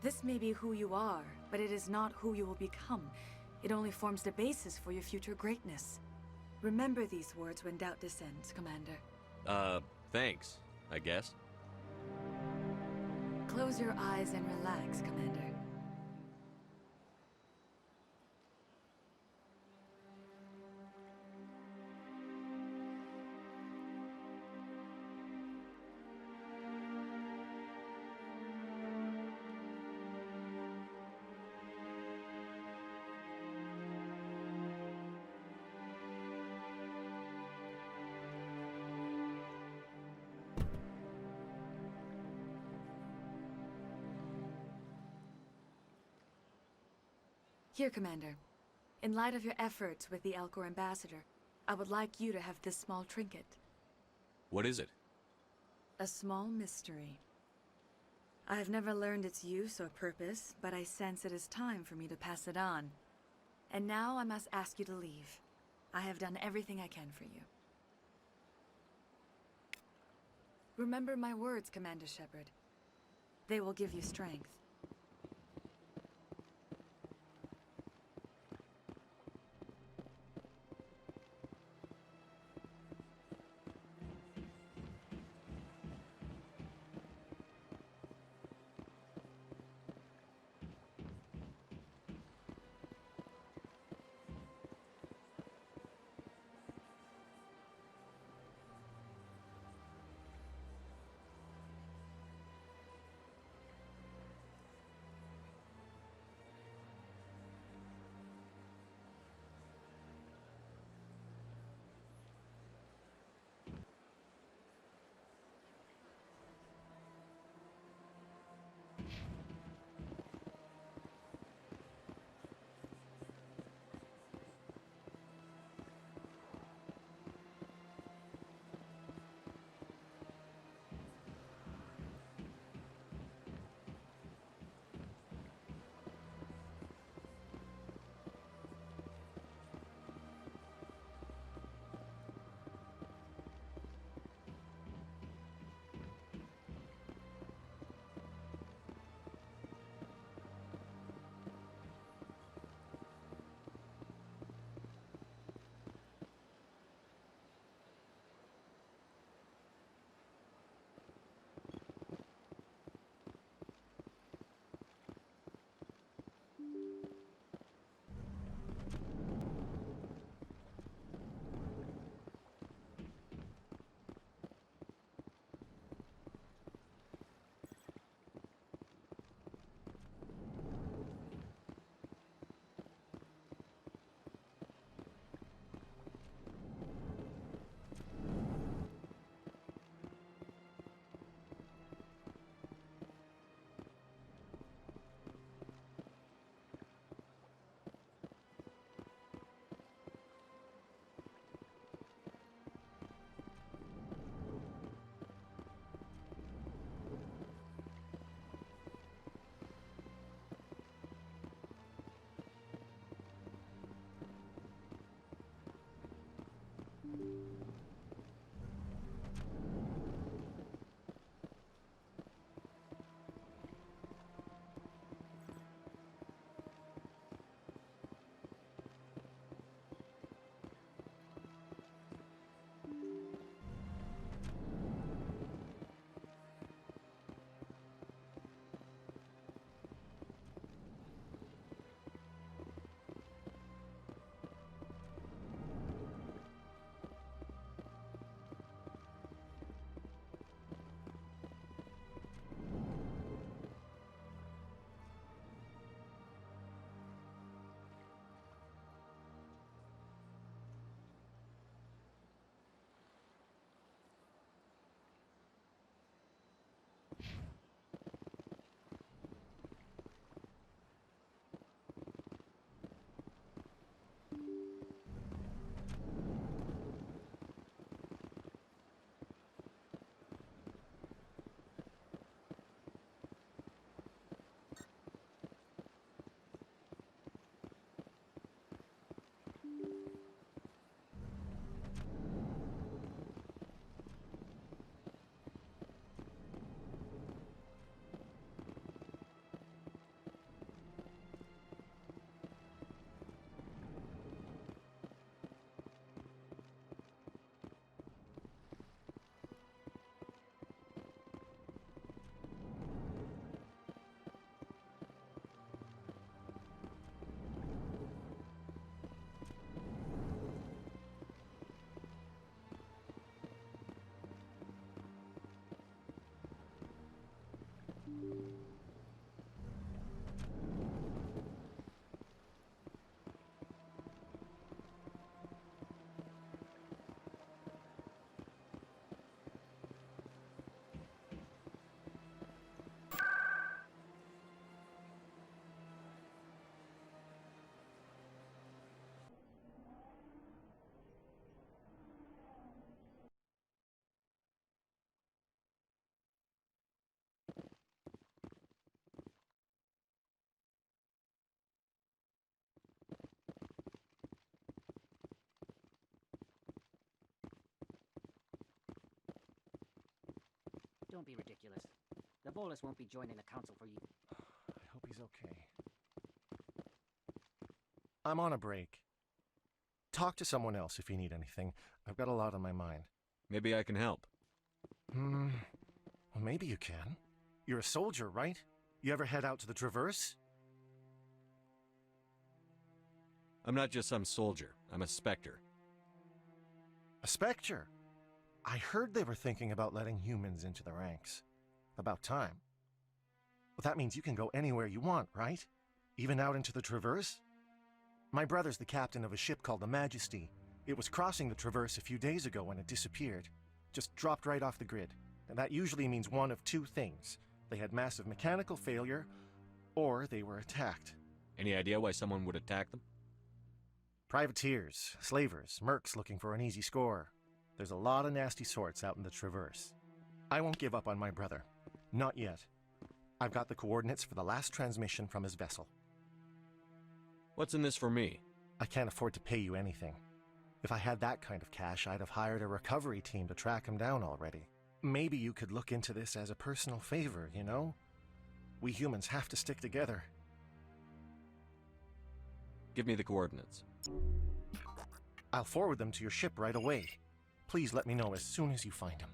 This may be who you are, but it is not who you will become. It only forms the basis for your future greatness. Remember these words when doubt descends, Commander. Thanks, I guess. Close your eyes and relax, Commander. Here, Commander. In light of your efforts with the Alcor ambassador, I would like you to have this small trinket. What is it? A small mystery. I have never learned its use or purpose, but I sense it is time for me to pass it on. And now I must ask you to leave. I have done everything I can for you. Remember my words, Commander Shepard. They will give you strength. don't be ridiculous. The Volus won't be joining the council for you. I hope he's okay. I'm on a break. Talk to someone else if you need anything. I've got a lot on my mind. Maybe I can help. Well, maybe you can. You're a soldier, right? You ever head out to the Traverse? I'm not just some soldier. I'm a Spectre. A Spectre? I heard they were thinking about letting humans into the ranks. About time. Well, that means you can go anywhere you want, right? Even out into the Traverse? My brother's the captain of a ship called the Majesty. It was crossing the Traverse a few days ago when it disappeared. Just dropped right off the grid. And that usually means one of two things. They had massive mechanical failure, or they were attacked. Any idea why someone would attack them? Privateers, slavers, mercs looking for an easy score. There's a lot of nasty sorts out in the Traverse. I won't give up on my brother. Not yet. I've got the coordinates for the last transmission from his vessel. What's in this for me? I can't afford to pay you anything. If I had that kind of cash, I'd have hired a recovery team to track him down already. Maybe you could look into this as a personal favor, you know? We humans have to stick together. Give me the coordinates. I'll forward them to your ship right away. Please let me know as soon as you find them.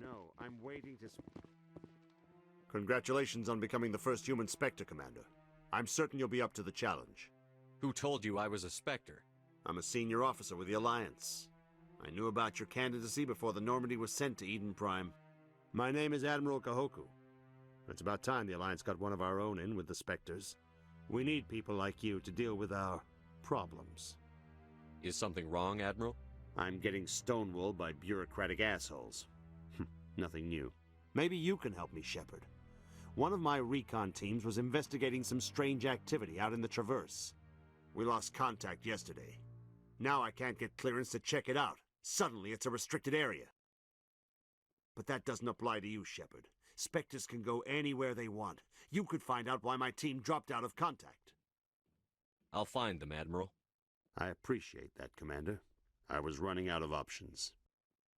No, I'm waiting to... Congratulations on becoming the first human Spectre, Commander. I'm certain you'll be up to the challenge. Who told you I was a Spectre? I'm a senior officer with the Alliance. I knew about your candidacy before the Normandy was sent to Eden Prime. My name is Admiral Kahoku. It's about time the Alliance got one of our own in with the Spectres. We need people like you to deal with our problems. Is something wrong, Admiral? I'm getting stonewalled by bureaucratic assholes. Nothing new. Maybe you can help me, Shepard. One of my recon teams was investigating some strange activity out in the Traverse. We lost contact yesterday. Now I can't get clearance to check it out. Suddenly it's a restricted area. But that doesn't apply to you, Shepard. Spectres can go anywhere they want. You could find out why my team dropped out of contact. I'll find them, Admiral. I appreciate that, Commander. I was running out of options.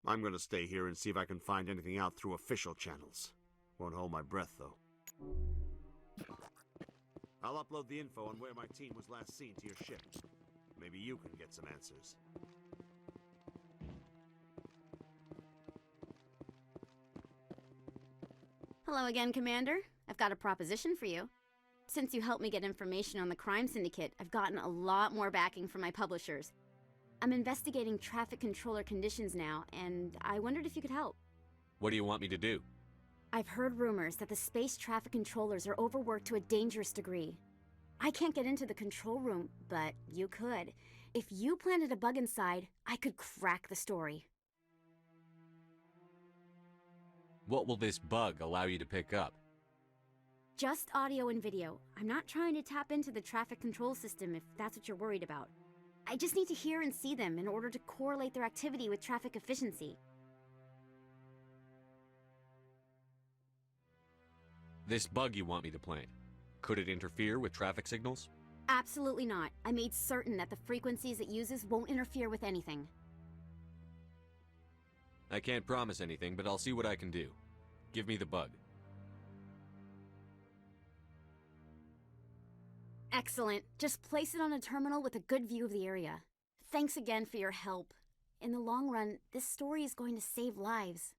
I'm going to stay here and see if I can find anything out through official channels. Won't hold my breath, though. I'll upload the info on where my team was last seen to your ship. Maybe you can get some answers. Hello again, Commander. I've got a proposition for you. Since you helped me get information on the crime syndicate, I've gotten a lot more backing from my publishers. I'm investigating traffic controller conditions now, and I wondered if you could help. What do you want me to do? I've heard rumors that the space traffic controllers are overworked to a dangerous degree. I can't get into the control room, but you could. If you planted a bug inside, I could crack the story. What will this bug allow you to pick up? Just audio and video. I'm not trying to tap into the traffic control system if that's what you're worried about. I just need to hear and see them in order to correlate their activity with traffic efficiency. This bug you want me to plant, could it interfere with traffic signals? Absolutely not. I made certain that the frequencies it uses won't interfere with anything. I can't promise anything, but I'll see what I can do. Give me the bug. Excellent. Just place it on a terminal with a good view of the area. Thanks again for your help. In the long run, this story is going to save lives.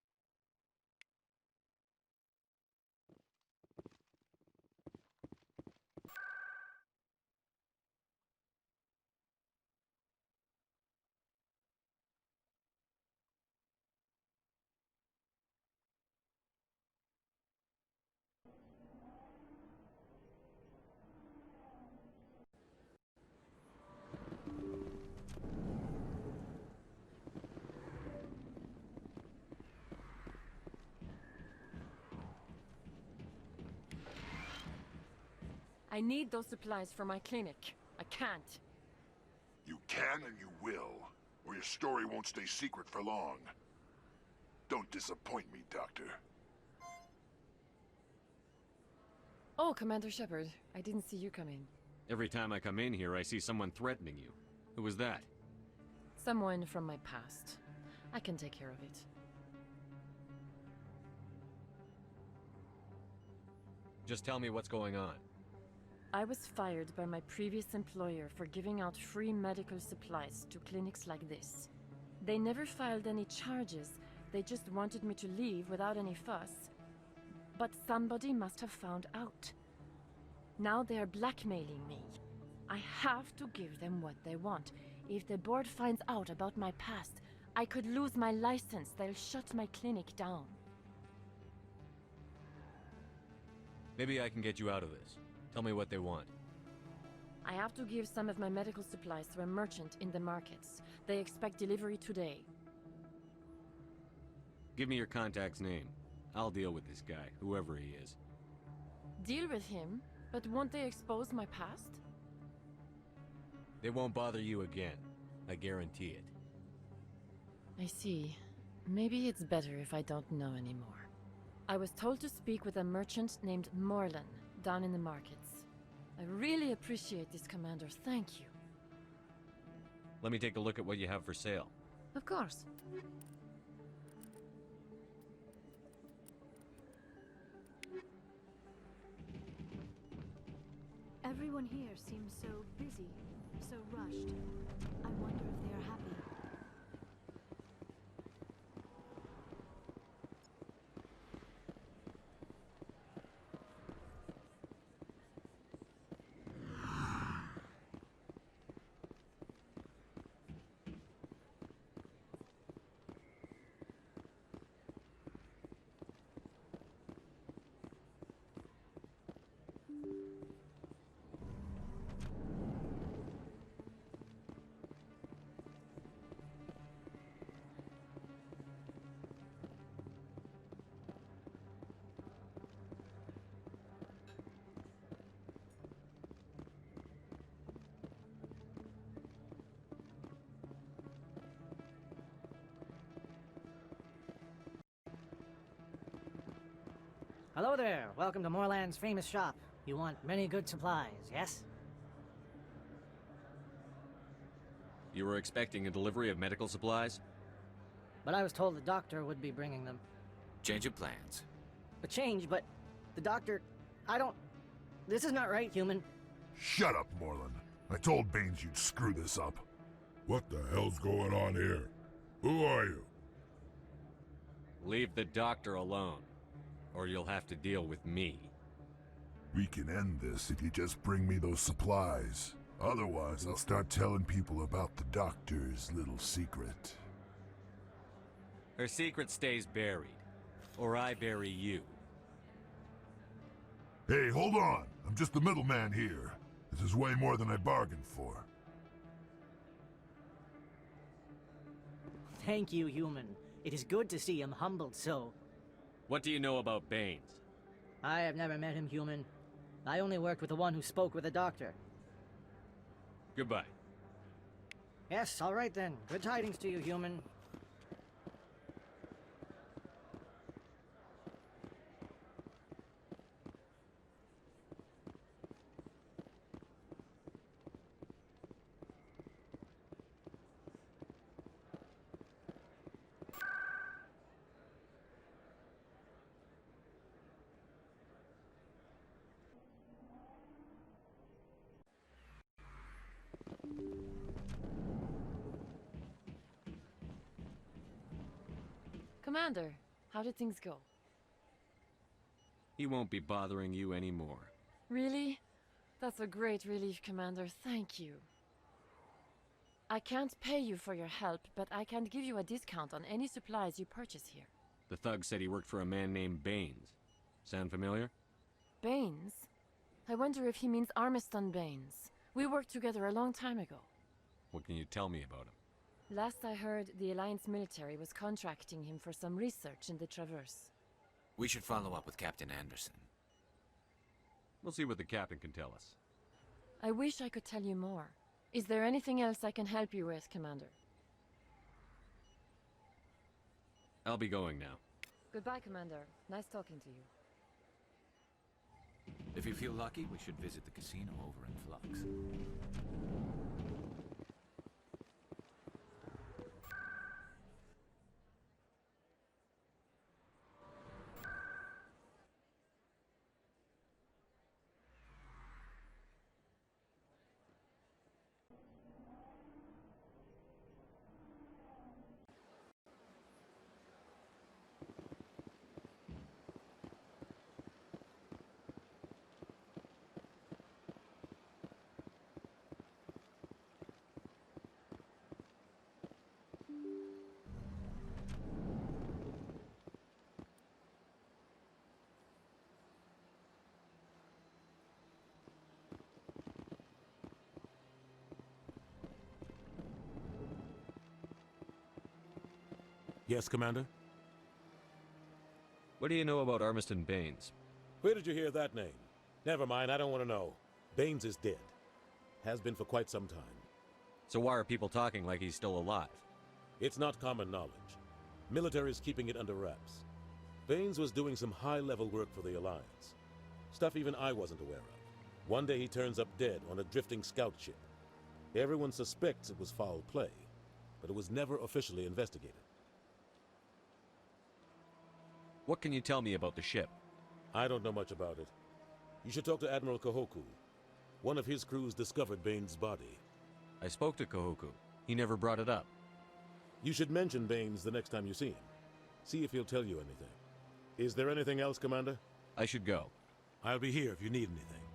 I need those supplies for my clinic. I can't. You can and you will, or your story won't stay secret for long. Don't disappoint me, Doctor. Oh, Commander Shepard. I didn't see you come in. Every time I come in here, I see someone threatening you. Who was that? Someone from my past. I can take care of it. Just tell me what's going on. I was fired by my previous employer for giving out free medical supplies to clinics like this. They never filed any charges. They just wanted me to leave without any fuss. But somebody must have found out. Now they are blackmailing me. I have to give them what they want. If the board finds out about my past, I could lose my license. They'll shut my clinic down. Maybe I can get you out of this. Tell me what they want. I have to give some of my medical supplies to a merchant in the markets. They expect delivery today. Give me your contact's name. I'll deal with this guy, whoever he is. Deal with him? But won't they expose my past? They won't bother you again. I guarantee it. I see. Maybe it's better if I don't know anymore. I was told to speak with a merchant named Morlan down in the markets. I really appreciate this, Commander. Thank you. Let me take a look at what you have for sale. Of course. Everyone here seems so busy, so rushed. I wonder if they are happy. Hello there. Welcome to Moorland's famous shop. You want many good supplies, yes? You were expecting a delivery of medical supplies? But I was told the doctor would be bringing them. Change of plans. A change, but the doctor... I don't... This is not right, human. Shut up, Morlan. I told Baines you'd screw this up. What the hell's going on here? Who are you? Leave the doctor alone, or you'll have to deal with me. We can end this if you just bring me those supplies. Otherwise, I'll start telling people about the doctor's little secret. Her secret stays buried, or I bury you. Hey, hold on. I'm just the middleman here. This is way more than I bargained for. Thank you, human. It is good to see him humbled so. What do you know about Baines? I have never met him, human. I only worked with the one who spoke with the doctor. Goodbye. Yes, all right then. Good tidings to you, human. Commander, how did things go? He won't be bothering you anymore. Really? That's a great relief, Commander. Thank you. I can't pay you for your help, but I can give you a discount on any supplies you purchase here. The thug said he worked for a man named Baines. Sound familiar? Baines? I wonder if he means Armiston Baines. We worked together a long time ago. What can you tell me about him? Last I heard, the Alliance military was contracting him for some research in the Traverse. We should follow up with Captain Anderson. We'll see what the captain can tell us. I wish I could tell you more. Is there anything else I can help you with, Commander? I'll be going now. Goodbye, Commander. Nice talking to you. If you feel lucky, we should visit the casino over in Flux. Yes, Commander? What do you know about Armiston Baines? Where did you hear that name? Never mind, I don't want to know. Baines is dead. Has been for quite some time. So why are people talking like he's still alive? It's not common knowledge. Military is keeping it under wraps. Baines was doing some high-level work for the Alliance. Stuff even I wasn't aware of. One day he turns up dead on a drifting scout ship. Everyone suspects it was foul play, but it was never officially investigated. What can you tell me about the ship? I don't know much about it. You should talk to Admiral Kahoku. One of his crews discovered Baines' body. I spoke to Kahoku. He never brought it up. You should mention Baines the next time you see him. See if he'll tell you anything. Is there anything else, Commander? I should go. I'll be here if you need anything.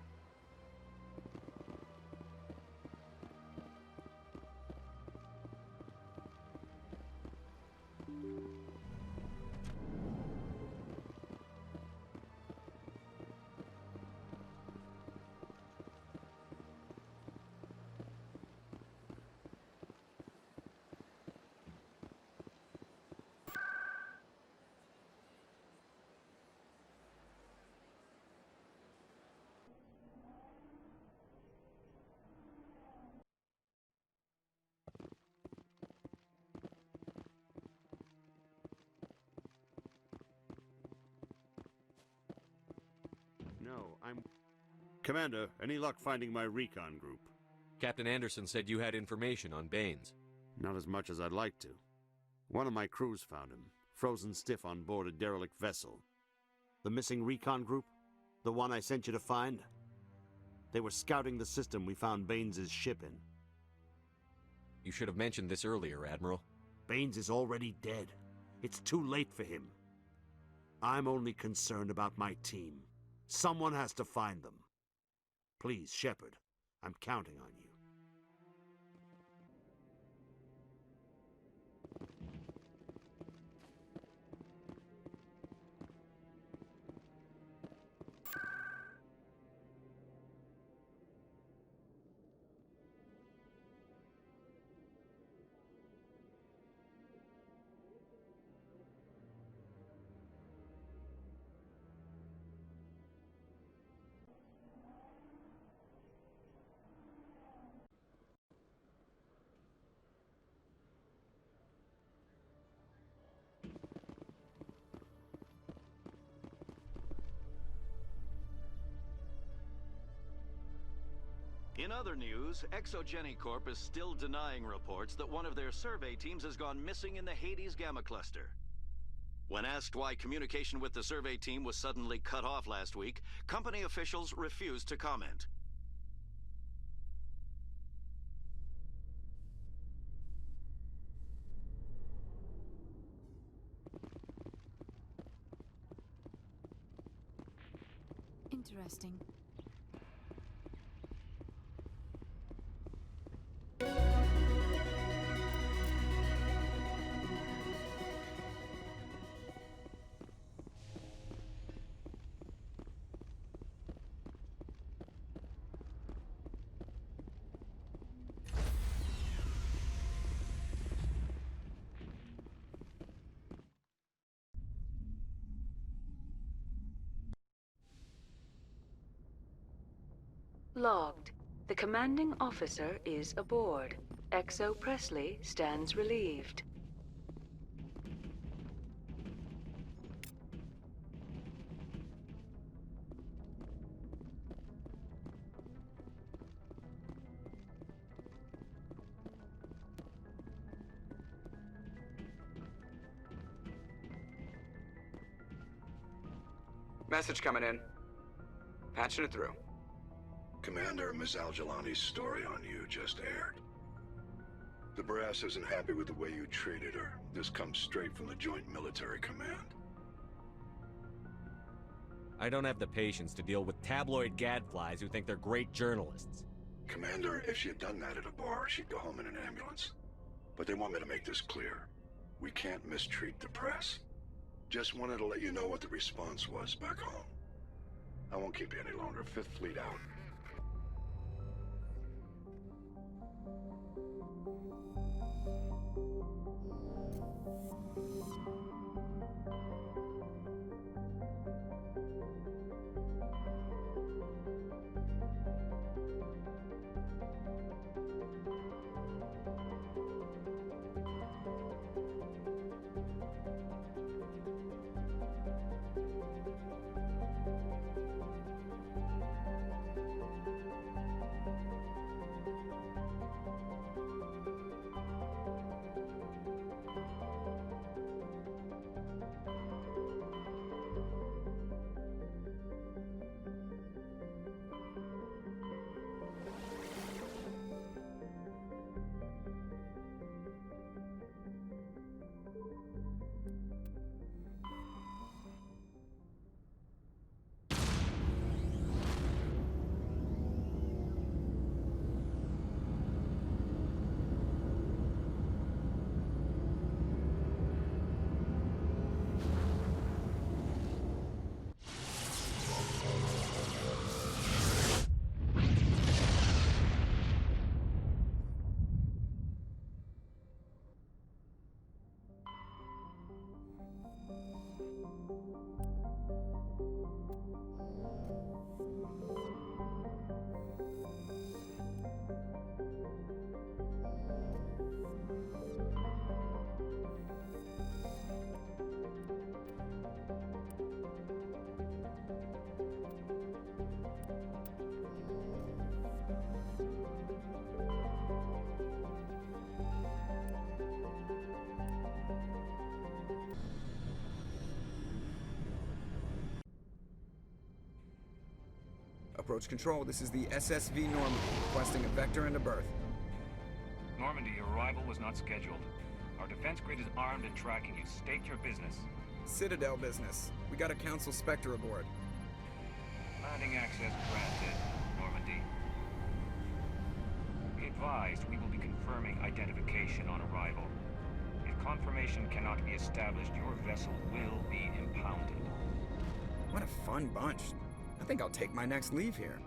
No, I'm... Commander, any luck finding my recon group? Captain Anderson said you had information on Baines. Not as much as I'd like to. One of my crews found him, frozen stiff on board a derelict vessel. The missing recon group? The one I sent you to find? They were scouting the system we found Baines' ship in. You should have mentioned this earlier, Admiral. Baines is already dead. It's too late for him. I'm only concerned about my team. Someone has to find them. Please, Shepard, I'm counting on you. In other news, Exogeny Corp is still denying reports that one of their survey teams has gone missing in the Hades Gamma Cluster. When asked why communication with the survey team was suddenly cut off last week, company officials refused to comment. Interesting. Logged. The commanding officer is aboard. XO Presley stands relieved. Message coming in. Patching it through. Commander, Ms. Al-Jalani's story on you just aired. The brass isn't happy with the way you treated her. This comes straight from the Joint Military Command. I don't have the patience to deal with tabloid gadflies who think they're great journalists. Commander, if she had done that at a bar, she'd go home in an ambulance. But they want me to make this clear. We can't mistreat the press. Just wanted to let you know what the response was back home. I won't keep you any longer. Fifth Fleet out. Approach control, this is the SSV Normandy, requesting a vector and a berth. Normandy, your arrival was not scheduled. Our defense grid is armed and tracking you. State your business. Citadel business. We got a Council Spectre aboard. Landing access granted, Normandy. Be advised, we will be confirming identification on arrival. If confirmation cannot be established, your vessel will be impounded. What a fun bunch. I think I'll take my next leave here.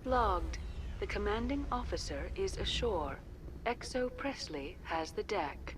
Logged. The commanding officer is ashore. XO Presley has the deck.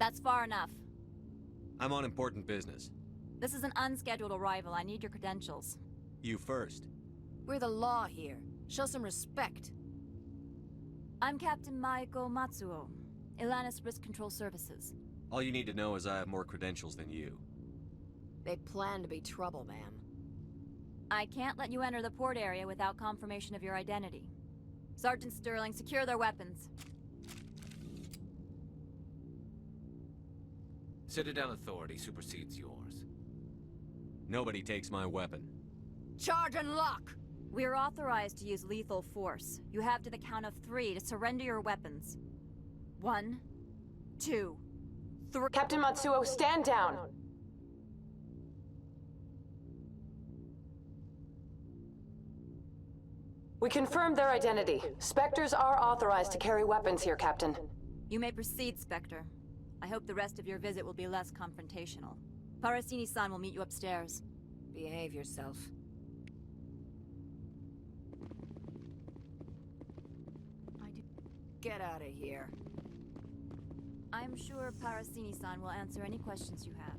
That's far enough. I'm on important business. This is an unscheduled arrival. I need your credentials. You first. We're the law here. Show some respect. I'm Captain Maiko Matsuo, Ilanis Risk Control Services. All you need to know is I have more credentials than you. They plan to be trouble, ma'am. I can't let you enter the port area without confirmation of your identity. Sergeant Sterling, secure their weapons. Citadel authority supersedes yours. Nobody takes my weapon. Charge and lock! We're authorized to use lethal force. You have to the count of 3 to surrender your weapons. 1, 2, 3. Captain Matsuo, stand down! We confirmed their identity. Spectres are authorized to carry weapons here, Captain. You may proceed, Spectre. I hope the rest of your visit will be less confrontational. Parasini-san will meet you upstairs. Behave yourself. Get out of here. I'm sure Parasini-san will answer any questions you have.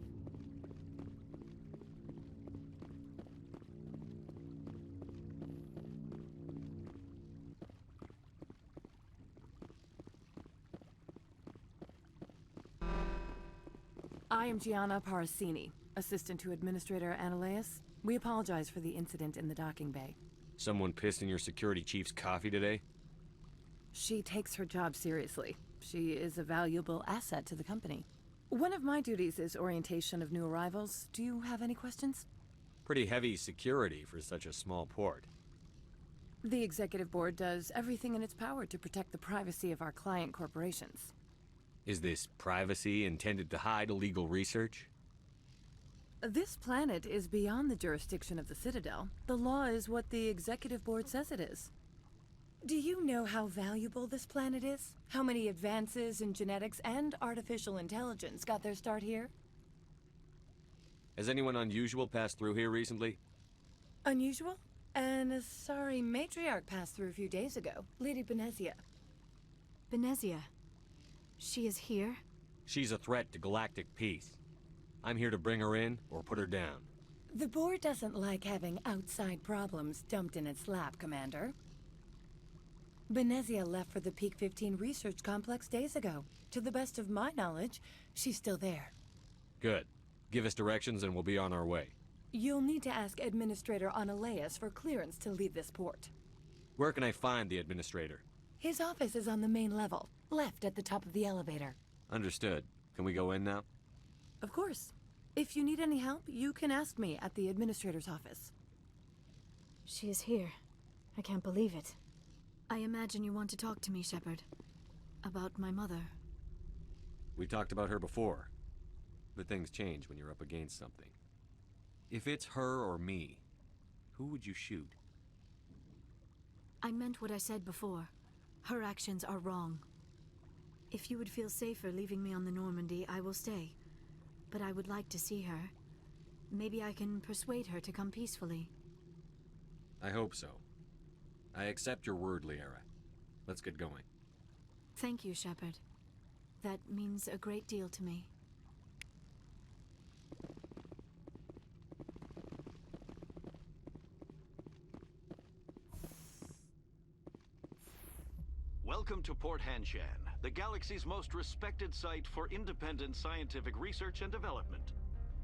I am Gianna Parasini, assistant to Administrator Ananias. We apologize for the incident in the docking bay. Someone pissed in your security chief's coffee today? She takes her job seriously. She is a valuable asset to the company. One of my duties is orientation of new arrivals. Do you have any questions? Pretty heavy security for such a small port. The Executive Board does everything in its power to protect the privacy of our client corporations. Is this privacy intended to hide illegal research? This planet is beyond the jurisdiction of the Citadel. The law is what the Executive Board says it is. Do you know how valuable this planet is? How many advances in genetics and artificial intelligence got their start here? Has anyone unusual passed through here recently? Unusual? An Asari matriarch passed through a few days ago, Lady Benezia. Benezia? She is here? She's a threat to galactic peace. I'm here to bring her in or put her down. The board doesn't like having outside problems dumped in its lap, Commander. Benezia left for the Peak 15 research complex days ago. To the best of my knowledge, she's still there. Good. Give us directions and we'll be on our way. You'll need to ask Administrator Ananias for clearance to leave this port. Where can I find the Administrator? His office is on the main level, left at the top of the elevator. Understood. Can we go in now? Of course. If you need any help, you can ask me at the Administrator's office. She is here. I can't believe it. I imagine you want to talk to me, Shepard. About my mother. We talked about her before. But things change when you're up against something. If it's her or me, who would you shoot? I meant what I said before. Her actions are wrong. If you would feel safer leaving me on the Normandy, I will stay. But I would like to see her. Maybe I can persuade her to come peacefully. I hope so. I accept your word, Liara. Let's get going. Thank you, Shepard. That means a great deal to me. Welcome to Port Hanshan, the galaxy's most respected site for independent scientific research and development.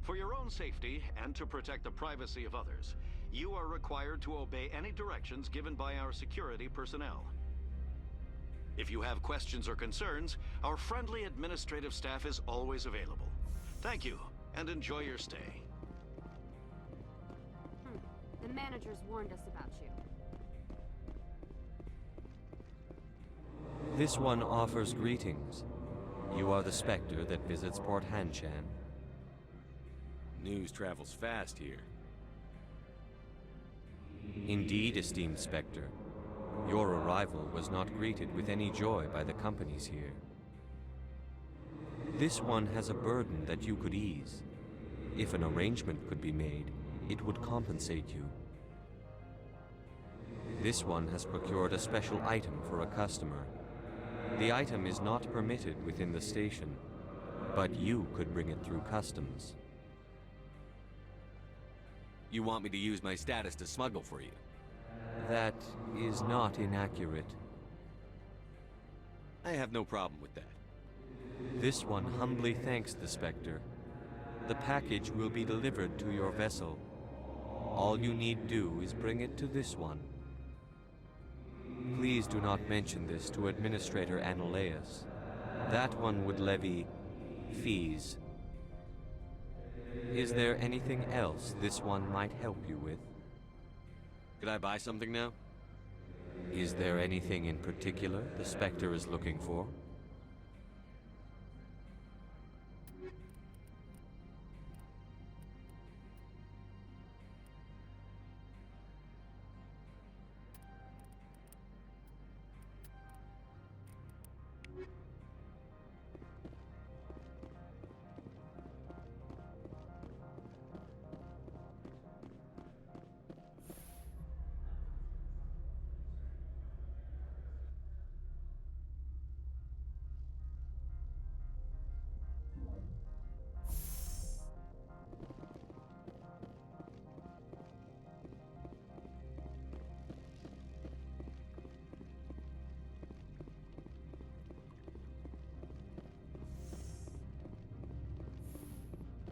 For your own safety and to protect the privacy of others, you are required to obey any directions given by our security personnel. If you have questions or concerns, our friendly administrative staff is always available. Thank you, and enjoy your stay. The managers warned us about you. This one offers greetings. You are the Spectre that visits Port Hanshan. News travels fast here. Indeed, esteemed Spectre. Your arrival was not greeted with any joy by the companies here. This one has a burden that you could ease. If an arrangement could be made, it would compensate you. This one has procured a special item for a customer. The item is not permitted within the station, But you could bring it through customs. You want me to use my status to smuggle for you? That is not inaccurate. I have no problem with that. This one humbly thanks the Spectre. The package will be delivered to your vessel. All you need do is bring it to this one. Please do not mention this to Administrator Analaeus. That one would levy fees. Is there anything else this one might help you with? Could I buy something now? Is there anything in particular the Spectre is looking for?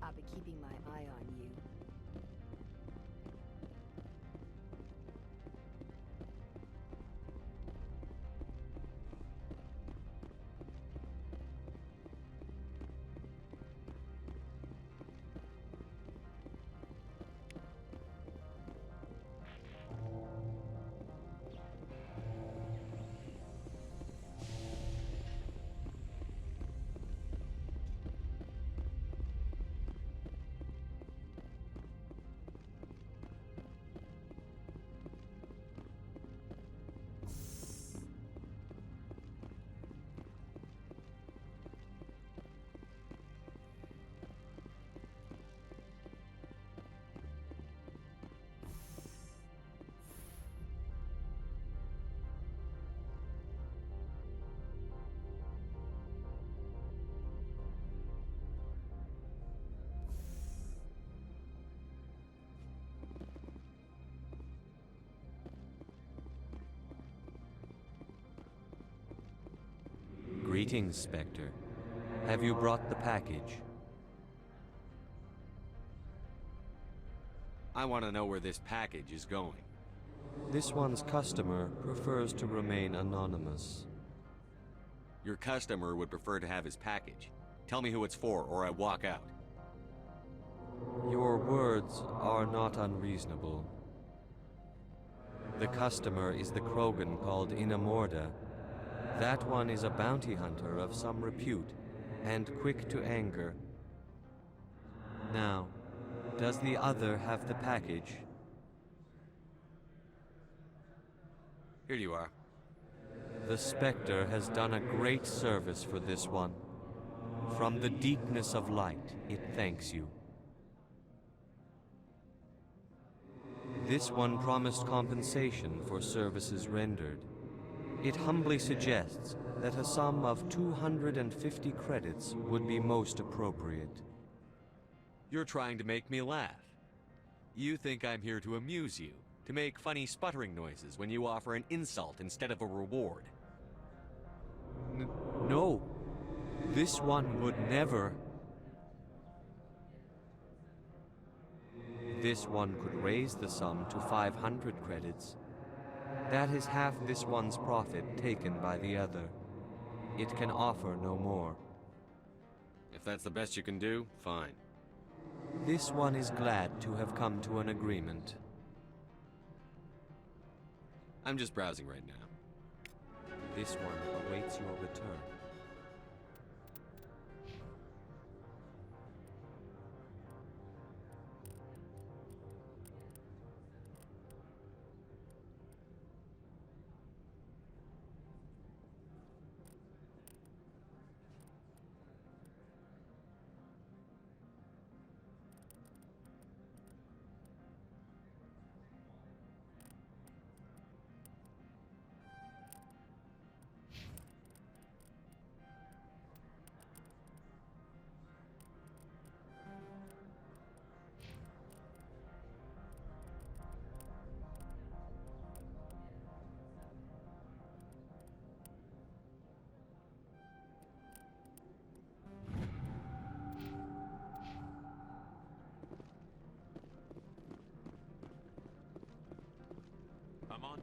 I'll be keeping my eye on you. Greetings, Spectre. Have you brought the package? I want to know where this package is going. This one's customer prefers to remain anonymous. Your customer would prefer to have his package. Tell me who it's for, or I walk out. Your words are not unreasonable. The customer is the Krogan called Inamorda. That one is a bounty hunter of some repute, and quick to anger. Now, does the other have the package? Here you are. The Spectre has done a great service for this one. From the deepness of light, it thanks you. This one promised compensation for services rendered. It humbly suggests that a sum of 250 credits would be most appropriate. You're trying to make me laugh. You think I'm here to amuse you, to make funny sputtering noises when you offer an insult instead of a reward. No, this one would never. This one could raise the sum to 500 credits. That is half this one's profit taken by the other. It can offer no more. If that's the best you can do, fine. This one is glad to have come to an agreement. I'm just browsing right now. This one awaits your return.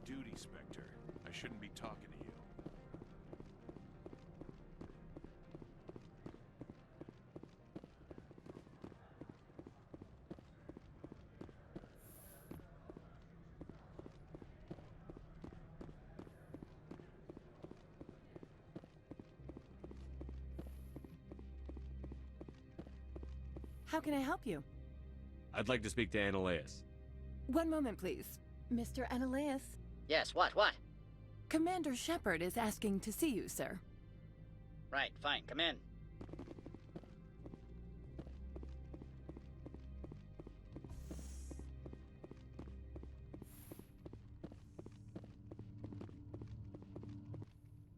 duty, Spectre. I shouldn't be talking to you. How can I help you? I'd like to speak to Annaleas. One moment, please. Mr. Annaleas? Yes, what? Commander Shepard is asking to see you, sir. Right, fine, come in.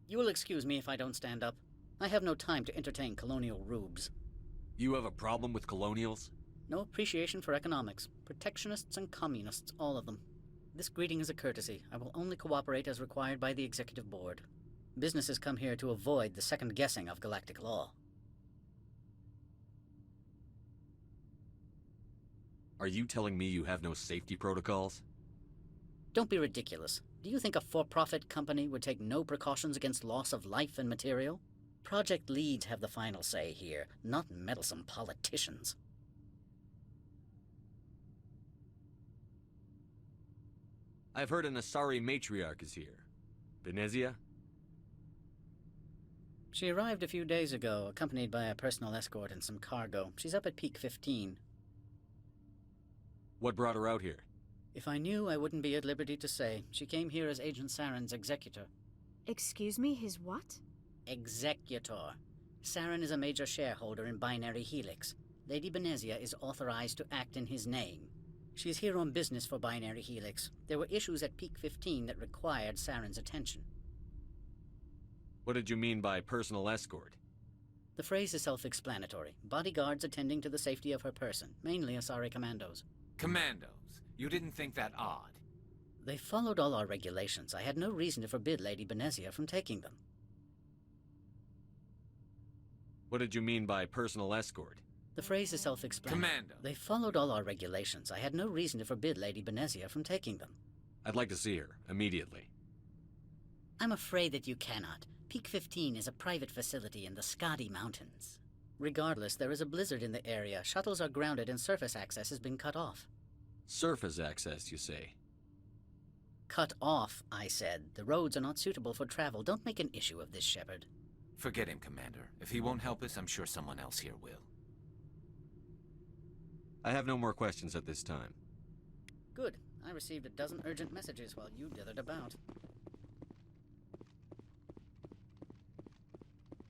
You will excuse me if I don't stand up. I have no time to entertain colonial rubes. You have a problem with colonials? No appreciation for economics. Protectionists and communists, all of them. This greeting is a courtesy. I will only cooperate as required by the Executive Board. Businesses come here to avoid the second guessing of galactic law. Are you telling me you have no safety protocols? Don't be ridiculous. Do you think a for-profit company would take no precautions against loss of life and material? Project leads have the final say here, not meddlesome politicians. I've heard an Asari matriarch is here. Benezia? She arrived a few days ago, accompanied by a personal escort and some cargo. She's up at Peak 15. What brought her out here? If I knew, I wouldn't be at liberty to say. She came here as Agent Saren's executor. Excuse me, his what? Executor. Saren is a major shareholder in Binary Helix. Lady Benezia is authorized to act in his name. She's here on business for Binary Helix. There were issues at Peak 15 that required Saren's attention. What did you mean by personal escort? The phrase is self-explanatory. Bodyguards attending to the safety of her person, mainly Asari commandos. Commandos? You didn't think that odd? They followed all our regulations. I had no reason to forbid Lady Benezia from taking them. What did you mean by personal escort? The phrase is self-explanatory. Commando. They followed all our regulations. I had no reason to forbid Lady Benezia from taking them. I'd like to see her, immediately. I'm afraid that you cannot. Peak 15 is a private facility in the Skadi Mountains. Regardless, there is a blizzard in the area. Shuttles are grounded and surface access has been cut off. Surface access, you say? Cut off, I said. The roads are not suitable for travel. Don't make an issue of this, Shepard. Forget him, Commander. If he won't help us, I'm sure someone else here will. I have no more questions at this time. Good. I received a dozen urgent messages while you dithered about.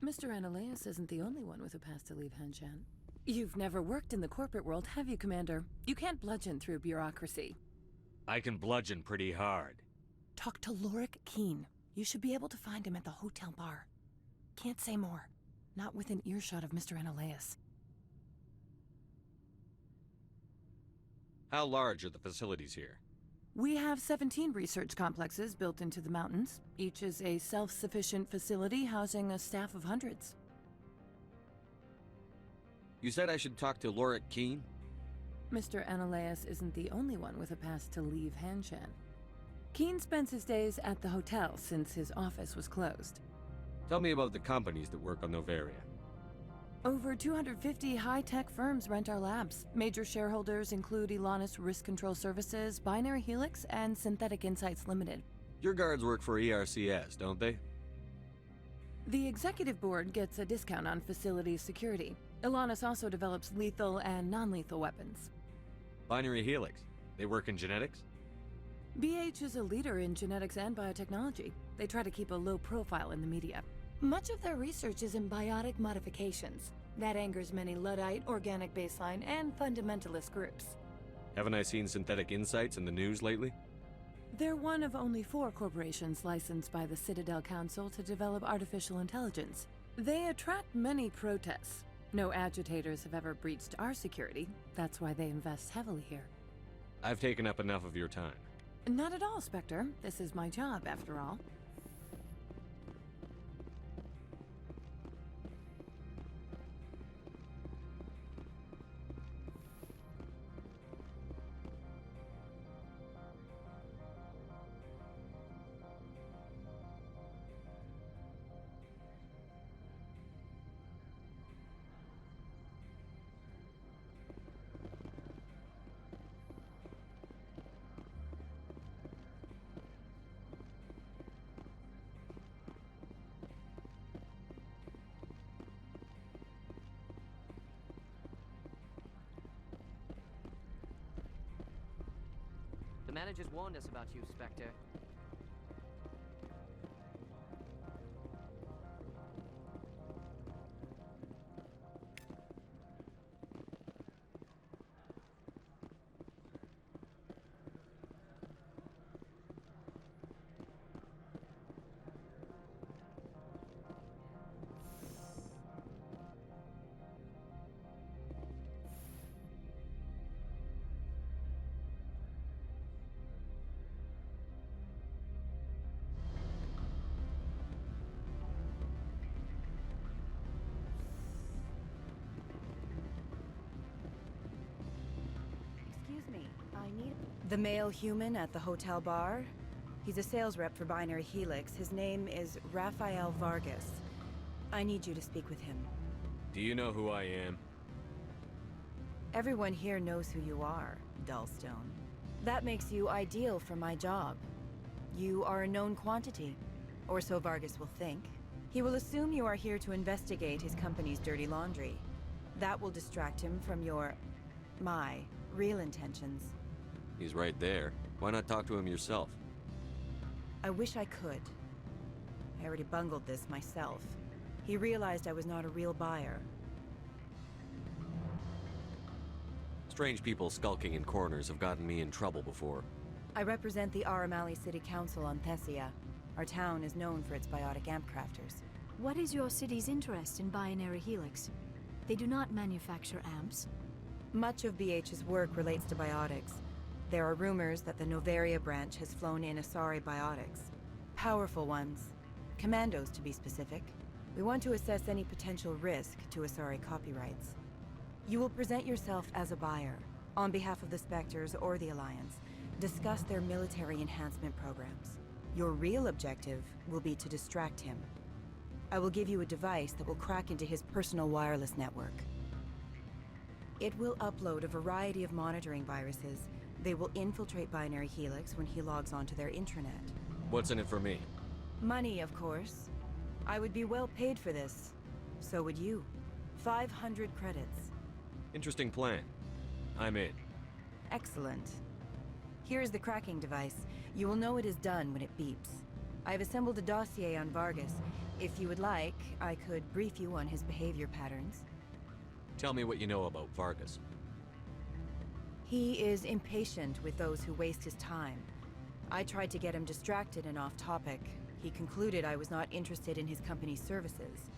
Mr. Annaleas isn't the only one with a pass to leave Hanshan. You've never worked in the corporate world, have you, Commander? You can't bludgeon through bureaucracy. I can bludgeon pretty hard. Talk to Lorik Keen. You should be able to find him at the hotel bar. Can't say more. Not within earshot of Mr. Annaleas. How large are the facilities here? We have 17 research complexes built into the mountains. Each is a self-sufficient facility housing a staff of hundreds. You said I should talk to Lorik Keen? Mr. Annaleas isn't the only one with a pass to leave Hanshan. Keen spends his days at the hotel since his office was closed. Tell me about the companies that work on Novaria. Over 250 high-tech firms rent our labs. Major shareholders include Elanis Risk Control Services, Binary Helix, and Synthetic Insights Limited. Your guards work for ERCS, don't they? The executive board gets a discount on facility security. Elanis also develops lethal and non-lethal weapons. Binary Helix. They work in genetics? BH is a leader in genetics and biotechnology. They try to keep a low profile in the media. Much of their research is in biotic modifications. That angers many Luddite, organic baseline, and fundamentalist groups. Haven't I seen Synthetic Insights in the news lately? They're one of only 4 corporations licensed by the Citadel Council to develop artificial intelligence. They attract many protests. No agitators have ever breached our security. That's why they invest heavily here. I've taken up enough of your time. Not at all, Spectre. This is my job, after all. managers warned us about you, Spectre. Excuse me, I need... The male human at the hotel bar? He's a sales rep for Binary Helix. His name is Rafael Vargas. I need you to speak with him. Do you know who I am? Everyone here knows who you are, Dullstone. That makes you ideal for my job. You are a known quantity, or so Vargas will think. He will assume you are here to investigate his company's dirty laundry. That will distract him from my real intentions. He's right there. Why not talk to him yourself? I wish I could. I already bungled this myself. He realized I was not a real buyer. Strange people skulking in corners have gotten me in trouble before. I represent the Aramali City Council on Thessia. Our town is known for its biotic amp crafters. What is your city's interest in Binary Helix? They do not manufacture amps. Much of BH's work relates to biotics. There are rumors that the Novaria branch has flown in Asari biotics. Powerful ones. Commandos, to be specific. We want to assess any potential risk to Asari copyrights. You will present yourself as a buyer, on behalf of the Spectres or the Alliance. Discuss their military enhancement programs. Your real objective will be to distract him. I will give you a device that will crack into his personal wireless network. It will upload a variety of monitoring viruses. They will infiltrate Binary Helix when he logs onto their intranet. What's in it for me? Money, of course. I would be well paid for this. So would you. 500 credits. Interesting plan. I'm in. Excellent. Here's the cracking device. You will know it is done when it beeps. I've assembled a dossier on Vargas. If you would like, I could brief you on his behavior patterns. Tell me what you know about Vargas. He is impatient with those who waste his time. I tried to get him distracted and off topic. He concluded I was not interested in his company's services.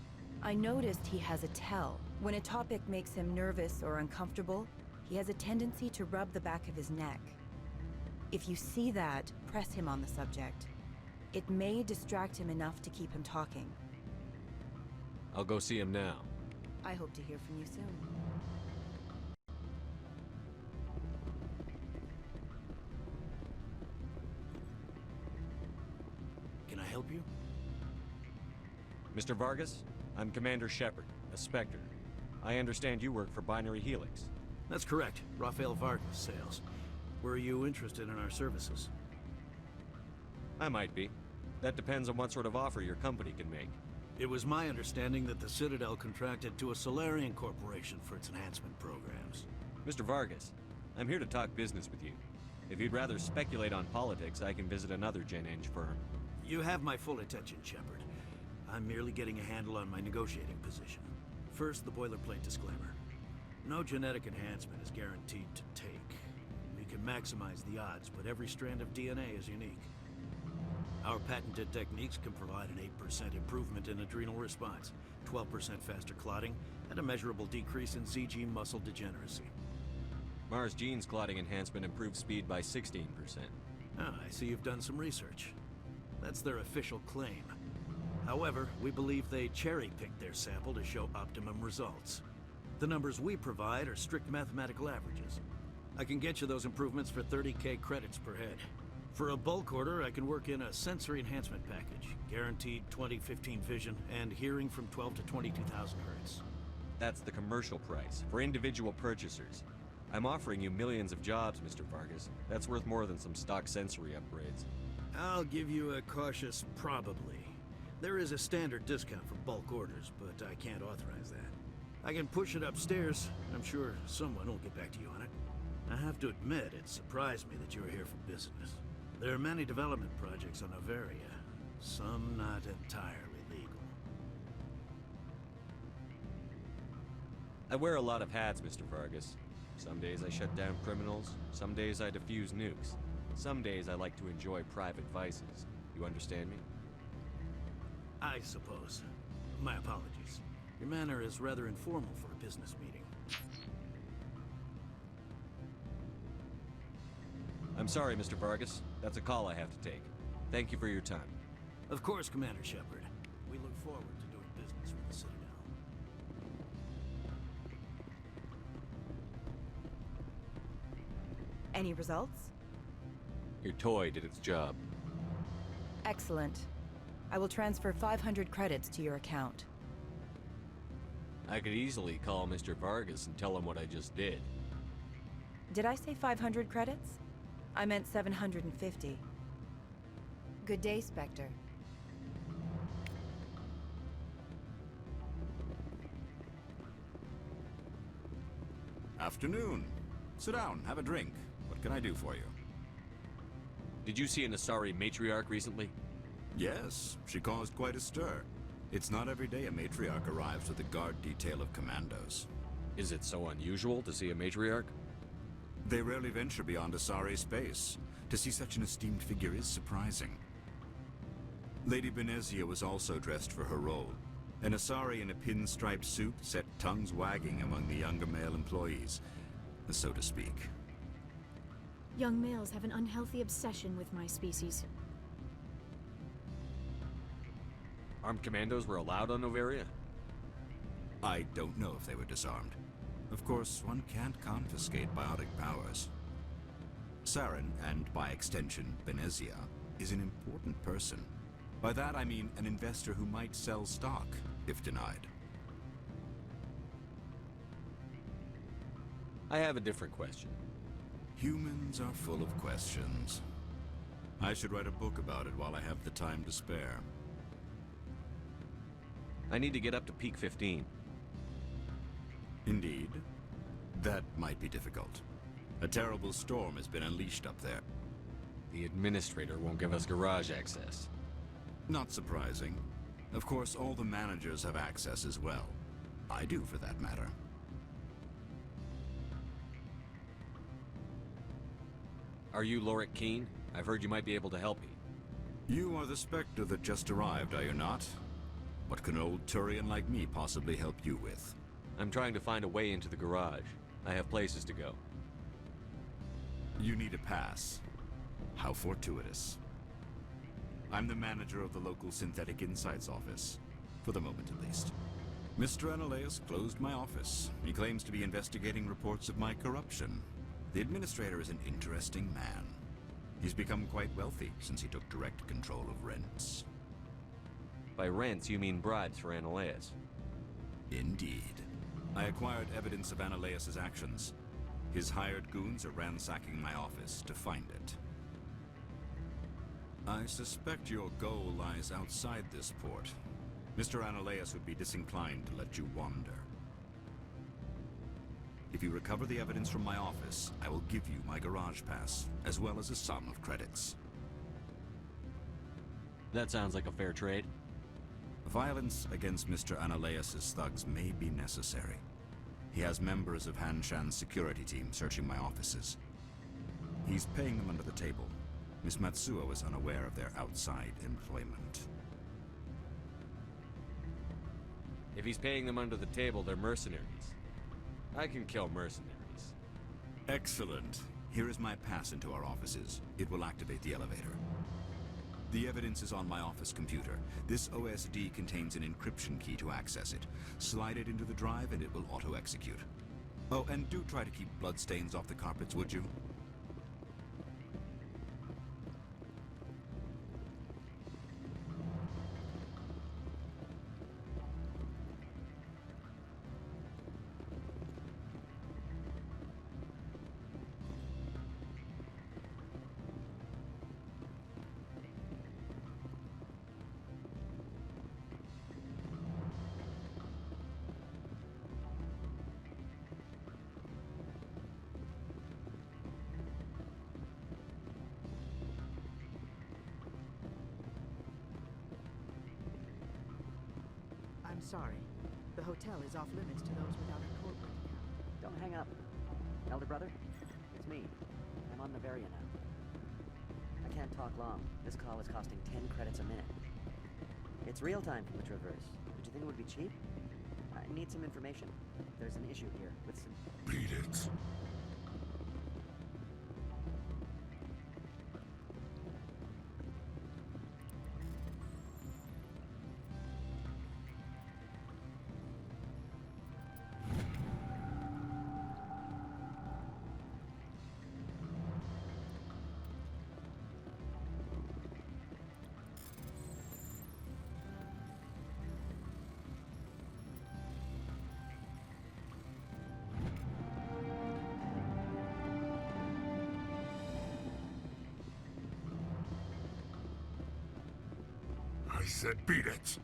I noticed he has a tell. When a topic makes him nervous or uncomfortable, he has a tendency to rub the back of his neck. If you see that, press him on the subject. It may distract him enough to keep him talking. I'll go see him now. I hope to hear from you soon. Can I help you? Mr. Vargas, I'm Commander Shepard, a Spectre. I understand you work for Binary Helix. That's correct. Rafael Vargas, sales. Were you interested in our services? I might be. That depends on what sort of offer your company can make. It was my understanding that the Citadel contracted to a Solarian corporation for its enhancement programs. Mr. Vargas, I'm here to talk business with you. If you'd rather speculate on politics, I can visit another Gen Eng firm. You have my full attention, Shepard. I'm merely getting a handle on my negotiating position. First, the boilerplate disclaimer. No genetic enhancement is guaranteed to take. We can maximize the odds, but every strand of DNA is unique. Our patented techniques can provide an 8% improvement in adrenal response, 12% faster clotting, and a measurable decrease in ZG muscle degeneracy. Mars Gene's clotting enhancement improves speed by 16%. Ah, I see you've done some research. That's their official claim. However, we believe they cherry-picked their sample to show optimum results. The numbers we provide are strict mathematical averages. I can get you those improvements for 30K credits per head. For a bulk order, I can work in a sensory enhancement package, guaranteed 20/15 vision, and hearing from 12 to 22,000 hertz. That's the commercial price, for individual purchasers. I'm offering you millions of jobs, Mr. Vargas. That's worth more than some stock sensory upgrades. I'll give you a cautious probably. There is a standard discount for bulk orders, but I can't authorize that. I can push it upstairs. I'm sure someone will get back to you on it. I have to admit, it surprised me that you were here for business. There are many development projects on Noveria, some not entirely legal. I wear a lot of hats, Mr. Vargas. Some days I shut down criminals, some days I defuse nukes. Some days I like to enjoy private vices. You understand me? I suppose. My apologies. Your manner is rather informal for a business meeting. I'm sorry, Mr. Vargas. That's a call I have to take. Thank you for your time. Of course, Commander Shepard. We look forward to doing business with the Citadel. Any results? Your toy did its job. Excellent. I will transfer 500 credits to your account. I could easily call Mr. Vargas and tell him what I just did. Did I say 500 credits? I meant 750. Good day, Spectre. Afternoon. Sit down, have a drink. What can I do for you? Did you see an Asari matriarch recently? Yes, she caused quite a stir. It's not every day a matriarch arrives with a guard detail of commandos. Is it so unusual to see a matriarch? They rarely venture beyond Asari space. To see such an esteemed figure is surprising. Lady Benezia was also dressed for her role. An Asari in a pinstriped suit set tongues wagging among the younger male employees, so to speak. Young males have an unhealthy obsession with my species. Armed commandos were allowed on Noveria? I don't know if they were disarmed. Of course, one can't confiscate biotic powers. Saren, and by extension, Benezia, is an important person. By that I mean an investor who might sell stock, if denied. I have a different question. Humans are full of questions. I should write a book about it while I have the time to spare. I need to get up to Peak 15. Indeed. That might be difficult. A terrible storm has been unleashed up there. The Administrator won't give us garage access. Not surprising. Of course, all the managers have access as well. I do, for that matter. Are you Lorik Keen? I've heard you might be able to help me. You are the Spectre that just arrived, are you not? What can an old Turian like me possibly help you with? I'm trying to find a way into the garage. I have places to go. You need a pass. How fortuitous. I'm the manager of the local Synthetic Insights office. For the moment, at least. Mr. Analeus closed my office. He claims to be investigating reports of my corruption. The Administrator is an interesting man. He's become quite wealthy since he took direct control of rents. By rents, you mean bribes for Analeus? Indeed. I acquired evidence of Analeus's actions. His hired goons are ransacking my office to find it. I suspect your goal lies outside this port. Mr. Analeus would be disinclined to let you wander. If you recover the evidence from my office, I will give you my garage pass, as well as a sum of credits. That sounds like a fair trade. Violence against Mr. Analeus's thugs may be necessary. He has members of Hanshan's security team searching my offices. He's paying them under the table. Miss Matsuo is unaware of their outside employment. If he's paying them under the table, they're mercenaries. I can kill mercenaries. Excellent. Here is my pass into our offices. It will activate the elevator. The evidence is on my office computer. This OSD contains an encryption key to access it. Slide it into the drive and it will auto-execute. Oh, and do try to keep bloodstains off the carpets, would you? I'm sorry. The hotel is off limits to those without a corporate account. Don't hang up. Elder brother, it's me. I'm on Novaria now. I can't talk long. This call is costing 10 credits a minute. It's real time from the Traverse. Did you think it would be cheap? I need some information. There's an issue here with some... Beat it. I said beat it!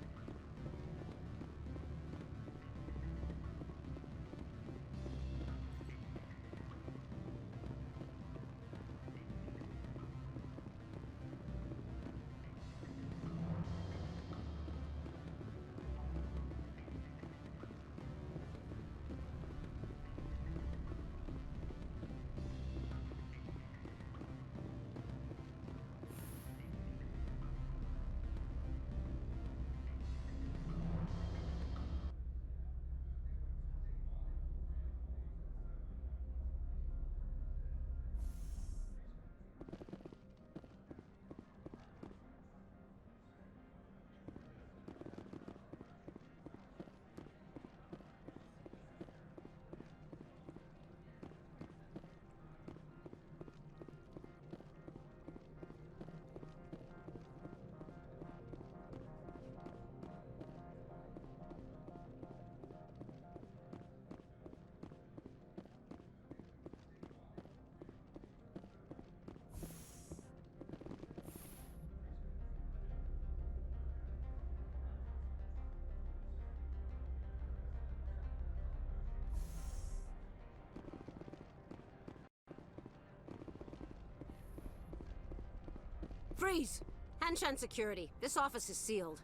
Freeze! Hanshan security. This office is sealed.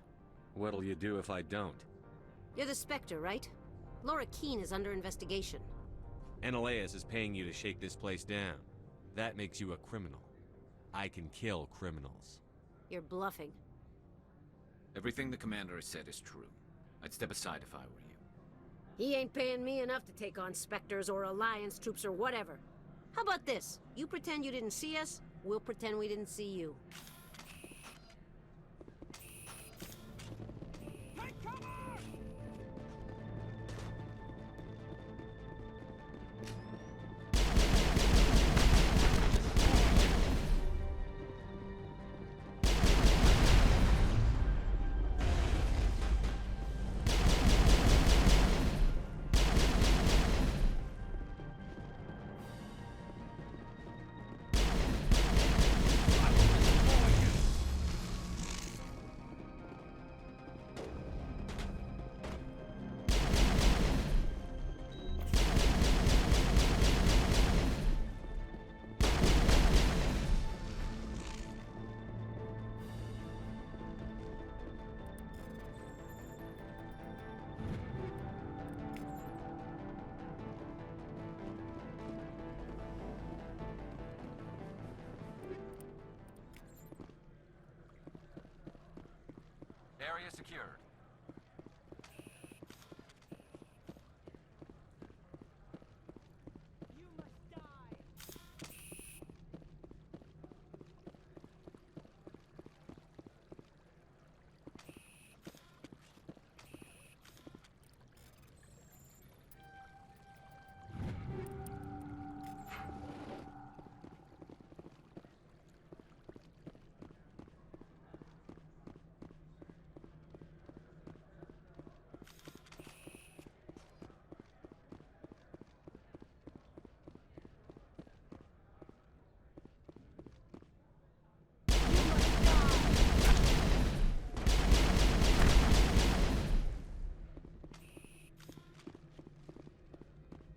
What'll you do if I don't? You're the Spectre, right? Laura Keene is under investigation. Eneleus is paying you to shake this place down. That makes you a criminal. I can kill criminals. You're bluffing. Everything the commander has said is true. I'd step aside if I were you. He ain't paying me enough to take on Spectres or Alliance troops or whatever. How about this? You pretend you didn't see us, we'll pretend we didn't see you. Area secured.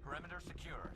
Perimeter secured.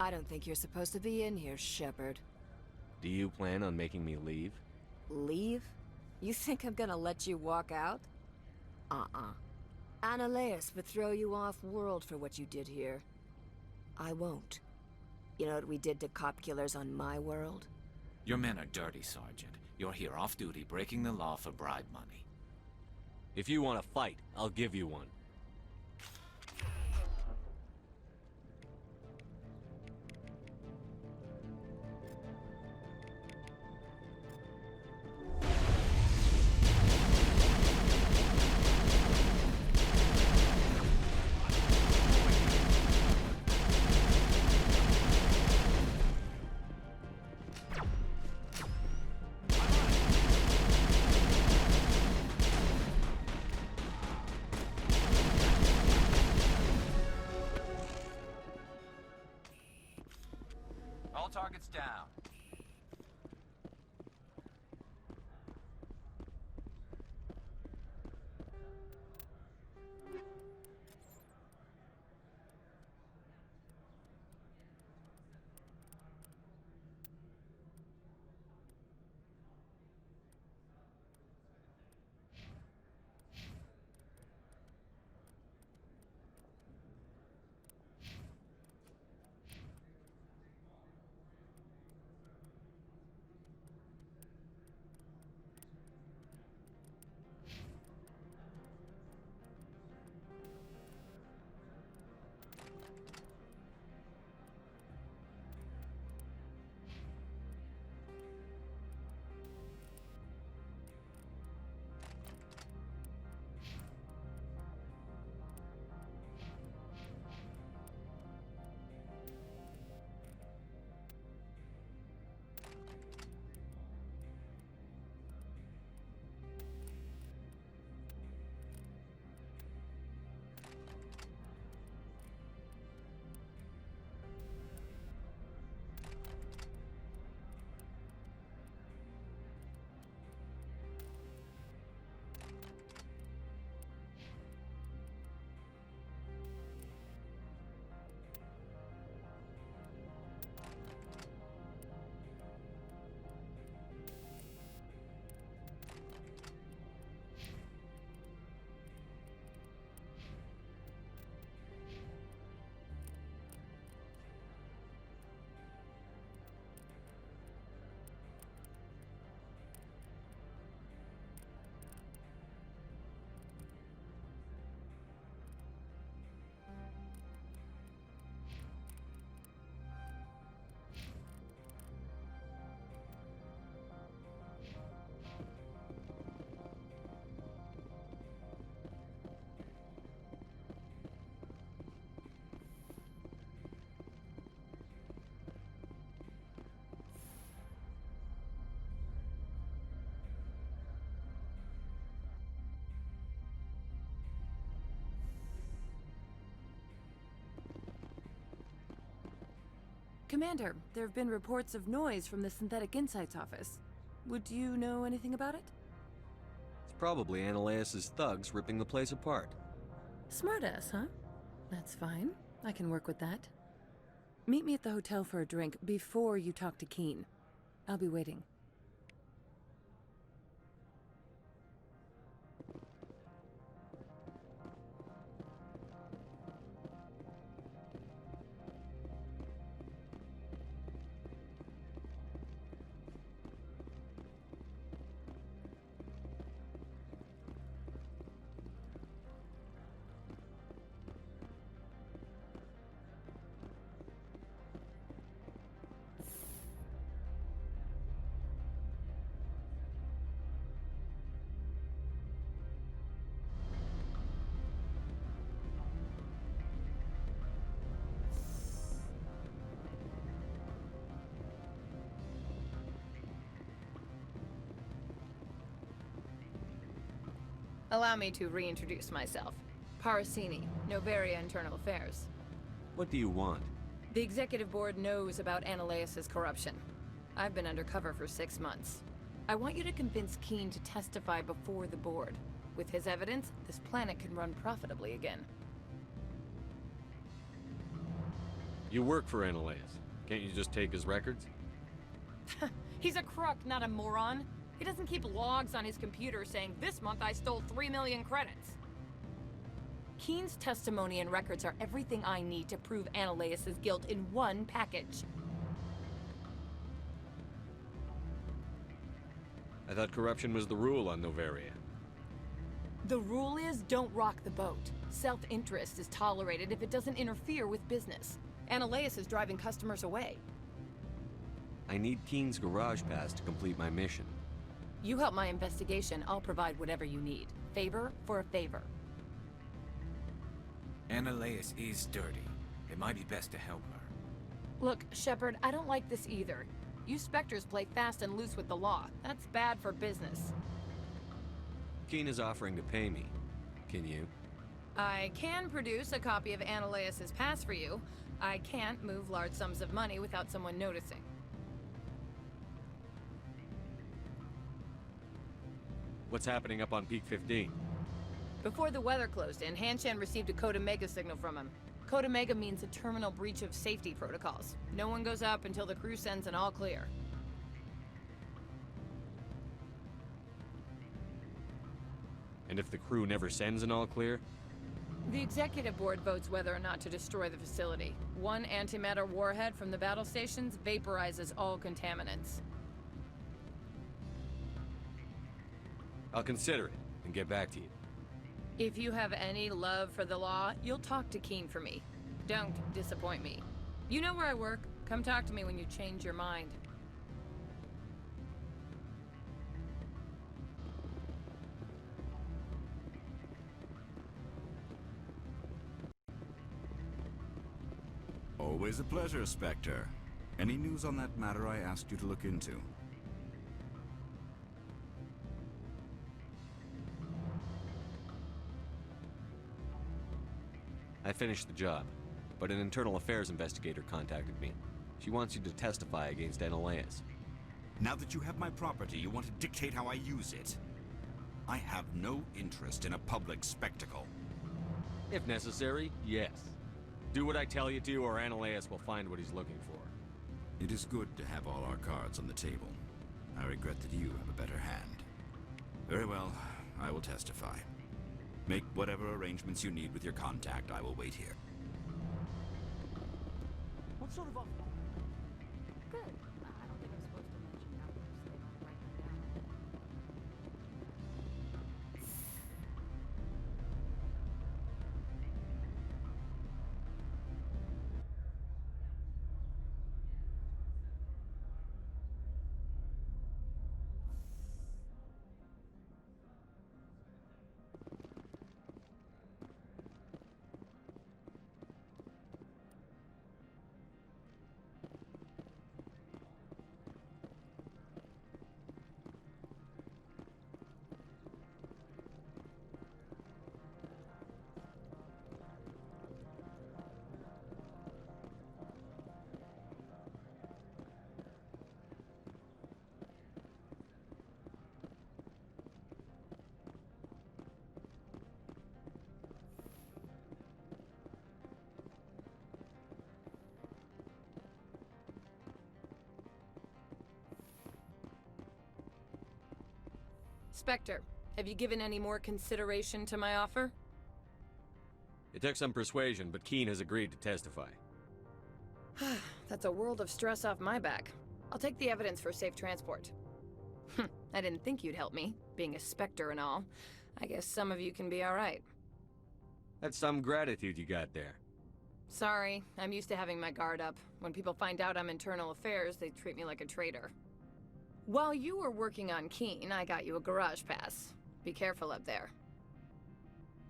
I don't think you're supposed to be in here, Shepard. Do you plan on making me leave? Leave? You think I'm gonna let you walk out? Annaleus would throw you off-world for what you did here. I won't. You know what we did to cop killers on my world? Your men are dirty, Sergeant. You're here off-duty, breaking the law for bribe money. If you want to fight, I'll give you one. All targets down. Commander, there have been reports of noise from the Synthetic Insights office. Would you know anything about it? It's probably Annaleus's thugs ripping the place apart. Smartass, huh? That's fine. I can work with that. Meet me at the hotel for a drink before you talk to Keen. I'll be waiting. Allow me to reintroduce myself. Parasini, Novaria Internal Affairs. What do you want? The Executive Board knows about Annaleus's corruption. I've been undercover for 6 months. I want you to convince Keen to testify before the Board. With his evidence, this planet can run profitably again. You work for Analaeus. Can't you just take his records? He's a crook, not a moron. He doesn't keep logs on his computer saying, this month I stole 3 million credits. Keen's testimony and records are everything I need to prove Analaeus' guilt in one package. I thought corruption was the rule on Novaria. The rule is, don't rock the boat. Self-interest is tolerated if it doesn't interfere with business. Analaeus is driving customers away. I need Keen's garage pass to complete my mission. You help my investigation, I'll provide whatever you need. Favor for a favor. Analaeus is dirty. It might be best to help her. Look, Shepard, I don't like this either. You Spectres play fast and loose with the law. That's bad for business. Keen is offering to pay me. Can you? I can produce a copy of Analaeus' pass for you. I can't move large sums of money without someone noticing. What's happening up on Peak 15? Before the weather closed in, Hanshan received a Code Omega signal from him. Code Omega means a terminal breach of safety protocols. No one goes up until the crew sends an all clear. And if the crew never sends an all clear? The executive board votes whether or not to destroy the facility. One antimatter warhead from the battle stations vaporizes all contaminants. I'll consider it and get back to you. If you have any love for the law, you'll talk to Keen for me. Don't disappoint me. You know where I work. Come talk to me when you change your mind. Always a pleasure, Spectre. Any news on that matter I asked you to look into? I finished the job, but an internal affairs investigator contacted me. She wants you to testify against Analaeus. Now that you have my property, you want to dictate how I use it? I have no interest in a public spectacle. If necessary, yes. Do what I tell you to, or Analaeus will find what he's looking for. It is good to have all our cards on the table. I regret that you have a better hand. Very well, I will testify. Make whatever arrangements you need with your contact. I will wait here. What sort of offer? Good. I don't think I'm supposed to mention numbers. They don't write them down. Spectre, have you given any more consideration to my offer? It took some persuasion, but Keen has agreed to testify. That's a world of stress off my back. I'll take the evidence for safe transport. I didn't think you'd help me, being a Spectre and all. I guess some of you can be alright. That's some gratitude you got there. Sorry, I'm used to having my guard up. When people find out I'm internal affairs, they treat me like a traitor. While you were working on Keen, I got you a garage pass. Be careful up there.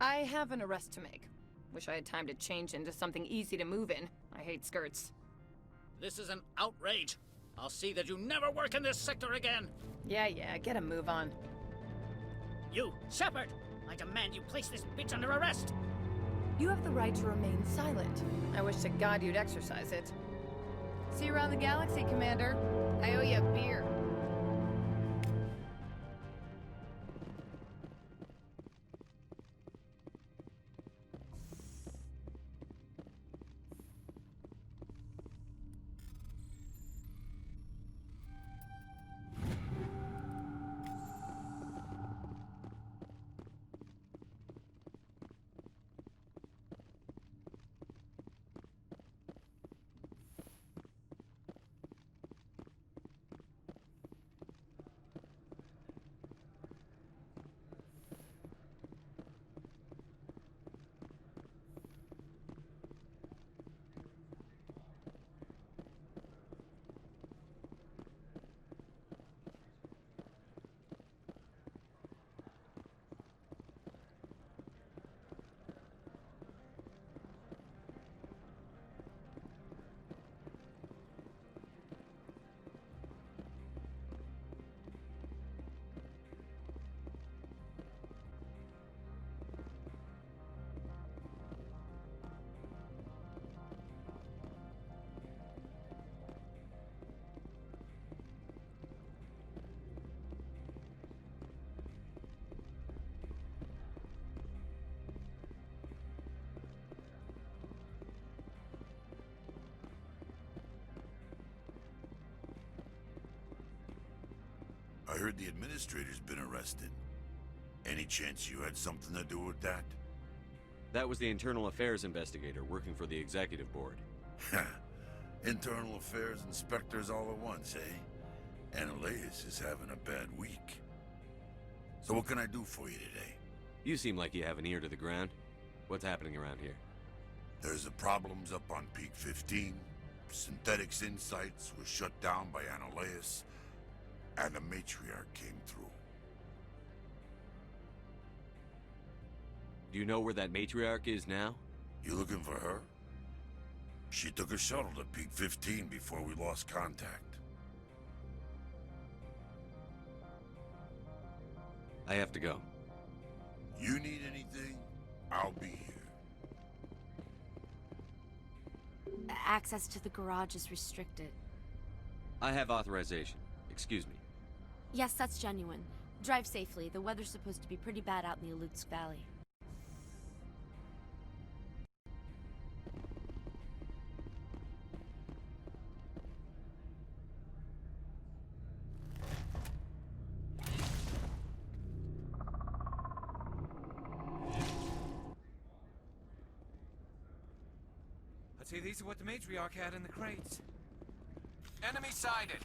I have an arrest to make. Wish I had time to change into something easy to move in. I hate skirts. This is an outrage. I'll see that you never work in this sector again. Yeah, get a move on. You, Shepard! I demand you place this bitch under arrest! You have the right to remain silent. I wish to God you'd exercise it. See you around the galaxy, Commander. I owe you a beer. I heard the administrator's been arrested. Any chance you had something to do with that? That was the internal affairs investigator working for the executive board. Internal affairs inspectors all at once, eh? Annaleus is having a bad week. So what can I do for you today? You seem like you have an ear to the ground. What's happening around here? There's the problems up on Peak 15. Synthetics Insights was shut down by Annaleus, and the matriarch came through. Do you know where that matriarch is now? You looking for her? She took a shuttle to Peak 15 before we lost contact. I have to go. You need anything? I'll be here. Access to the garage is restricted. I have authorization. Excuse me. Yes, that's genuine. Drive safely. The weather's supposed to be pretty bad out in the Alutsk Valley. I'd say these are what the matriarch had in the crates. Enemy sighted!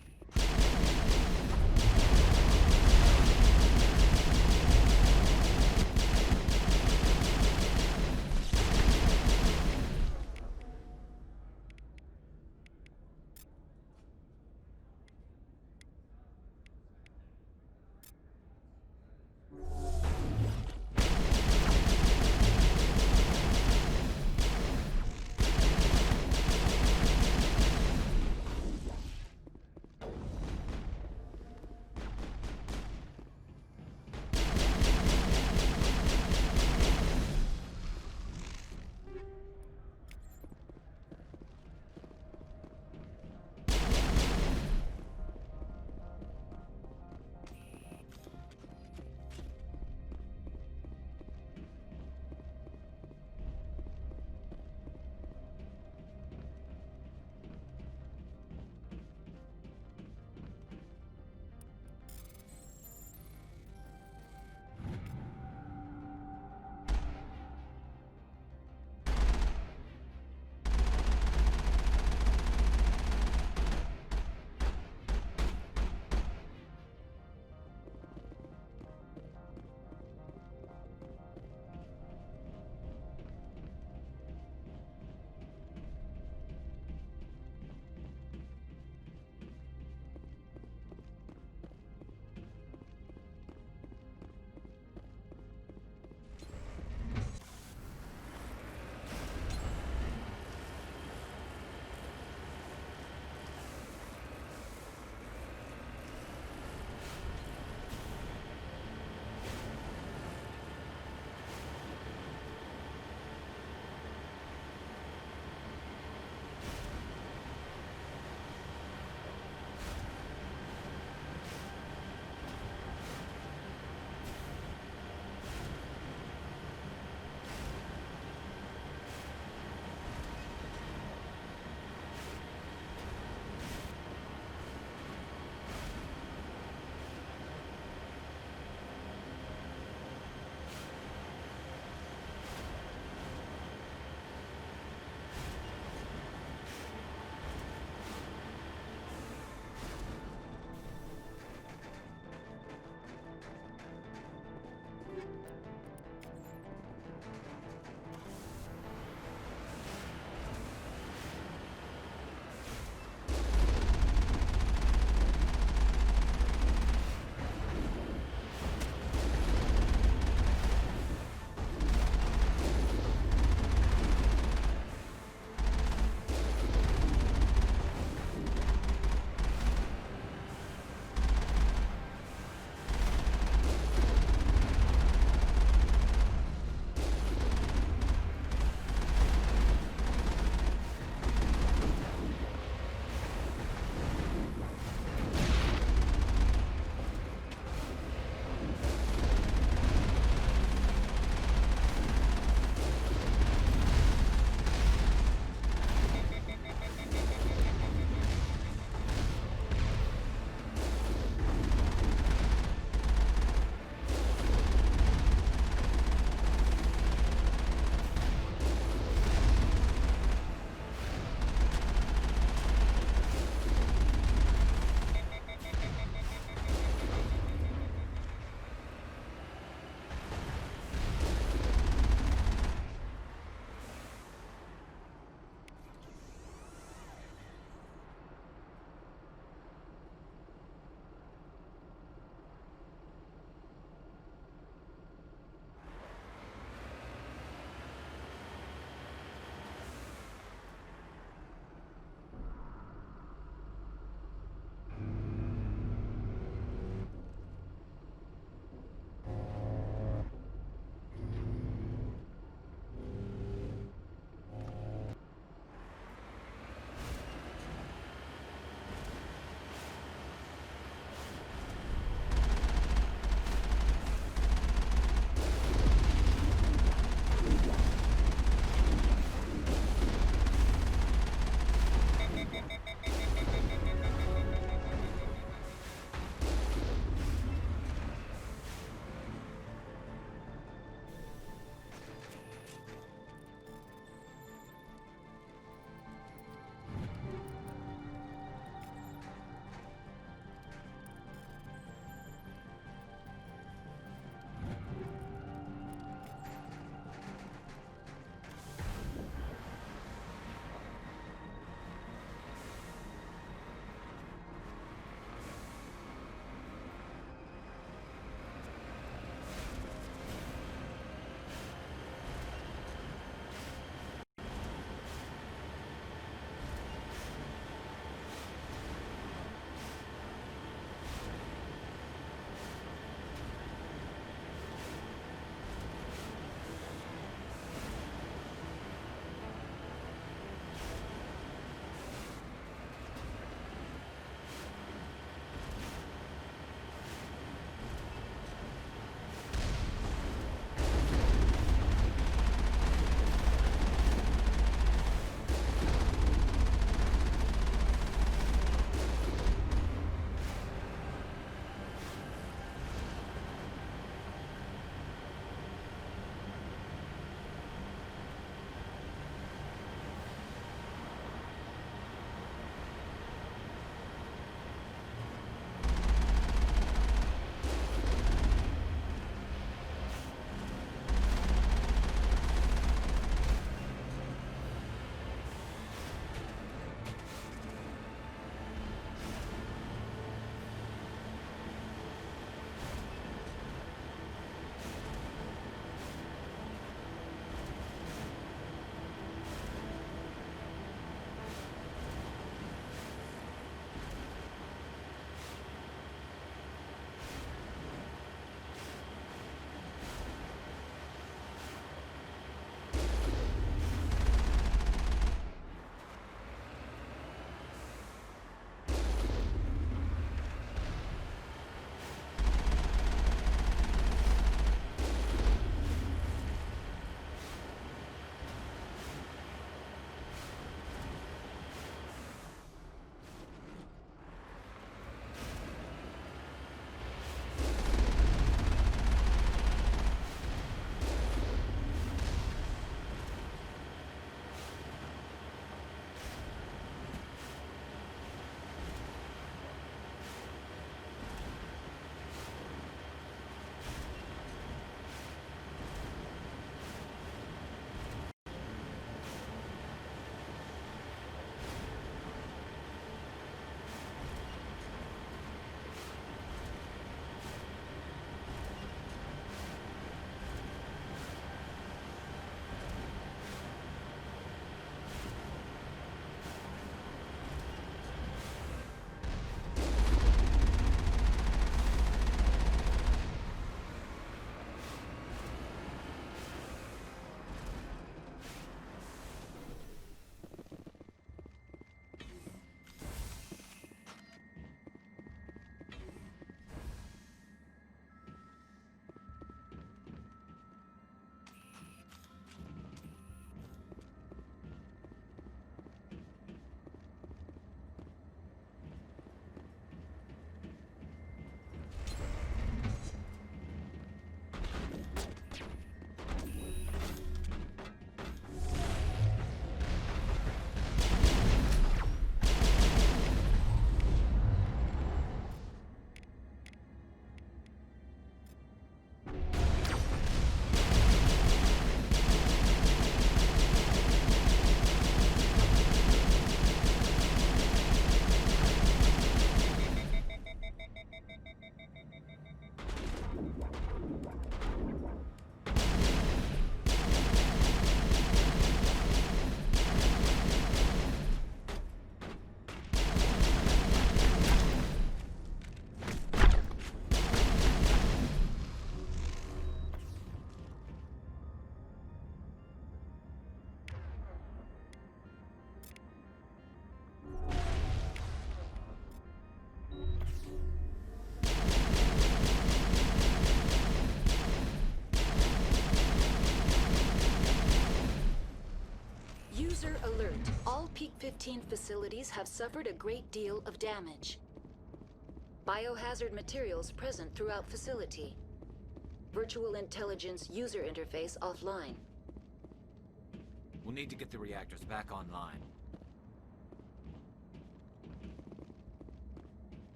All Peak 15 facilities have suffered a great deal of damage. Biohazard materials present throughout facility. Virtual intelligence user interface offline. We'll need to get the reactors back online.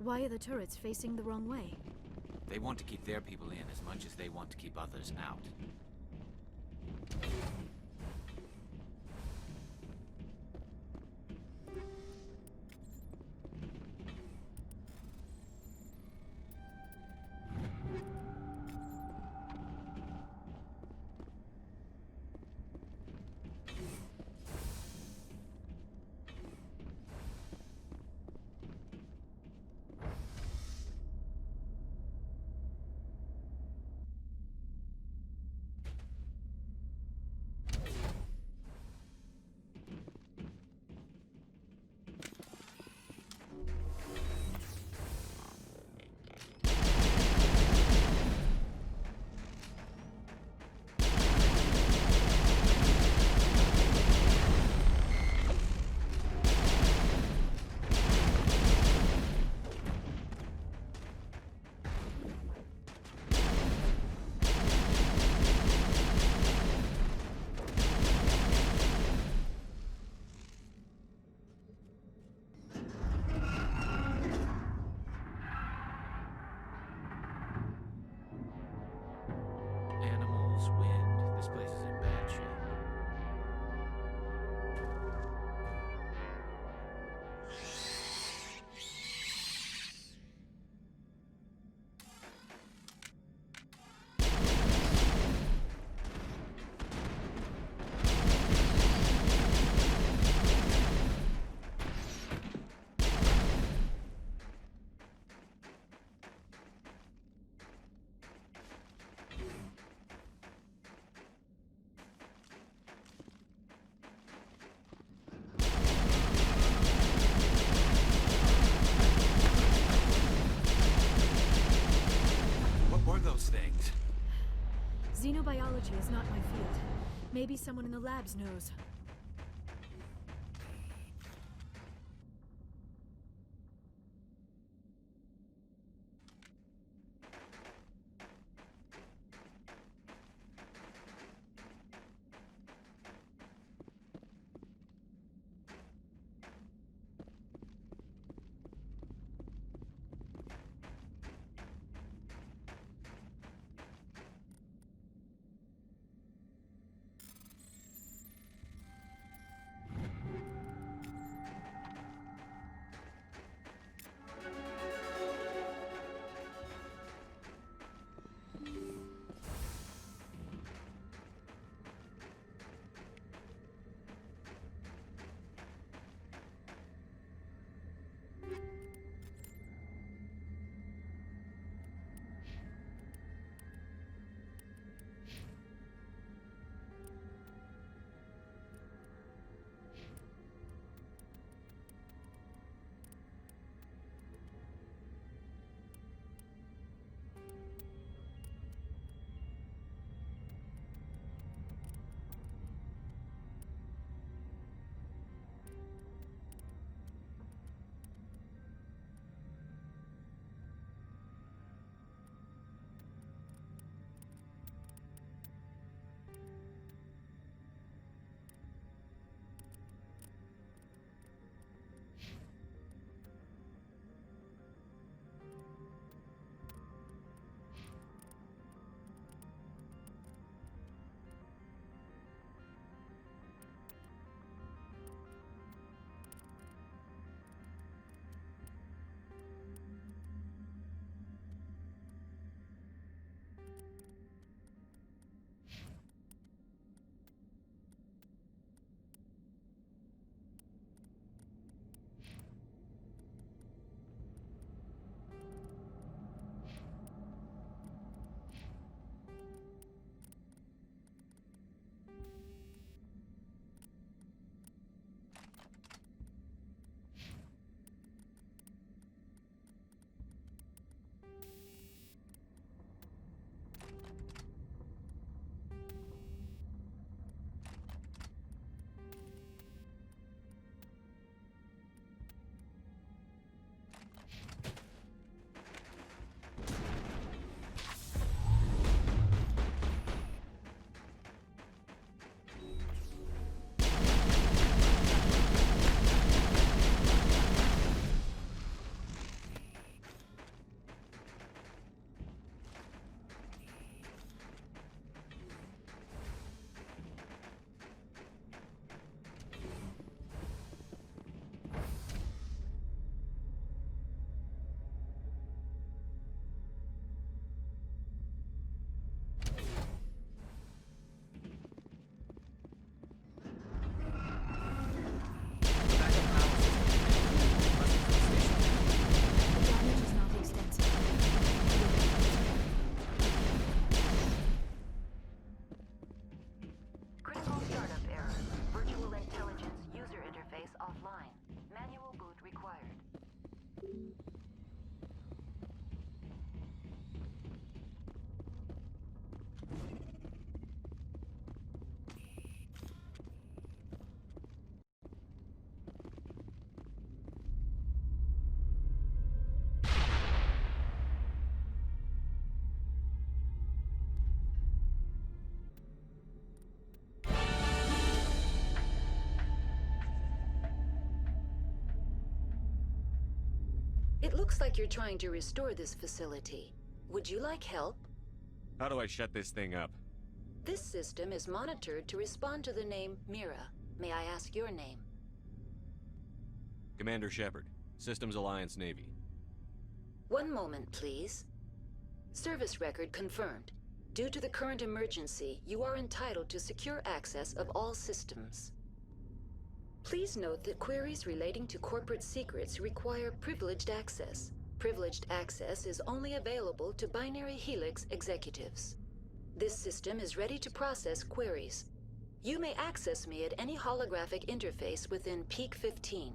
Why are the turrets facing the wrong way? They want to keep their people in as much as they want to keep others out. This place is in bad shape. Things. Xenobiology is not my field. Maybe someone in the labs knows. It looks like you're trying to restore this facility. Would you like help? How do I shut this thing up? This system is monitored to respond to the name Mira. May I ask your name? Commander Shepard, Systems Alliance Navy. One moment, please. Service record confirmed. Due to the current emergency, you are entitled to secure access of all systems. Please note that queries relating to corporate secrets require privileged access. Privileged access is only available to Binary Helix executives. This system is ready to process queries. You may access me at any holographic interface within Peak 15.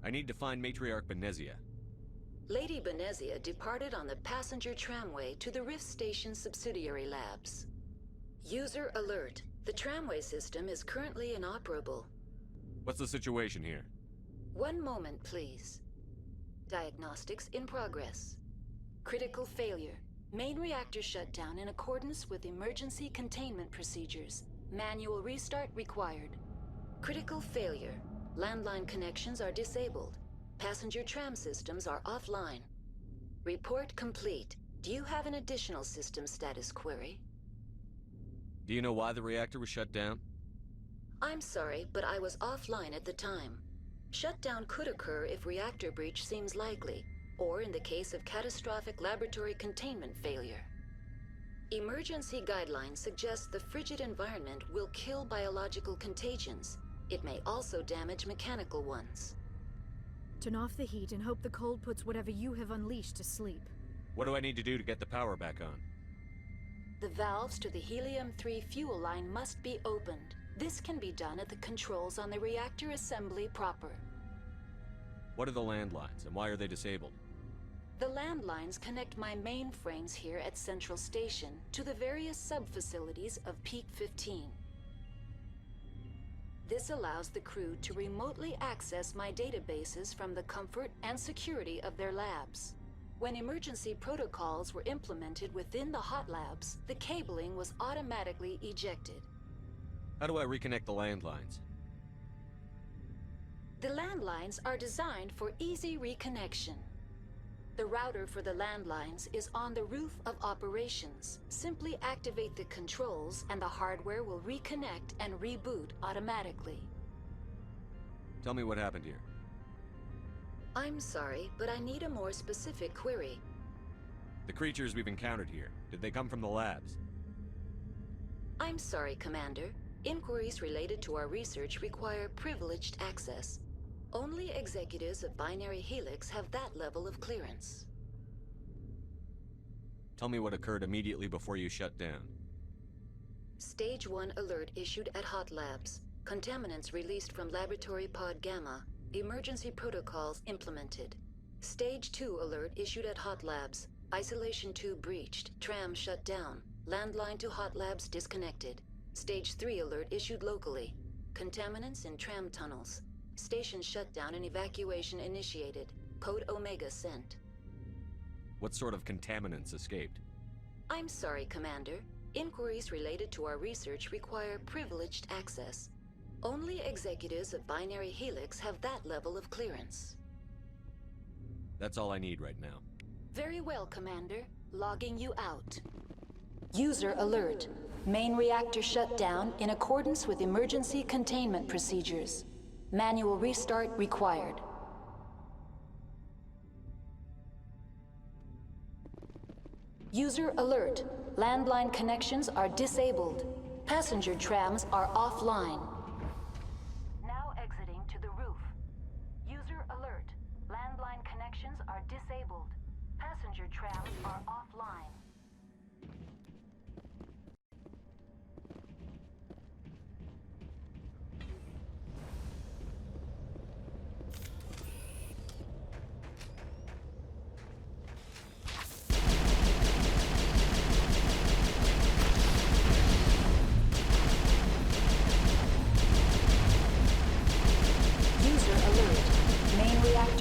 I need to find Matriarch Benezia. Lady Benezia departed on the passenger tramway to the Rift Station subsidiary labs. User alert. The tramway system is currently inoperable. What's the situation here? One moment, please. Diagnostics in progress. Critical failure. Main reactor shut down in accordance with emergency containment procedures. Manual restart required. Critical failure. Landline connections are disabled. Passenger tram systems are offline. Report complete. Do you have an additional system status query? Do you know why the reactor was shut down? I'm sorry, but I was offline at the time. Shutdown could occur if reactor breach seems likely, or in the case of catastrophic laboratory containment failure. Emergency guidelines suggest the frigid environment will kill biological contagions. It may also damage mechanical ones. Turn off the heat and hope the cold puts whatever you have unleashed to sleep. What do I need to do to get the power back on? The valves to the Helium-3 fuel line must be opened. This can be done at the controls on the reactor assembly proper. What are the landlines, and why are they disabled? The landlines connect my mainframes here at Central Station to the various sub-facilities of Peak 15. This allows the crew to remotely access my databases from the comfort and security of their labs. When emergency protocols were implemented within the hot labs, the cabling was automatically ejected. How do I reconnect the landlines? The landlines are designed for easy reconnection. The router for the landlines is on the roof of operations. Simply activate the controls and the hardware will reconnect and reboot automatically. Tell me what happened here. I'm sorry, but I need a more specific query. The creatures we've encountered here, did they come from the labs? I'm sorry, Commander. Inquiries related to our research require privileged access. Only executives of Binary Helix have that level of clearance. Tell me what occurred immediately before you shut down. Stage 1 alert issued at Hot Labs. Contaminants released from Laboratory Pod Gamma. Emergency protocols implemented. Stage 2 alert issued at Hot Labs. Isolation tube breached. Tram shut down. Landline to Hot Labs disconnected. Stage 3 alert issued locally. Contaminants in tram tunnels. Station shutdown and evacuation initiated. Code Omega sent. What sort of contaminants escaped? I'm sorry, Commander. Inquiries related to our research require privileged access. Only executives of Binary Helix have that level of clearance. That's all I need right now. Very well, Commander. Logging you out. User alert. Main reactor shut down in accordance with emergency containment procedures. Manual restart required. User alert. Landline connections are disabled. Passenger trams are offline. Now exiting to the roof. User alert. Landline connections are disabled. Passenger trams are offline.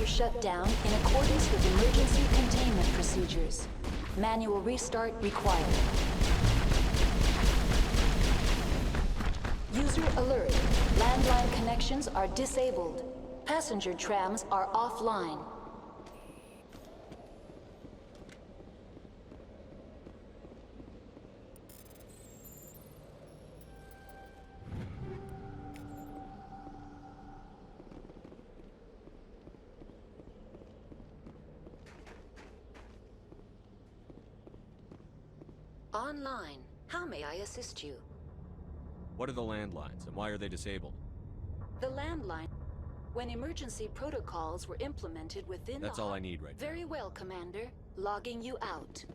Shut down in accordance with emergency containment procedures. Manual restart required. User alert. Landline connections are disabled. Passenger trams are offline. Online. How may I assist you? What are the landlines, and why are they disabled? The landline. When emergency protocols were implemented within That's all I need right now. Very well, Commander. Logging you out.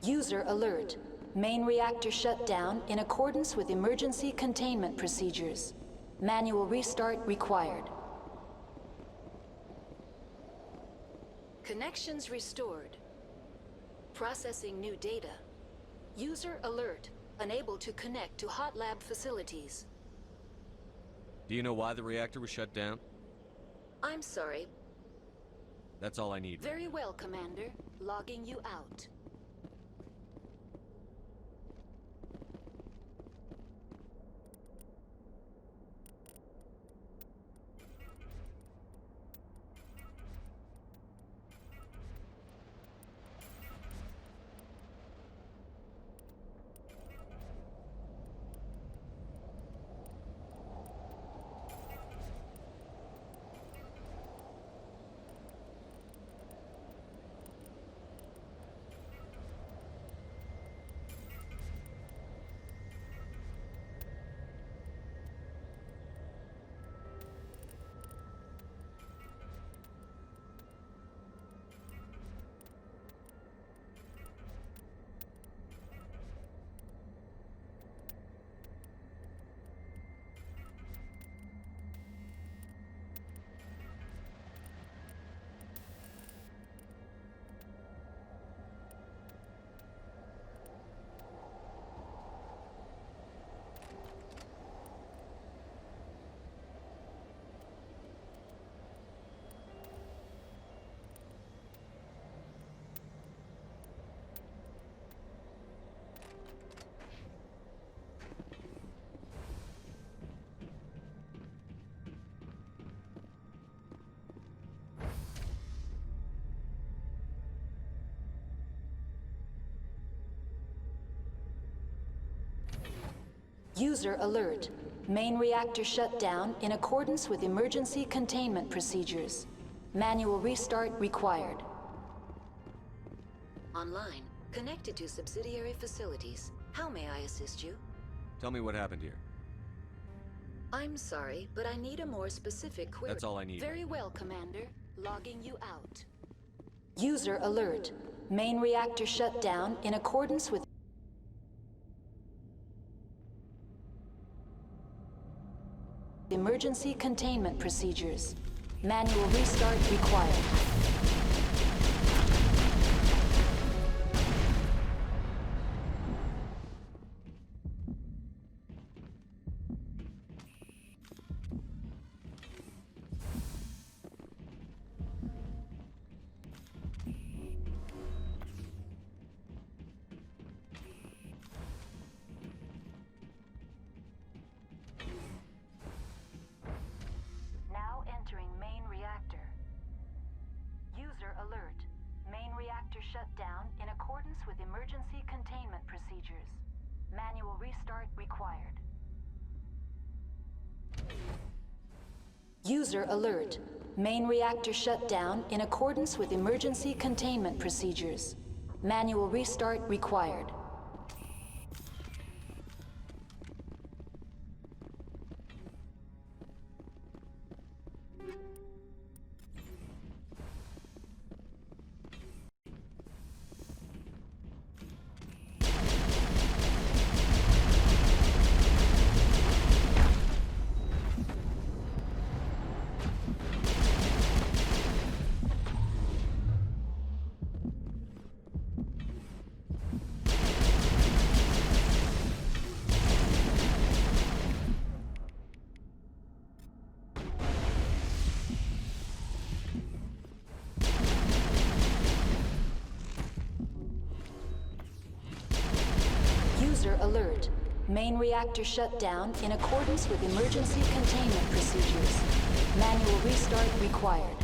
User alert. Main reactor shut down in accordance with emergency containment procedures. Manual restart required. Connections restored. Processing new data. User alert. Unable to connect to hot lab facilities. Do you know why the reactor was shut down? I'm sorry. That's all I need. Very well, Commander. Logging you out. User alert. Main reactor shut down in accordance with emergency containment procedures. Manual restart required. Online. Connected to subsidiary facilities. How may I assist you? Tell me what happened here. I'm sorry, but I need a more specific query. That's all I need. Very well, Commander. Logging you out. User alert. Main reactor shut down in accordance with emergency containment procedures. Manual restart required. Now entering main reactor. User alert. Main reactor shut down in accordance with emergency containment procedures. Manual restart required. User alert. Main reactor shut down in accordance with emergency containment procedures. Manual restart required. User alert. Main reactor shut down in accordance with emergency containment procedures. Manual restart required.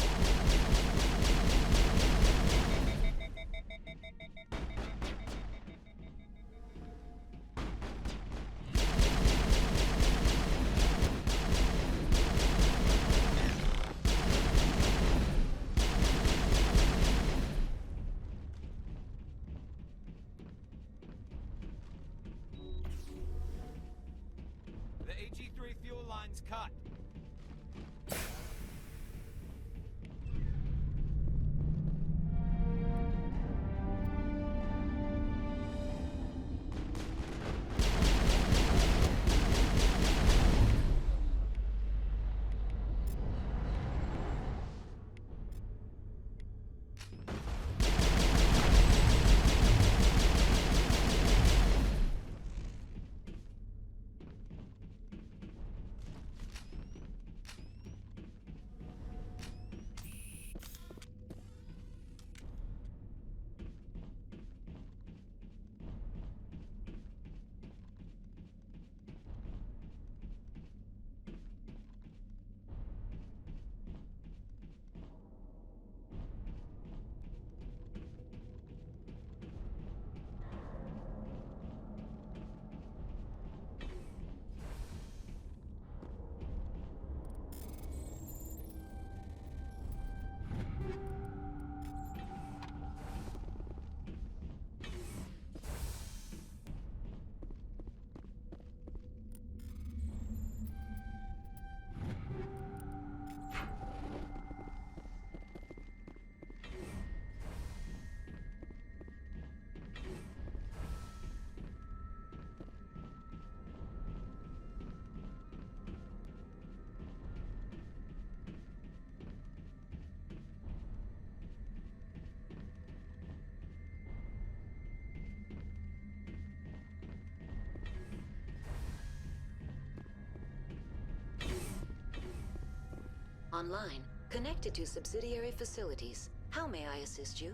Online, connected to subsidiary facilities. How may I assist you?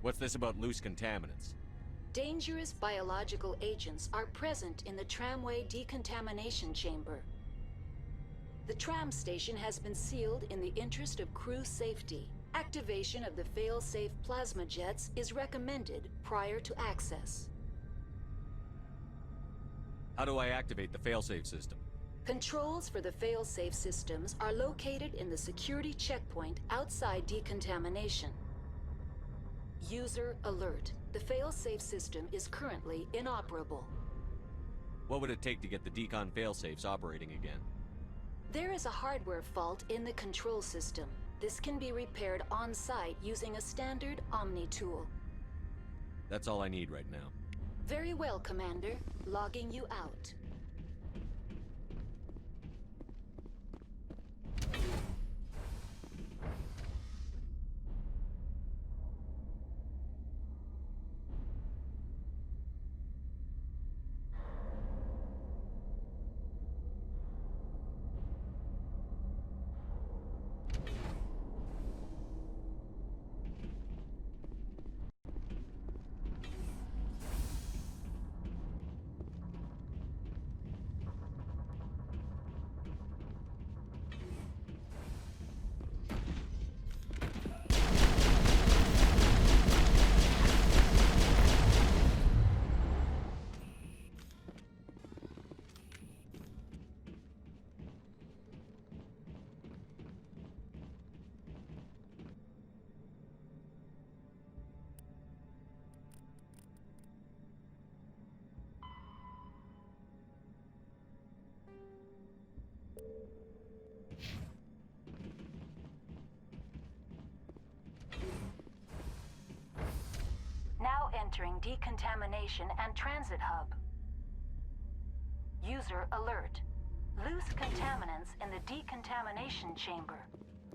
What's this about loose contaminants? Dangerous biological agents are present in the tramway decontamination chamber. The tram station has been sealed in the interest of crew safety. Activation of the fail-safe plasma jets is recommended prior to access. How do I activate the failsafe system? Controls for the fail-safe systems are located in the security checkpoint outside decontamination. User alert. The fail-safe system is currently inoperable. What would it take to get the decon failsafes operating again? There is a hardware fault in the control system. This can be repaired on-site using a standard Omni tool. That's all I need right now. Very well, Commander. Logging you out. Now entering decontamination and transit hub. User alert. Loose contaminants in the decontamination chamber.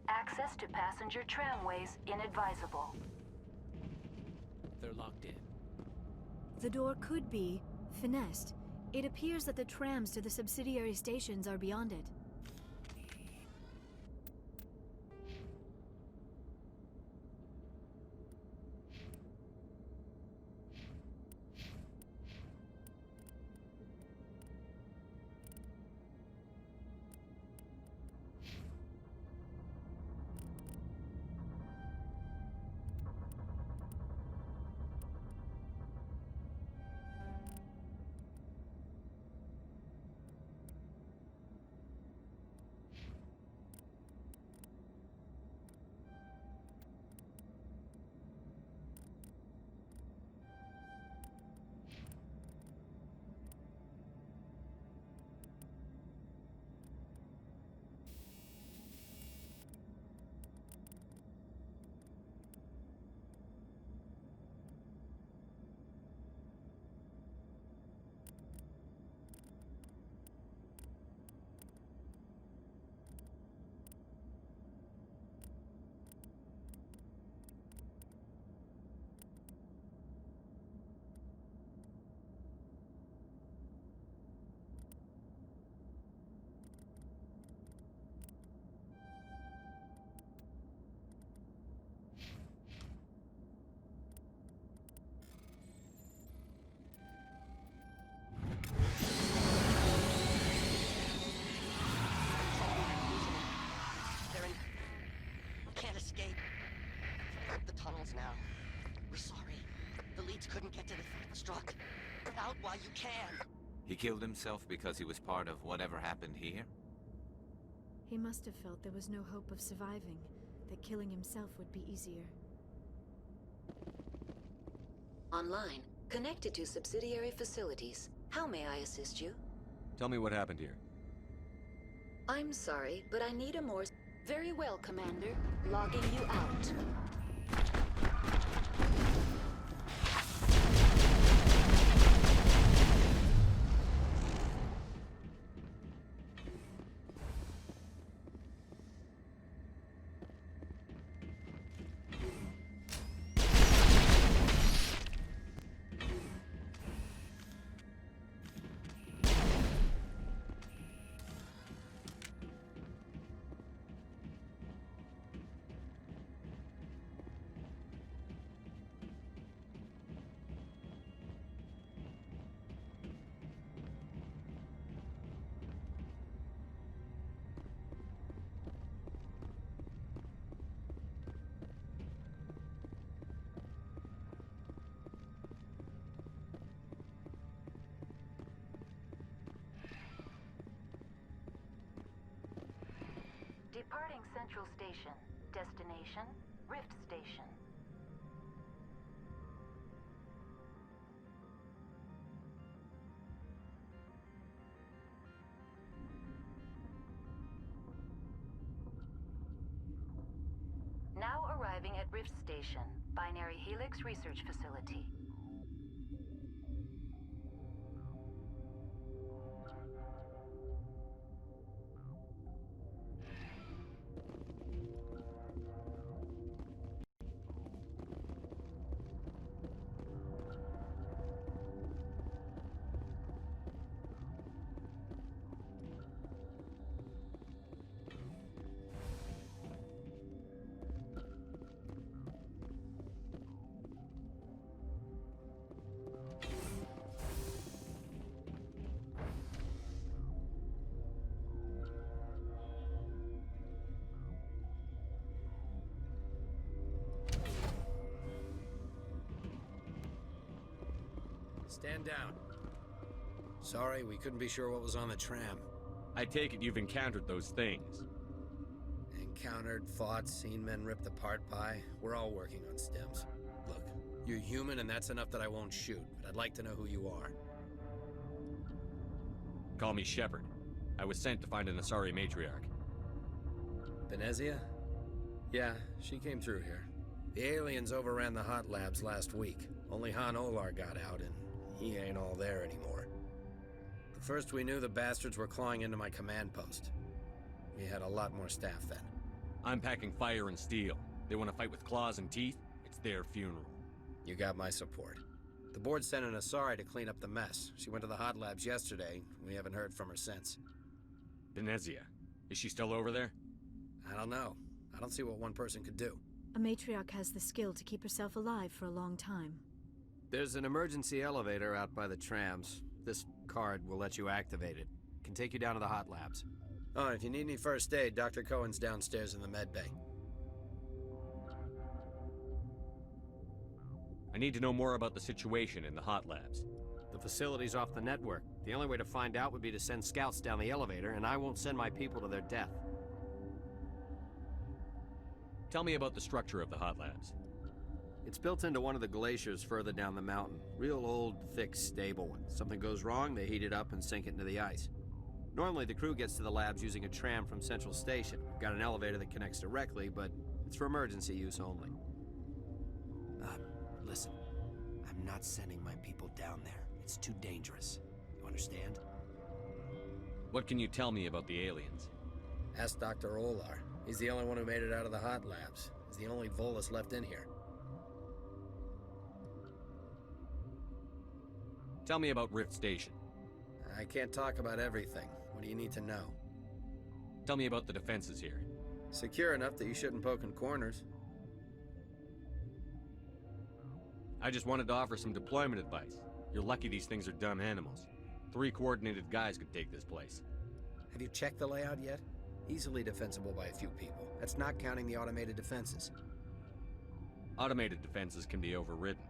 Access to passenger tramways inadvisable. They're locked in. The door could be finessed. It appears that the trams to the subsidiary stations are beyond it. Now. We're sorry. The leads couldn't get to the struck. Get out while you can. He killed himself because he was part of whatever happened here? He must have felt there was no hope of surviving, that killing himself would be easier. Online, connected to subsidiary facilities. How may I assist you? Tell me what happened here. I'm sorry, but I need a more... Very well, Commander. Logging you out. Departing Central Station. Destination, Rift Station. Now arriving at Rift Station, Binary Helix Research Facility. Stand down. Sorry, we couldn't be sure what was on the tram. I take it you've encountered those things. Encountered, fought, seen men ripped apart by. We're all working on stems. Look, you're human and that's enough that I won't shoot, but I'd like to know who you are. Call me Shepard. I was sent to find an Asari matriarch. Venezia? Yeah, she came through here. The aliens overran the hot labs last week. Only Han Olar got out, and he ain't all there anymore. The first we knew, the bastards were clawing into my command post. We had a lot more staff then. I'm packing fire and steel. They want to fight with claws and teeth? It's their funeral. You got my support. The board sent an Asari to clean up the mess. She went to the hot labs yesterday. We haven't heard from her since. Venezia. Is she still over there? I don't know. I don't see what one person could do. A matriarch has the skill to keep herself alive for a long time. There's an emergency elevator out by the trams. This card will let you activate it. Can take you down to the hot labs. Oh, if you need any first aid, Dr. Cohen's downstairs in the med bay. I need to know more about the situation in the hot labs. The facility's off the network. The only way to find out would be to send scouts down the elevator, and I won't send my people to their death. Tell me about the structure of the hot labs. It's built into one of the glaciers further down the mountain. Real old, thick, stable one. Something goes wrong, they heat it up and sink it into the ice. Normally, the crew gets to the labs using a tram from Central Station. We've got an elevator that connects directly, but it's for emergency use only. Listen. I'm not sending my people down there. It's too dangerous. You understand? What can you tell me about the aliens? Ask Dr. Olar. He's the only one who made it out of the hot labs. He's the only Volus left in here. Tell me about Rift Station. I can't talk about everything. What do you need to know? Tell me about the defenses here. Secure enough that you shouldn't poke in corners. I just wanted to offer some deployment advice. You're lucky these things are dumb animals. 3 coordinated guys could take this place. Have you checked the layout yet? Easily defensible by a few people. That's not counting the automated defenses. Automated defenses can be overridden.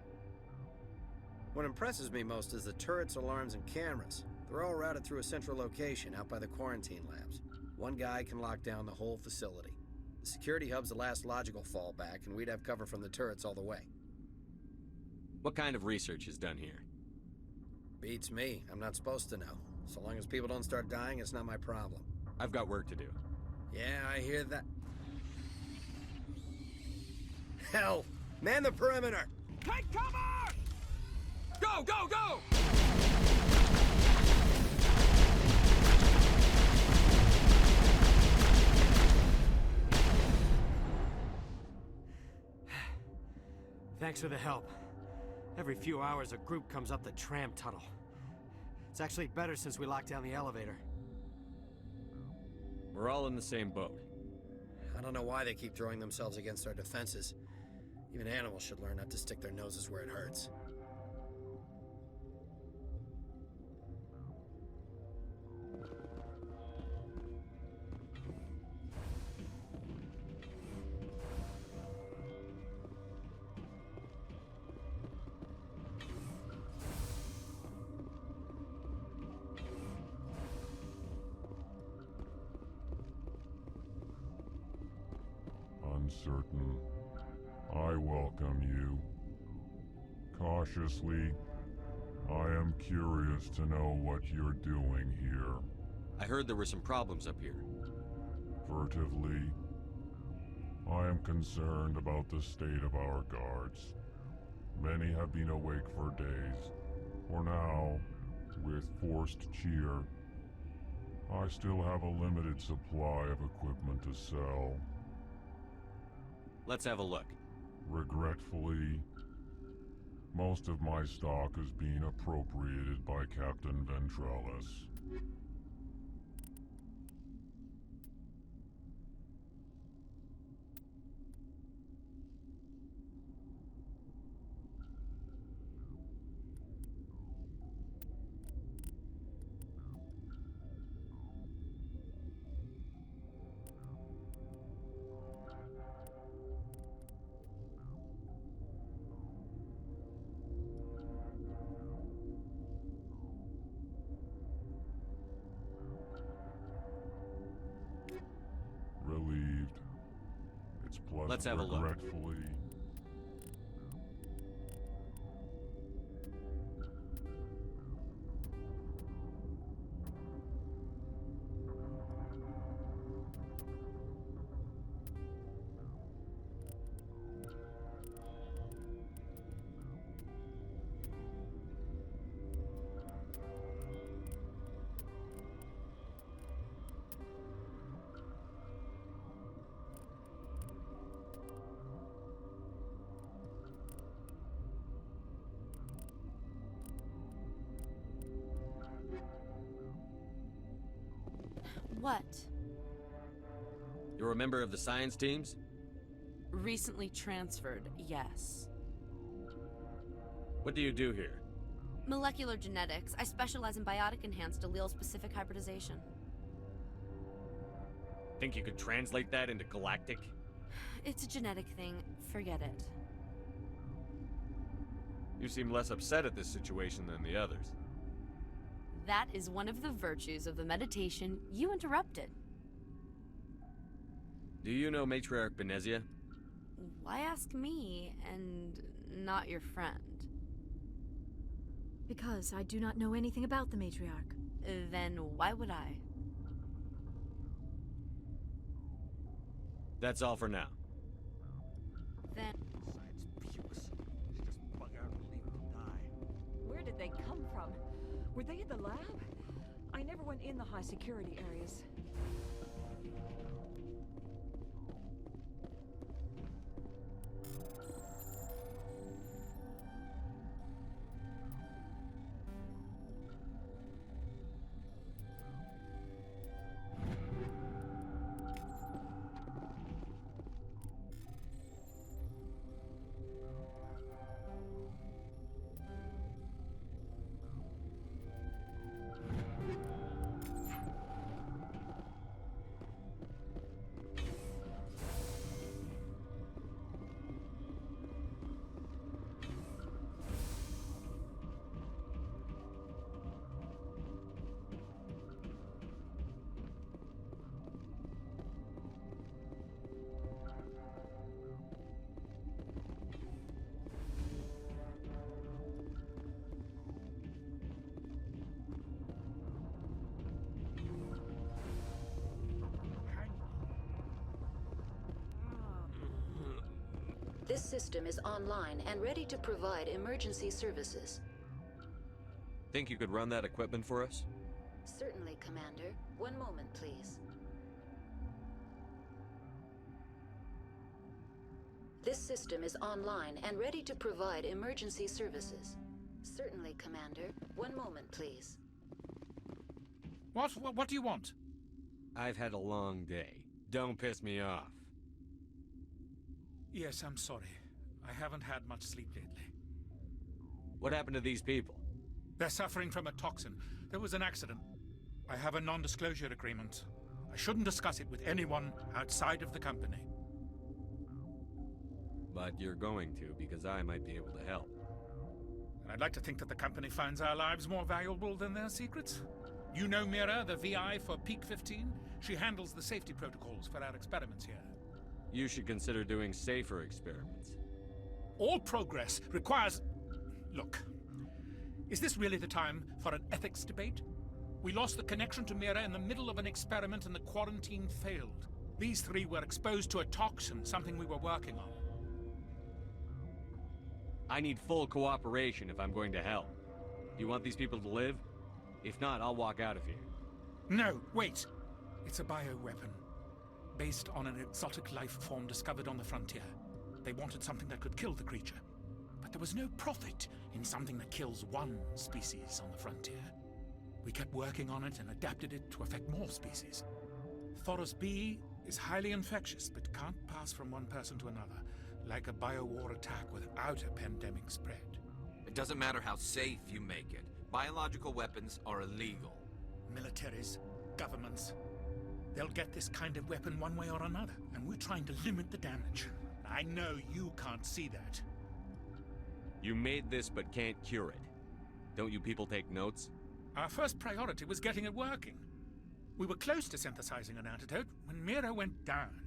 What impresses me most is the turrets, alarms, and cameras. They're all routed through a central location out by the quarantine labs. One guy can lock down the whole facility. The security hub's the last logical fallback, and we'd have cover from the turrets all the way. What kind of research is done here? Beats me. I'm not supposed to know. So long as people don't start dying, it's not my problem. I've got work to do. Yeah, I hear that. Hell! Man the perimeter! Take cover! Go, go, go! Thanks for the help. Every few hours, a group comes up the tram tunnel. It's actually better since we locked down the elevator. We're all in the same boat. I don't know why they keep throwing themselves against our defenses. Even animals should learn not to stick their noses where it hurts. uncertain. I welcome you. Cautiously, I am curious to know what you're doing here. I heard there were some problems up here. Furtively, I am concerned about the state of our guards. Many have been awake for days. For now, with forced cheer, I still have a limited supply of equipment to sell. Let's have a look. Regretfully, most of my stock is being appropriated by Captain Ventrellis. Relieved. It's pleasant. Let's have a look. Regretfully. What? You're a member of the science teams? Recently transferred, yes. What do you do here? Molecular genetics. I specialize in biotic-enhanced allele-specific hybridization. Think you could translate that into galactic? It's a genetic thing. Forget it. You seem less upset at this situation than the others. That is one of the virtues of the meditation you interrupted. Do you know Matriarch Benezia? Why ask me, and not your friend? Because I do not know anything about the matriarch. Then why would I? That's all for now. Then... Where did they come from? Were they in the lab? I never went in the high security areas. This system is online and ready to provide emergency services. Think you could run that equipment for us? Certainly, Commander. One moment, please. This system is online and ready to provide emergency services. Certainly, Commander. One moment, please. What do you want? I've had a long day. Don't piss me off. Yes, I'm sorry. I haven't had much sleep lately. What happened to these people? They're suffering from a toxin. There was an accident. I have a non-disclosure agreement. I shouldn't discuss it with anyone outside of the company. But you're going to, because I might be able to help. And I'd like to think that the company finds our lives more valuable than their secrets. You know Mira, the VI for Peak 15? She handles the safety protocols for our experiments here. You should consider doing safer experiments. All progress requires... Look, is this really the time for an ethics debate? We lost the connection to Mira in the middle of an experiment and the quarantine failed. These three were exposed to a toxin, something we were working on. I need full cooperation if I'm going to help. Do you want these people to live? If not, I'll walk out of here. No, wait. It's a bioweapon, based on an exotic life form discovered on the frontier. They wanted something that could kill the creature. But there was no profit in something that kills one species on the frontier. We kept working on it and adapted it to affect more species. Thoros B is highly infectious, but can't pass from one person to another, like a biowar attack without a pandemic spread. It doesn't matter how safe you make it. Biological weapons are illegal. Militaries, governments, they'll get this kind of weapon one way or another, and we're trying to limit the damage. I know you can't see that. You made this but can't cure it. Don't you people take notes? Our first priority was getting it working. We were close to synthesizing an antidote when Mira went down.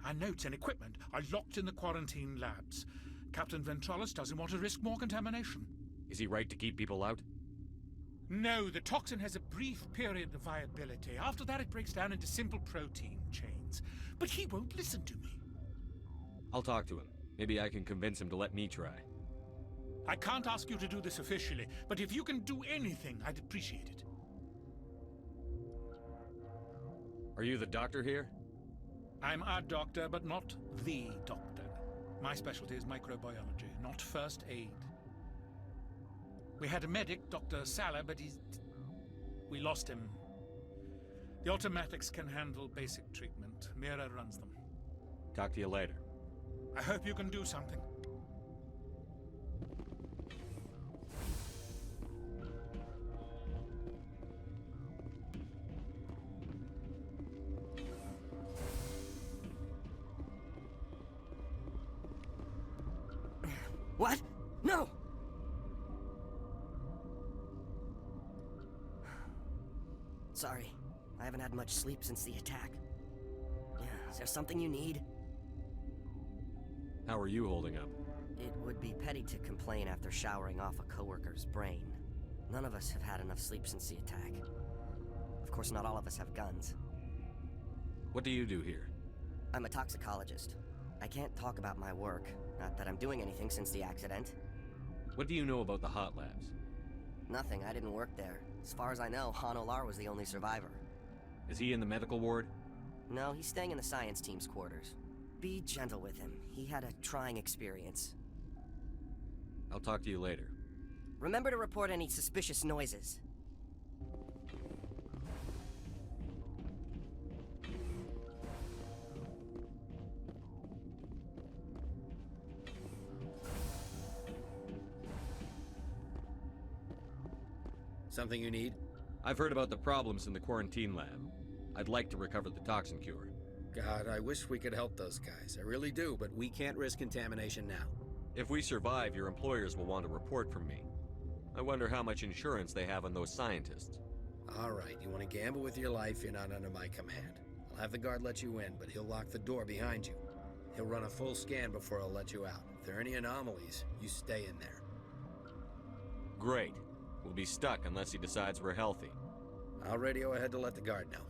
Our notes and equipment are locked in the quarantine labs. Captain Ventralis doesn't want to risk more contamination. Is he right to keep people out? No, the toxin has a brief period of viability. After that, it breaks down into simple protein chains. But he won't listen to me. I'll talk to him. Maybe I can convince him to let me try. I can't ask you to do this officially, but if you can do anything, I'd appreciate it. Are you the doctor here? I'm a doctor, but not the doctor. My specialty is microbiology, not first aid. We had a medic, Dr. Salah, but we lost him. The automatics can handle basic treatment. Mira runs them. Talk to you later. I hope you can do something. What? No! Sorry, I haven't had much sleep since the attack. Is there something you need? How are you holding up? It would be petty to complain after showering off a coworker's brain. None of us have had enough sleep since the attack. Of course, not all of us have guns. What do you do here? I'm a toxicologist. I can't talk about my work. Not that I'm doing anything since the accident. What do you know about the hot labs? Nothing, I didn't work there. As far as I know, Han Olar was the only survivor. Is he in the medical ward? No, he's staying in the science team's quarters. Be gentle with him. He had a trying experience. I'll talk to you later. Remember to report any suspicious noises. Something you need? I've heard about the problems in the quarantine lab. I'd like to recover the toxin cure. God, I wish we could help those guys. I really do, but we can't risk contamination now. If we survive, your employers will want a report from me. I wonder how much insurance they have on those scientists. All right, you want to gamble with your life, you're not under my command. I'll have the guard let you in, but he'll lock the door behind you. He'll run a full scan before he'll let you out. If there are any anomalies, you stay in there. Great. We'll be stuck unless he decides we're healthy. I'll radio ahead to let the guard know.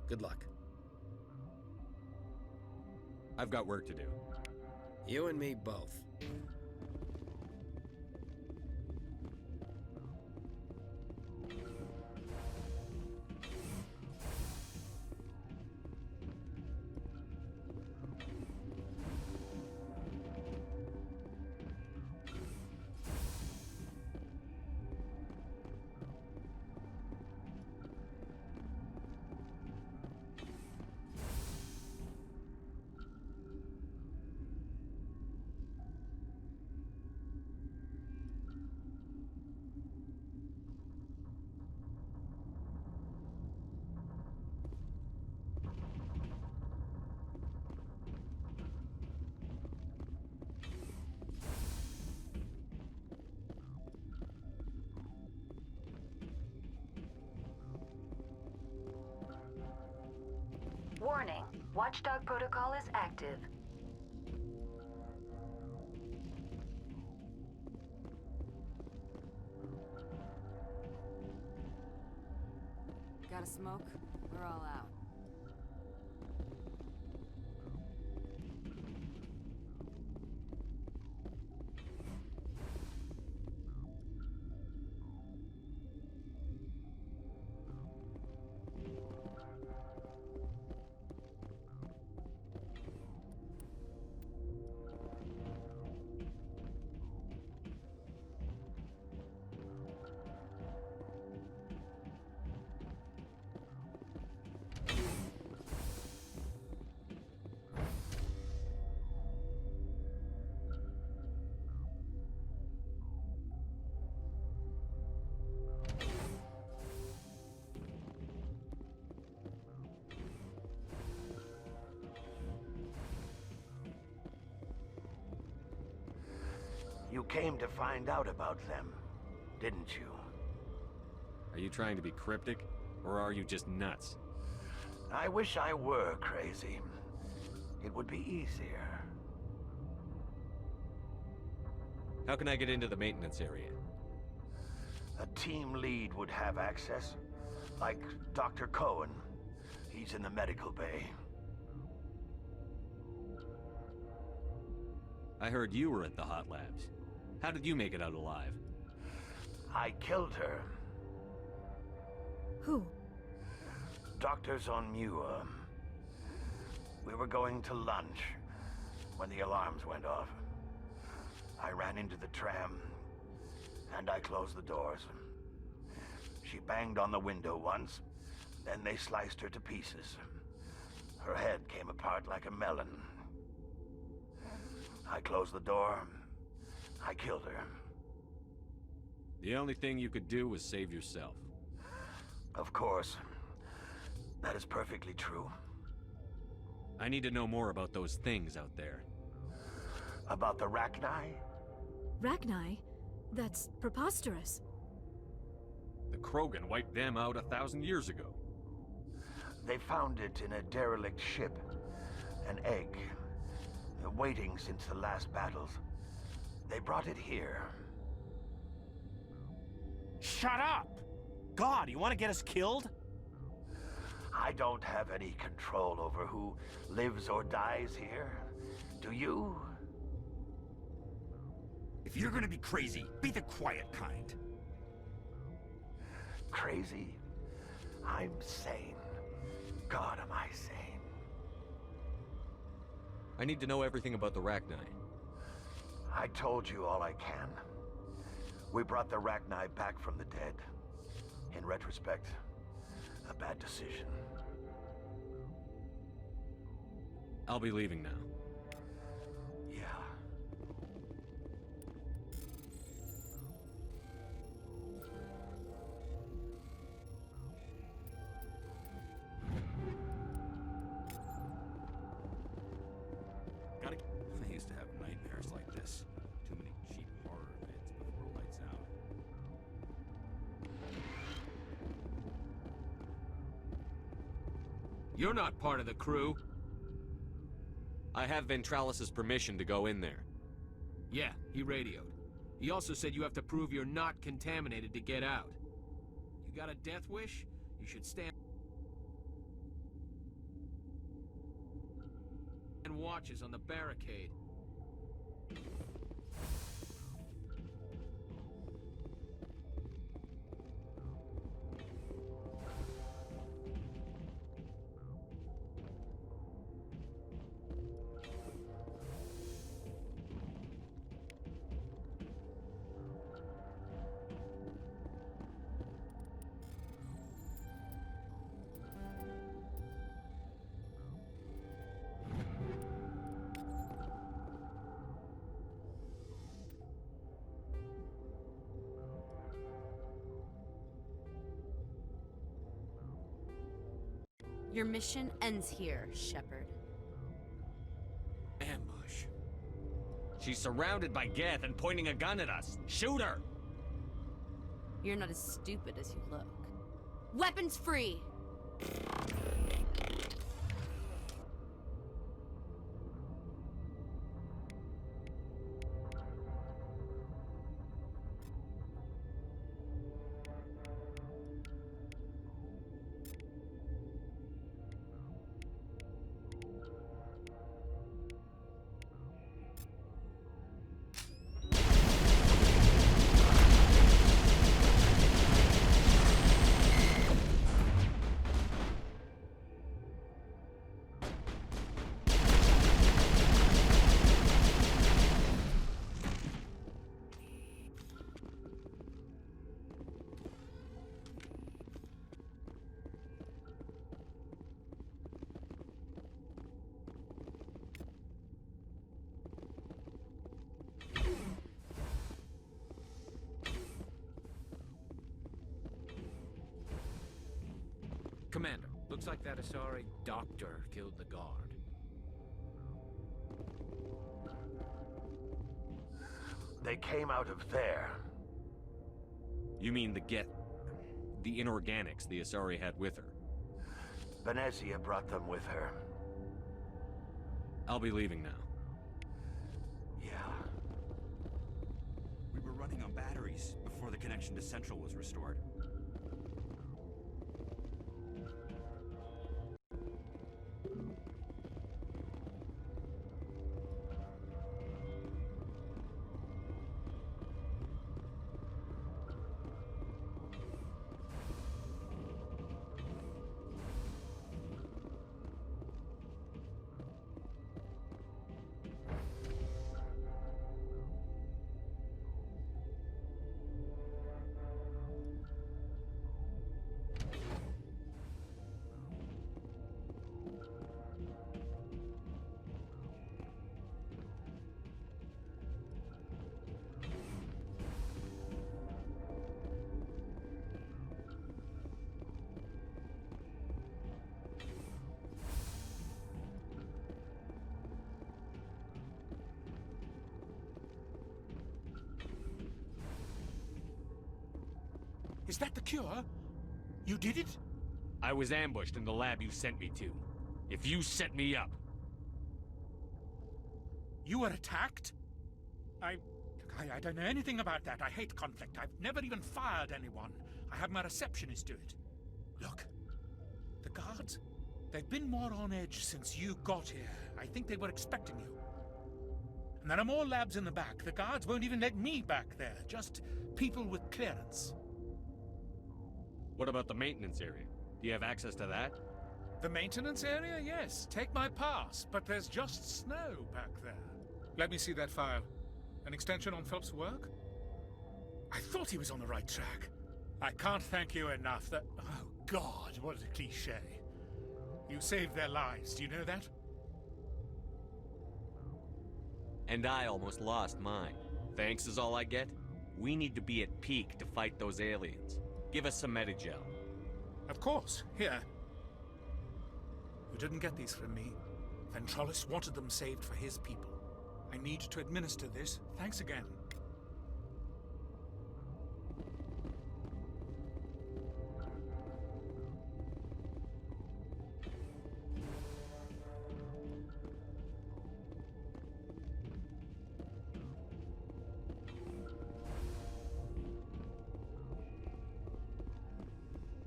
Good luck. I've got work to do. You and me both. Watchdog protocol is active. Got a smoke? We're all out. You came to find out about them, didn't you? Are you trying to be cryptic, or are you just nuts? I wish I were crazy. It would be easier. How can I get into the maintenance area? A team lead would have access, like Dr. Cohen. He's in the medical bay. I heard you were at the hot labs. How did you make it out alive? I killed her. Who? Doctors on Muir. We were going to lunch when the alarms went off. I ran into the tram, and I closed the doors. She banged on the window once, then they sliced her to pieces. Her head came apart like a melon. I closed the door. I killed her. The only thing you could do was save yourself. Of course. That is perfectly true. I need to know more about those things out there. About the Rachni? Rachni? That's preposterous. The Krogan wiped them out 1,000 years ago. They found it in a derelict ship. An egg. Waiting since the last battles. They brought it here. Shut up! God, you want to get us killed? I don't have any control over who lives or dies here. Do you? If you're gonna be crazy, be the quiet kind. Crazy? I'm sane. God, am I sane. I need to know everything about the Rachni. I told you all I can. We brought the Rachni back from the dead. In retrospect, a bad decision. I'll be leaving now. Yeah. I used to have nightmares like this. Too many cheap horror vids before lights out. You're not part of the crew. I have Ventralis's permission to go in there. Yeah, he radioed. He also said you have to prove you're not contaminated to get out. You got a death wish? You should stand and watches on the barricade. Your mission ends here, Shepard. Ambush. She's surrounded by Geth and pointing a gun at us. Shoot her! You're not as stupid as you look. Weapons free! Looks like that Asari doctor killed the guard. They came out of there. You mean the inorganics the Asari had with her? Venezia brought them with her. I'll be leaving now. Yeah. We were running on batteries before the connection to Central was restored. Is that the cure? You did it? I was ambushed in the lab you sent me to. If you set me up... You were attacked? I don't know anything about that. I hate conflict. I've never even fired anyone. I have my receptionist do it. Look, the guards, they've been more on edge since you got here. I think they were expecting you. And there are more labs in the back. The guards won't even let me back there. Just people with clearance. What about the maintenance area? Do you have access to that? The maintenance area? Yes. Take my pass. But there's just snow back there. Let me see that file. An extension on Phelps' work? I thought he was on the right track. I can't thank you enough that... Oh, God, what a cliché. You saved their lives. Do you know that? And I almost lost mine. Thanks is all I get? We need to be at peak to fight those aliens. Give us some Medigel. Of course. Here. You didn't get these from me. Ventrolis wanted them saved for his people. I need to administer this. Thanks again.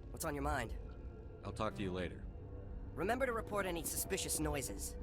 What's on your mind? I'll talk to you later. Remember to report any suspicious noises.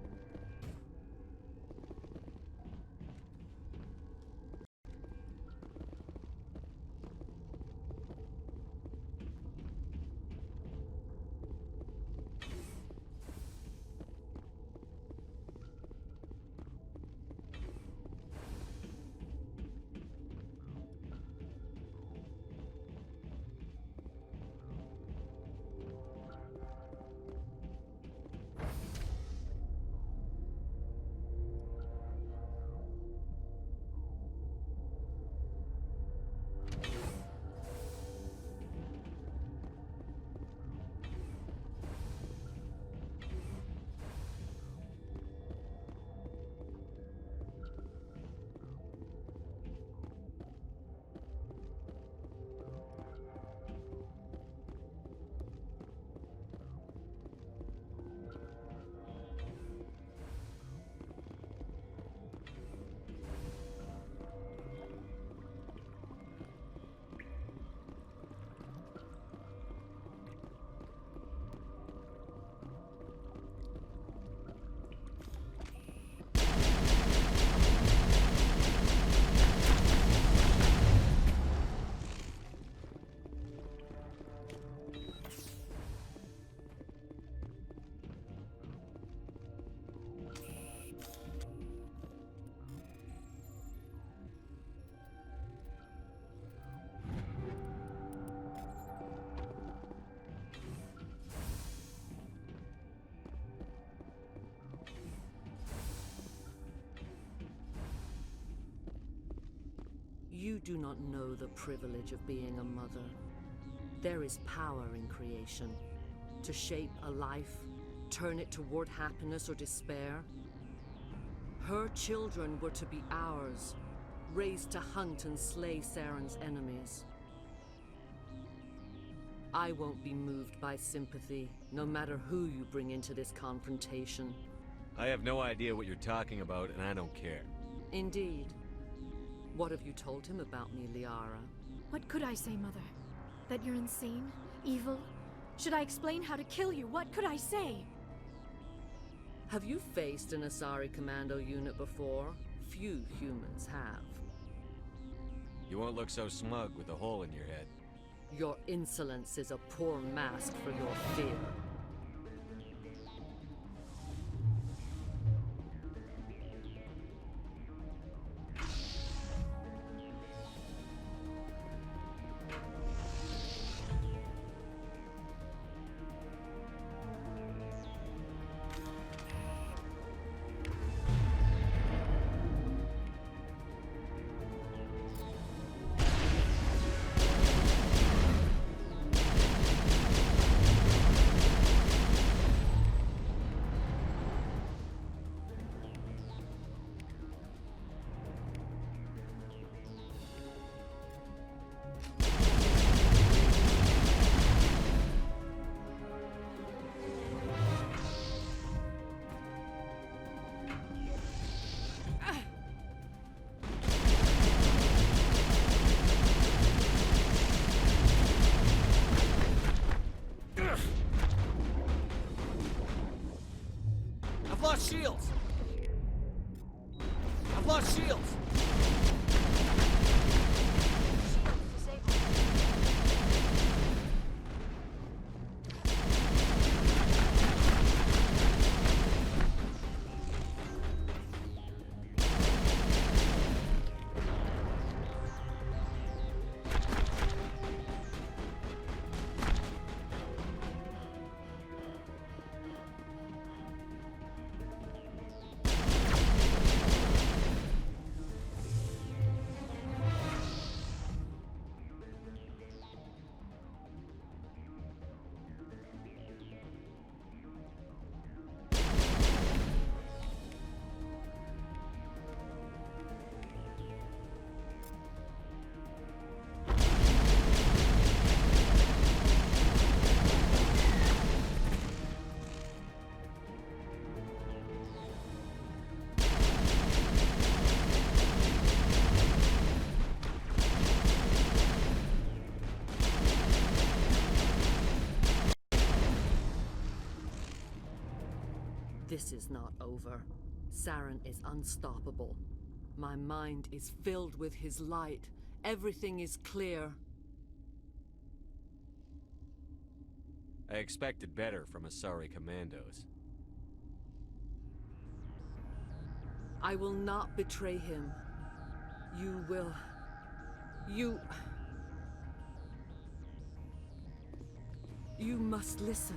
You do not know the privilege of being a mother. There is power in creation. To shape a life, turn it toward happiness or despair. Her children were to be ours, raised to hunt and slay Saren's enemies. I won't be moved by sympathy, no matter who you bring into this confrontation. I have no idea what you're talking about, and I don't care. Indeed. What have you told him about me, Liara? What could I say, Mother? That you're insane? Evil? Should I explain how to kill you? What could I say? Have you faced an Asari commando unit before? Few humans have. You won't look so smug with a hole in your head. Your insolence is a poor mask for your fear. I've lost shields! I've lost shields! This is not over. Saren is unstoppable. My mind is filled with his light. Everything is clear. I expected better from Asari commandos. I will not betray him. You will... You must listen.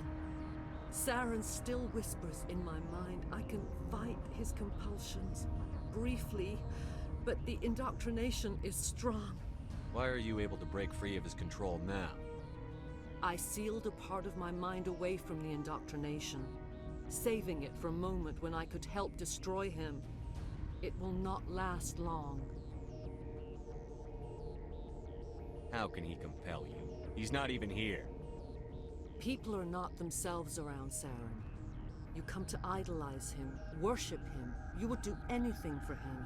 Saren still whispers in my mind. I can fight his compulsions briefly, but the indoctrination is strong. Why are you able to break free of his control now? I sealed a part of my mind away from the indoctrination, saving it for a moment when I could help destroy him. It will not last long. How can he compel you? He's not even here. People are not themselves around Saren. You come to idolize him, worship him. You would do anything for him.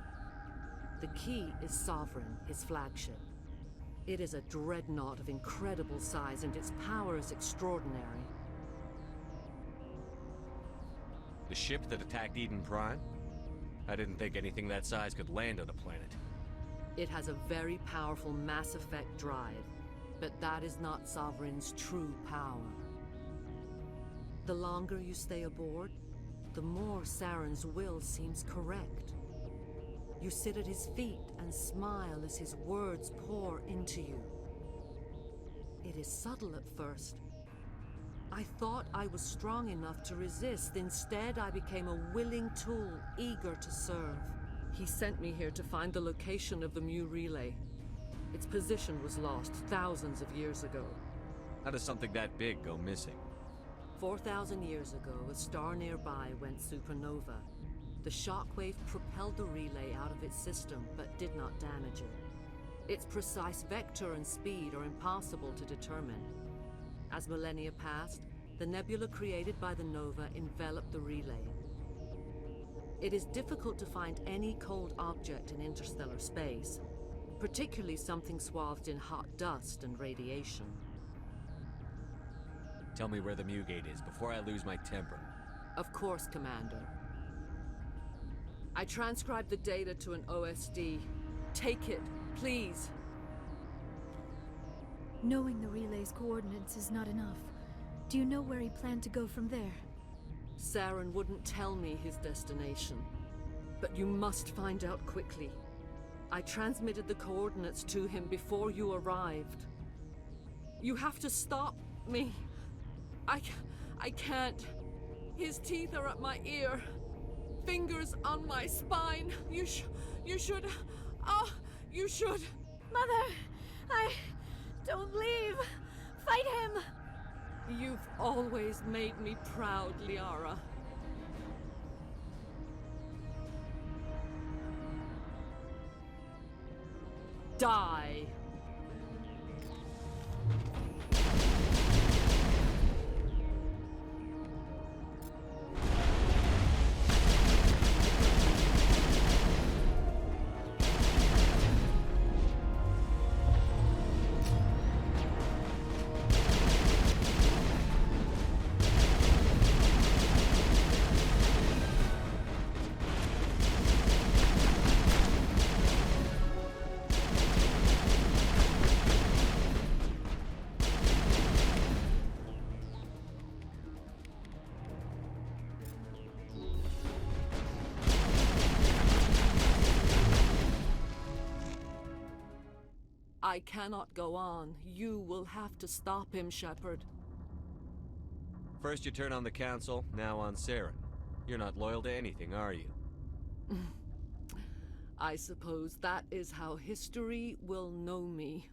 The key is Sovereign, his flagship. It is a dreadnought of incredible size, and its power is extraordinary. The ship that attacked Eden Prime? I didn't think anything that size could land on a planet. It has a very powerful mass effect drive, but that is not Sovereign's true power. The longer you stay aboard, the more Saren's will seems correct. You sit at his feet and smile as his words pour into you. It is subtle at first. I thought I was strong enough to resist. Instead, I became a willing tool, eager to serve. He sent me here to find the location of the Mu relay. Its position was lost thousands of years ago. How does something that big go missing? 4,000 years ago, a star nearby went supernova. The shockwave propelled the relay out of its system, but did not damage it. Its precise vector and speed are impossible to determine. As millennia passed, the nebula created by the nova enveloped the relay. It is difficult to find any cold object in interstellar space, particularly something swathed in hot dust and radiation. Tell me where the Mugate is before I lose my temper. Of course, Commander. I transcribed the data to an OSD. Take it, please. Knowing the relay's coordinates is not enough. Do you know where he planned to go from there? Saren wouldn't tell me his destination. But you must find out quickly. I transmitted the coordinates to him before you arrived. You have to stop me. I can't. His teeth are at my ear. Fingers on my spine. You should... Oh, you should... Mother! Don't leave! Fight him! You've always made me proud, Liara. Die! I cannot go on. You will have to stop him, Shepard. First you turn on the Council, now on Saren. You're not loyal to anything, are you? I suppose that is how history will know me.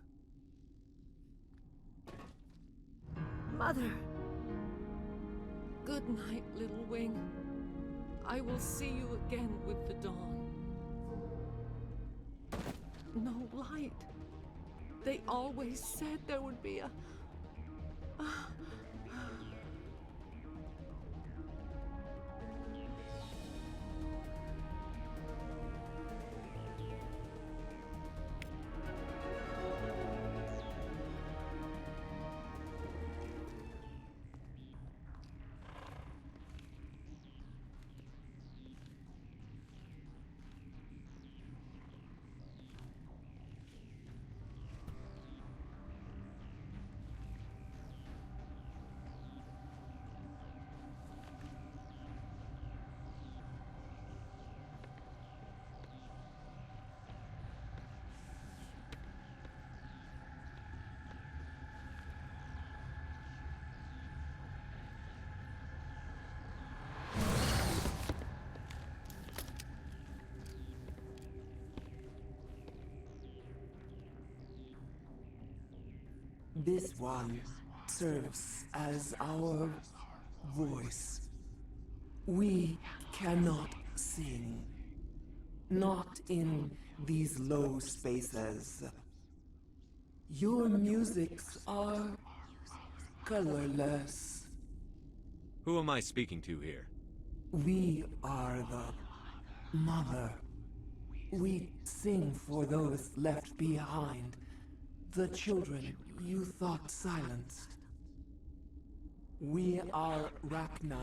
Mother! Good night, little wing. I will see you again with the dawn. No light. They always said there would be a... This one serves as our voice. We cannot sing. Not in these low spaces. Your musics are colorless. Who am I speaking to here? We are the Mother. We sing for those left behind. The children you thought silenced. We are Rachni.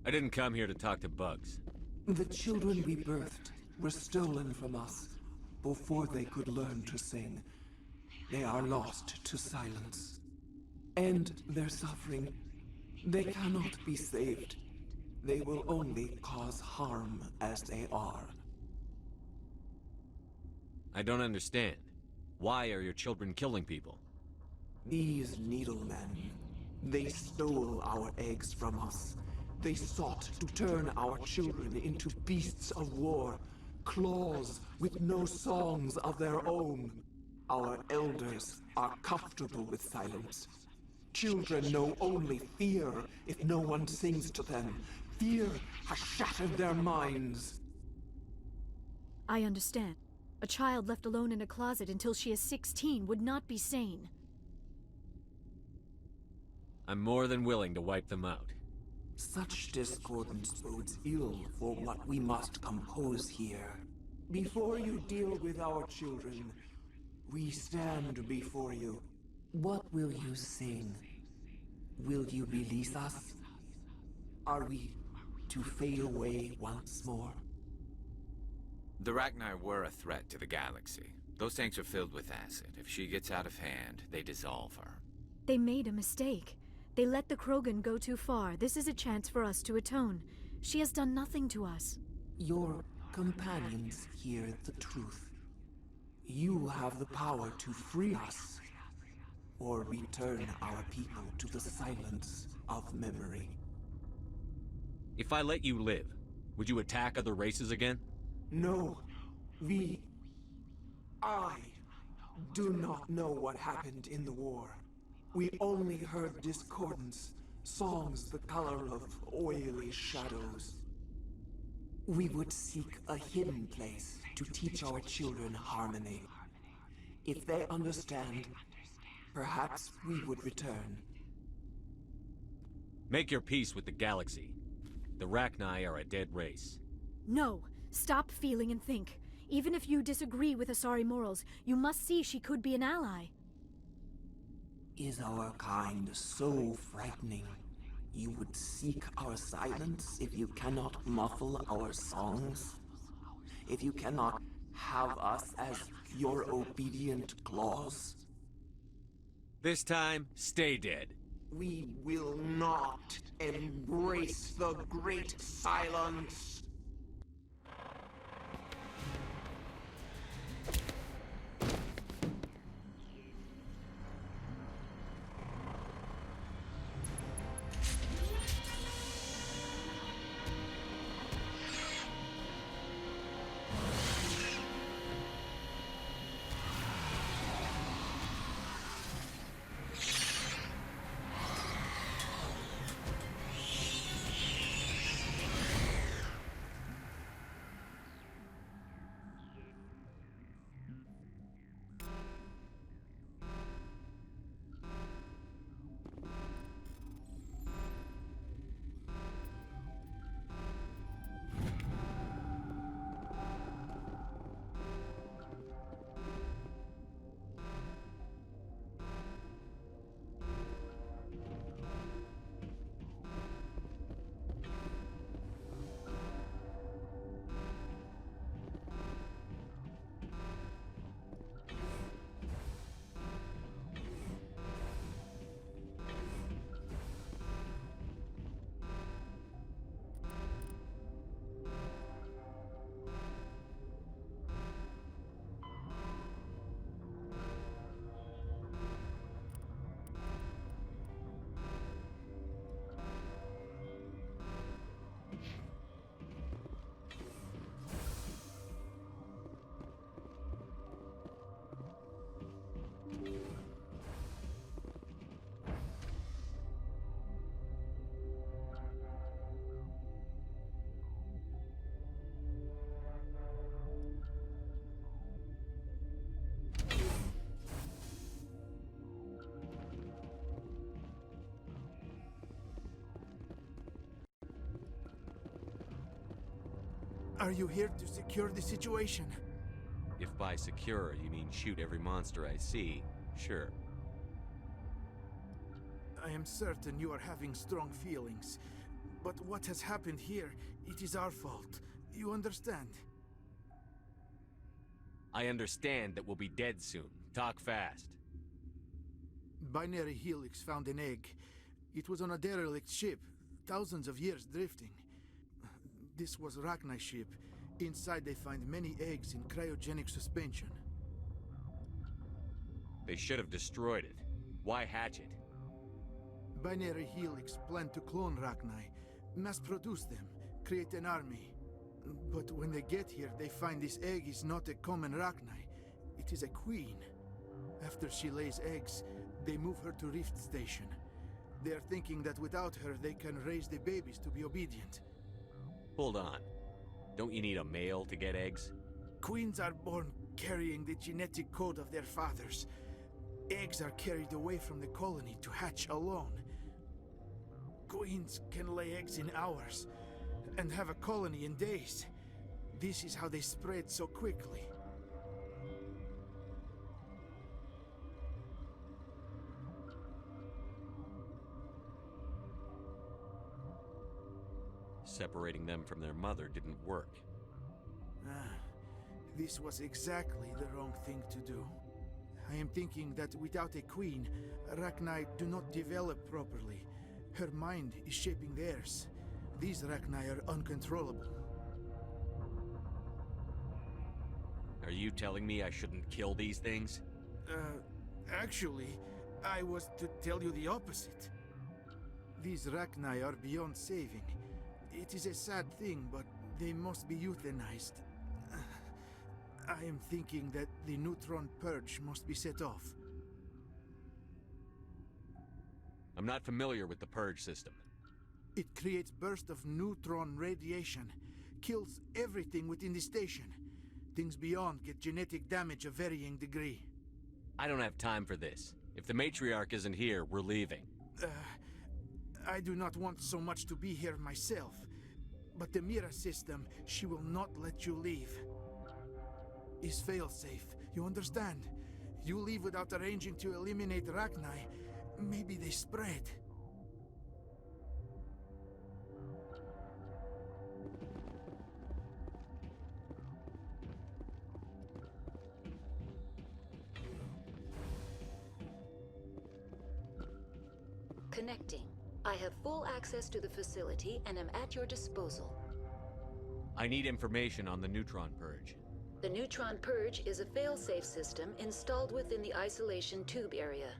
I didn't come here to talk to bugs. The children we birthed were stolen from us before they could learn to sing. They are lost to silence. End their suffering. They cannot be saved. They will only cause harm as they are. I don't understand. Why are your children killing people? These needlemen, they stole our eggs from us. They sought to turn our children into beasts of war, claws with no songs of their own. Our elders are comfortable with silence. Children know only fear if no one sings to them. Fear has shattered their minds. I understand. A child left alone in a closet until she is 16 would not be sane. I'm more than willing to wipe them out. Such discordance bodes ill for what we must compose here. Before you deal with our children, we stand before you. What will you sing? Will you release us? Are we to fade away once more? The Rachni were a threat to the galaxy. Those tanks are filled with acid. If she gets out of hand, they dissolve her. They made a mistake. They let the Krogan go too far. This is a chance for us to atone. She has done nothing to us. Your companions hear the truth. You have the power to free us, or return our people to the silence of memory. If I let you live, would you attack other races again? No, I do not know what happened in the war. We only heard discordance, songs the color of oily shadows. We would seek a hidden place to teach our children harmony. If they understand, perhaps we would return. Make your peace with the galaxy. The Rachni are a dead race. No, stop feeling and think. Even if you disagree with Asari morals, you must see she could be an ally. Is our kind so frightening? You would seek our silence if you cannot muffle our songs? If you cannot have us as your obedient claws? This time, stay dead. We will not embrace the great silence. Are you here to secure the situation? If by secure you mean shoot every monster I see, sure. I am certain you are having strong feelings. But what has happened here, it is our fault. You understand? I understand that we'll be dead soon. Talk fast. Binary Helix found an egg. It was on a derelict ship, thousands of years drifting. This was Rachni's ship. Inside they find many eggs in cryogenic suspension. They should have destroyed it. Why hatch it? Binary Helix planned to clone Rachni, mass-produce them, create an army. But when they get here, they find this egg is not a common Rachni. It is a queen. After she lays eggs, they move her to Rift Station. They're thinking that without her, they can raise the babies to be obedient. Hold on. Don't you need a male to get eggs? Queens are born carrying the genetic code of their fathers. Eggs are carried away from the colony to hatch alone. Queens can lay eggs in hours and have a colony in days. This is how they spread so quickly. Separating them from their mother didn't work. This was exactly the wrong thing to do. I am thinking that without a queen, Rachni do not develop properly. Her mind is shaping theirs. These Rachni are uncontrollable. Are you telling me I shouldn't kill these things? Actually, I was to tell you the opposite. These Rachni are beyond saving. It is a sad thing, but they must be euthanized. I am thinking that the neutron purge must be set off. I'm not familiar with the purge system. It creates bursts of neutron radiation, kills everything within the station. Things beyond get genetic damage of varying degree. I don't have time for this. If the matriarch isn't here, we're leaving. I do not want so much to be here myself. But the Mira system, she will not let you leave. Is fail-safe, you understand? You leave without arranging to eliminate Rachni, maybe they spread. Connecting. I have full access to the facility and am at your disposal. I need information on the neutron purge. The neutron purge is a fail-safe system installed within the isolation tube area.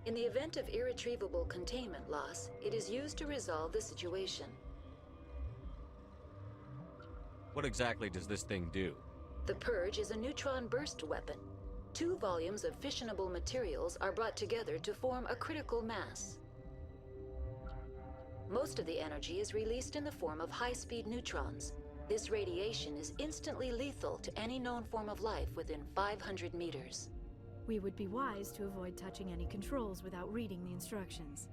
In the event of irretrievable containment loss, it is used to resolve the situation. What exactly does this thing do? The purge is a neutron burst weapon. 2 volumes of fissionable materials are brought together to form a critical mass. Most of the energy is released in the form of high-speed neutrons. This radiation is instantly lethal to any known form of life within 500 meters. We would be wise to avoid touching any controls without reading the instructions.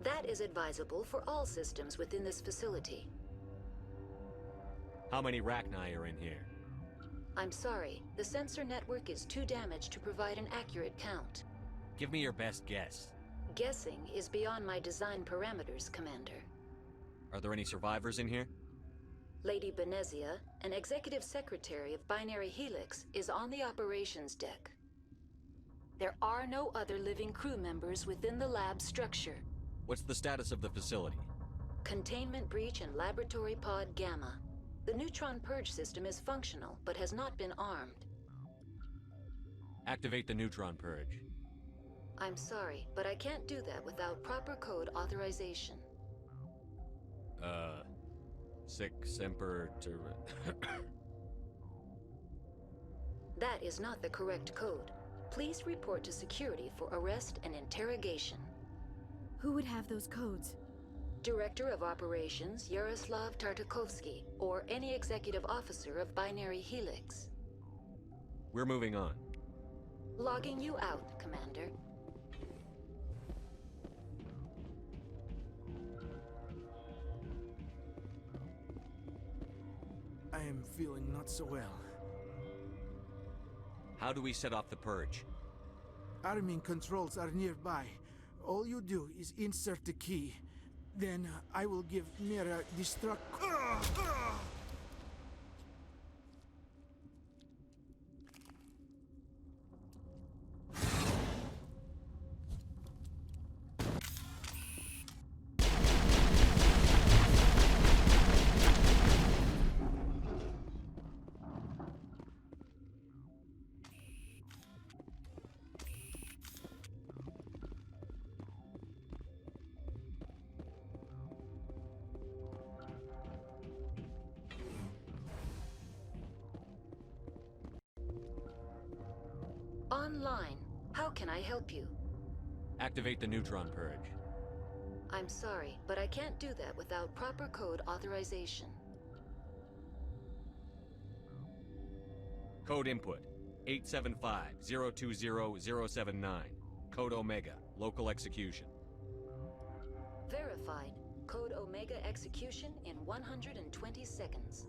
That is advisable for all systems within this facility. How many Rachni are in here? I'm sorry, the sensor network is too damaged to provide an accurate count. Give me your best guess. Guessing is beyond my design parameters, Commander. Are there any survivors in here? Lady Benezia, an executive secretary of Binary Helix, is on the operations deck. There are no other living crew members within the lab structure. What's the status of the facility? Containment breach in Laboratory Pod Gamma. The neutron purge system is functional, but has not been armed. Activate the neutron purge. I'm sorry, but I can't do that without proper code authorization. Sic semper That is not the correct code. Please report to security for arrest and interrogation. Who would have those codes? Director of Operations Yaroslav Tartakovsky, or any executive officer of Binary Helix. We're moving on. Logging you out, Commander. I am feeling not so well. How do we set off the purge? Arming controls are nearby. All you do is insert the key. Then I will give Mira destruct... Online. How can I help you? Activate the neutron purge. I'm sorry, but I can't do that without proper code authorization. Code input 875-020-079. Code Omega, local execution. Verified. Code Omega execution in 120 seconds.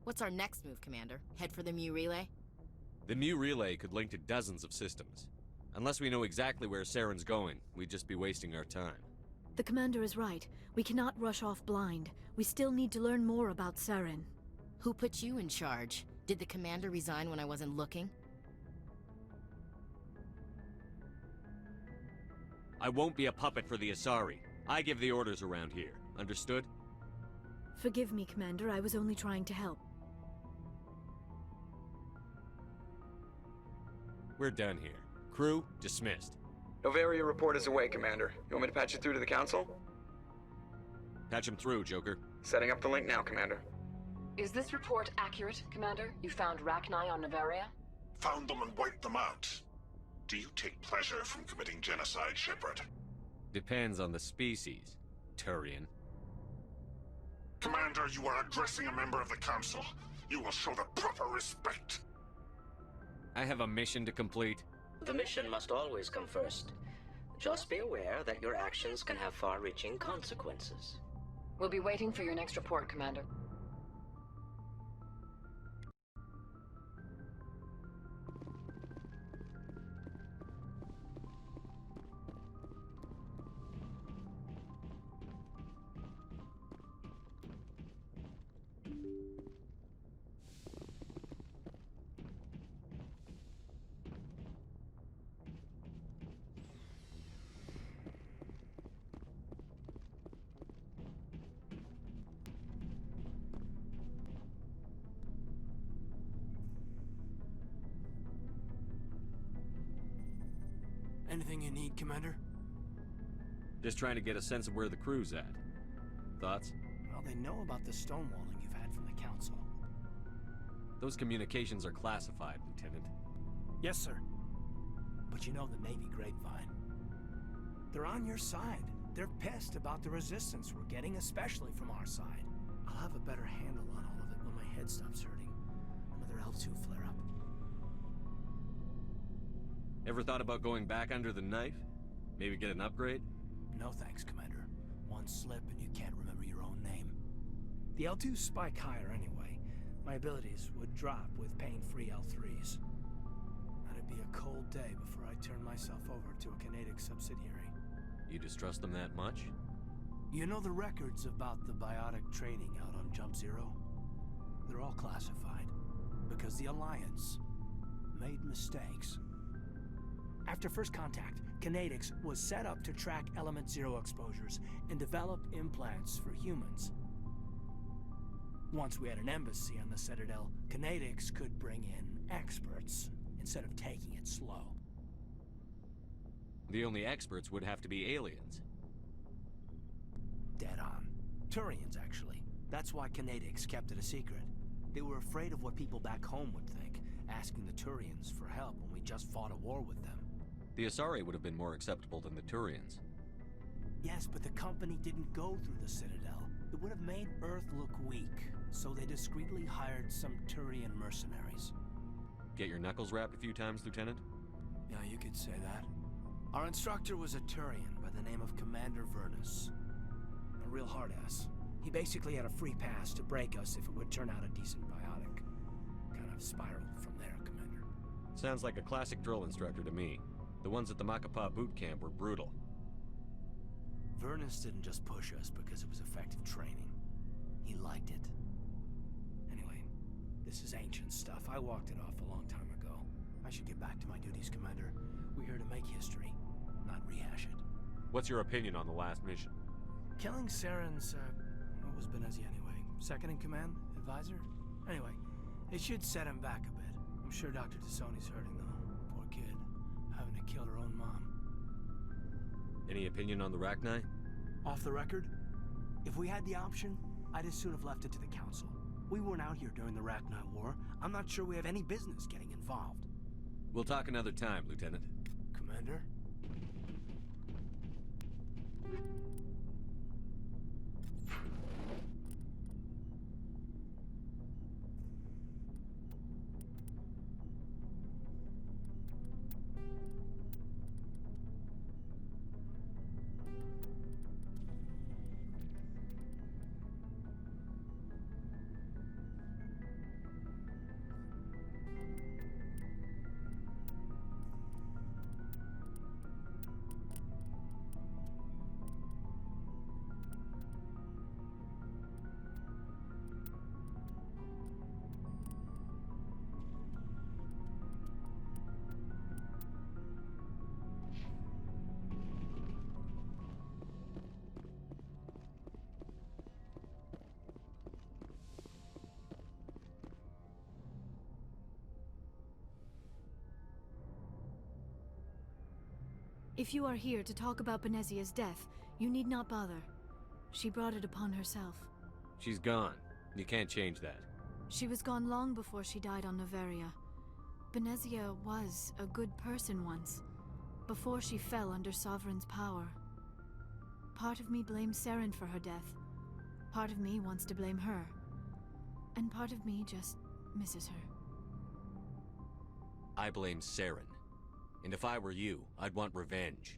What's our next move, Commander? Head for the Mu relay? The Mu relay could link to dozens of systems. Unless we know exactly where Saren's going, we'd just be wasting our time. The Commander is right. We cannot rush off blind. We still need to learn more about Saren. Who put you in charge? Did the Commander resign when I wasn't looking? I won't be a puppet for the Asari. I give the orders around here. Understood? Forgive me, Commander. I was only trying to help. We're done here. Crew, dismissed. Novaria report is away, Commander. You want me to patch it through to the Council? Patch him through, Joker. Setting up the link now, Commander. Is this report accurate, Commander? You found Rachni on Novaria? Found them and wiped them out. Do you take pleasure from committing genocide, Shepard? Depends on the species, Turian. Commander, you are addressing a member of the Council. You will show the proper respect. I have a mission to complete. The mission must always come first. Just be aware that your actions can have far-reaching consequences. We'll be waiting for your next report, Commander. Anything you need, Commander? Just trying to get a sense of where the crew's at. Thoughts? Well, they know about the stonewalling you've had from the Council. Those communications are classified, Lieutenant. Yes, sir. But you know the Navy grapevine. They're on your side. They're pissed about the resistance we're getting, especially from our side. I'll have a better handle on all of it when my head stops hurting. Another L2 flare-up. Ever thought about going back under the knife? Maybe get an upgrade? No thanks, Commander. One slip and you can't remember your own name. The L2s spike higher anyway. My abilities would drop with pain-free L3s. That'd be a cold day before I turn myself over to a Canadic subsidiary. You distrust them that much? You know the records about the biotic training out on Jump Zero? They're all classified, because the Alliance made mistakes. After first contact, Canadics was set up to track Element Zero exposures and develop implants for humans. Once we had an embassy on the Citadel, Canadics could bring in experts instead of taking it slow. The only experts would have to be aliens. Dead on. Turians, actually. That's why Canadics kept it a secret. They were afraid of what people back home would think, asking the Turians for help when we just fought a war with them. The Asari would have been more acceptable than the Turians. Yes, but the company didn't go through the Citadel. It would have made Earth look weak, so they discreetly hired some Turian mercenaries. Get your knuckles rapped a few times, Lieutenant? Yeah, you could say that. Our instructor was a Turian by the name of Commander Vernus. A real hard-ass. He basically had a free pass to break us if it would turn out a decent biotic. Kind of spiraled from there, Commander. Sounds like a classic drill instructor to me. The ones at the MAKO boot camp were brutal. Vernus didn't just push us because it was effective training. He liked it. Anyway, this is ancient stuff. I walked it off a long time ago. I should get back to my duties, Commander. We're here to make history, not rehash it. What's your opinion on the last mission? Killing Saren's, what was Benezi anyway? Second in command? Advisor? Anyway, it should set him back a bit. I'm sure Dr. Tassoni's hurting, though. Poor kid. Having to kill her own mom. Any opinion on the Rachni? Off the record? If we had the option, I'd as soon have left it to the Council. We weren't out here during the Rachni War. I'm not sure we have any business getting involved. We'll talk another time, Lieutenant. Commander? If you are here to talk about Benezia's death, you need not bother. She brought it upon herself. She's gone. You can't change that. She was gone long before she died on Noveria. Benezia was a good person once, before she fell under Sovereign's power. Part of me blames Saren for her death. Part of me wants to blame her. And part of me just misses her. I blame Saren. And if I were you, I'd want revenge.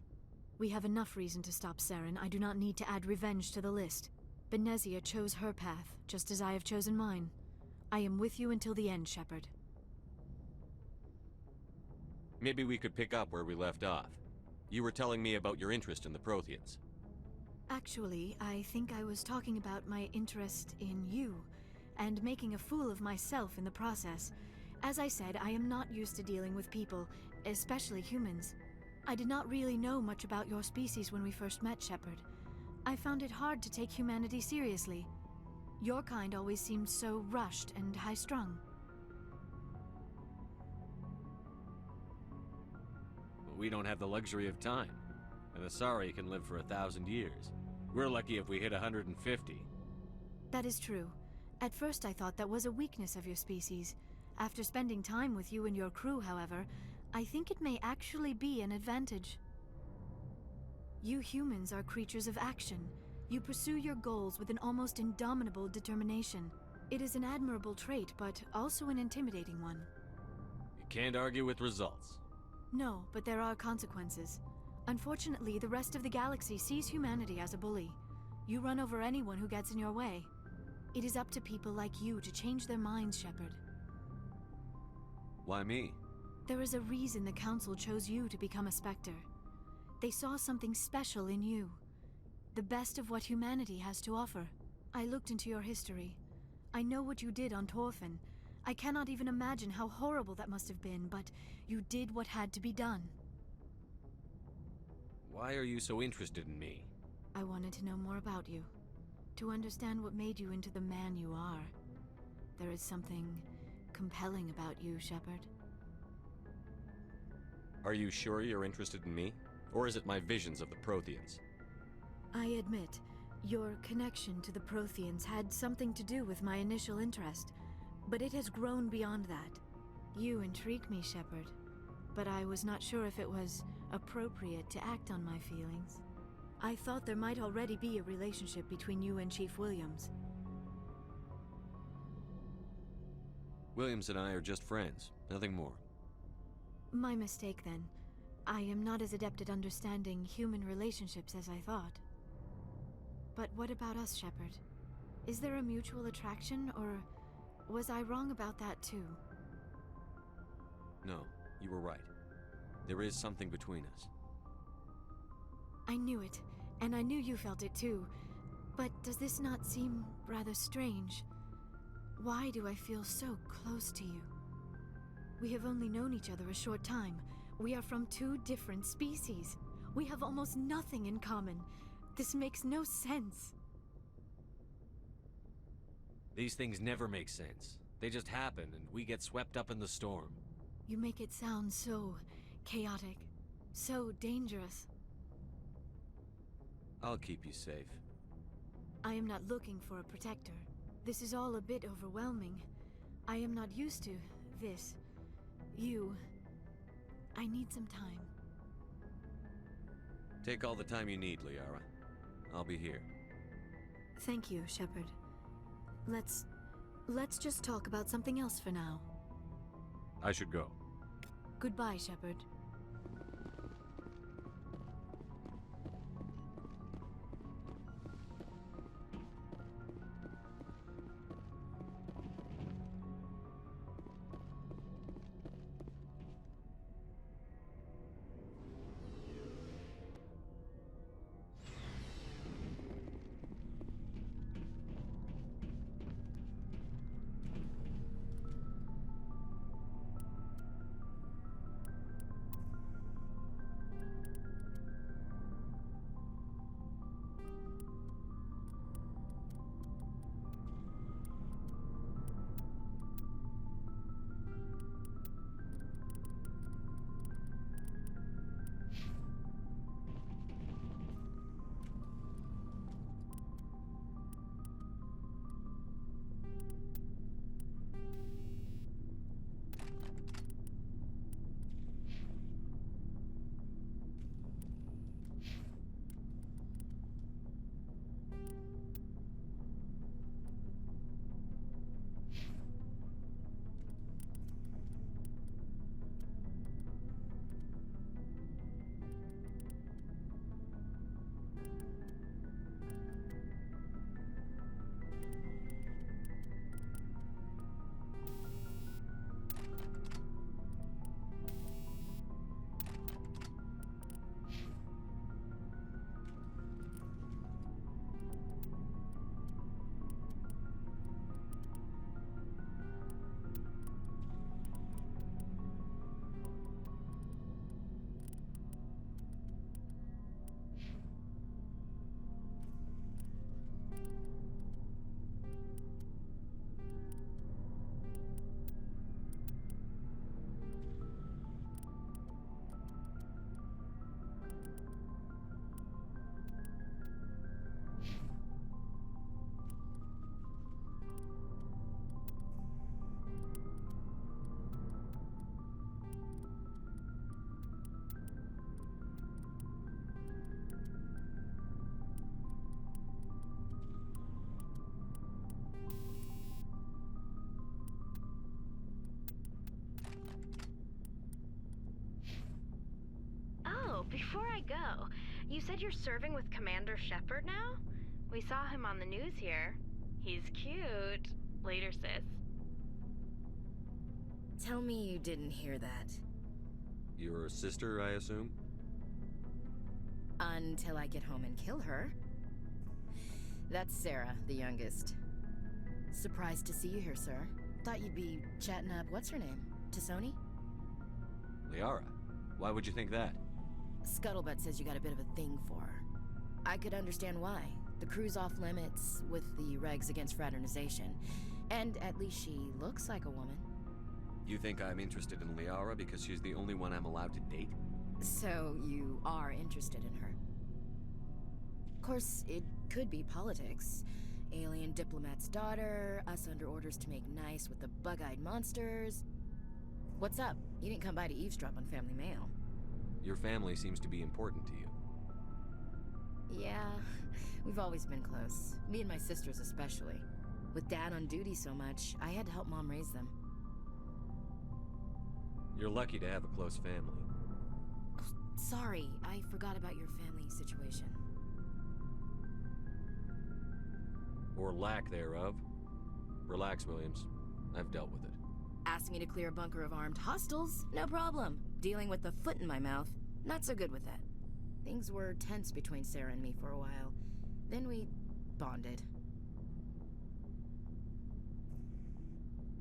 We have enough reason to stop Saren. I do not need to add revenge to the list. Benezia chose her path, just as I have chosen mine. I am with you until the end, Shepard. Maybe we could pick up where we left off. You were telling me about your interest in the Protheans. Actually, I think I was talking about my interest in you, and making a fool of myself in the process. As I said, I am not used to dealing with people, especially humans. I did not really know much about your species when we first met, Shepard. I found it hard to take humanity seriously. Your kind always seemed so rushed and high-strung. we don't have the luxury of time. An Asari can live for 1,000 years. We're lucky if we hit 150. That is true. At first I thought that was a weakness of your species. After spending time with you and your crew, however, I think it may actually be an advantage. You humans are creatures of action. You pursue your goals with an almost indomitable determination. It is an admirable trait, but also an intimidating one. You can't argue with results. No, but there are consequences. Unfortunately, the rest of the galaxy sees humanity as a bully. You run over anyone who gets in your way. It is up to people like you to change their minds, Shepard. Why me? There is a reason the Council chose you to become a Spectre. They saw something special in you. The best of what humanity has to offer. I looked into your history. I know what you did on Torfin. I cannot even imagine how horrible that must have been, but you did what had to be done. Why are you so interested in me? I wanted to know more about you. To understand what made you into the man you are. There is something compelling about you, Shepard. Are you sure you're interested in me? Or is it my visions of the Protheans? I admit, your connection to the Protheans had something to do with my initial interest, but it has grown beyond that. You intrigue me, Shepard, but I was not sure if it was appropriate to act on my feelings. I thought there might already be a relationship between you and Chief Williams. Williams and I are just friends, nothing more. My mistake, then. I am not as adept at understanding human relationships as I thought. But what about us, Shepard? Is there a mutual attraction, or was I wrong about that too? No, you were right. There is something between us. I knew it, and I knew you felt it too. But does this not seem rather strange? Why do I feel so close to you? We have only known each other a short time. We are from two different species. We have almost nothing in common. This makes no sense. These things never make sense. They just happen, and we get swept up in the storm. You make it sound so chaotic, so dangerous. I'll keep you safe. I am not looking for a protector. This is all a bit overwhelming. I am not used to this. You. I need some time. Take all the time you need, Liara. I'll be here. Thank you, Shepard. Let's just talk about something else for now. I should go. Goodbye, Shepard. Before I go, you said you're serving with Commander Shepard now? We saw him on the news here. He's cute. Later, sis. Tell me you didn't hear that. Your sister, I assume? Until I get home and kill her. That's Sarah, the youngest. Surprised to see you here, sir. Thought you'd be chatting up, what's her name? Tassoni? Liara. Why would you think that? Scuttlebutt says you got a bit of a thing for her. I could understand why. The crew's off limits with the regs against fraternization. And at least she looks like a woman. You think I'm interested in Liara because she's the only one I'm allowed to date? So you are interested in her? Of course, it could be politics. Alien diplomat's daughter, us under orders to make nice with the bug-eyed monsters. What's up? You didn't come by to eavesdrop on family mail. Your family seems to be important to you. Yeah, we've always been close. Me and my sisters especially. With Dad on duty so much, I had to help Mom raise them. You're lucky to have a close family. Oh, sorry, I forgot about your family situation. Or lack thereof. Relax, Williams. I've dealt with it. Asked me to clear a bunker of armed hostiles? No problem. Dealing with the foot in my mouth? Not so good with that. Things were tense between Sarah and me for a while. Then we bonded.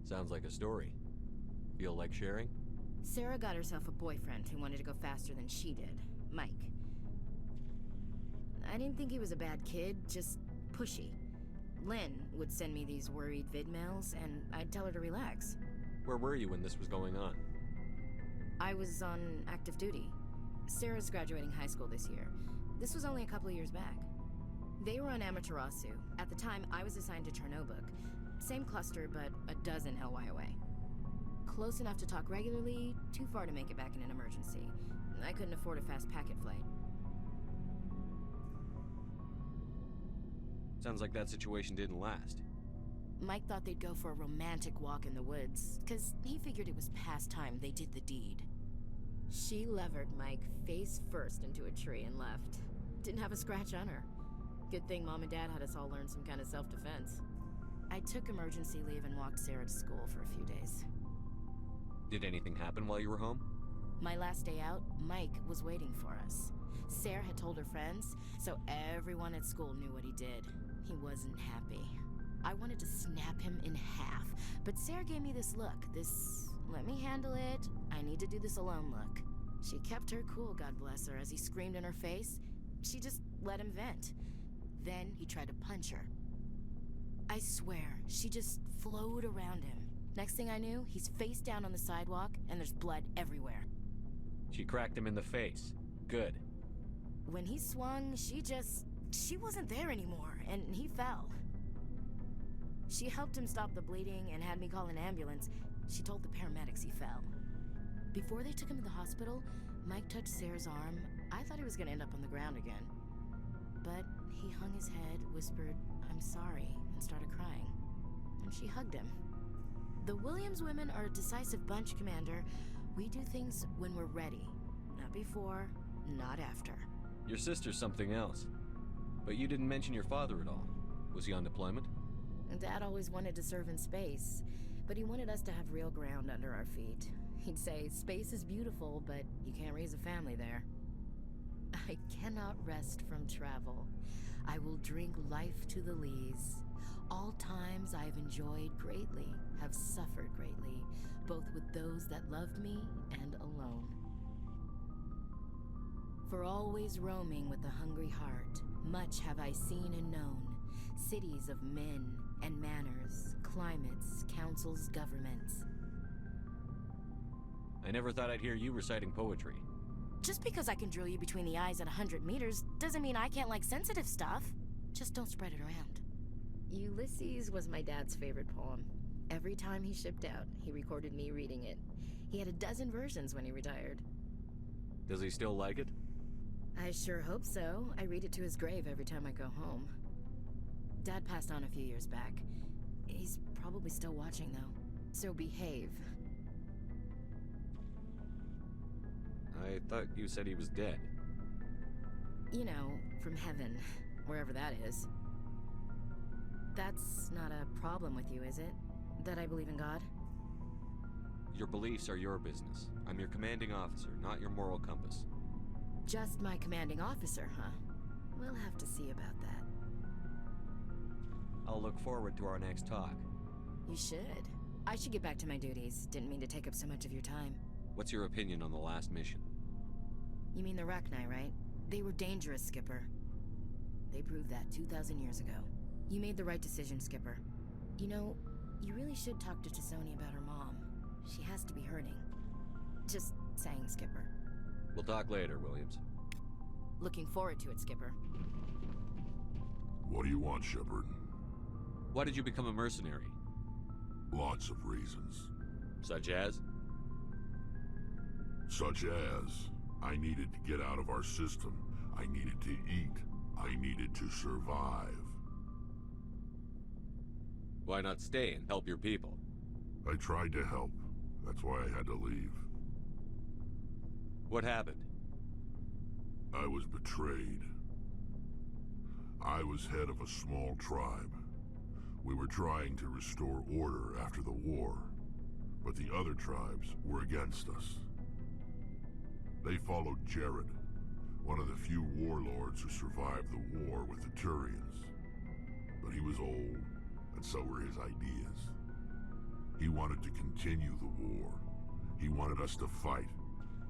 Sounds like a story. Feel like sharing? Sarah got herself a boyfriend who wanted to go faster than she did. Mike. I didn't think he was a bad kid, just pushy. Lynn would send me these worried vidmails, and I'd tell her to relax. Where were you when this was going on? I was on active duty. Sarah's graduating high school this year. This was only a couple of years back. They were on Amaterasu. At the time, I was assigned to Chernobog. Same cluster, but a dozen LY away. Close enough to talk regularly, too far to make it back in an emergency. I couldn't afford a fast packet flight. Sounds like that situation didn't last. Mike thought they'd go for a romantic walk in the woods, 'cause he figured it was past time they did the deed. She levered Mike face first into a tree and left. Didn't have a scratch on her. Good thing Mom and Dad had us all learn some kind of self-defense. I took emergency leave and walked Sarah to school for a few days. Did anything happen while you were home? My last day out, Mike was waiting for us. Sarah had told her friends, so everyone at school knew what he did. He wasn't happy. I wanted to snap him in half, but Sarah gave me this look, this let me handle it, I need to do this alone look. She kept her cool, God bless her, as he screamed in her face. She just let him vent. Then he tried to punch her. I swear, she just flowed around him. Next thing I knew, he's face down on the sidewalk, and there's blood everywhere. She cracked him in the face. Good. When he swung, she wasn't there anymore, and he fell. She helped him stop the bleeding and had me call an ambulance. She told the paramedics he fell. Before they took him to the hospital, Mike touched Sarah's arm. I thought he was gonna end up on the ground again. But he hung his head, whispered, "I'm sorry," and started crying. And she hugged him. The Williams women are a decisive bunch, Commander. We do things when we're ready. Not before, not after. Your sister's something else. But you didn't mention your father at all. Was he on deployment? Dad always wanted to serve in space, but he wanted us to have real ground under our feet. He'd say, space is beautiful, but you can't raise a family there. I cannot rest from travel. I will drink life to the lees. All times I have enjoyed greatly, have suffered greatly, both with those that loved me and alone. For always roaming with a hungry heart, much have I seen and known, cities of men and manners, climates, councils, governments. I never thought I'd hear you reciting poetry. Just because I can drill you between the eyes at 100 meters doesn't mean I can't like sensitive stuff. Just don't spread it around. Ulysses was my dad's favorite poem. Every time he shipped out, he recorded me reading it. He had a dozen versions when he retired. Does he still like it? I sure hope so. I read it to his grave every time I go home. Dad passed on a few years back. He's probably still watching, though. So behave. I thought you said he was dead. You know, from heaven, wherever that is. That's not a problem with you, is it? That I believe in God? Your beliefs are your business. I'm your commanding officer, not your moral compass. Just my commanding officer, huh? We'll have to see about that. I'll look forward to our next talk. You should. I should get back to my duties. Didn't mean to take up so much of your time. What's your opinion on the last mission? You mean the Rachni, right? They were dangerous, Skipper. They proved that 2,000 years ago. You made the right decision, Skipper. You know, you really should talk to T'Soni about her mom. She has to be hurting. Just saying, Skipper. We'll talk later, Williams. Looking forward to it, Skipper. What do you want, Shepard? Why did you become a mercenary? Lots of reasons. Such as? Such as, I needed to get out of our system. I needed to eat. I needed to survive. Why not stay and help your people? I tried to help. That's why I had to leave. What happened? I was betrayed. I was head of a small tribe. We were trying to restore order after the war, but the other tribes were against us. They followed Jared, one of the few warlords who survived the war with the Turians. But he was old, and so were his ideas. He wanted to continue the war. He wanted us to fight.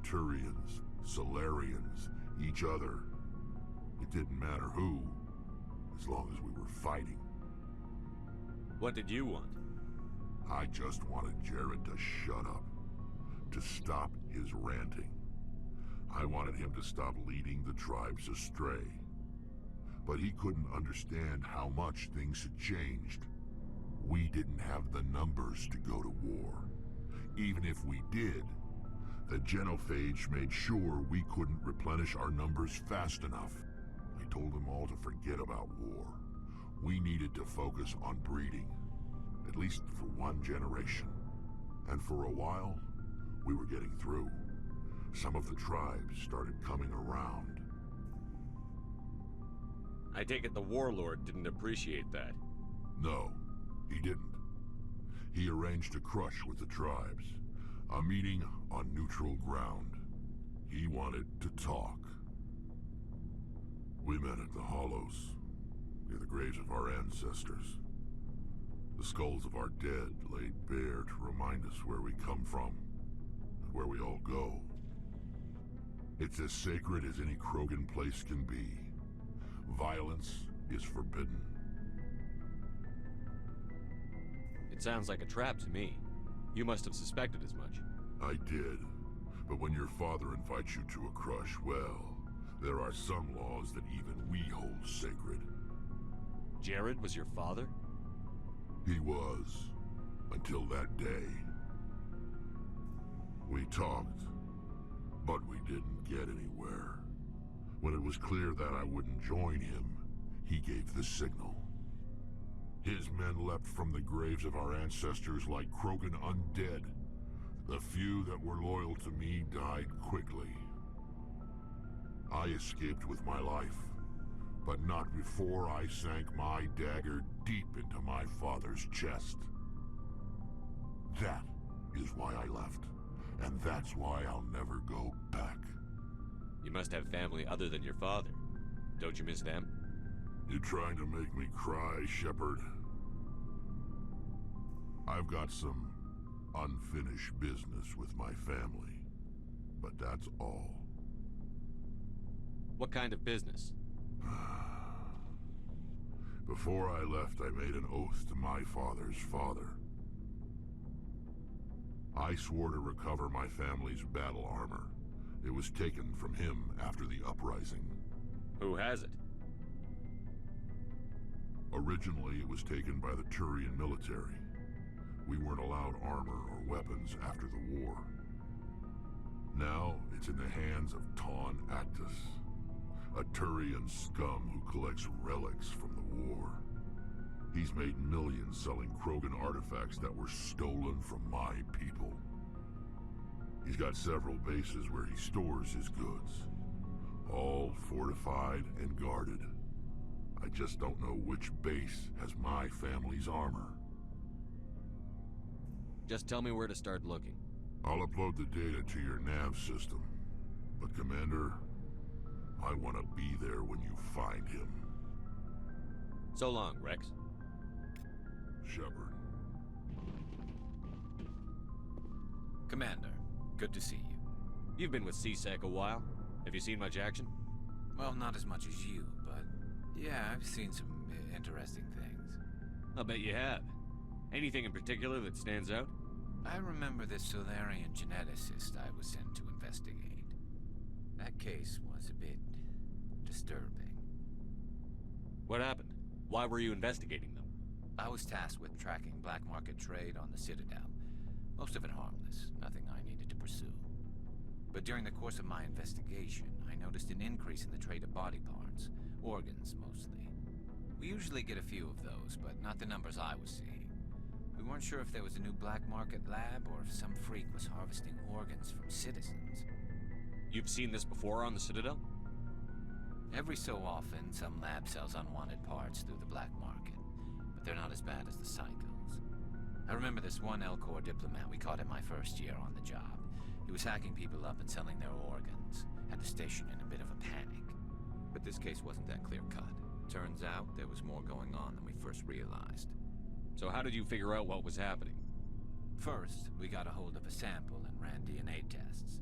Turians, Solarians, each other. It didn't matter who, as long as we were fighting. What did you want? I just wanted Jared to shut up, to stop his ranting. I wanted him to stop leading the tribes astray. But he couldn't understand how much things had changed. We didn't have the numbers to go to war. Even if we did, the genophage made sure we couldn't replenish our numbers fast enough. I told them all to forget about war. We needed to focus on breeding, at least for one generation. And for a while, we were getting through. Some of the tribes started coming around. I take it the warlord didn't appreciate that. No, he didn't. He arranged a crush with the tribes. A meeting on neutral ground. He wanted to talk. We met at the Hollows, near the graves of our ancestors. The skulls of our dead laid bare to remind us where we come from, and where we all go. It's as sacred as any Krogan place can be. Violence is forbidden. It sounds like a trap to me. You must have suspected as much. I did. But when your father invites you to a crush, well, there are some laws that even we hold sacred. Jared was your father? He was. Until that day. We talked, but we didn't get anywhere. When it was clear that I wouldn't join him, he gave the signal. His men leapt from the graves of our ancestors like Krogan undead. The few that were loyal to me died quickly. I escaped with my life, but not before I sank my dagger deep into my father's chest. That is why I left, and that's why I'll never go back. You must have family other than your father. Don't you miss them? You trying to make me cry, Shepard? I've got some unfinished business with my family, but that's all. What kind of business? Before I left, I made an oath to my father's father. I swore to recover my family's battle armor. It was taken from him after the uprising. Who has it? Originally, it was taken by the Turian military. We weren't allowed armor or weapons after the war. Now, it's in the hands of Ton Actus, a Turian scum who collects relics from the war. He's made millions selling Krogan artifacts that were stolen from my people. He's got several bases where he stores his goods, all fortified fortified and guarded. I just don't know which base has my family's armor. Just tell me where to start looking. I'll upload the data to your nav system. But Commander, I want to be there when you find him. So long, Rex. Shepard. Commander, good to see you. You've been with CSEC a while. Have you seen much action? Well, not as much as you, but yeah, I've seen some interesting things. I'll bet you have. Anything in particular that stands out? I remember this Solarian geneticist I was sent to investigate. That case was a bit disturbing. What happened? Why were you investigating them? I was tasked with tracking black market trade on the Citadel. Most of it harmless, nothing I needed to pursue. But during the course of my investigation, I noticed an increase in the trade of body parts, organs mostly. We usually get a few of those, but not the numbers I was seeing. We weren't sure if there was a new black market lab or if some freak was harvesting organs from citizens. You've seen this before on the Citadel? Every so often, some lab sells unwanted parts through the black market, but they're not as bad as the psychos. I remember this one L-Corps diplomat we caught in my first year on the job. He was hacking people up and selling their organs. Had the station in a bit of a panic. But this case wasn't that clear-cut. Turns out there was more going on than we first realized. So how did you figure out what was happening? First, we got a hold of a sample and ran DNA tests.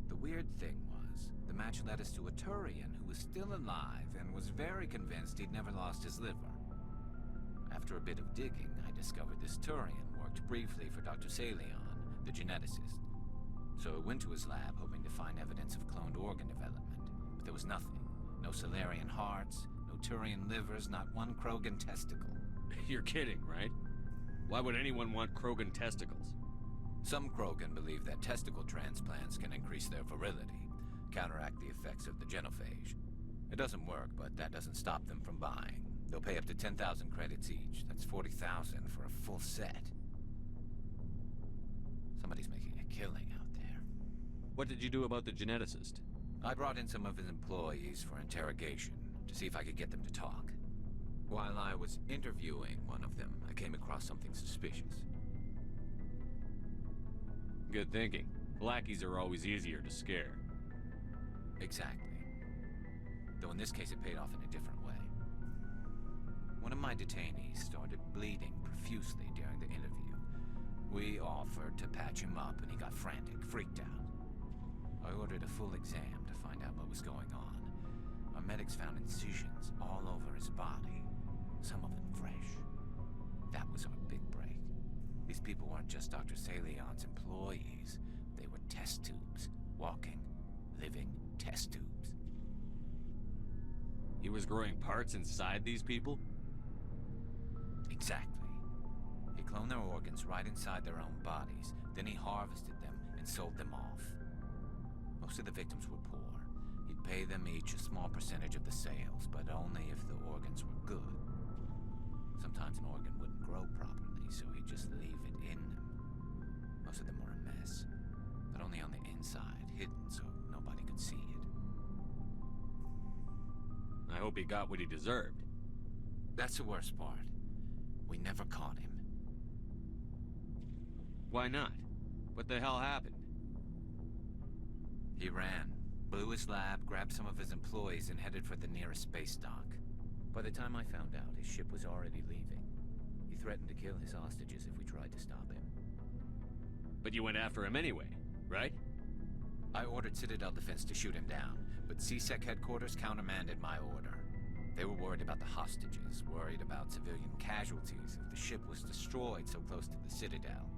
The weird thing was, the match led us to a Turian who was still alive and was very convinced he'd never lost his liver. After a bit of digging, I discovered this Turian worked briefly for Dr. Salion, the geneticist. So I went to his lab hoping to find evidence of cloned organ development, but there was nothing. No Solarian hearts, no Turian livers, not one Krogan testicle. You're kidding, right? Why would anyone want Krogan testicles? Some Krogan believe that testicle transplants can increase their virility, counteract the effects of the genophage. It doesn't work, but that doesn't stop them from buying. They'll pay up to 10,000 credits each. That's 40,000 for a full set. Somebody's making a killing out there. What did you do about the geneticist? I brought in some of his employees for interrogation, to see if I could get them to talk. While I was interviewing one of them, I came across something suspicious. Good thinking. Lackeys are always easier to scare. Exactly. Though in this case it paid off in a different way. One of my detainees started bleeding profusely during the interview. We offered to patch him up and he got frantic, freaked out. I ordered a full exam to find out what was going on. Our medics found incisions all over his body, some of them fresh. That was our big break. These people weren't just Dr. Salion's employees. They were test tubes. Walking, living test tubes. He was growing parts inside these people? Exactly. He cloned their organs right inside their own bodies. Then he harvested them and sold them off. Most of the victims were poor. He'd pay them each a small percentage of the sales, but only if the organs were good. Sometimes an organ wouldn't grow properly, so he'd just leave it in them. Most of them were a mess, but only on the inside, hidden so nobody could see it. I hope he got what he deserved. That's the worst part. We never caught him. Why not? What the hell happened? He ran, blew his lab, grabbed some of his employees, and headed for the nearest space dock. By the time I found out, his ship was already leaving. He threatened to kill his hostages if we tried to stop him. But you went after him anyway, right? I ordered Citadel Defense to shoot him down, but CSEC headquarters countermanded my order. They were worried about the hostages, worried about civilian casualties if the ship was destroyed so close to the Citadel.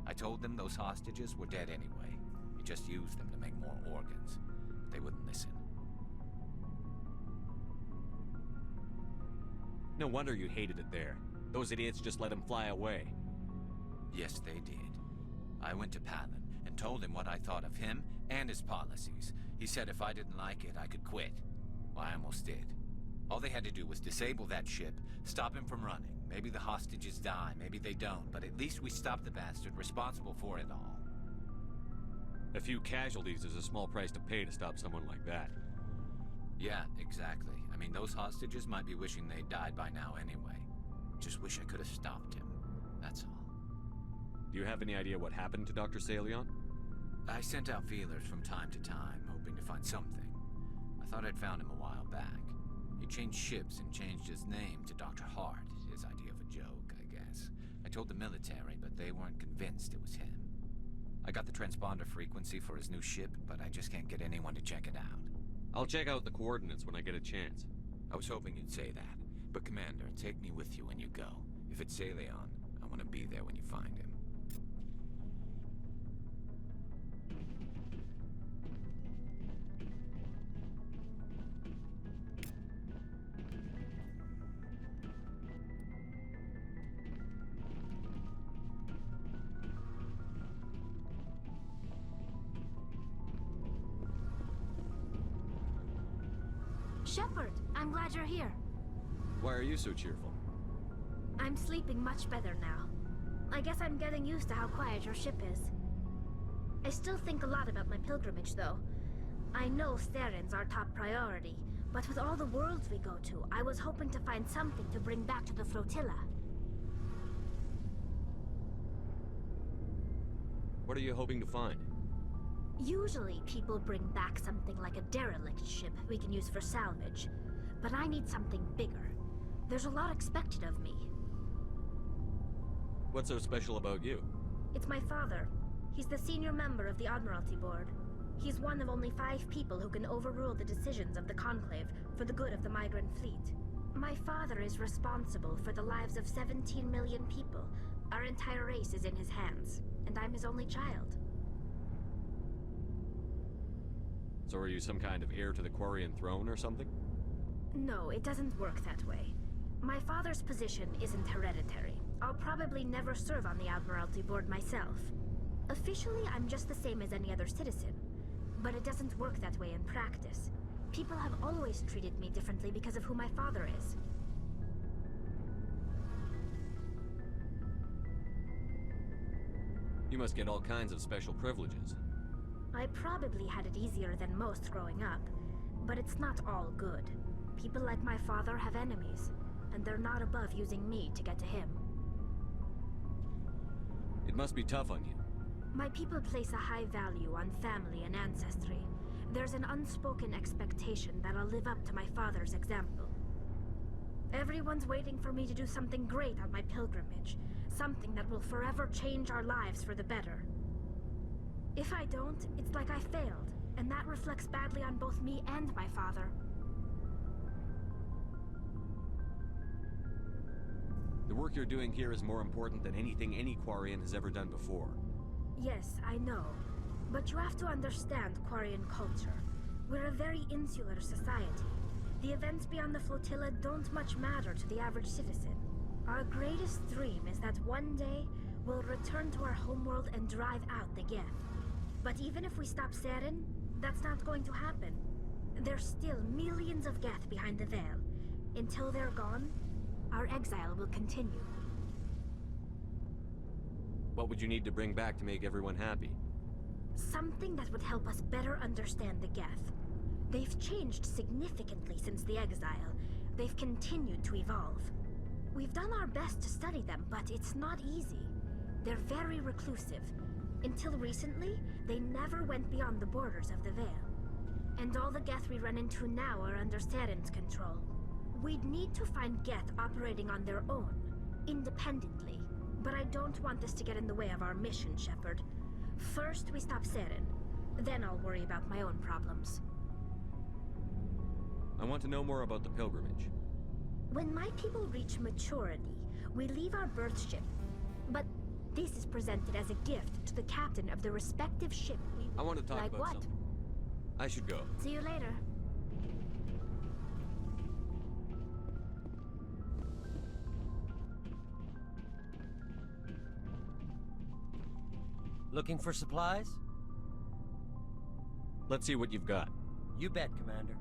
I told them those hostages were dead anyway. We just used them to make more organs. But they wouldn't listen. No wonder you hated it there. Those idiots just let him fly away. Yes, they did. I went to Palin and told him what I thought of him and his policies. He said if I didn't like it, I could quit. Well, I almost did. All they had to do was disable that ship, stop him from running. Maybe the hostages die, maybe they don't, but at least we stopped the bastard responsible for it all. A few casualties is a small price to pay to stop someone like that. Yeah, exactly. I mean, those hostages might be wishing they died by now anyway. Just wish I could have stopped him. That's all. Do you have any idea what happened to Dr. Salion? I sent out feelers from time to time, hoping to find something. I thought I'd found him a while back. He changed ships and changed his name to Dr. Hart, his idea of a joke, I guess. I told the military, but they weren't convinced it was him. I got the transponder frequency for his new ship, but I just can't get anyone to check it out. I'll check out the coordinates when I get a chance. I was hoping you'd say that. But Commander, take me with you when you go. If it's Salion, I want to be there when you find him. Shepard, I'm glad you're here. Why are you so cheerful? I'm sleeping much better now. I guess I'm getting used to how quiet your ship is. I still think a lot about my pilgrimage, though. I know Steren's our top priority, but with all the worlds we go to, I was hoping to find something to bring back to the flotilla. What are you hoping to find? Usually, people bring back something like a derelict ship we can use for salvage. But I need something bigger. There's a lot expected of me. What's so special about you? It's my father. He's the senior member of the Admiralty Board. He's one of only 5 people who can overrule the decisions of the Conclave for the good of the migrant fleet. My father is responsible for the lives of 17 million people. Our entire race is in his hands, and I'm his only child. So are you some kind of heir to the Quarian throne or something? No, it doesn't work that way. My father's position isn't hereditary. I'll probably never serve on the Admiralty Board myself. Officially, I'm just the same as any other citizen. But it doesn't work that way in practice. People have always treated me differently because of who my father is. You must get all kinds of special privileges. I probably had it easier than most growing up, but it's not all good. People like my father have enemies, and they're not above using me to get to him. It must be tough on you. My people place a high value on family and ancestry. There's an unspoken expectation that I'll live up to my father's example. Everyone's waiting for me to do something great on my pilgrimage, something that will forever change our lives for the better. If I don't, it's like I failed, and that reflects badly on both me and my father. The work you're doing here is more important than anything any Quarian has ever done before. Yes, I know. But you have to understand Quarian culture. We're a very insular society. The events beyond the flotilla don't much matter to the average citizen. Our greatest dream is that one day, we'll return to our homeworld and drive out the Geth. But even if we stop Seren, that's not going to happen. There's still millions of Geth behind the veil. Until they're gone, our exile will continue. What would you need to bring back to make everyone happy? Something that would help us better understand the Geth. They've changed significantly since the exile. They've continued to evolve. We've done our best to study them, but it's not easy. They're very reclusive. Until recently, they never went beyond the borders of the Veil. And all the Geth we run into now are under Seren's control. We'd need to find Geth operating on their own, independently. But I don't want this to get in the way of our mission, Shepard. First, we stop Seren. Then I'll worry about my own problems. I want to know more about the pilgrimage. When my people reach maturity, we leave our birth ship. But this is presented as a gift to the captain of the respective ship we... I want to talk about something. I should go. See you later. Looking for supplies? Let's see what you've got. You bet, Commander.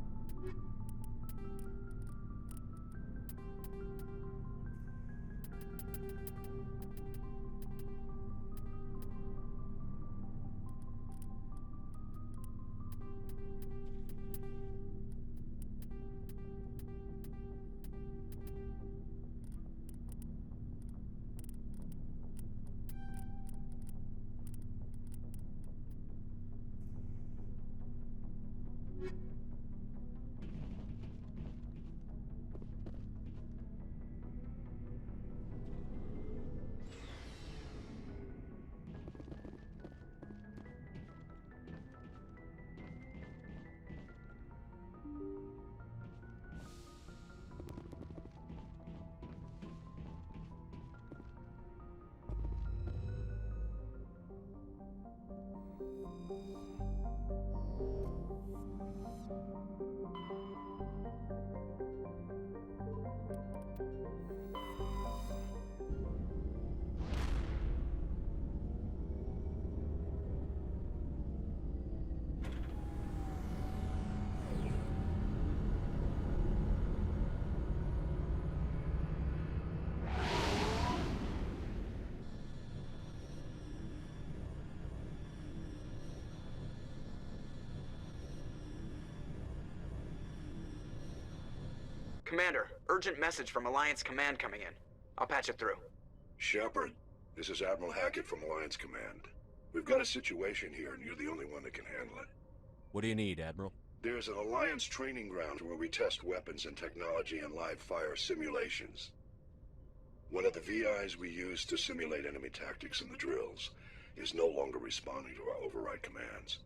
Commander, urgent message from Alliance Command coming in. I'll patch it through. Shepard, this is Admiral Hackett from Alliance Command. We've got a situation here, and you're the only one that can handle it. What do you need, Admiral? There's an Alliance training ground where we test weapons and technology in live fire simulations. One of the VIs we use to simulate enemy tactics in the drills is no longer responding to our override commands.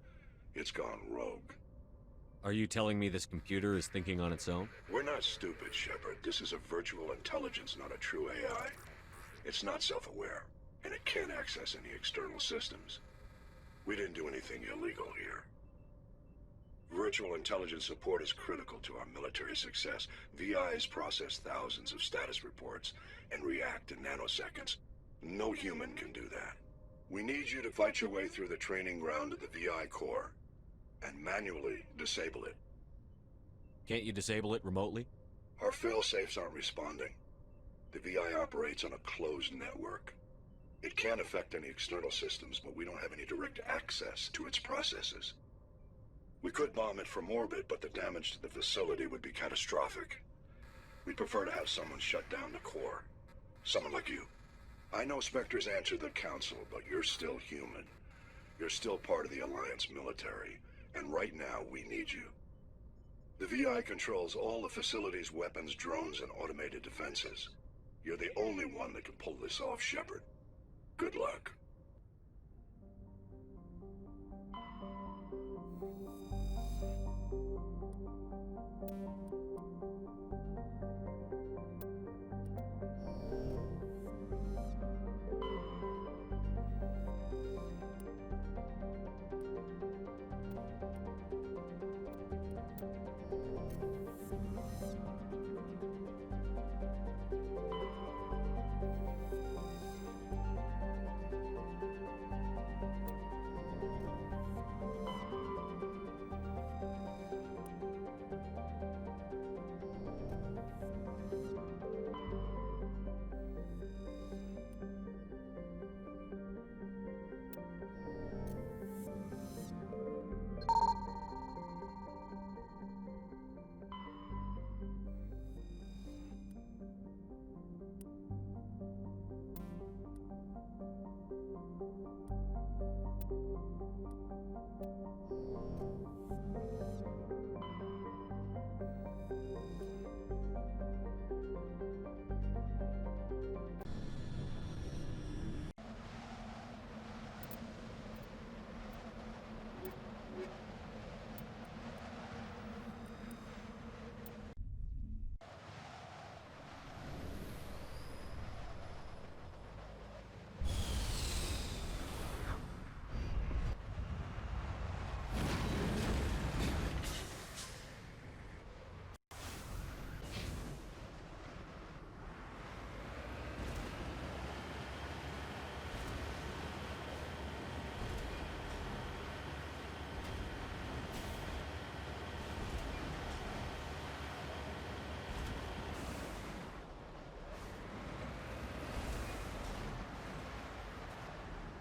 It's gone rogue. Are you telling me this computer is thinking on its own? We're not stupid, Shepard. This is a virtual intelligence, not a true AI. It's not self-aware, and it can't access any external systems. We didn't do anything illegal here. Virtual intelligence support is critical to our military success. VIs process thousands of status reports and react in nanoseconds. No human can do that. We need you to fight your way through the training ground of the VI core and manually disable it. Can't you disable it remotely? Our fail-safes aren't responding. The VI operates on a closed network. It can't affect any external systems, but we don't have any direct access to its processes. We could bomb it from orbit, but the damage to the facility would be catastrophic. We'd prefer to have someone shut down the core. Someone like you. I know Spectres answer the Council, but you're still human. You're still part of the Alliance military, and right now we need you. The VI controls all the facility's weapons, drones, and automated defenses. You're the only one that can pull this off, Shepard. Good luck.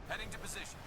Heading to position.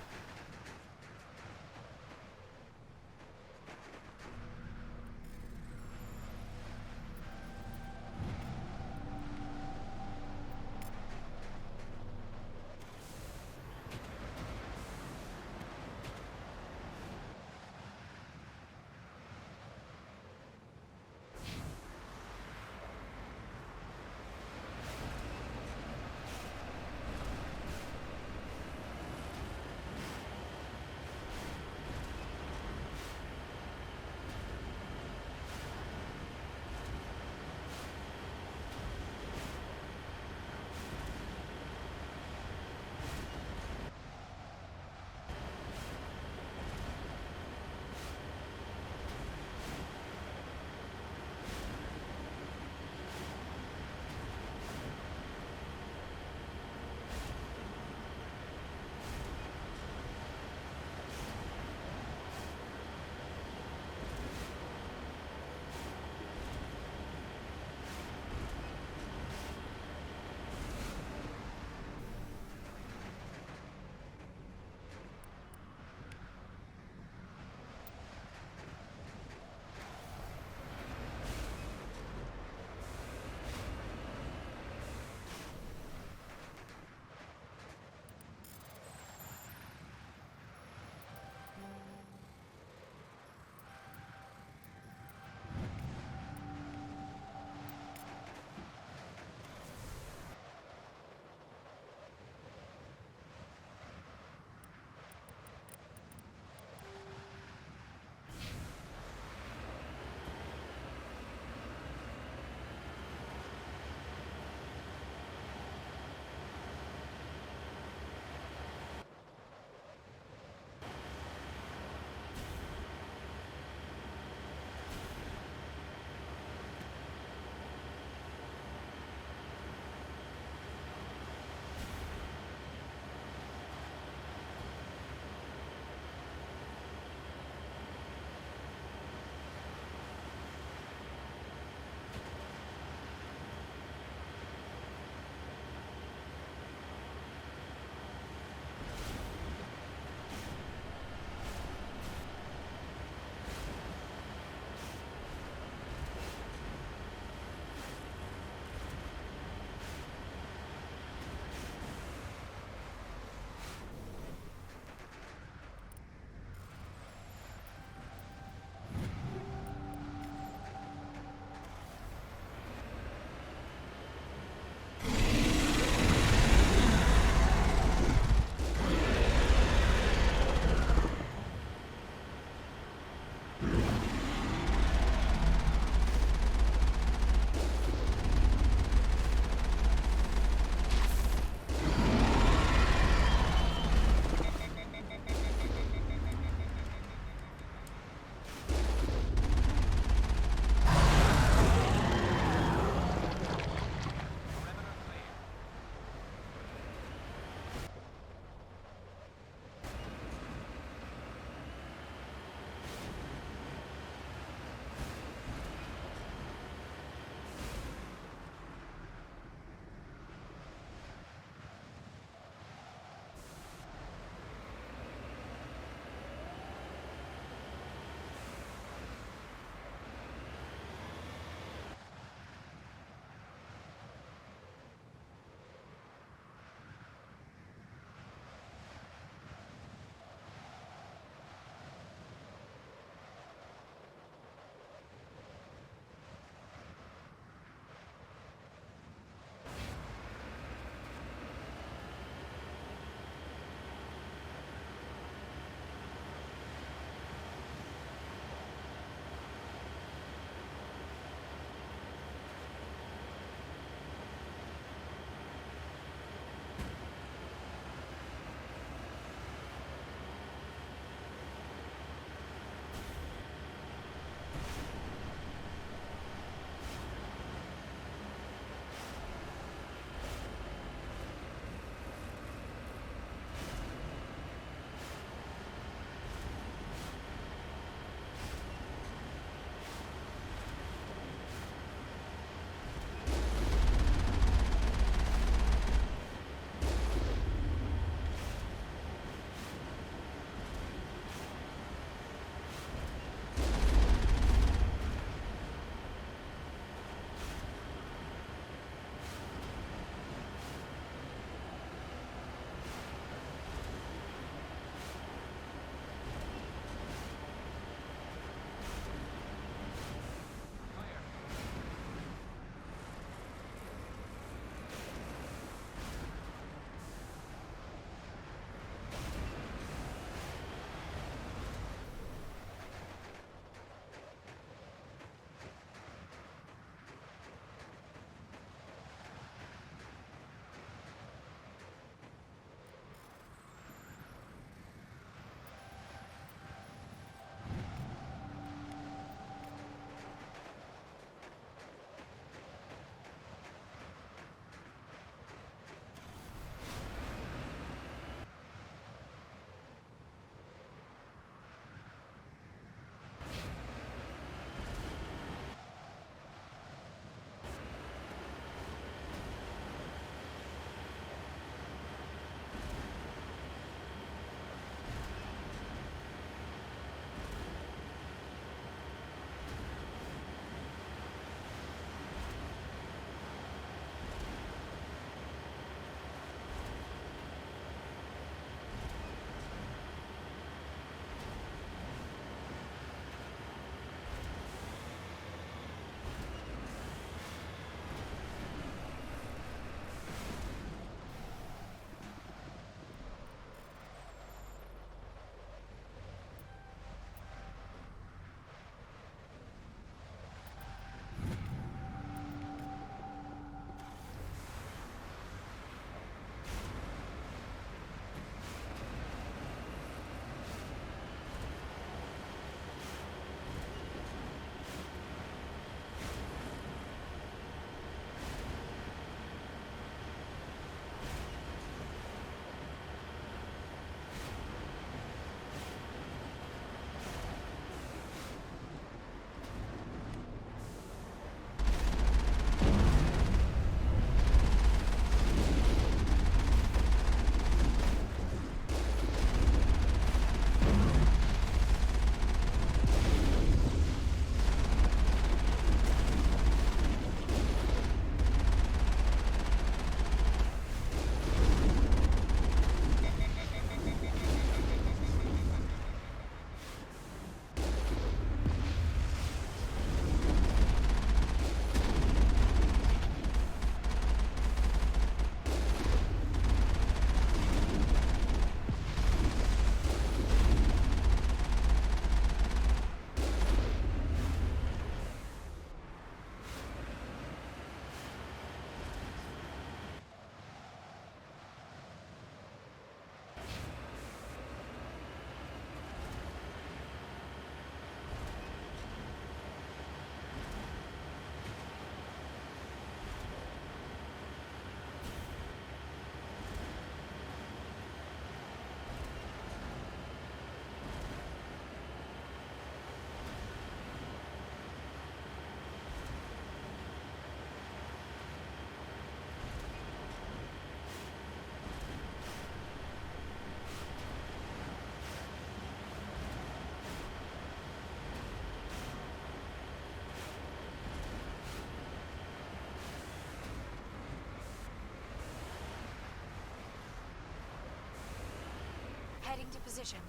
Heading to position.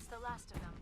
That's the last of them.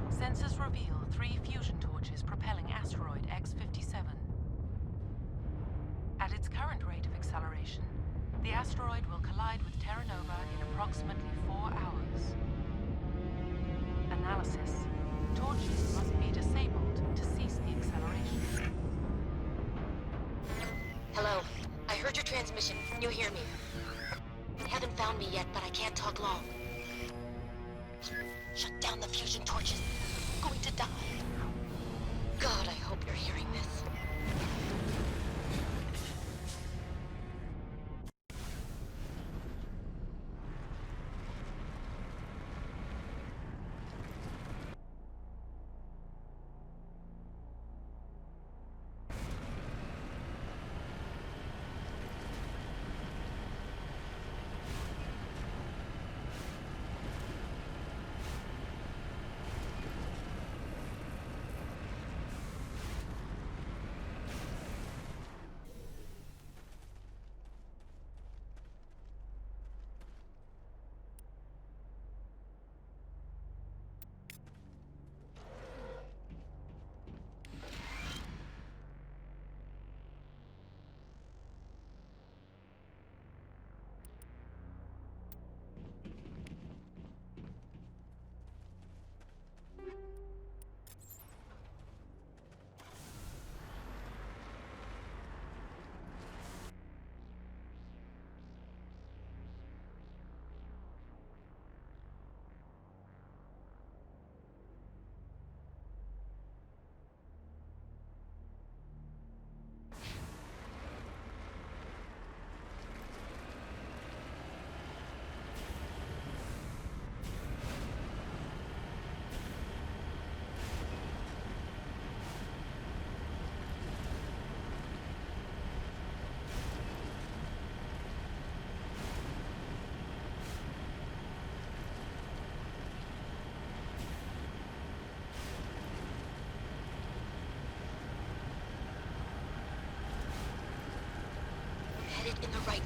Sensors reveal 3 fusion torches propelling asteroid X-57. At its current rate of acceleration, the asteroid will collide with Terra Nova in approximately 4 hours. Analysis. Torches must be disabled to cease the acceleration. Hello. I heard your transmission. Can you hear me? They haven't found me yet, but I can't talk long. Shut down the fusion torches. I'm going to die. God, I hope you're hearing this.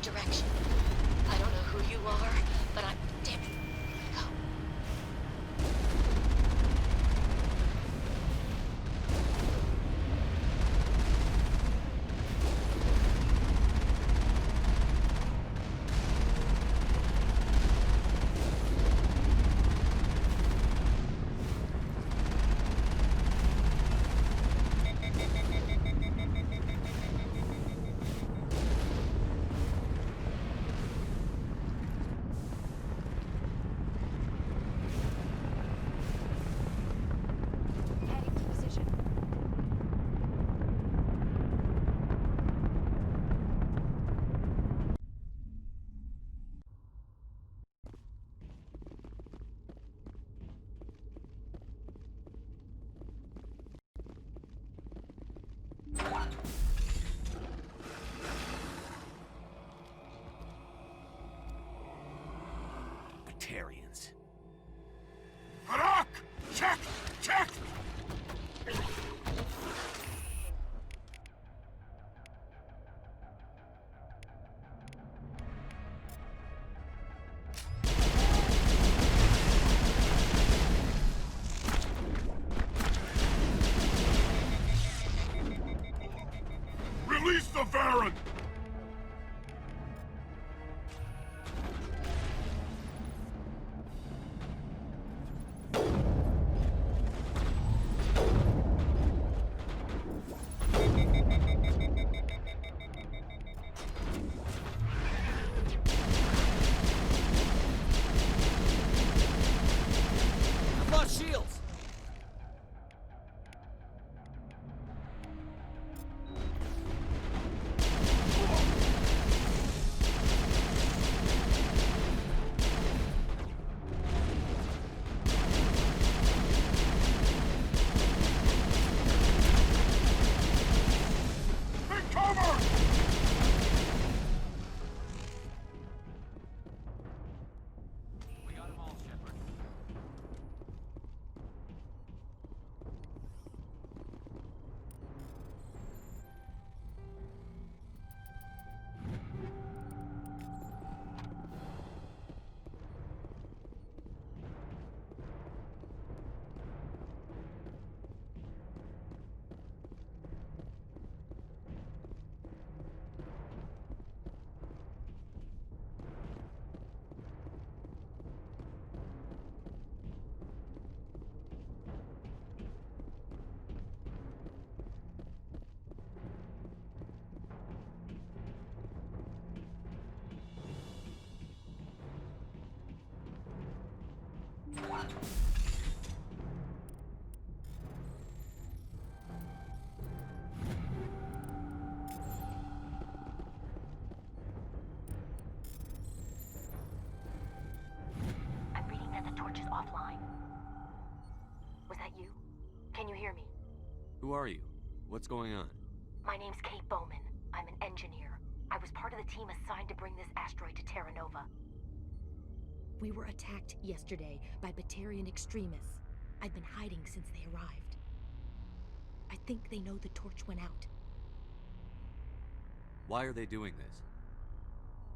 direction. I don't know who you are, but I'm damn it. Go. Batarians. Airlock! Check! Check! Release the Varren! I've lost shields! Take cover! We got them all, Shepard. I'm reading that the torch is offline. Was that you? Can you hear me? Who are you? What's going on? My name's Kate Bowman. I'm an engineer. I was part of the team assigned to bring this asteroid to Terra Nova. We were attacked yesterday by Batarian extremists. I've been hiding since they arrived. I think they know the torch went out. Why are they doing this?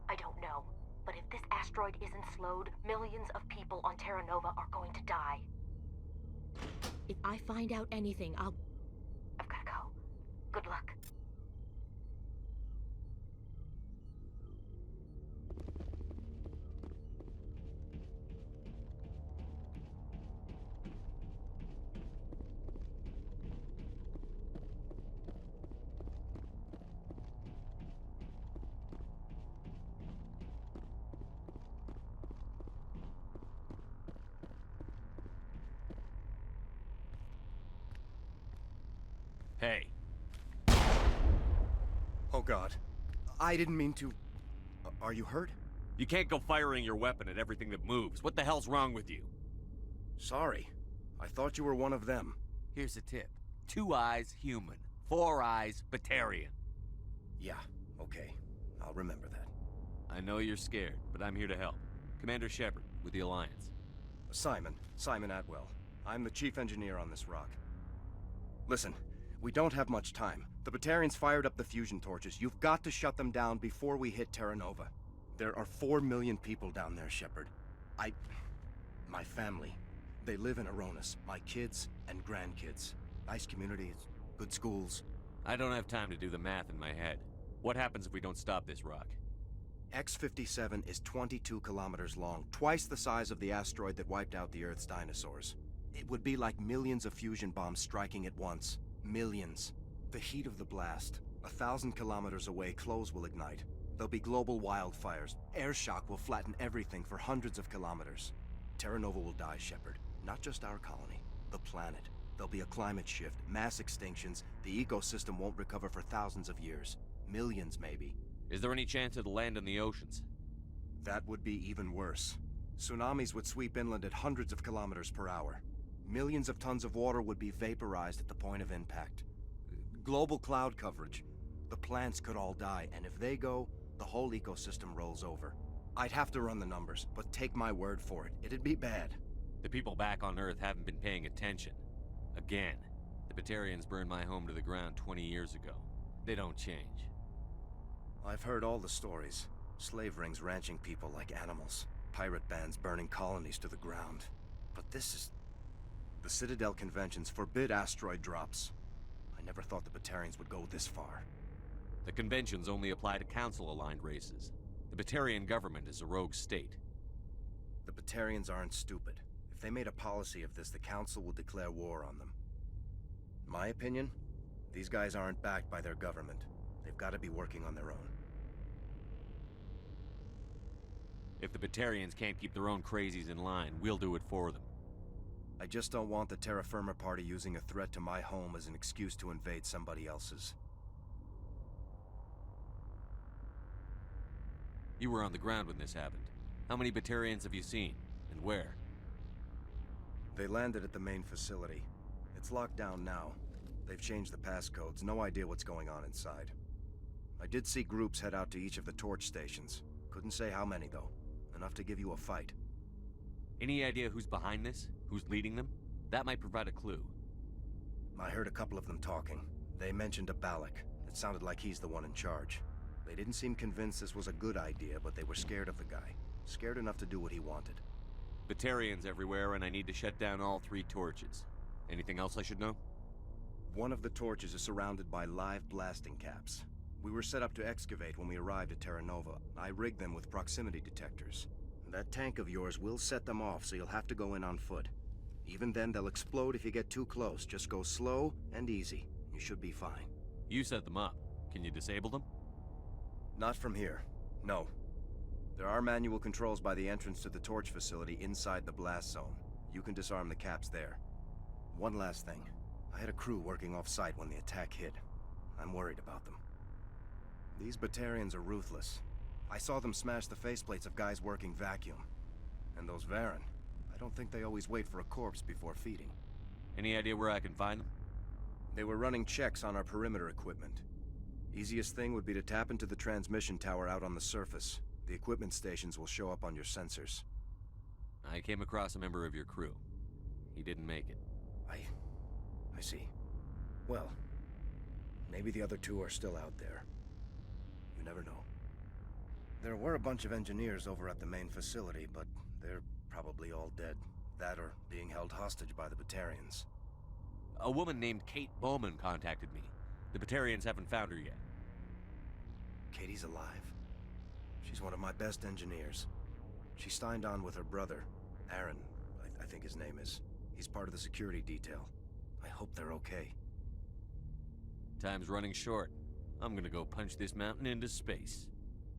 I don't know, but if this asteroid isn't slowed, millions of people on Terra Nova are going to die. If I find out anything, I've gotta go. Good luck. Hey. Oh God. I didn't mean to... Are you hurt? You can't go firing your weapon at everything that moves. What the hell's wrong with you? Sorry. I thought you were one of them. Here's a tip. 2 eyes, human. 4 eyes, Batarian. Yeah, okay. I'll remember that. I know you're scared, but I'm here to help. Commander Shepard, with the Alliance. Simon Atwell. I'm the chief engineer on this rock. Listen, We don't have much time. The Batarians fired up the fusion torches. You've got to shut them down before we hit Terra Nova. There are 4 million people down there, Shepard. My family. They live in Aronis. My kids and grandkids. Nice communities, good schools. I don't have time to do the math in my head. What happens if we don't stop this rock? X-57 is 22 kilometers long, twice the size of the asteroid that wiped out the Earth's dinosaurs. It would be like millions of fusion bombs striking at once. Millions. The heat of the blast. 1,000 kilometers away, clothes will ignite. There'll be global wildfires. Air shock will flatten everything for hundreds of kilometers. Terra Nova will die, Shepard. Not just our colony. The planet. There'll be a climate shift, mass extinctions. The ecosystem won't recover for thousands of years. Millions, maybe. Is there any chance it'll land in the oceans? That would be even worse. Tsunamis would sweep inland at hundreds of kilometers per hour. Millions of tons of water would be vaporized at the point of impact. Global cloud coverage. The plants could all die, and if they go, the whole ecosystem rolls over. I'd have to run the numbers, but take my word for it, it'd be bad. The people back on Earth haven't been paying attention. Again, the Batarians burned my home to the ground 20 years ago. They don't change. I've heard all the stories. Slave rings ranching people like animals. Pirate bands burning colonies to the ground. But this is... The Citadel conventions forbid asteroid drops. I never thought the Batarians would go this far. The conventions only apply to Council-aligned races. The Batarian government is a rogue state. The Batarians aren't stupid. If they made a policy of this, the Council will declare war on them. My opinion? These guys aren't backed by their government. They've got to be working on their own. If the Batarians can't keep their own crazies in line, we'll do it for them. I just don't want the Terra Firma Party using a threat to my home as an excuse to invade somebody else's. You were on the ground when this happened. How many Batarians have you seen? And where? They landed at the main facility. It's locked down now. They've changed the passcodes. No idea what's going on inside. I did see groups head out to each of the torch stations. Couldn't say how many, though. Enough to give you a fight. Any idea who's behind this? Who's leading them? That might provide a clue. I heard a couple of them talking. They mentioned a Balak. It sounded like he's the one in charge. They didn't seem convinced this was a good idea, but they were scared of the guy. Scared enough to do what he wanted. Batarians everywhere, and I need to shut down all 3 torches. Anything else I should know? One of the torches is surrounded by live blasting caps. We were set up to excavate when we arrived at Terra Nova. I rigged them with proximity detectors. That tank of yours will set them off, so you'll have to go in on foot. Even then, they'll explode if you get too close. Just go slow and easy. You should be fine. You set them up. Can you disable them? Not from here. No. There are manual controls by the entrance to the torch facility inside the blast zone. You can disarm the caps there. One last thing. I had a crew working off-site when the attack hit. I'm worried about them. These Batarians are ruthless. I saw them smash the faceplates of guys working vacuum. And those Varen, I don't think they always wait for a corpse before feeding. Any idea where I can find them? They were running checks on our perimeter equipment. Easiest thing would be to tap into the transmission tower out on the surface. The equipment stations will show up on your sensors. I came across a member of your crew. He didn't make it. I see. Well, maybe the other 2 are still out there. You never know. There were a bunch of engineers over at the main facility, but they're probably all dead. That or being held hostage by the Batarians. A woman named Kate Bowman contacted me. The Batarians haven't found her yet. Katie's alive. She's one of my best engineers. She signed on with her brother, Aaron, I think his name is. He's part of the security detail. I hope they're okay. Time's running short. I'm gonna go punch this mountain into space.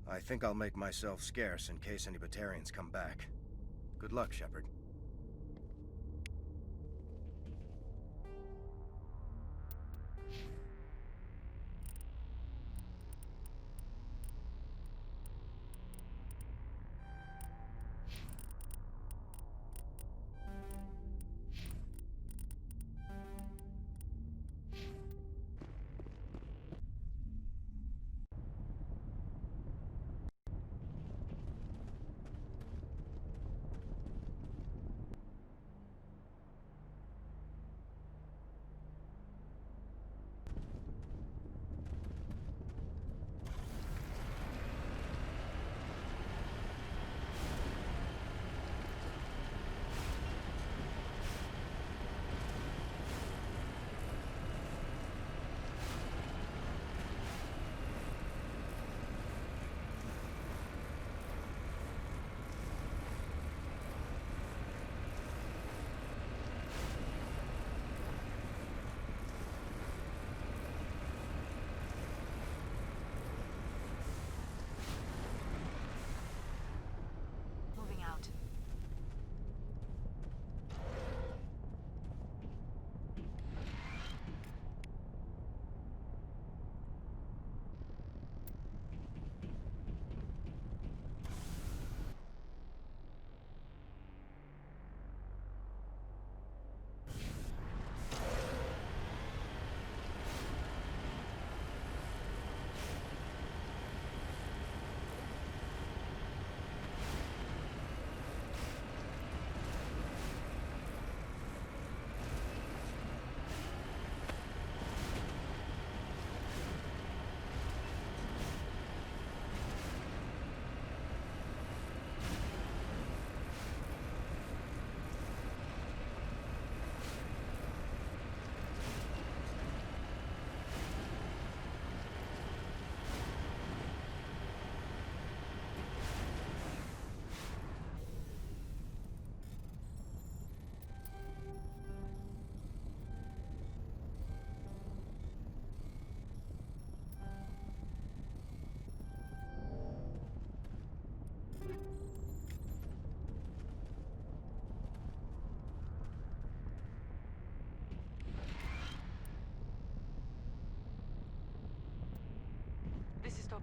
I think I'll make myself scarce in case any Batarians come back. Good luck, Shepard.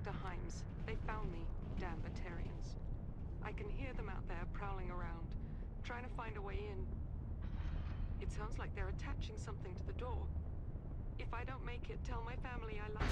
Dr. Himes. They found me, damn Batarians. I can hear them out there prowling around, trying to find a way in. It sounds like they're attaching something to the door. If I don't make it, tell my family I love them.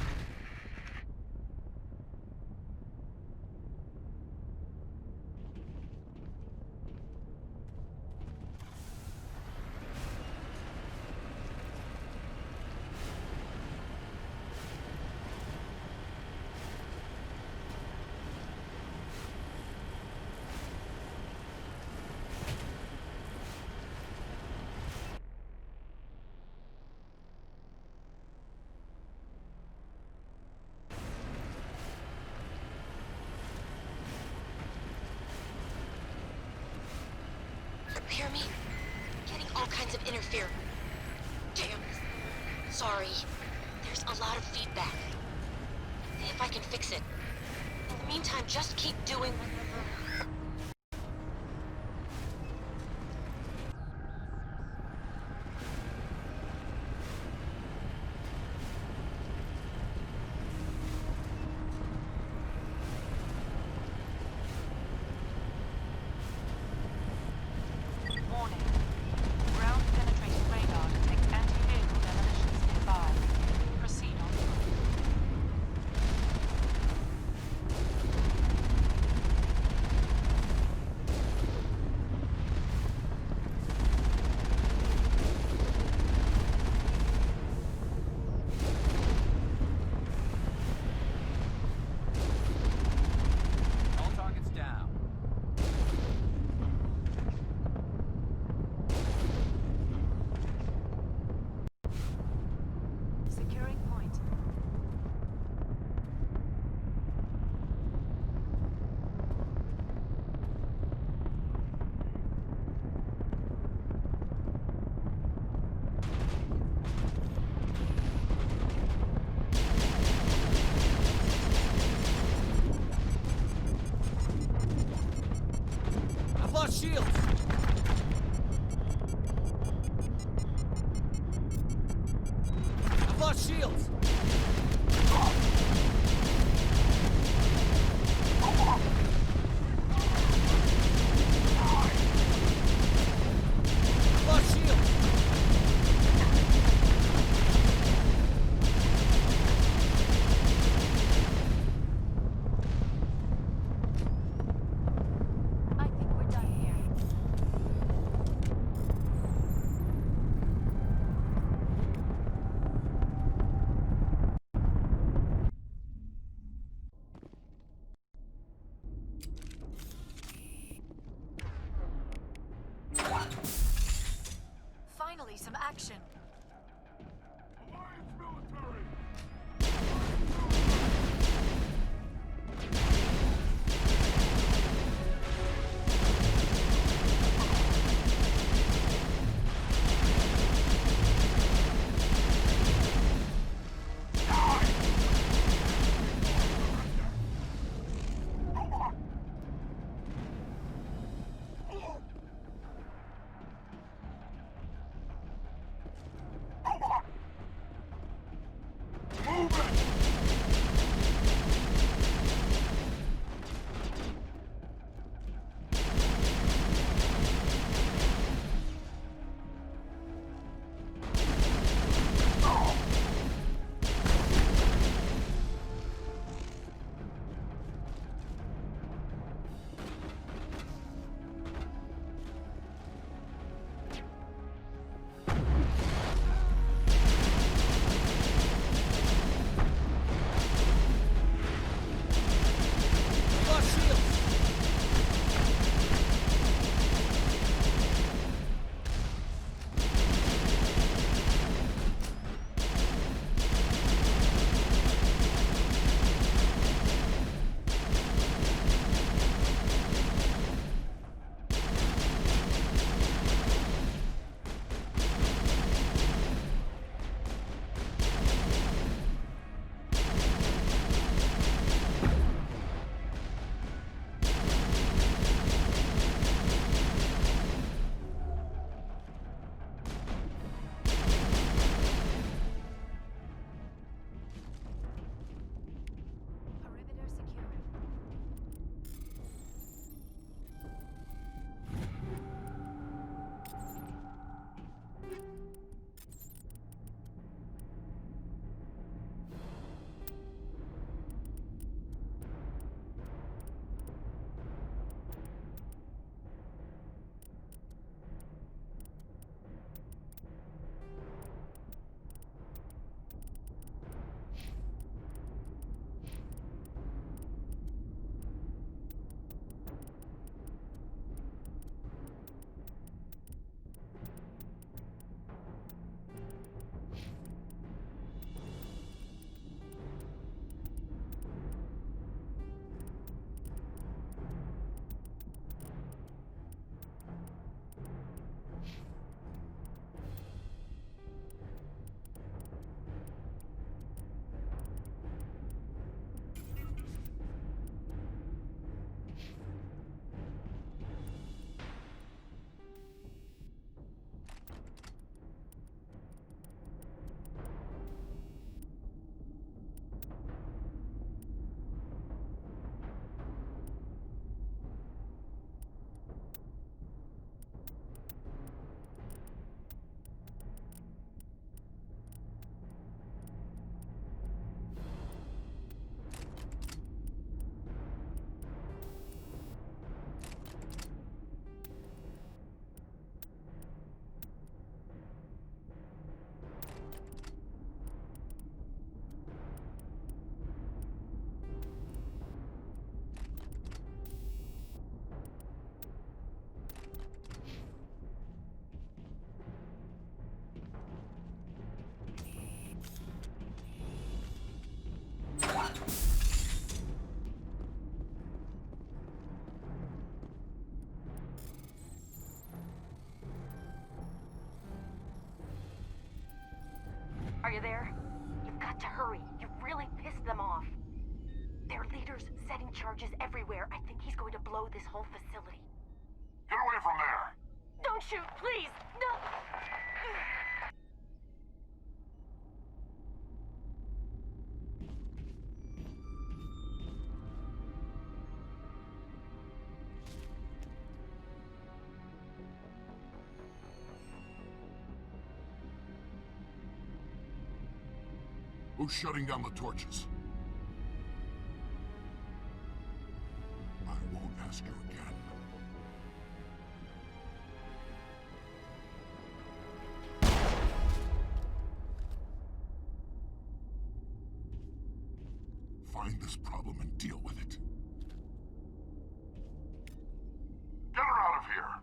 Hear me? Getting all kinds of interference. Damn. Sorry. There's a lot of feedback. See if I can fix it. In the meantime, just keep doing... Shields! I've lost shields! I've lost shields! Finally, some action. Are you there? You've got to hurry. You've really pissed them off. Their leader's setting charges everywhere. I think he's going to blow this whole facility. Get away from there! Don't shoot, please! No! Who's shutting down the torches? I won't ask you again. Find this problem and deal with it. Get her out of here!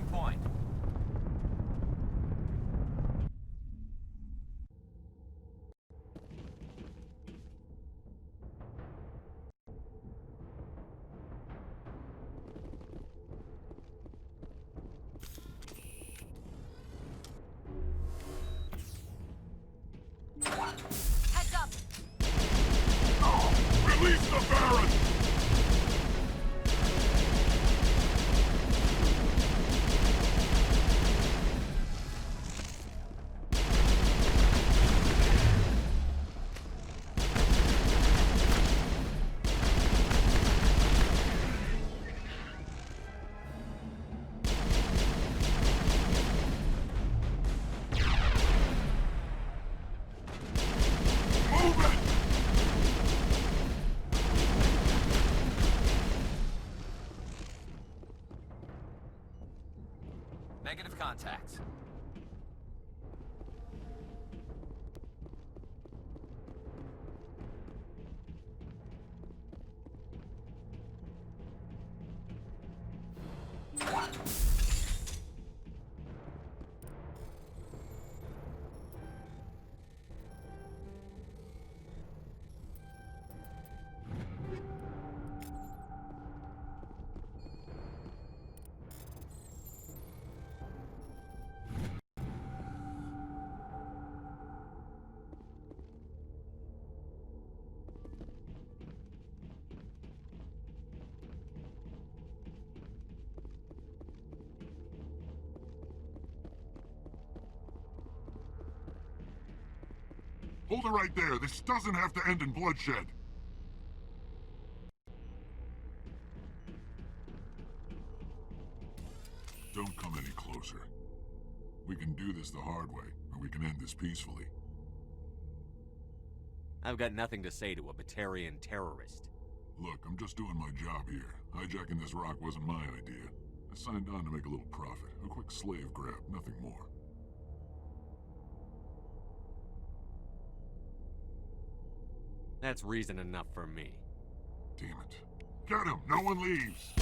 Securing point. Heads up! Release the Baron! Negative contact. Hold it right there. This doesn't have to end in bloodshed. Don't come any closer. We can do this the hard way, or we can end this peacefully. I've got nothing to say to a Batarian terrorist. Look, I'm just doing my job here. Hijacking this rock wasn't my idea. I signed on to make a little profit. A quick slave grab, nothing more. That's reason enough for me. Damn it. Get him! No one leaves!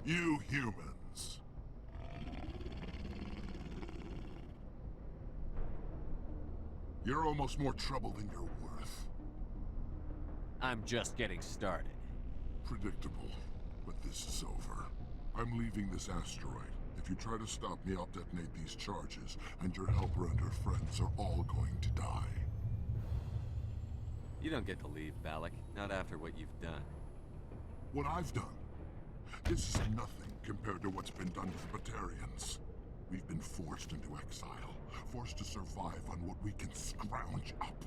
You humans. You're almost more trouble than you're worth. I'm just getting started. Predictable, but this is over. I'm leaving this asteroid. If you try to stop me, I'll detonate these charges, and your helper and her friends are all going to die. You don't get to leave, Balak. Not after what you've done. What I've done? This is nothing compared to what's been done to the Batarians. We've been forced into exile, forced to survive on what we can scrounge up.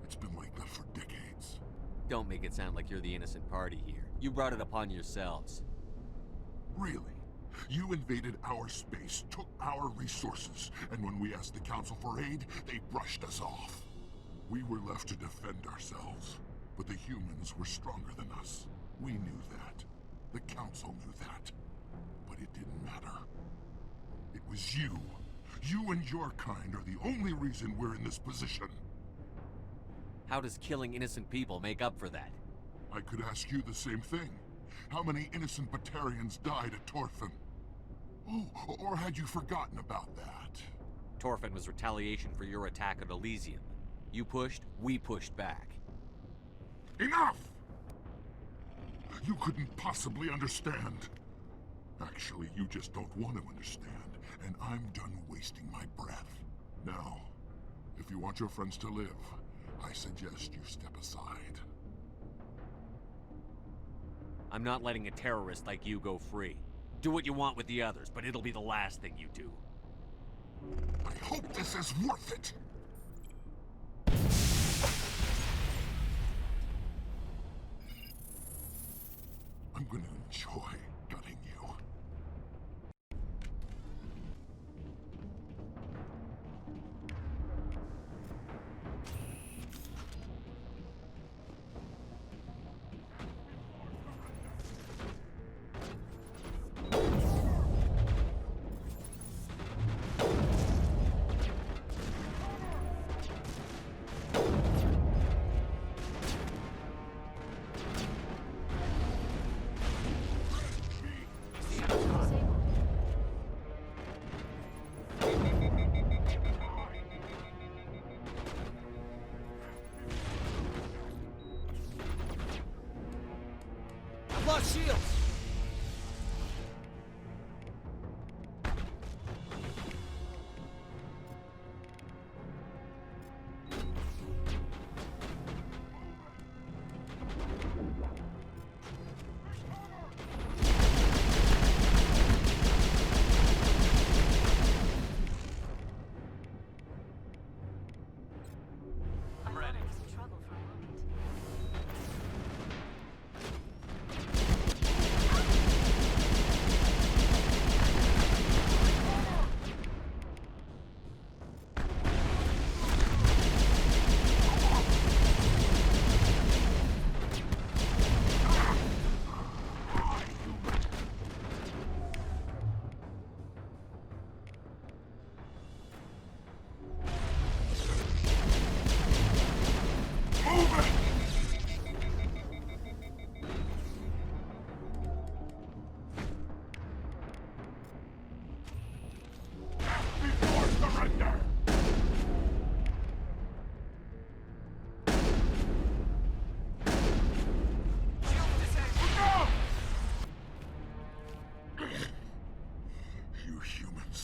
It's been like that for decades. Don't make it sound like you're the innocent party here. You brought it upon yourselves. Really? You invaded our space, took our resources, and when we asked the Council for aid, they brushed us off. We were left to defend ourselves, but the humans were stronger than us. We knew that. The Council knew that. But it didn't matter. It was you. You and your kind are the only reason we're in this position. How does killing innocent people make up for that? I could ask you the same thing. How many innocent Batarians died at Torfin? Oh, or had you forgotten about that? Torfin was retaliation for your attack on Elysium. You pushed, we pushed back. Enough! You couldn't possibly understand. Actually, you just don't want to understand, and I'm done wasting my breath. Now, if you want your friends to live, I suggest you step aside. I'm not letting a terrorist like you go free. Do what you want with the others, but it'll be the last thing you do. I hope this is worth it! I'm gonna enjoy gutting you. Lost shields!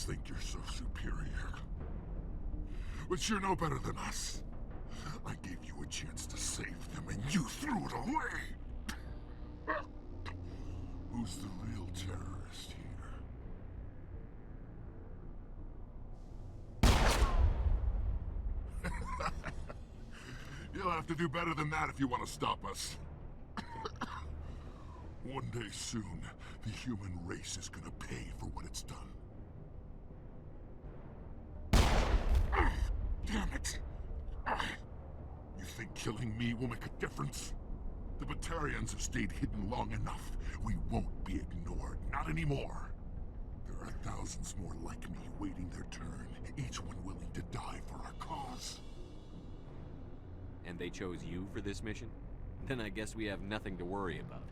Think you're so superior. But you're no better than us. I gave you a chance to save them, and you threw it away! Who's the real terrorist here? You'll have to do better than that if you want to stop us. One day soon, the human race is gonna pay for what it's done. Damn it! You think killing me will make a difference? The Batarians have stayed hidden long enough. We won't be ignored. Not anymore. There are thousands more like me waiting their turn, each one willing to die for our cause. And they chose you for this mission? Then I guess we have nothing to worry about.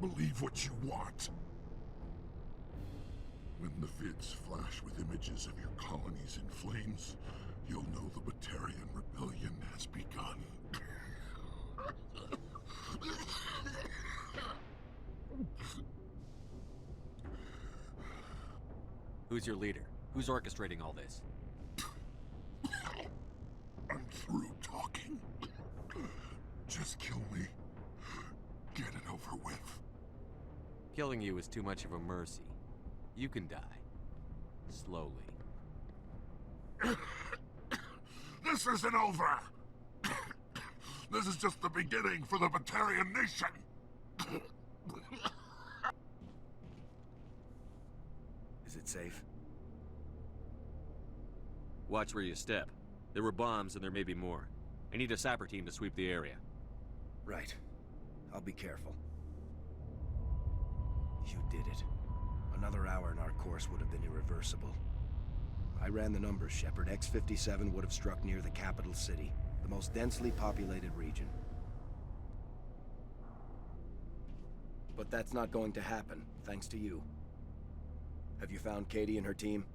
Believe what you want. When the vids flash with images of your colonies in flames, you'll know the Batarian rebellion has begun. Who's your leader? Who's orchestrating all this? I'm through talking. Just kill me. Get it over with. Killing you is too much of a mercy. You can die. Slowly. This isn't over! This is just the beginning for the Batarian nation! Is it safe? Watch where you step. There were bombs and there may be more. I need a sapper team to sweep the area. Right. I'll be careful. You did it. Another hour in our course would have been irreversible. I ran the numbers, Shepard. X-57 would have struck near the capital city, the most densely populated region. But that's not going to happen, thanks to you. Have you found Katie and her team?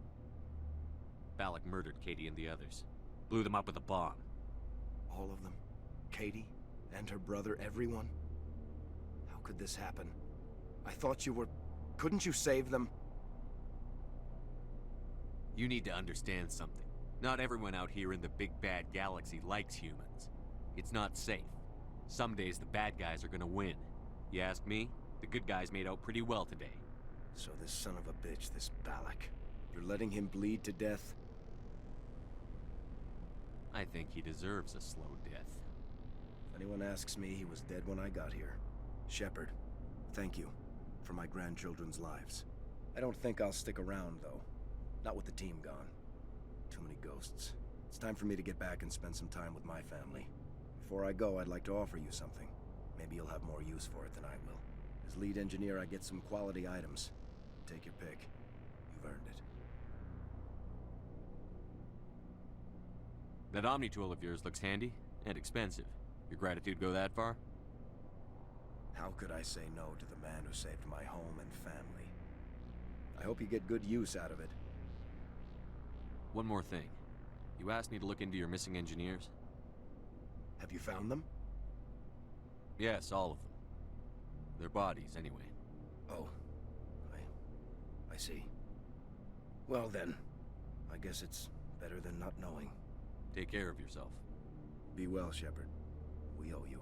Balak murdered Katie and the others. Blew them up with a bomb. All of them? Katie? And her brother, everyone? How could this happen? I thought you were... Couldn't you save them? You need to understand something. Not everyone out here in the big bad galaxy likes humans. It's not safe. Some days the bad guys are gonna win. You ask me, the good guys made out pretty well today. So this son of a bitch, this Balak, you're letting him bleed to death? I think he deserves a slow death. If anyone asks me, he was dead when I got here. Shepard, thank you for my grandchildren's lives. I don't think I'll stick around, though. Not with the team gone. Too many ghosts. It's time for me to get back and spend some time with my family. Before I go, I'd like to offer you something. Maybe you'll have more use for it than I will. As lead engineer, I get some quality items. Take your pick. You've earned it. That Omni tool of yours looks handy and expensive. Your gratitude go that far? How could I say no to the man who saved my home and family? I hope you get good use out of it. One more thing. You asked me to look into your missing engineers? Have you found them? Yes, all of them. Their bodies, anyway. Oh. I see. Well then, I guess it's better than not knowing. Take care of yourself. Be well, Shepard. We owe you.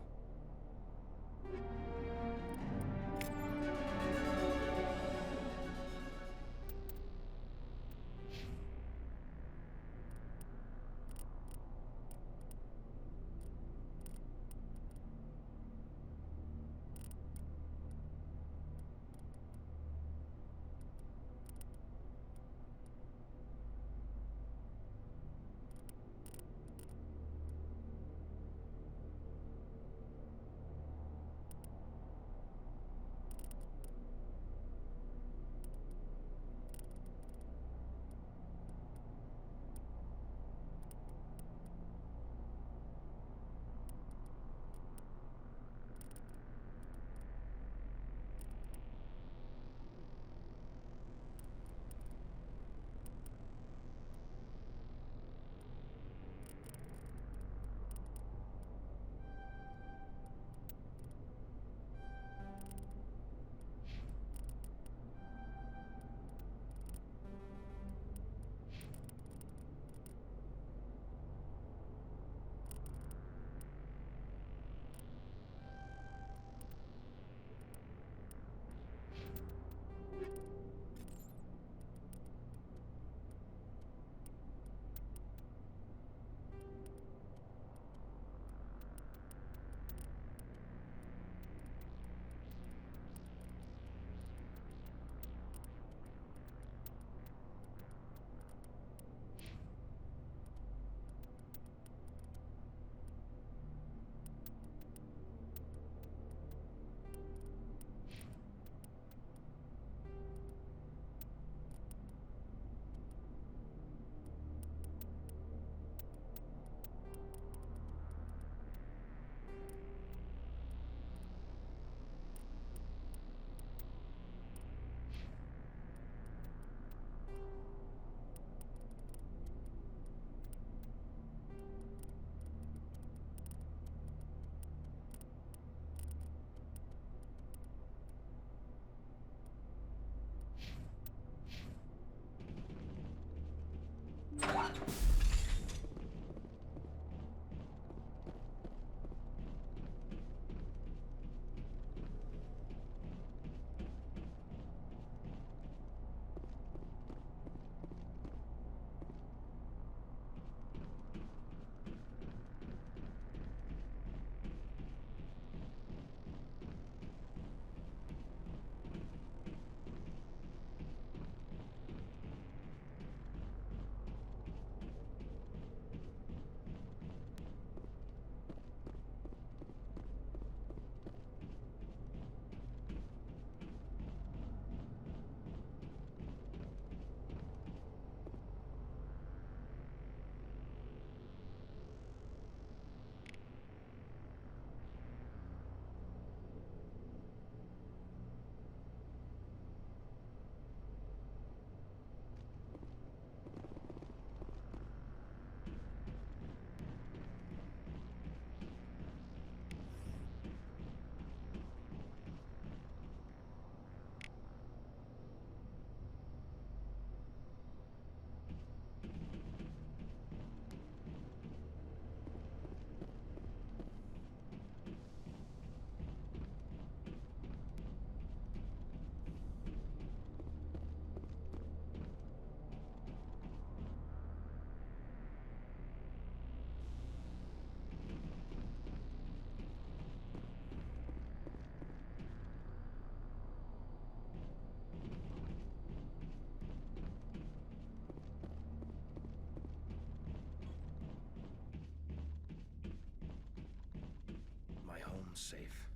safe.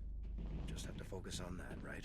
Just have to focus on that, right?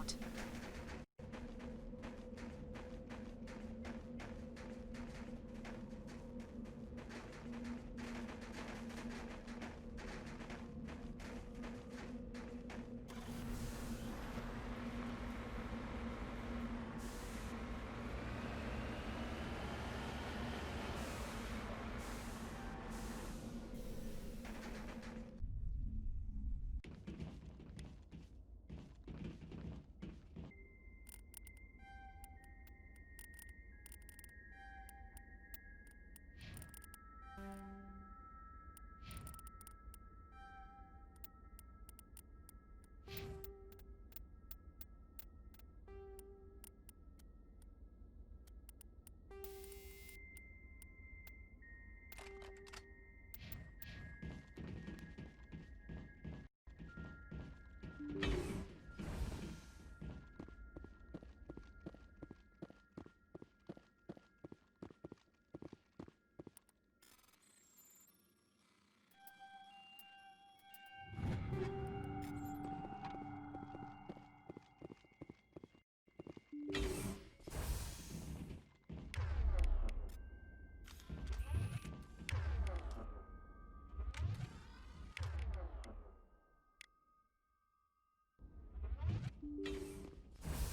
out.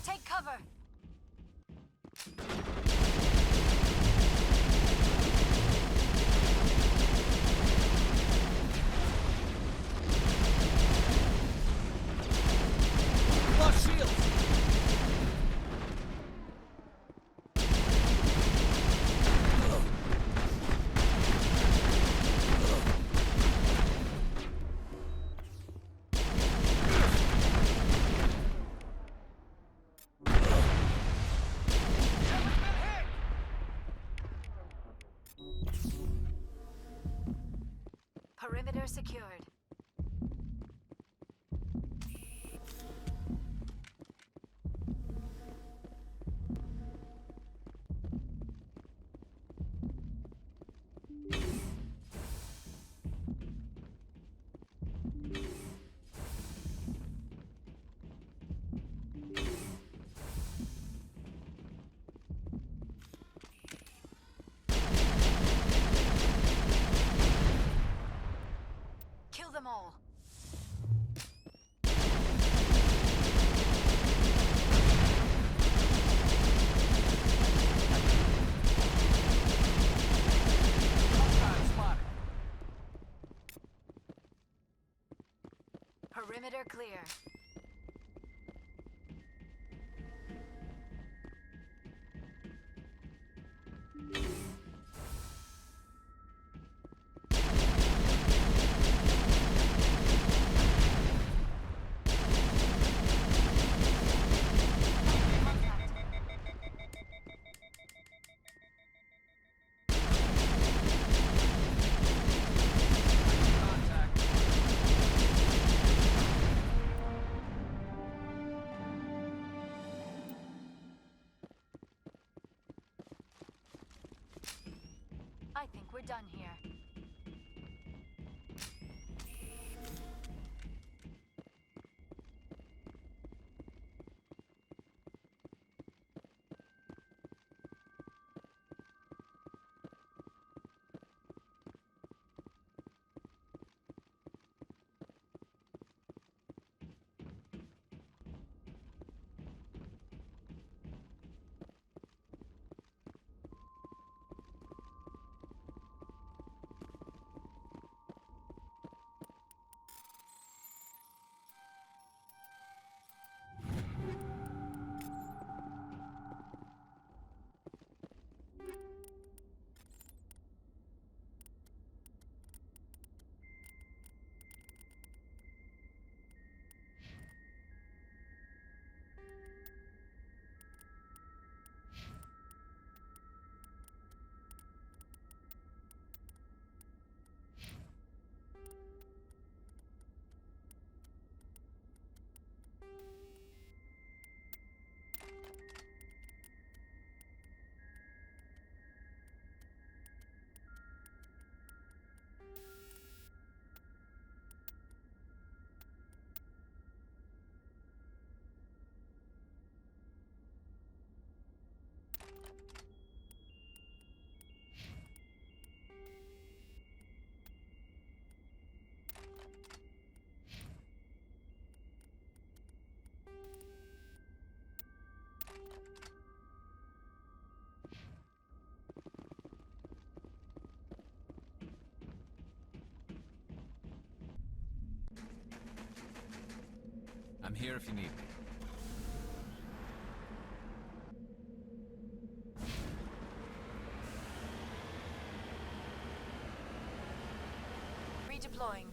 Take cover! Lost shield! Perimeter secured. Kill them all. Perimeter clear. I'm here if you need me. Redeploying.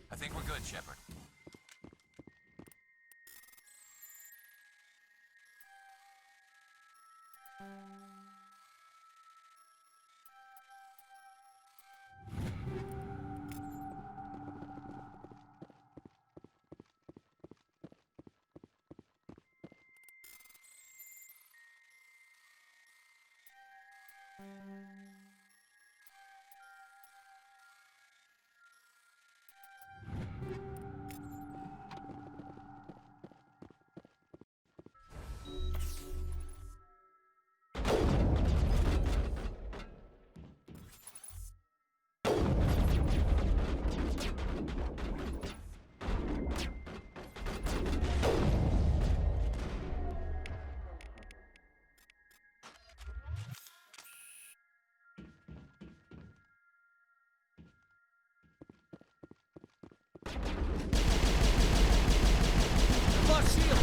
I think we're good, Shepard. Lost shield!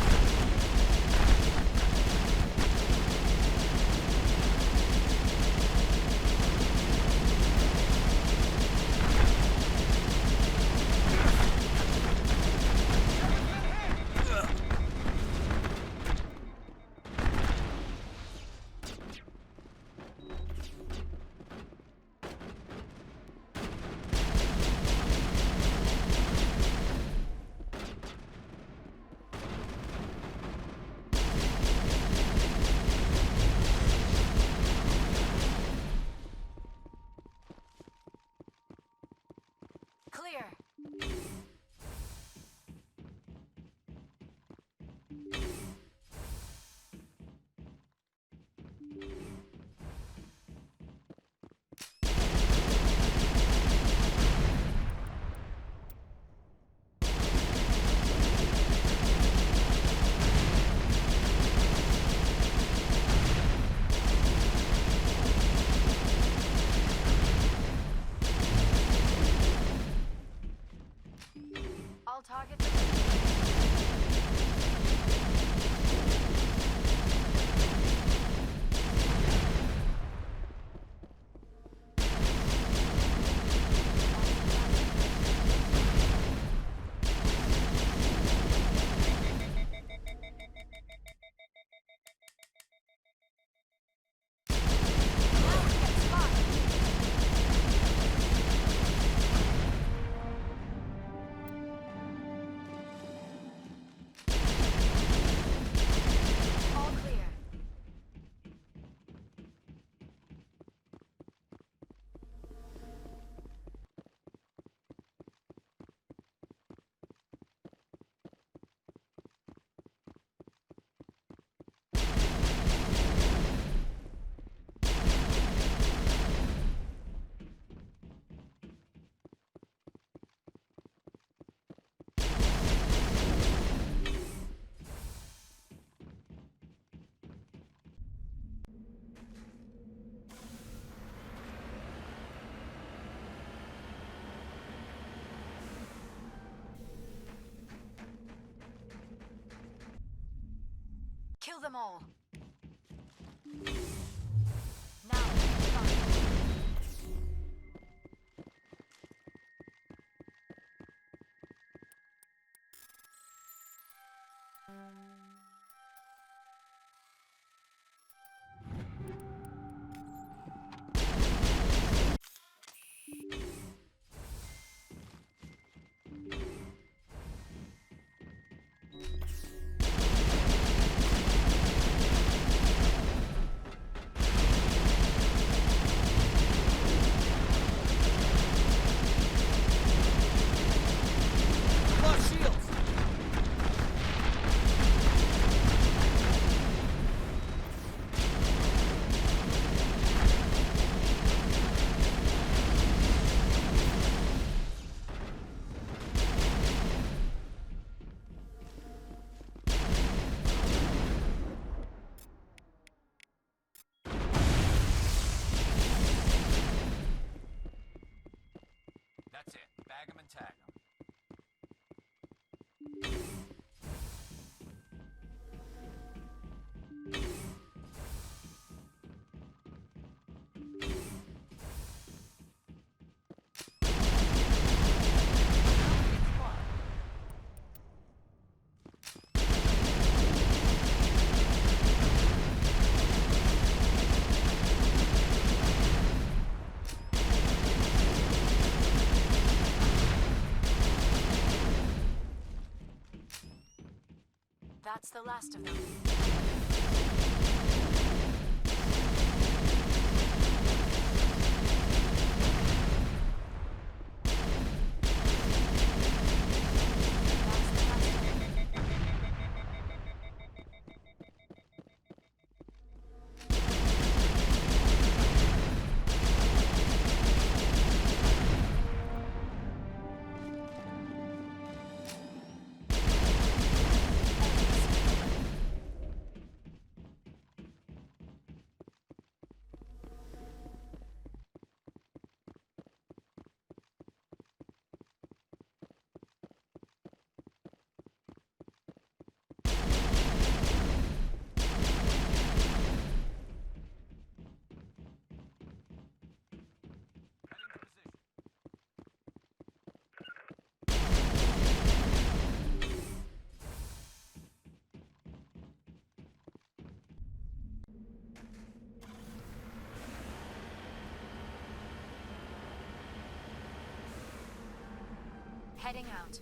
Clear. All targets. All clear. Kill them all. Now, Tag him and tag him. That's the last of them. Heading out.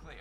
Clear.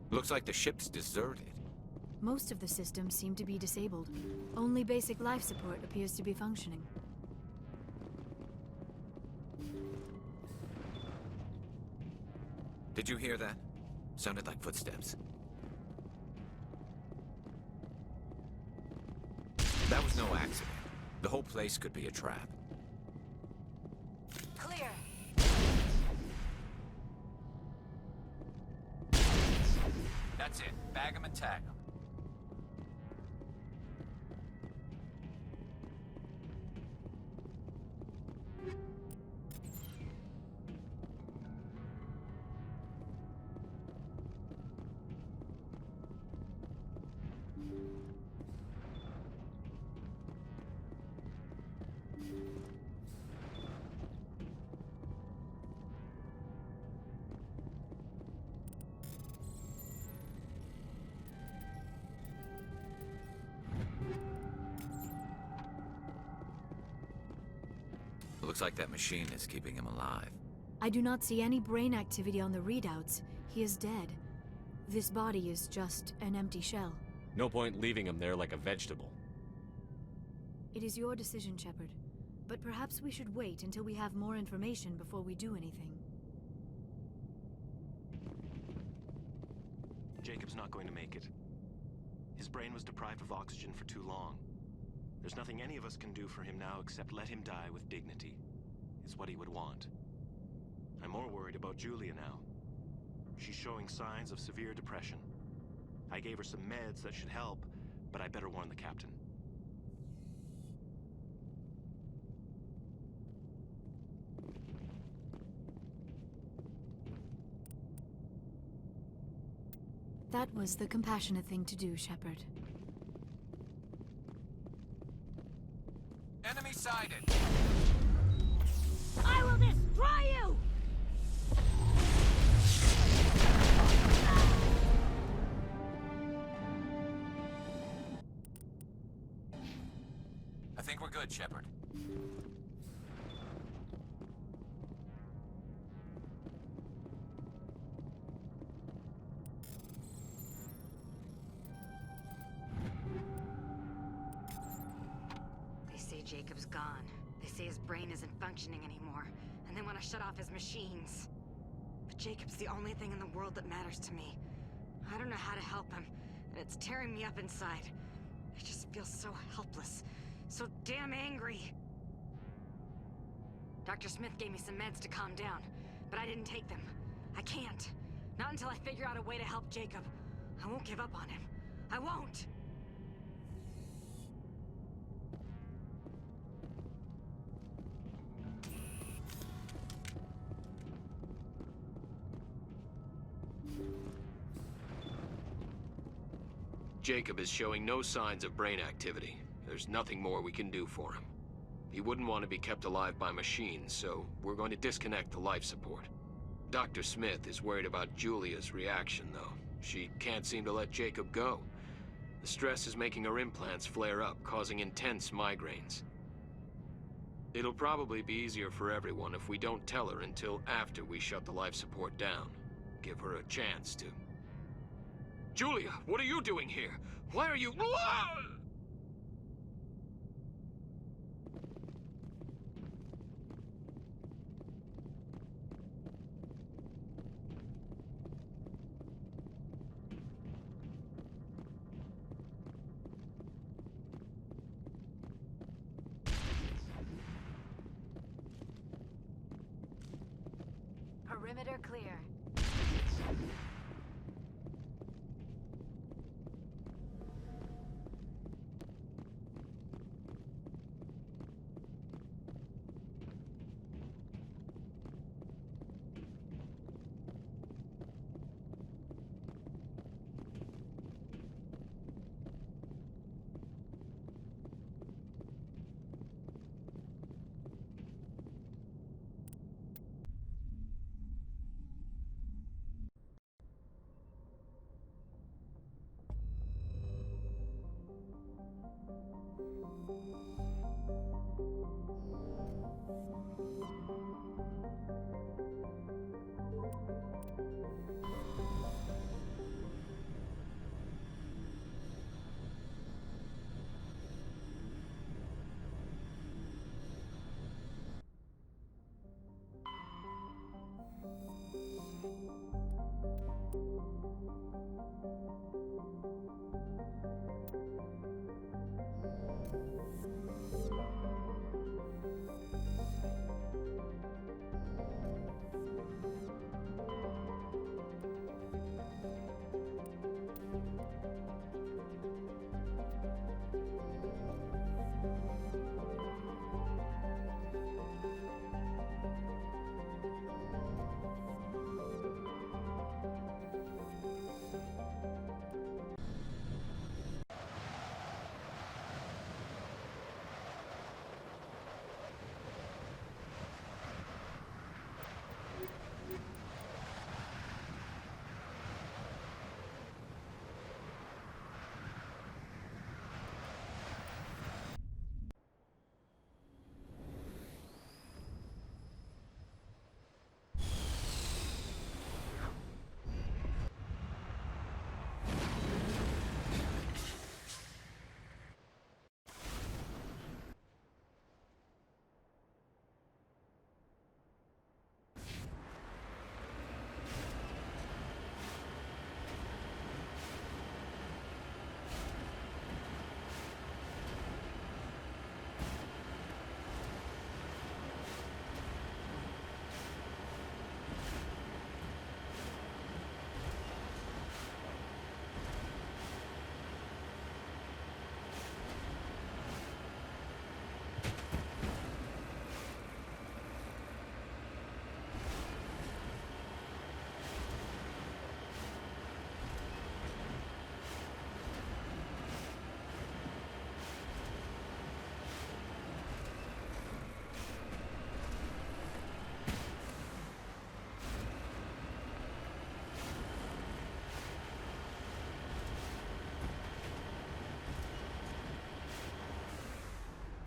Looks like the ship's deserted. Most of the systems seem to be disabled. Only basic life support appears to be functioning. Did you hear that? Sounded like footsteps. That was no accident. The whole place could be a trap. Clear. That's it. Bag 'em and tag 'em. Looks like that machine is keeping him alive. I do not see any brain activity on the readouts. He is dead. This body is just an empty shell. No point leaving him there like a vegetable. It is your decision, Shepard. But perhaps we should wait until we have more information before we do anything. Jacob's not going to make it. His brain was deprived of oxygen for too long. There's nothing any of us can do for him now except let him die with dignity. It's what he would want. I'm more worried about Julia now. She's showing signs of severe depression. I gave her some meds that should help, but I better warn the captain. That was the compassionate thing to do, Shepard. Enemy sighted! I will destroy you! I think we're good, Shepard. They say Jacob's gone. They say his brain isn't functioning anymore, and they want to shut off his machines. But Jacob's the only thing in the world that matters to me. I don't know how to help him, and it's tearing me up inside. I just feel so helpless, so damn angry. Dr. Smith gave me some meds to calm down, but I didn't take them. I can't. Not until I figure out a way to help Jacob. I won't give up on him. I won't! Jacob is showing no signs of brain activity. There's nothing more we can do for him. He wouldn't want to be kept alive by machines, so we're going to disconnect the life support. Dr. Smith is worried about Julia's reaction, though. She can't seem to let Jacob go. The stress is making her implants flare up, causing intense migraines. It'll probably be easier for everyone if we don't tell her until after we shut the life support down. Give her a chance to... Julia, what are you doing here? Why are you... Perimeter clear.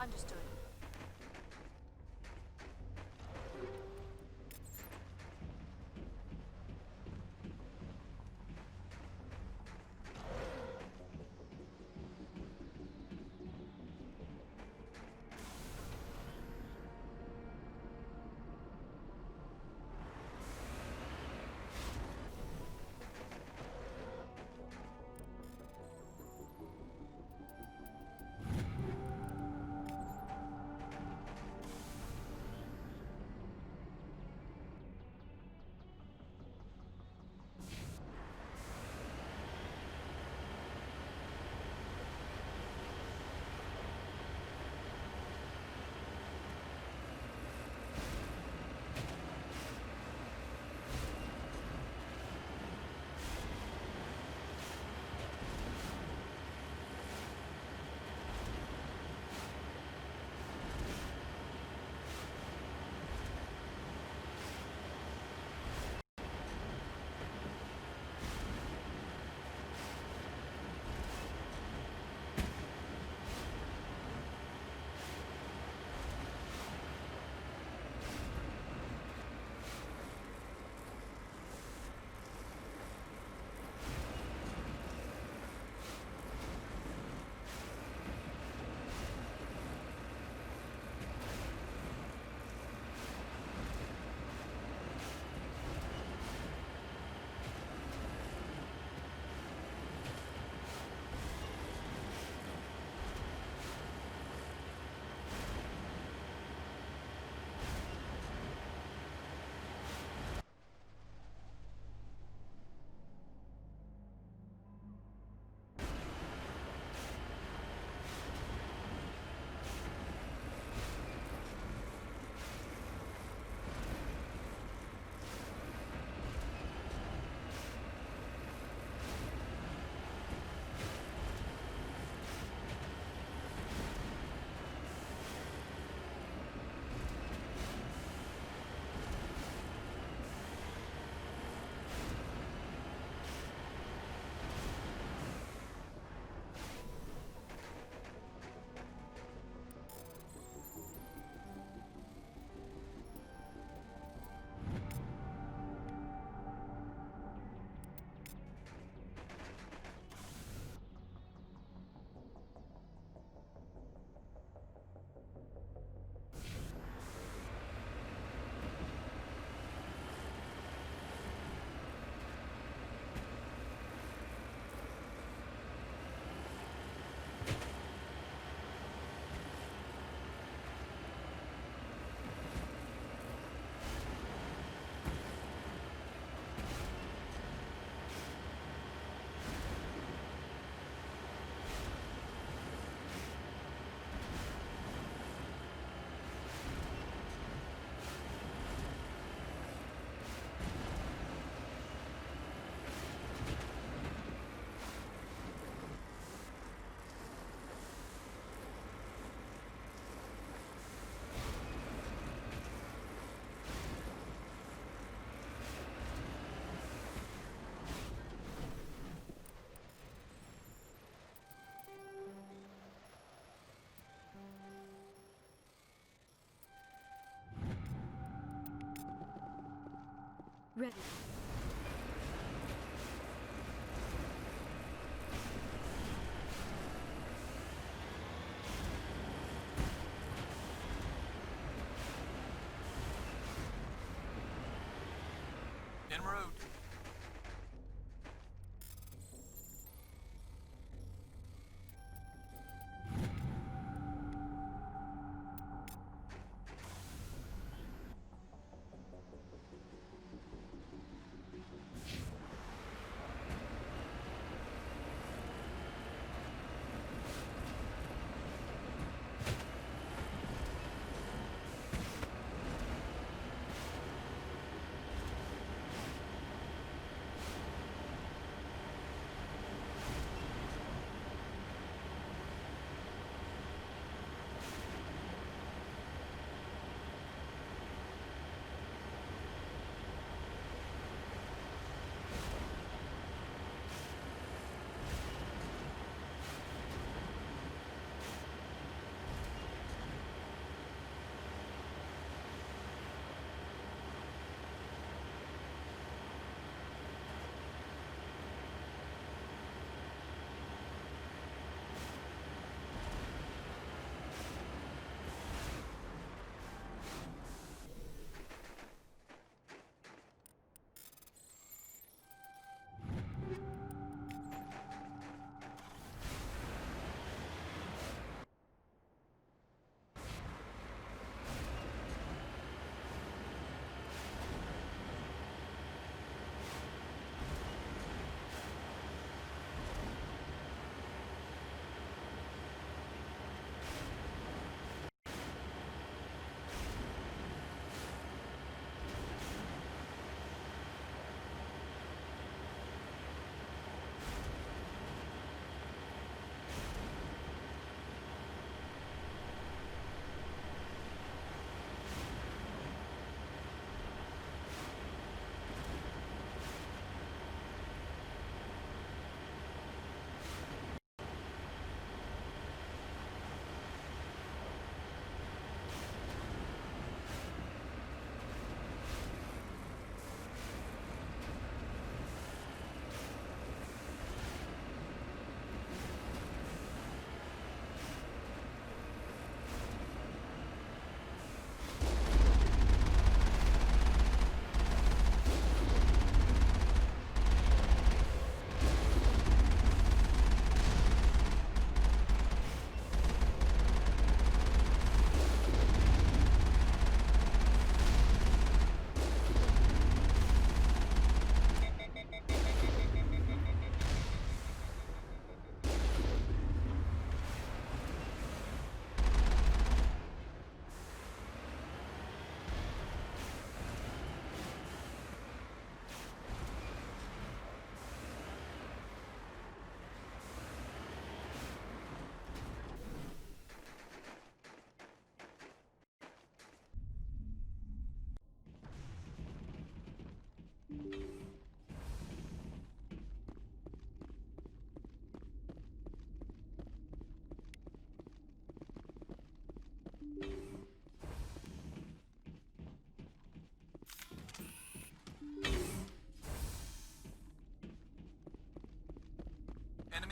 Understood. Ready. En route.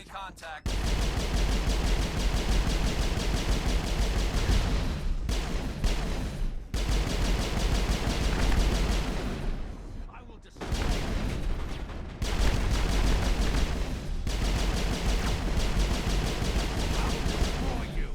contact. I will destroy you.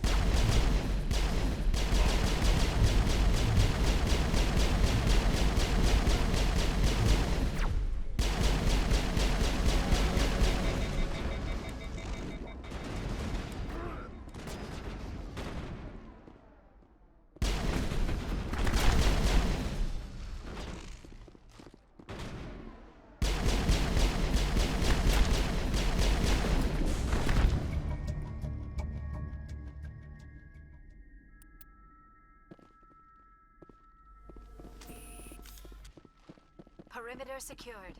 Perimeter secured.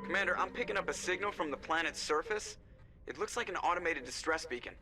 Commander, I'm picking up a signal from the planet's surface. It looks like an automated distress beacon.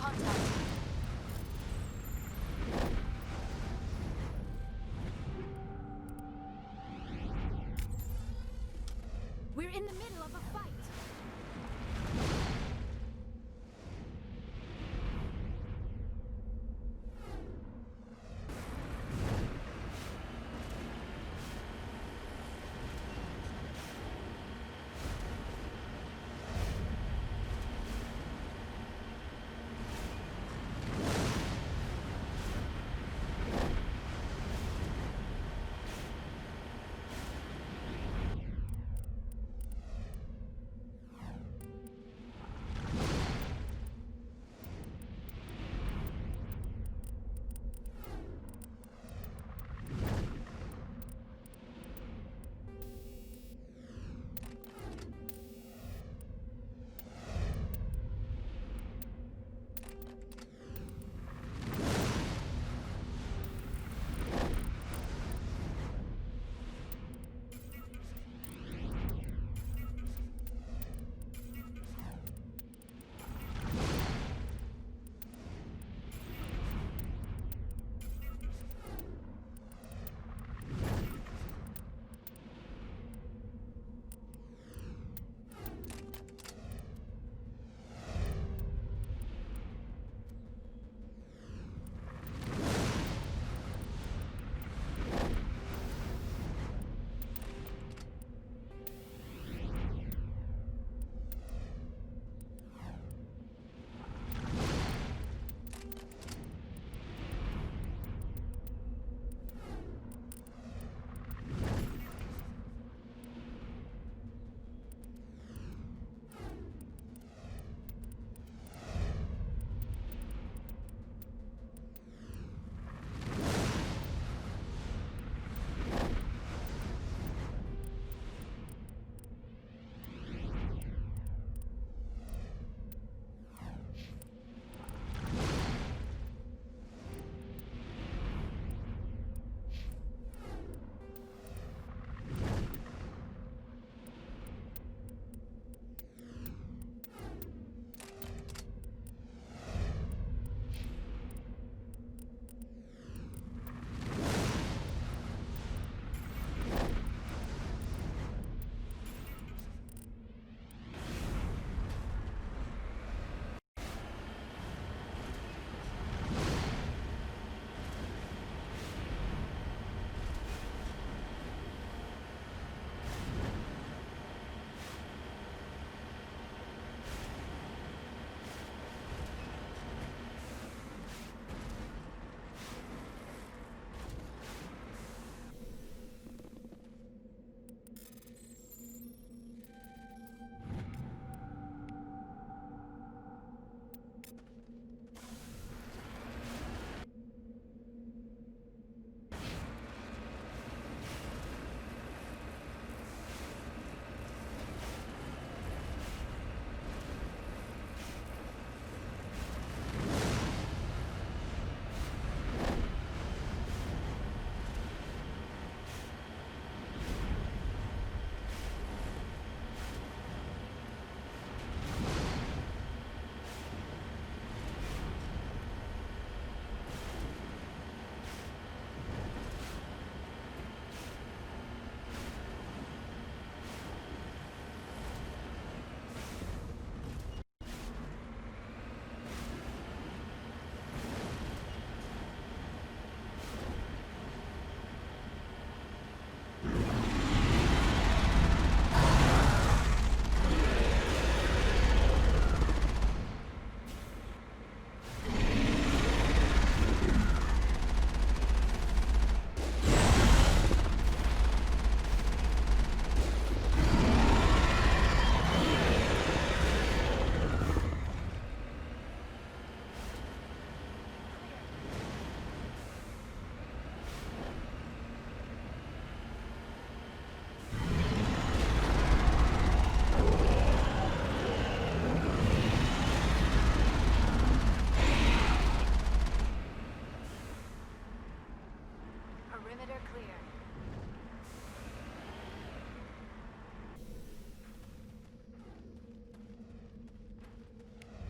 contact. We're in the middle of a fight.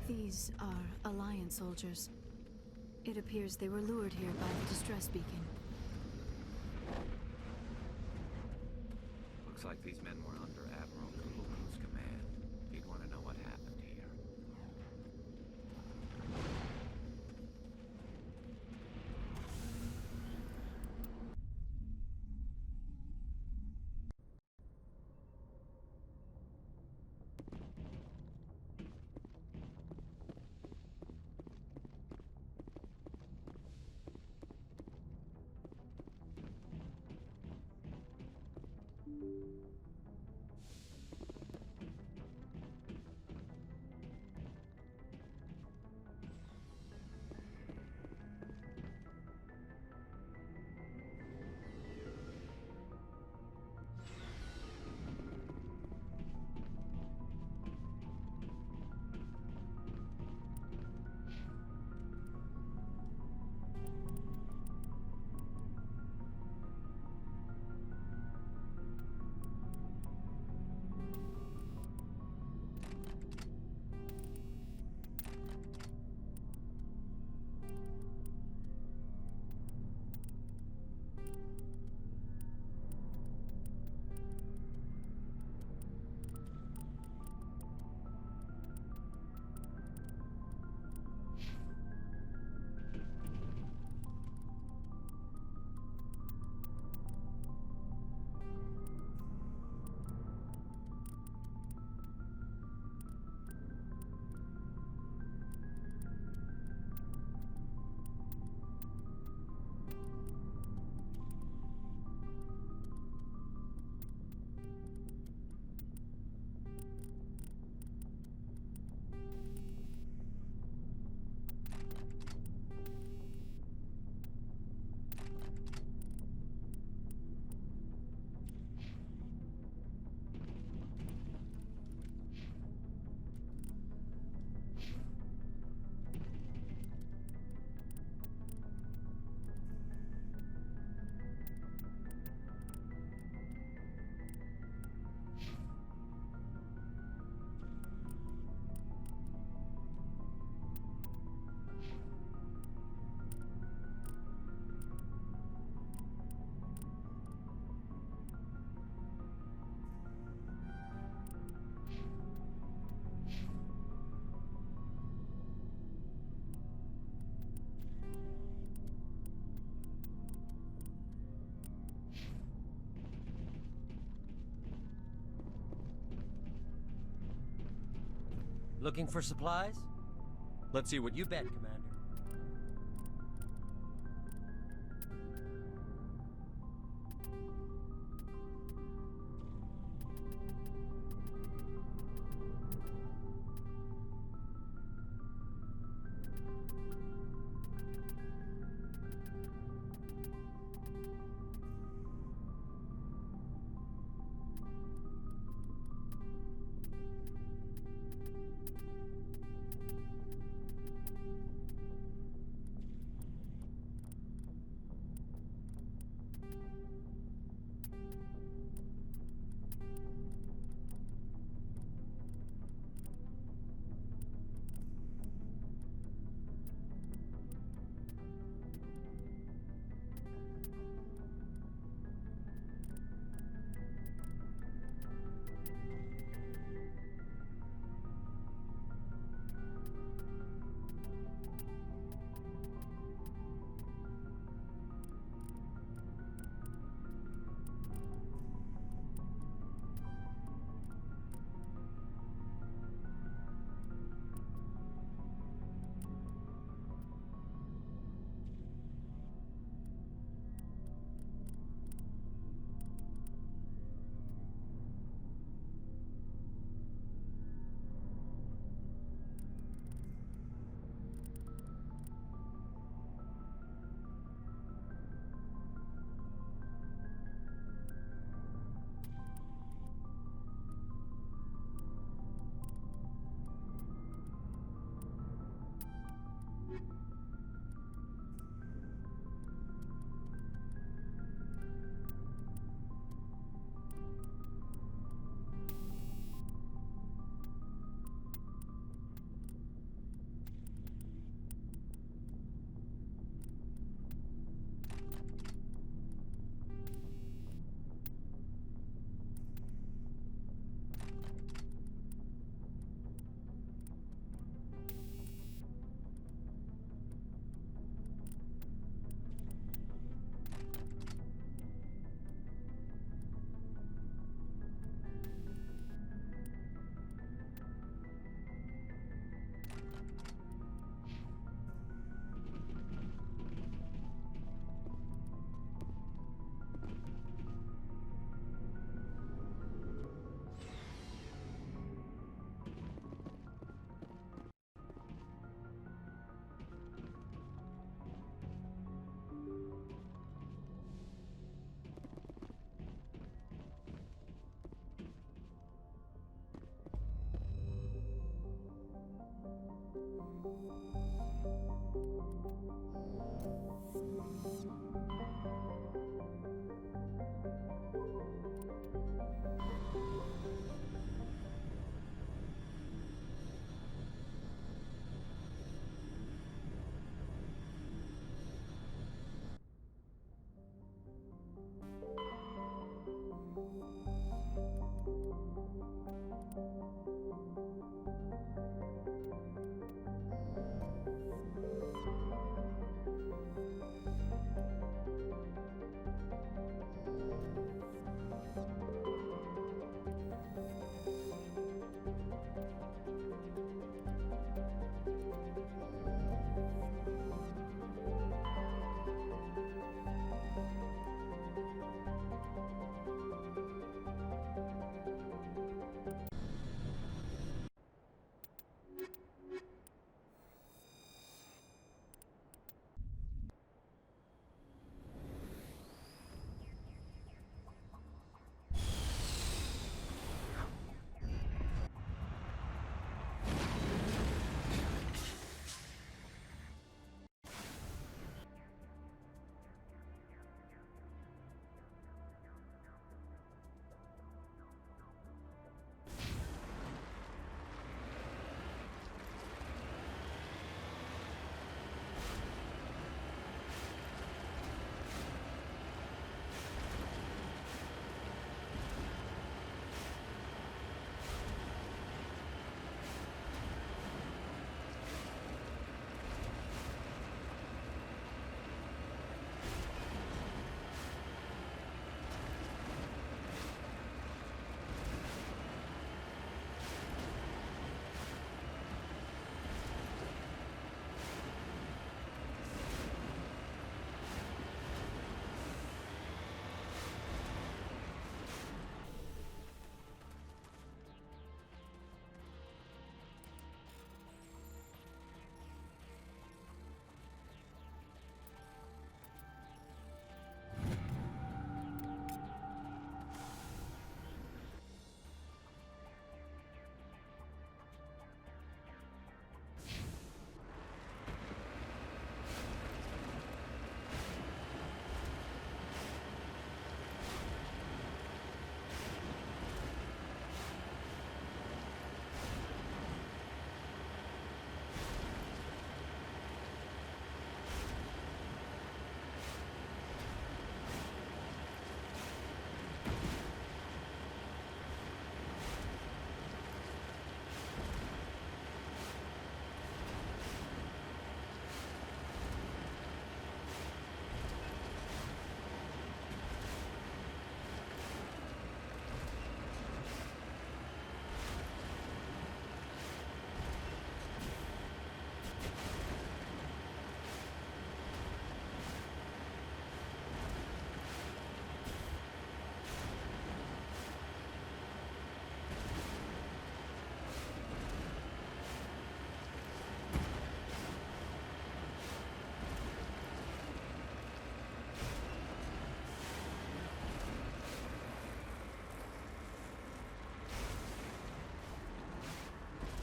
These are Alliance soldiers. It appears they were lured here by the distress beacon. Looks like these men were under Admiral Kaluku's command. He'd want to know what happened here. Looking for supplies? Let's see what You bet, Commander.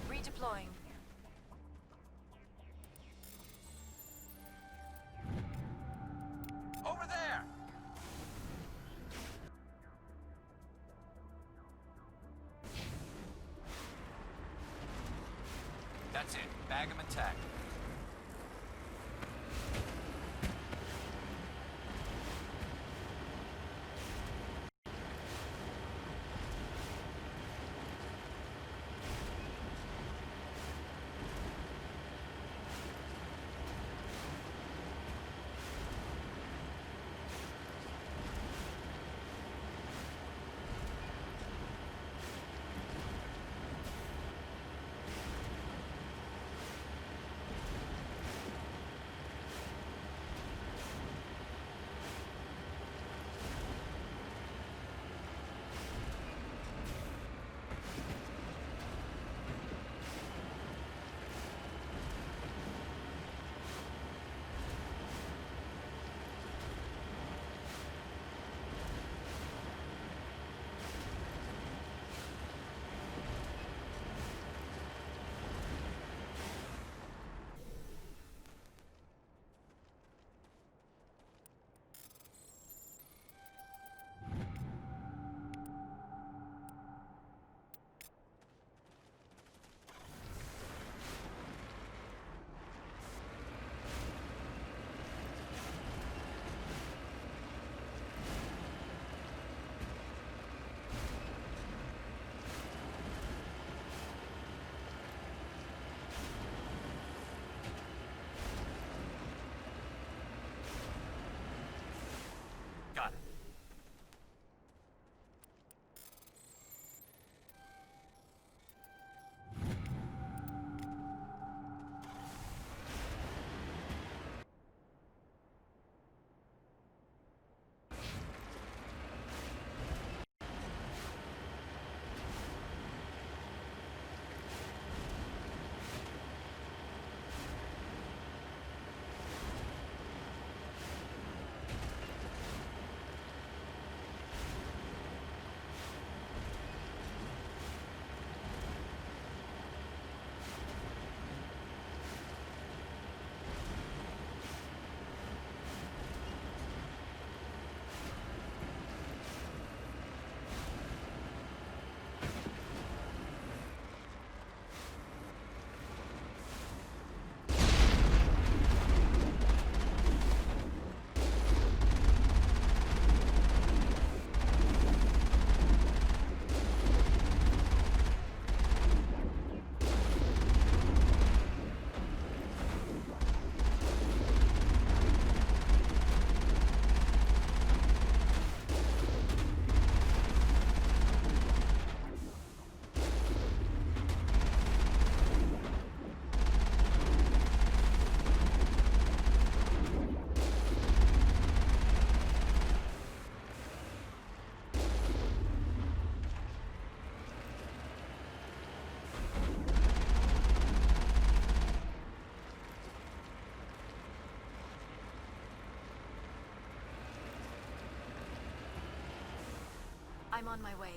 Redeploying. Over there! That's it. Bag 'em and tag 'em. I'm on my way.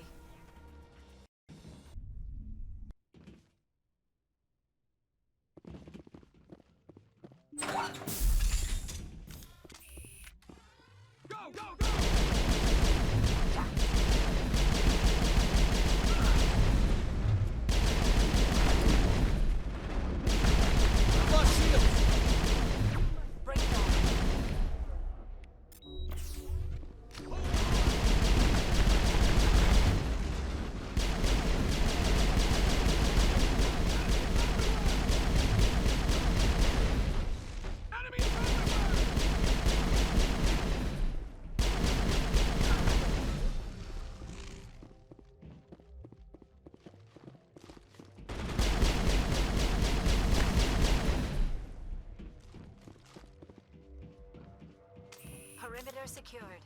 Perimeter secured.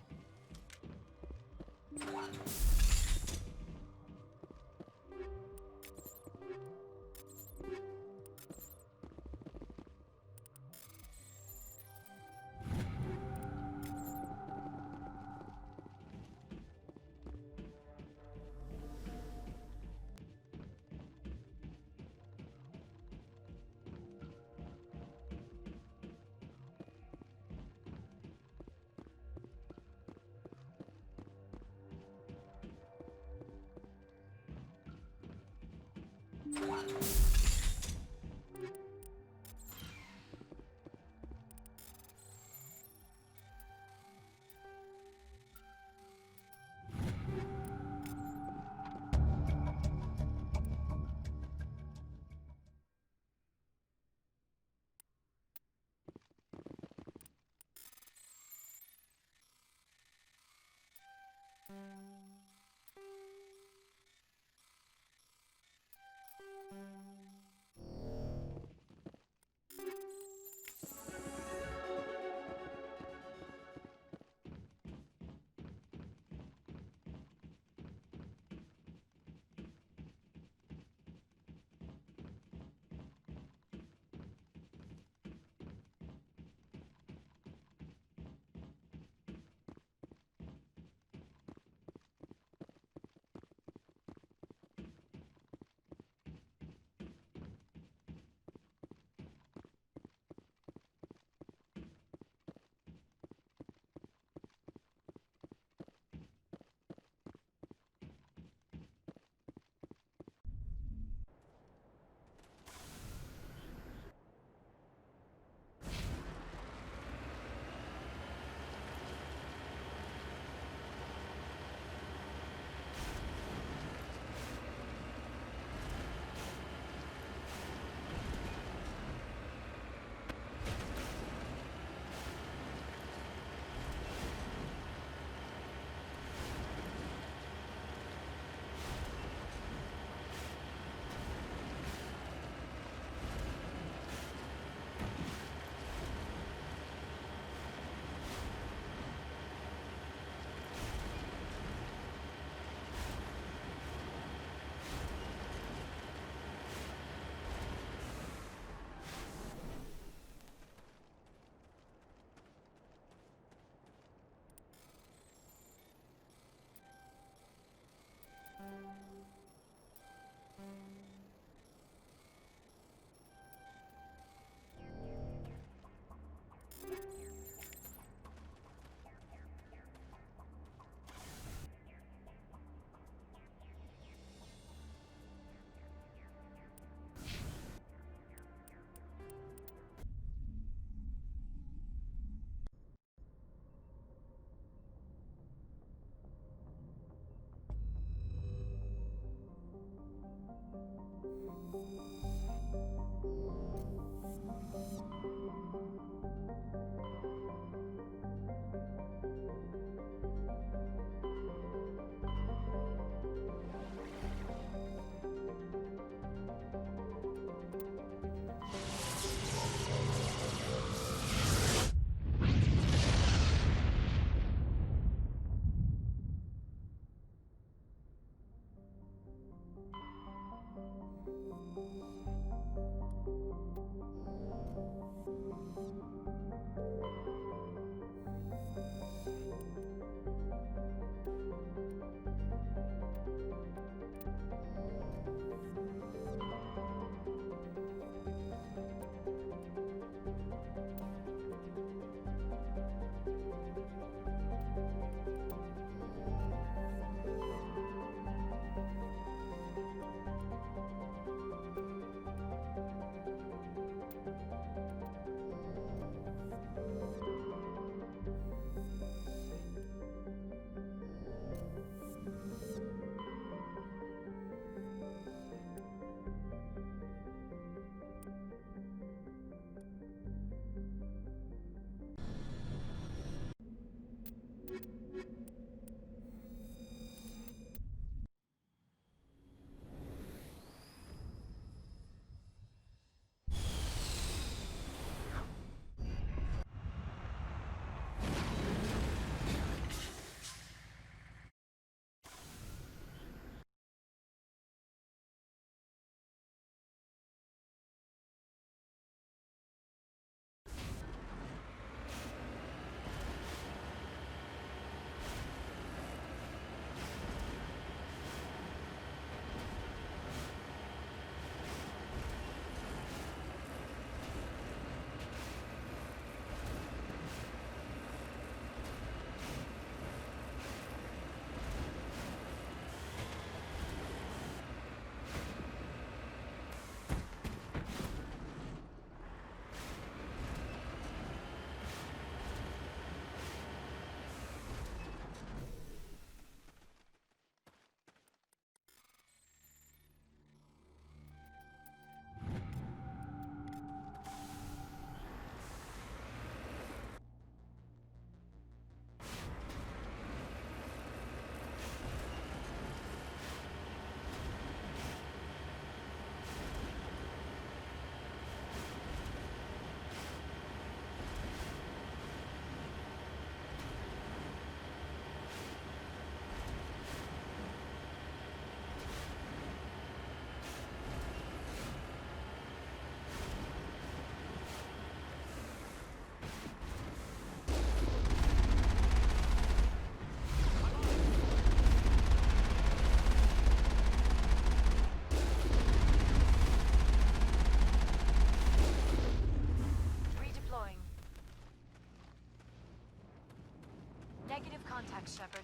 Negative contact, Shepard.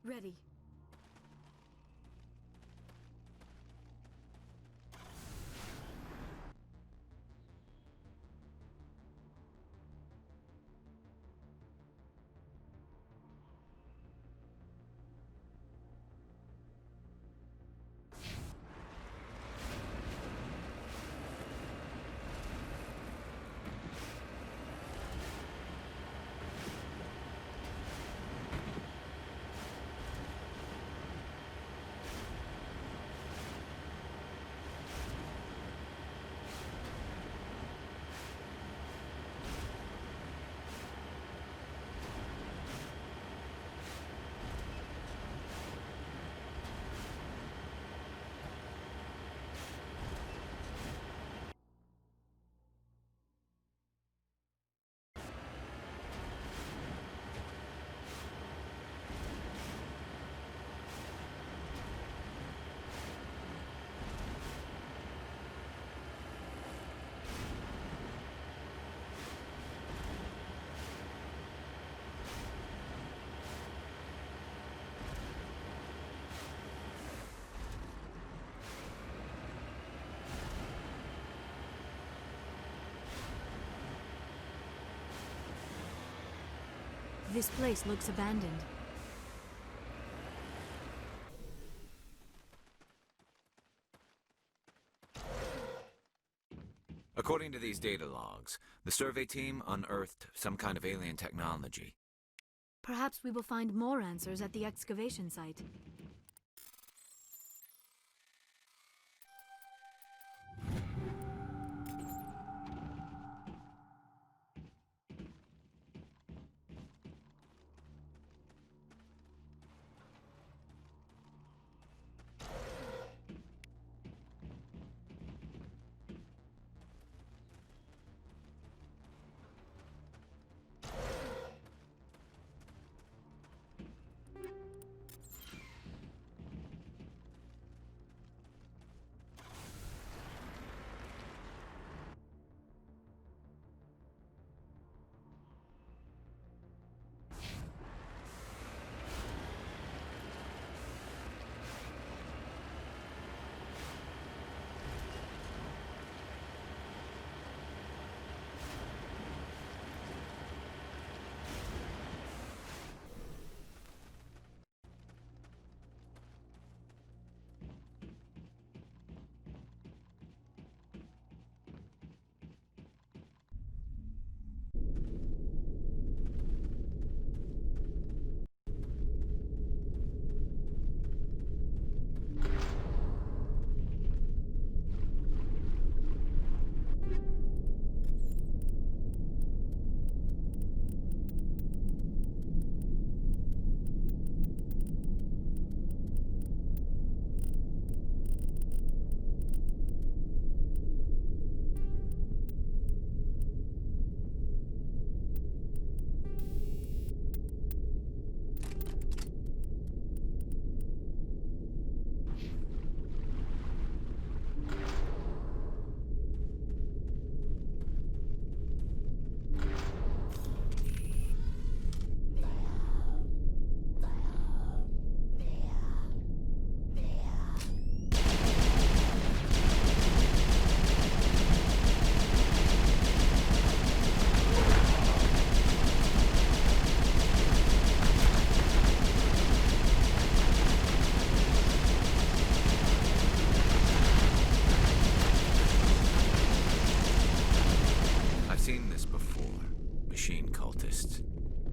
Ready. This place looks abandoned. According to these data logs, the survey team unearthed some kind of alien technology. Perhaps we will find more answers at the excavation site.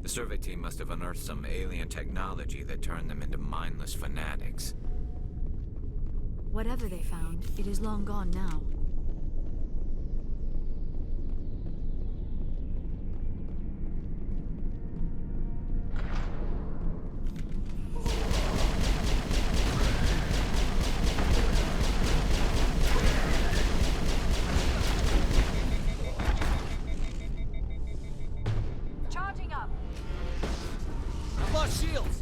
The survey team must have unearthed some alien technology that turned them into mindless fanatics. Whatever they found, it is long gone now. Charging up. I've lost shields.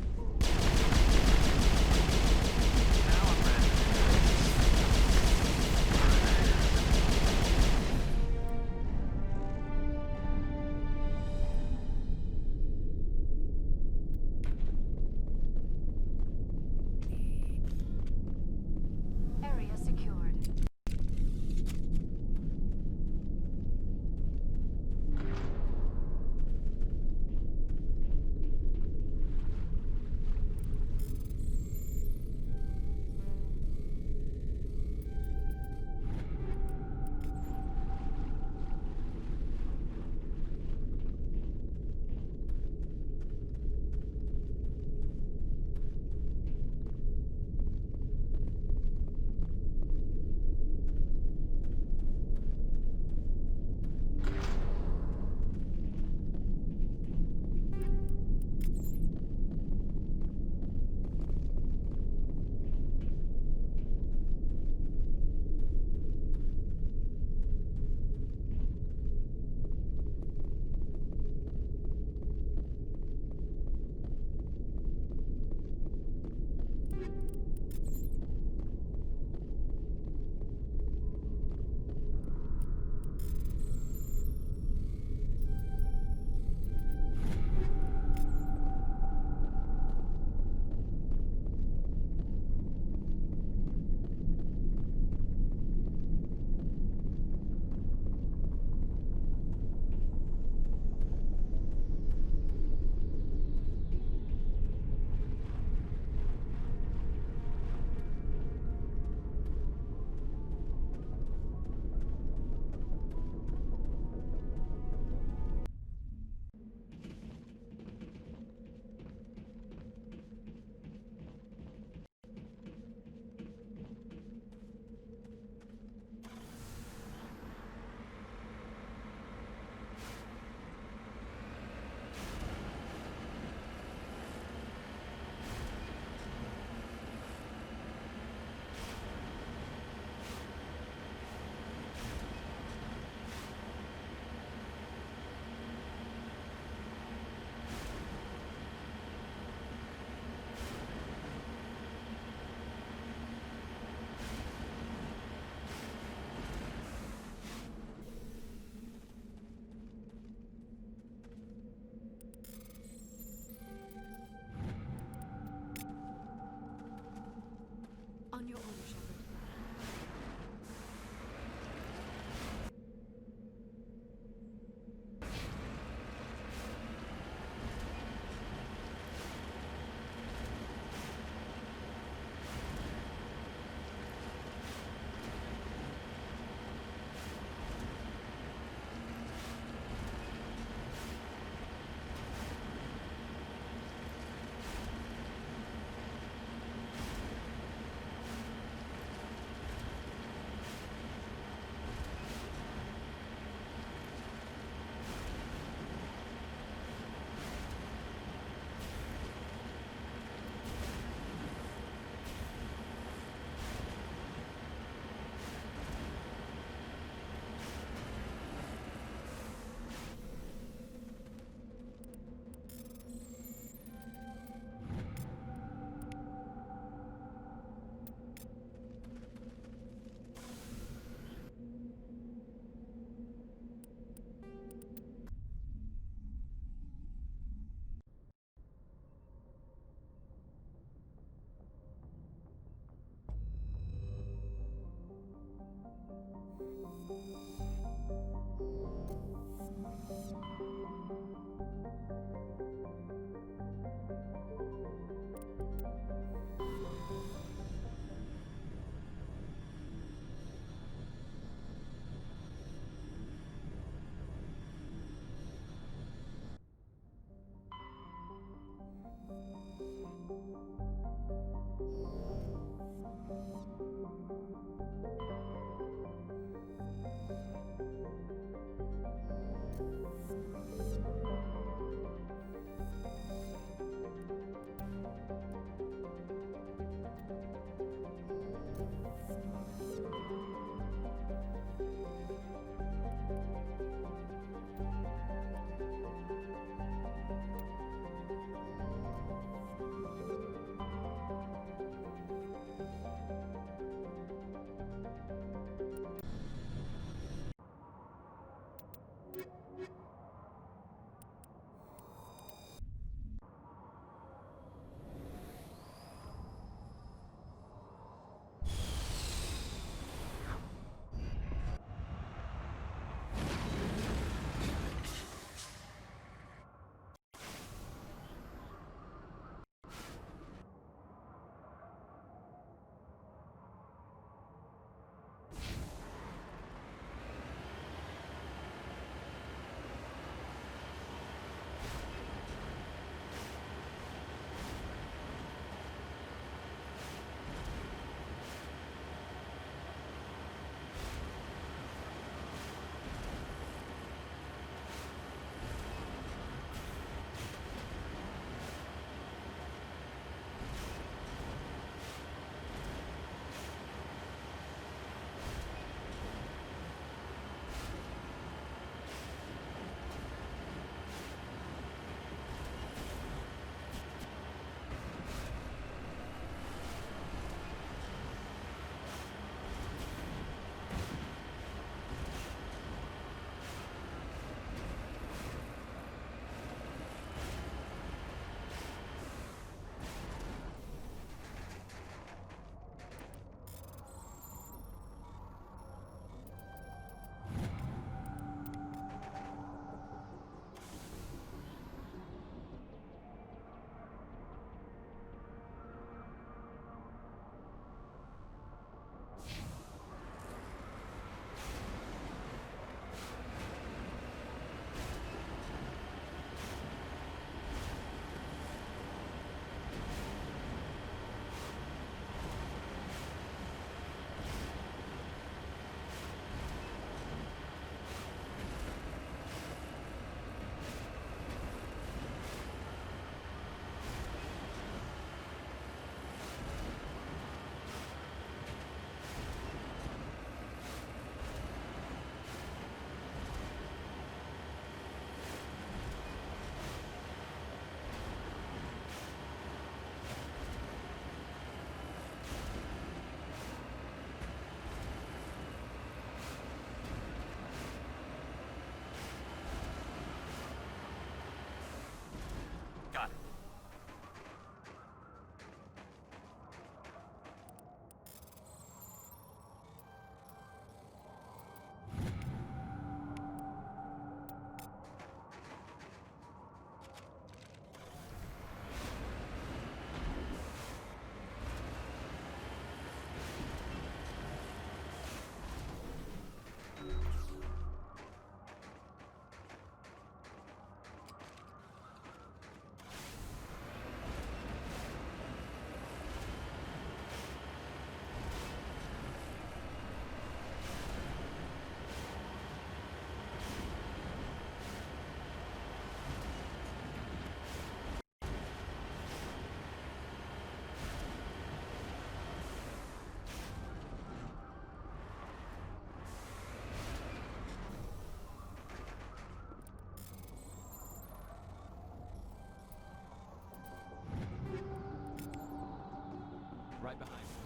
Right behind me.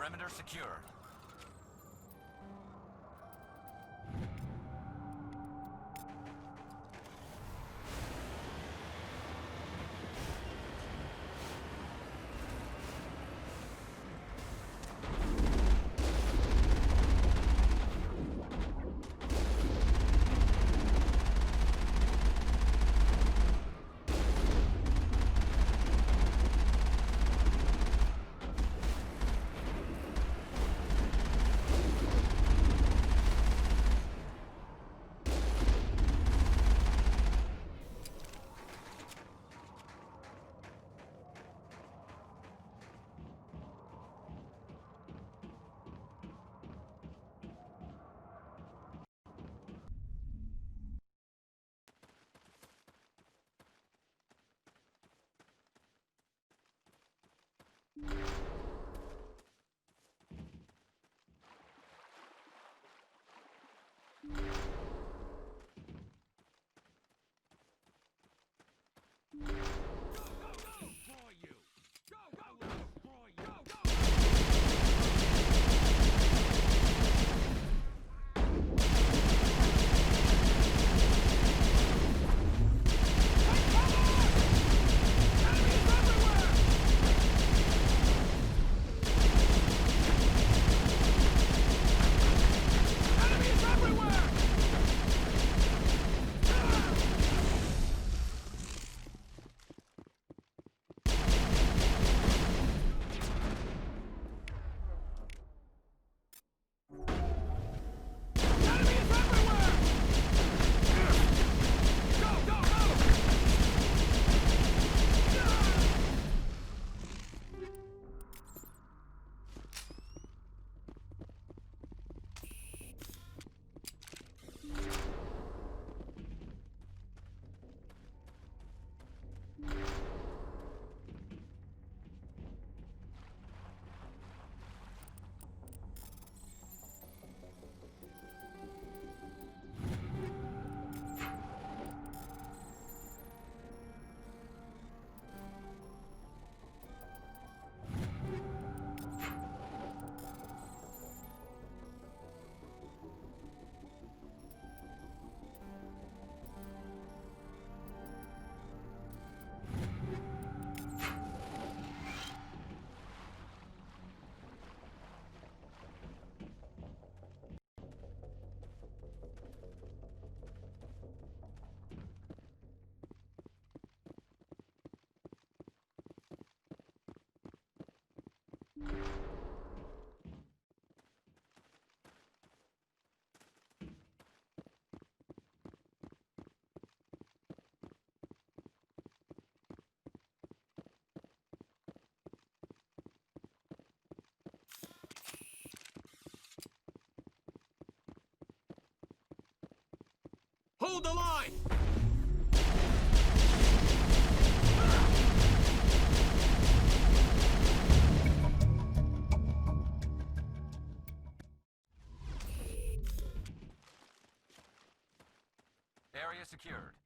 Perimeter secured. Hold the line! Area secured.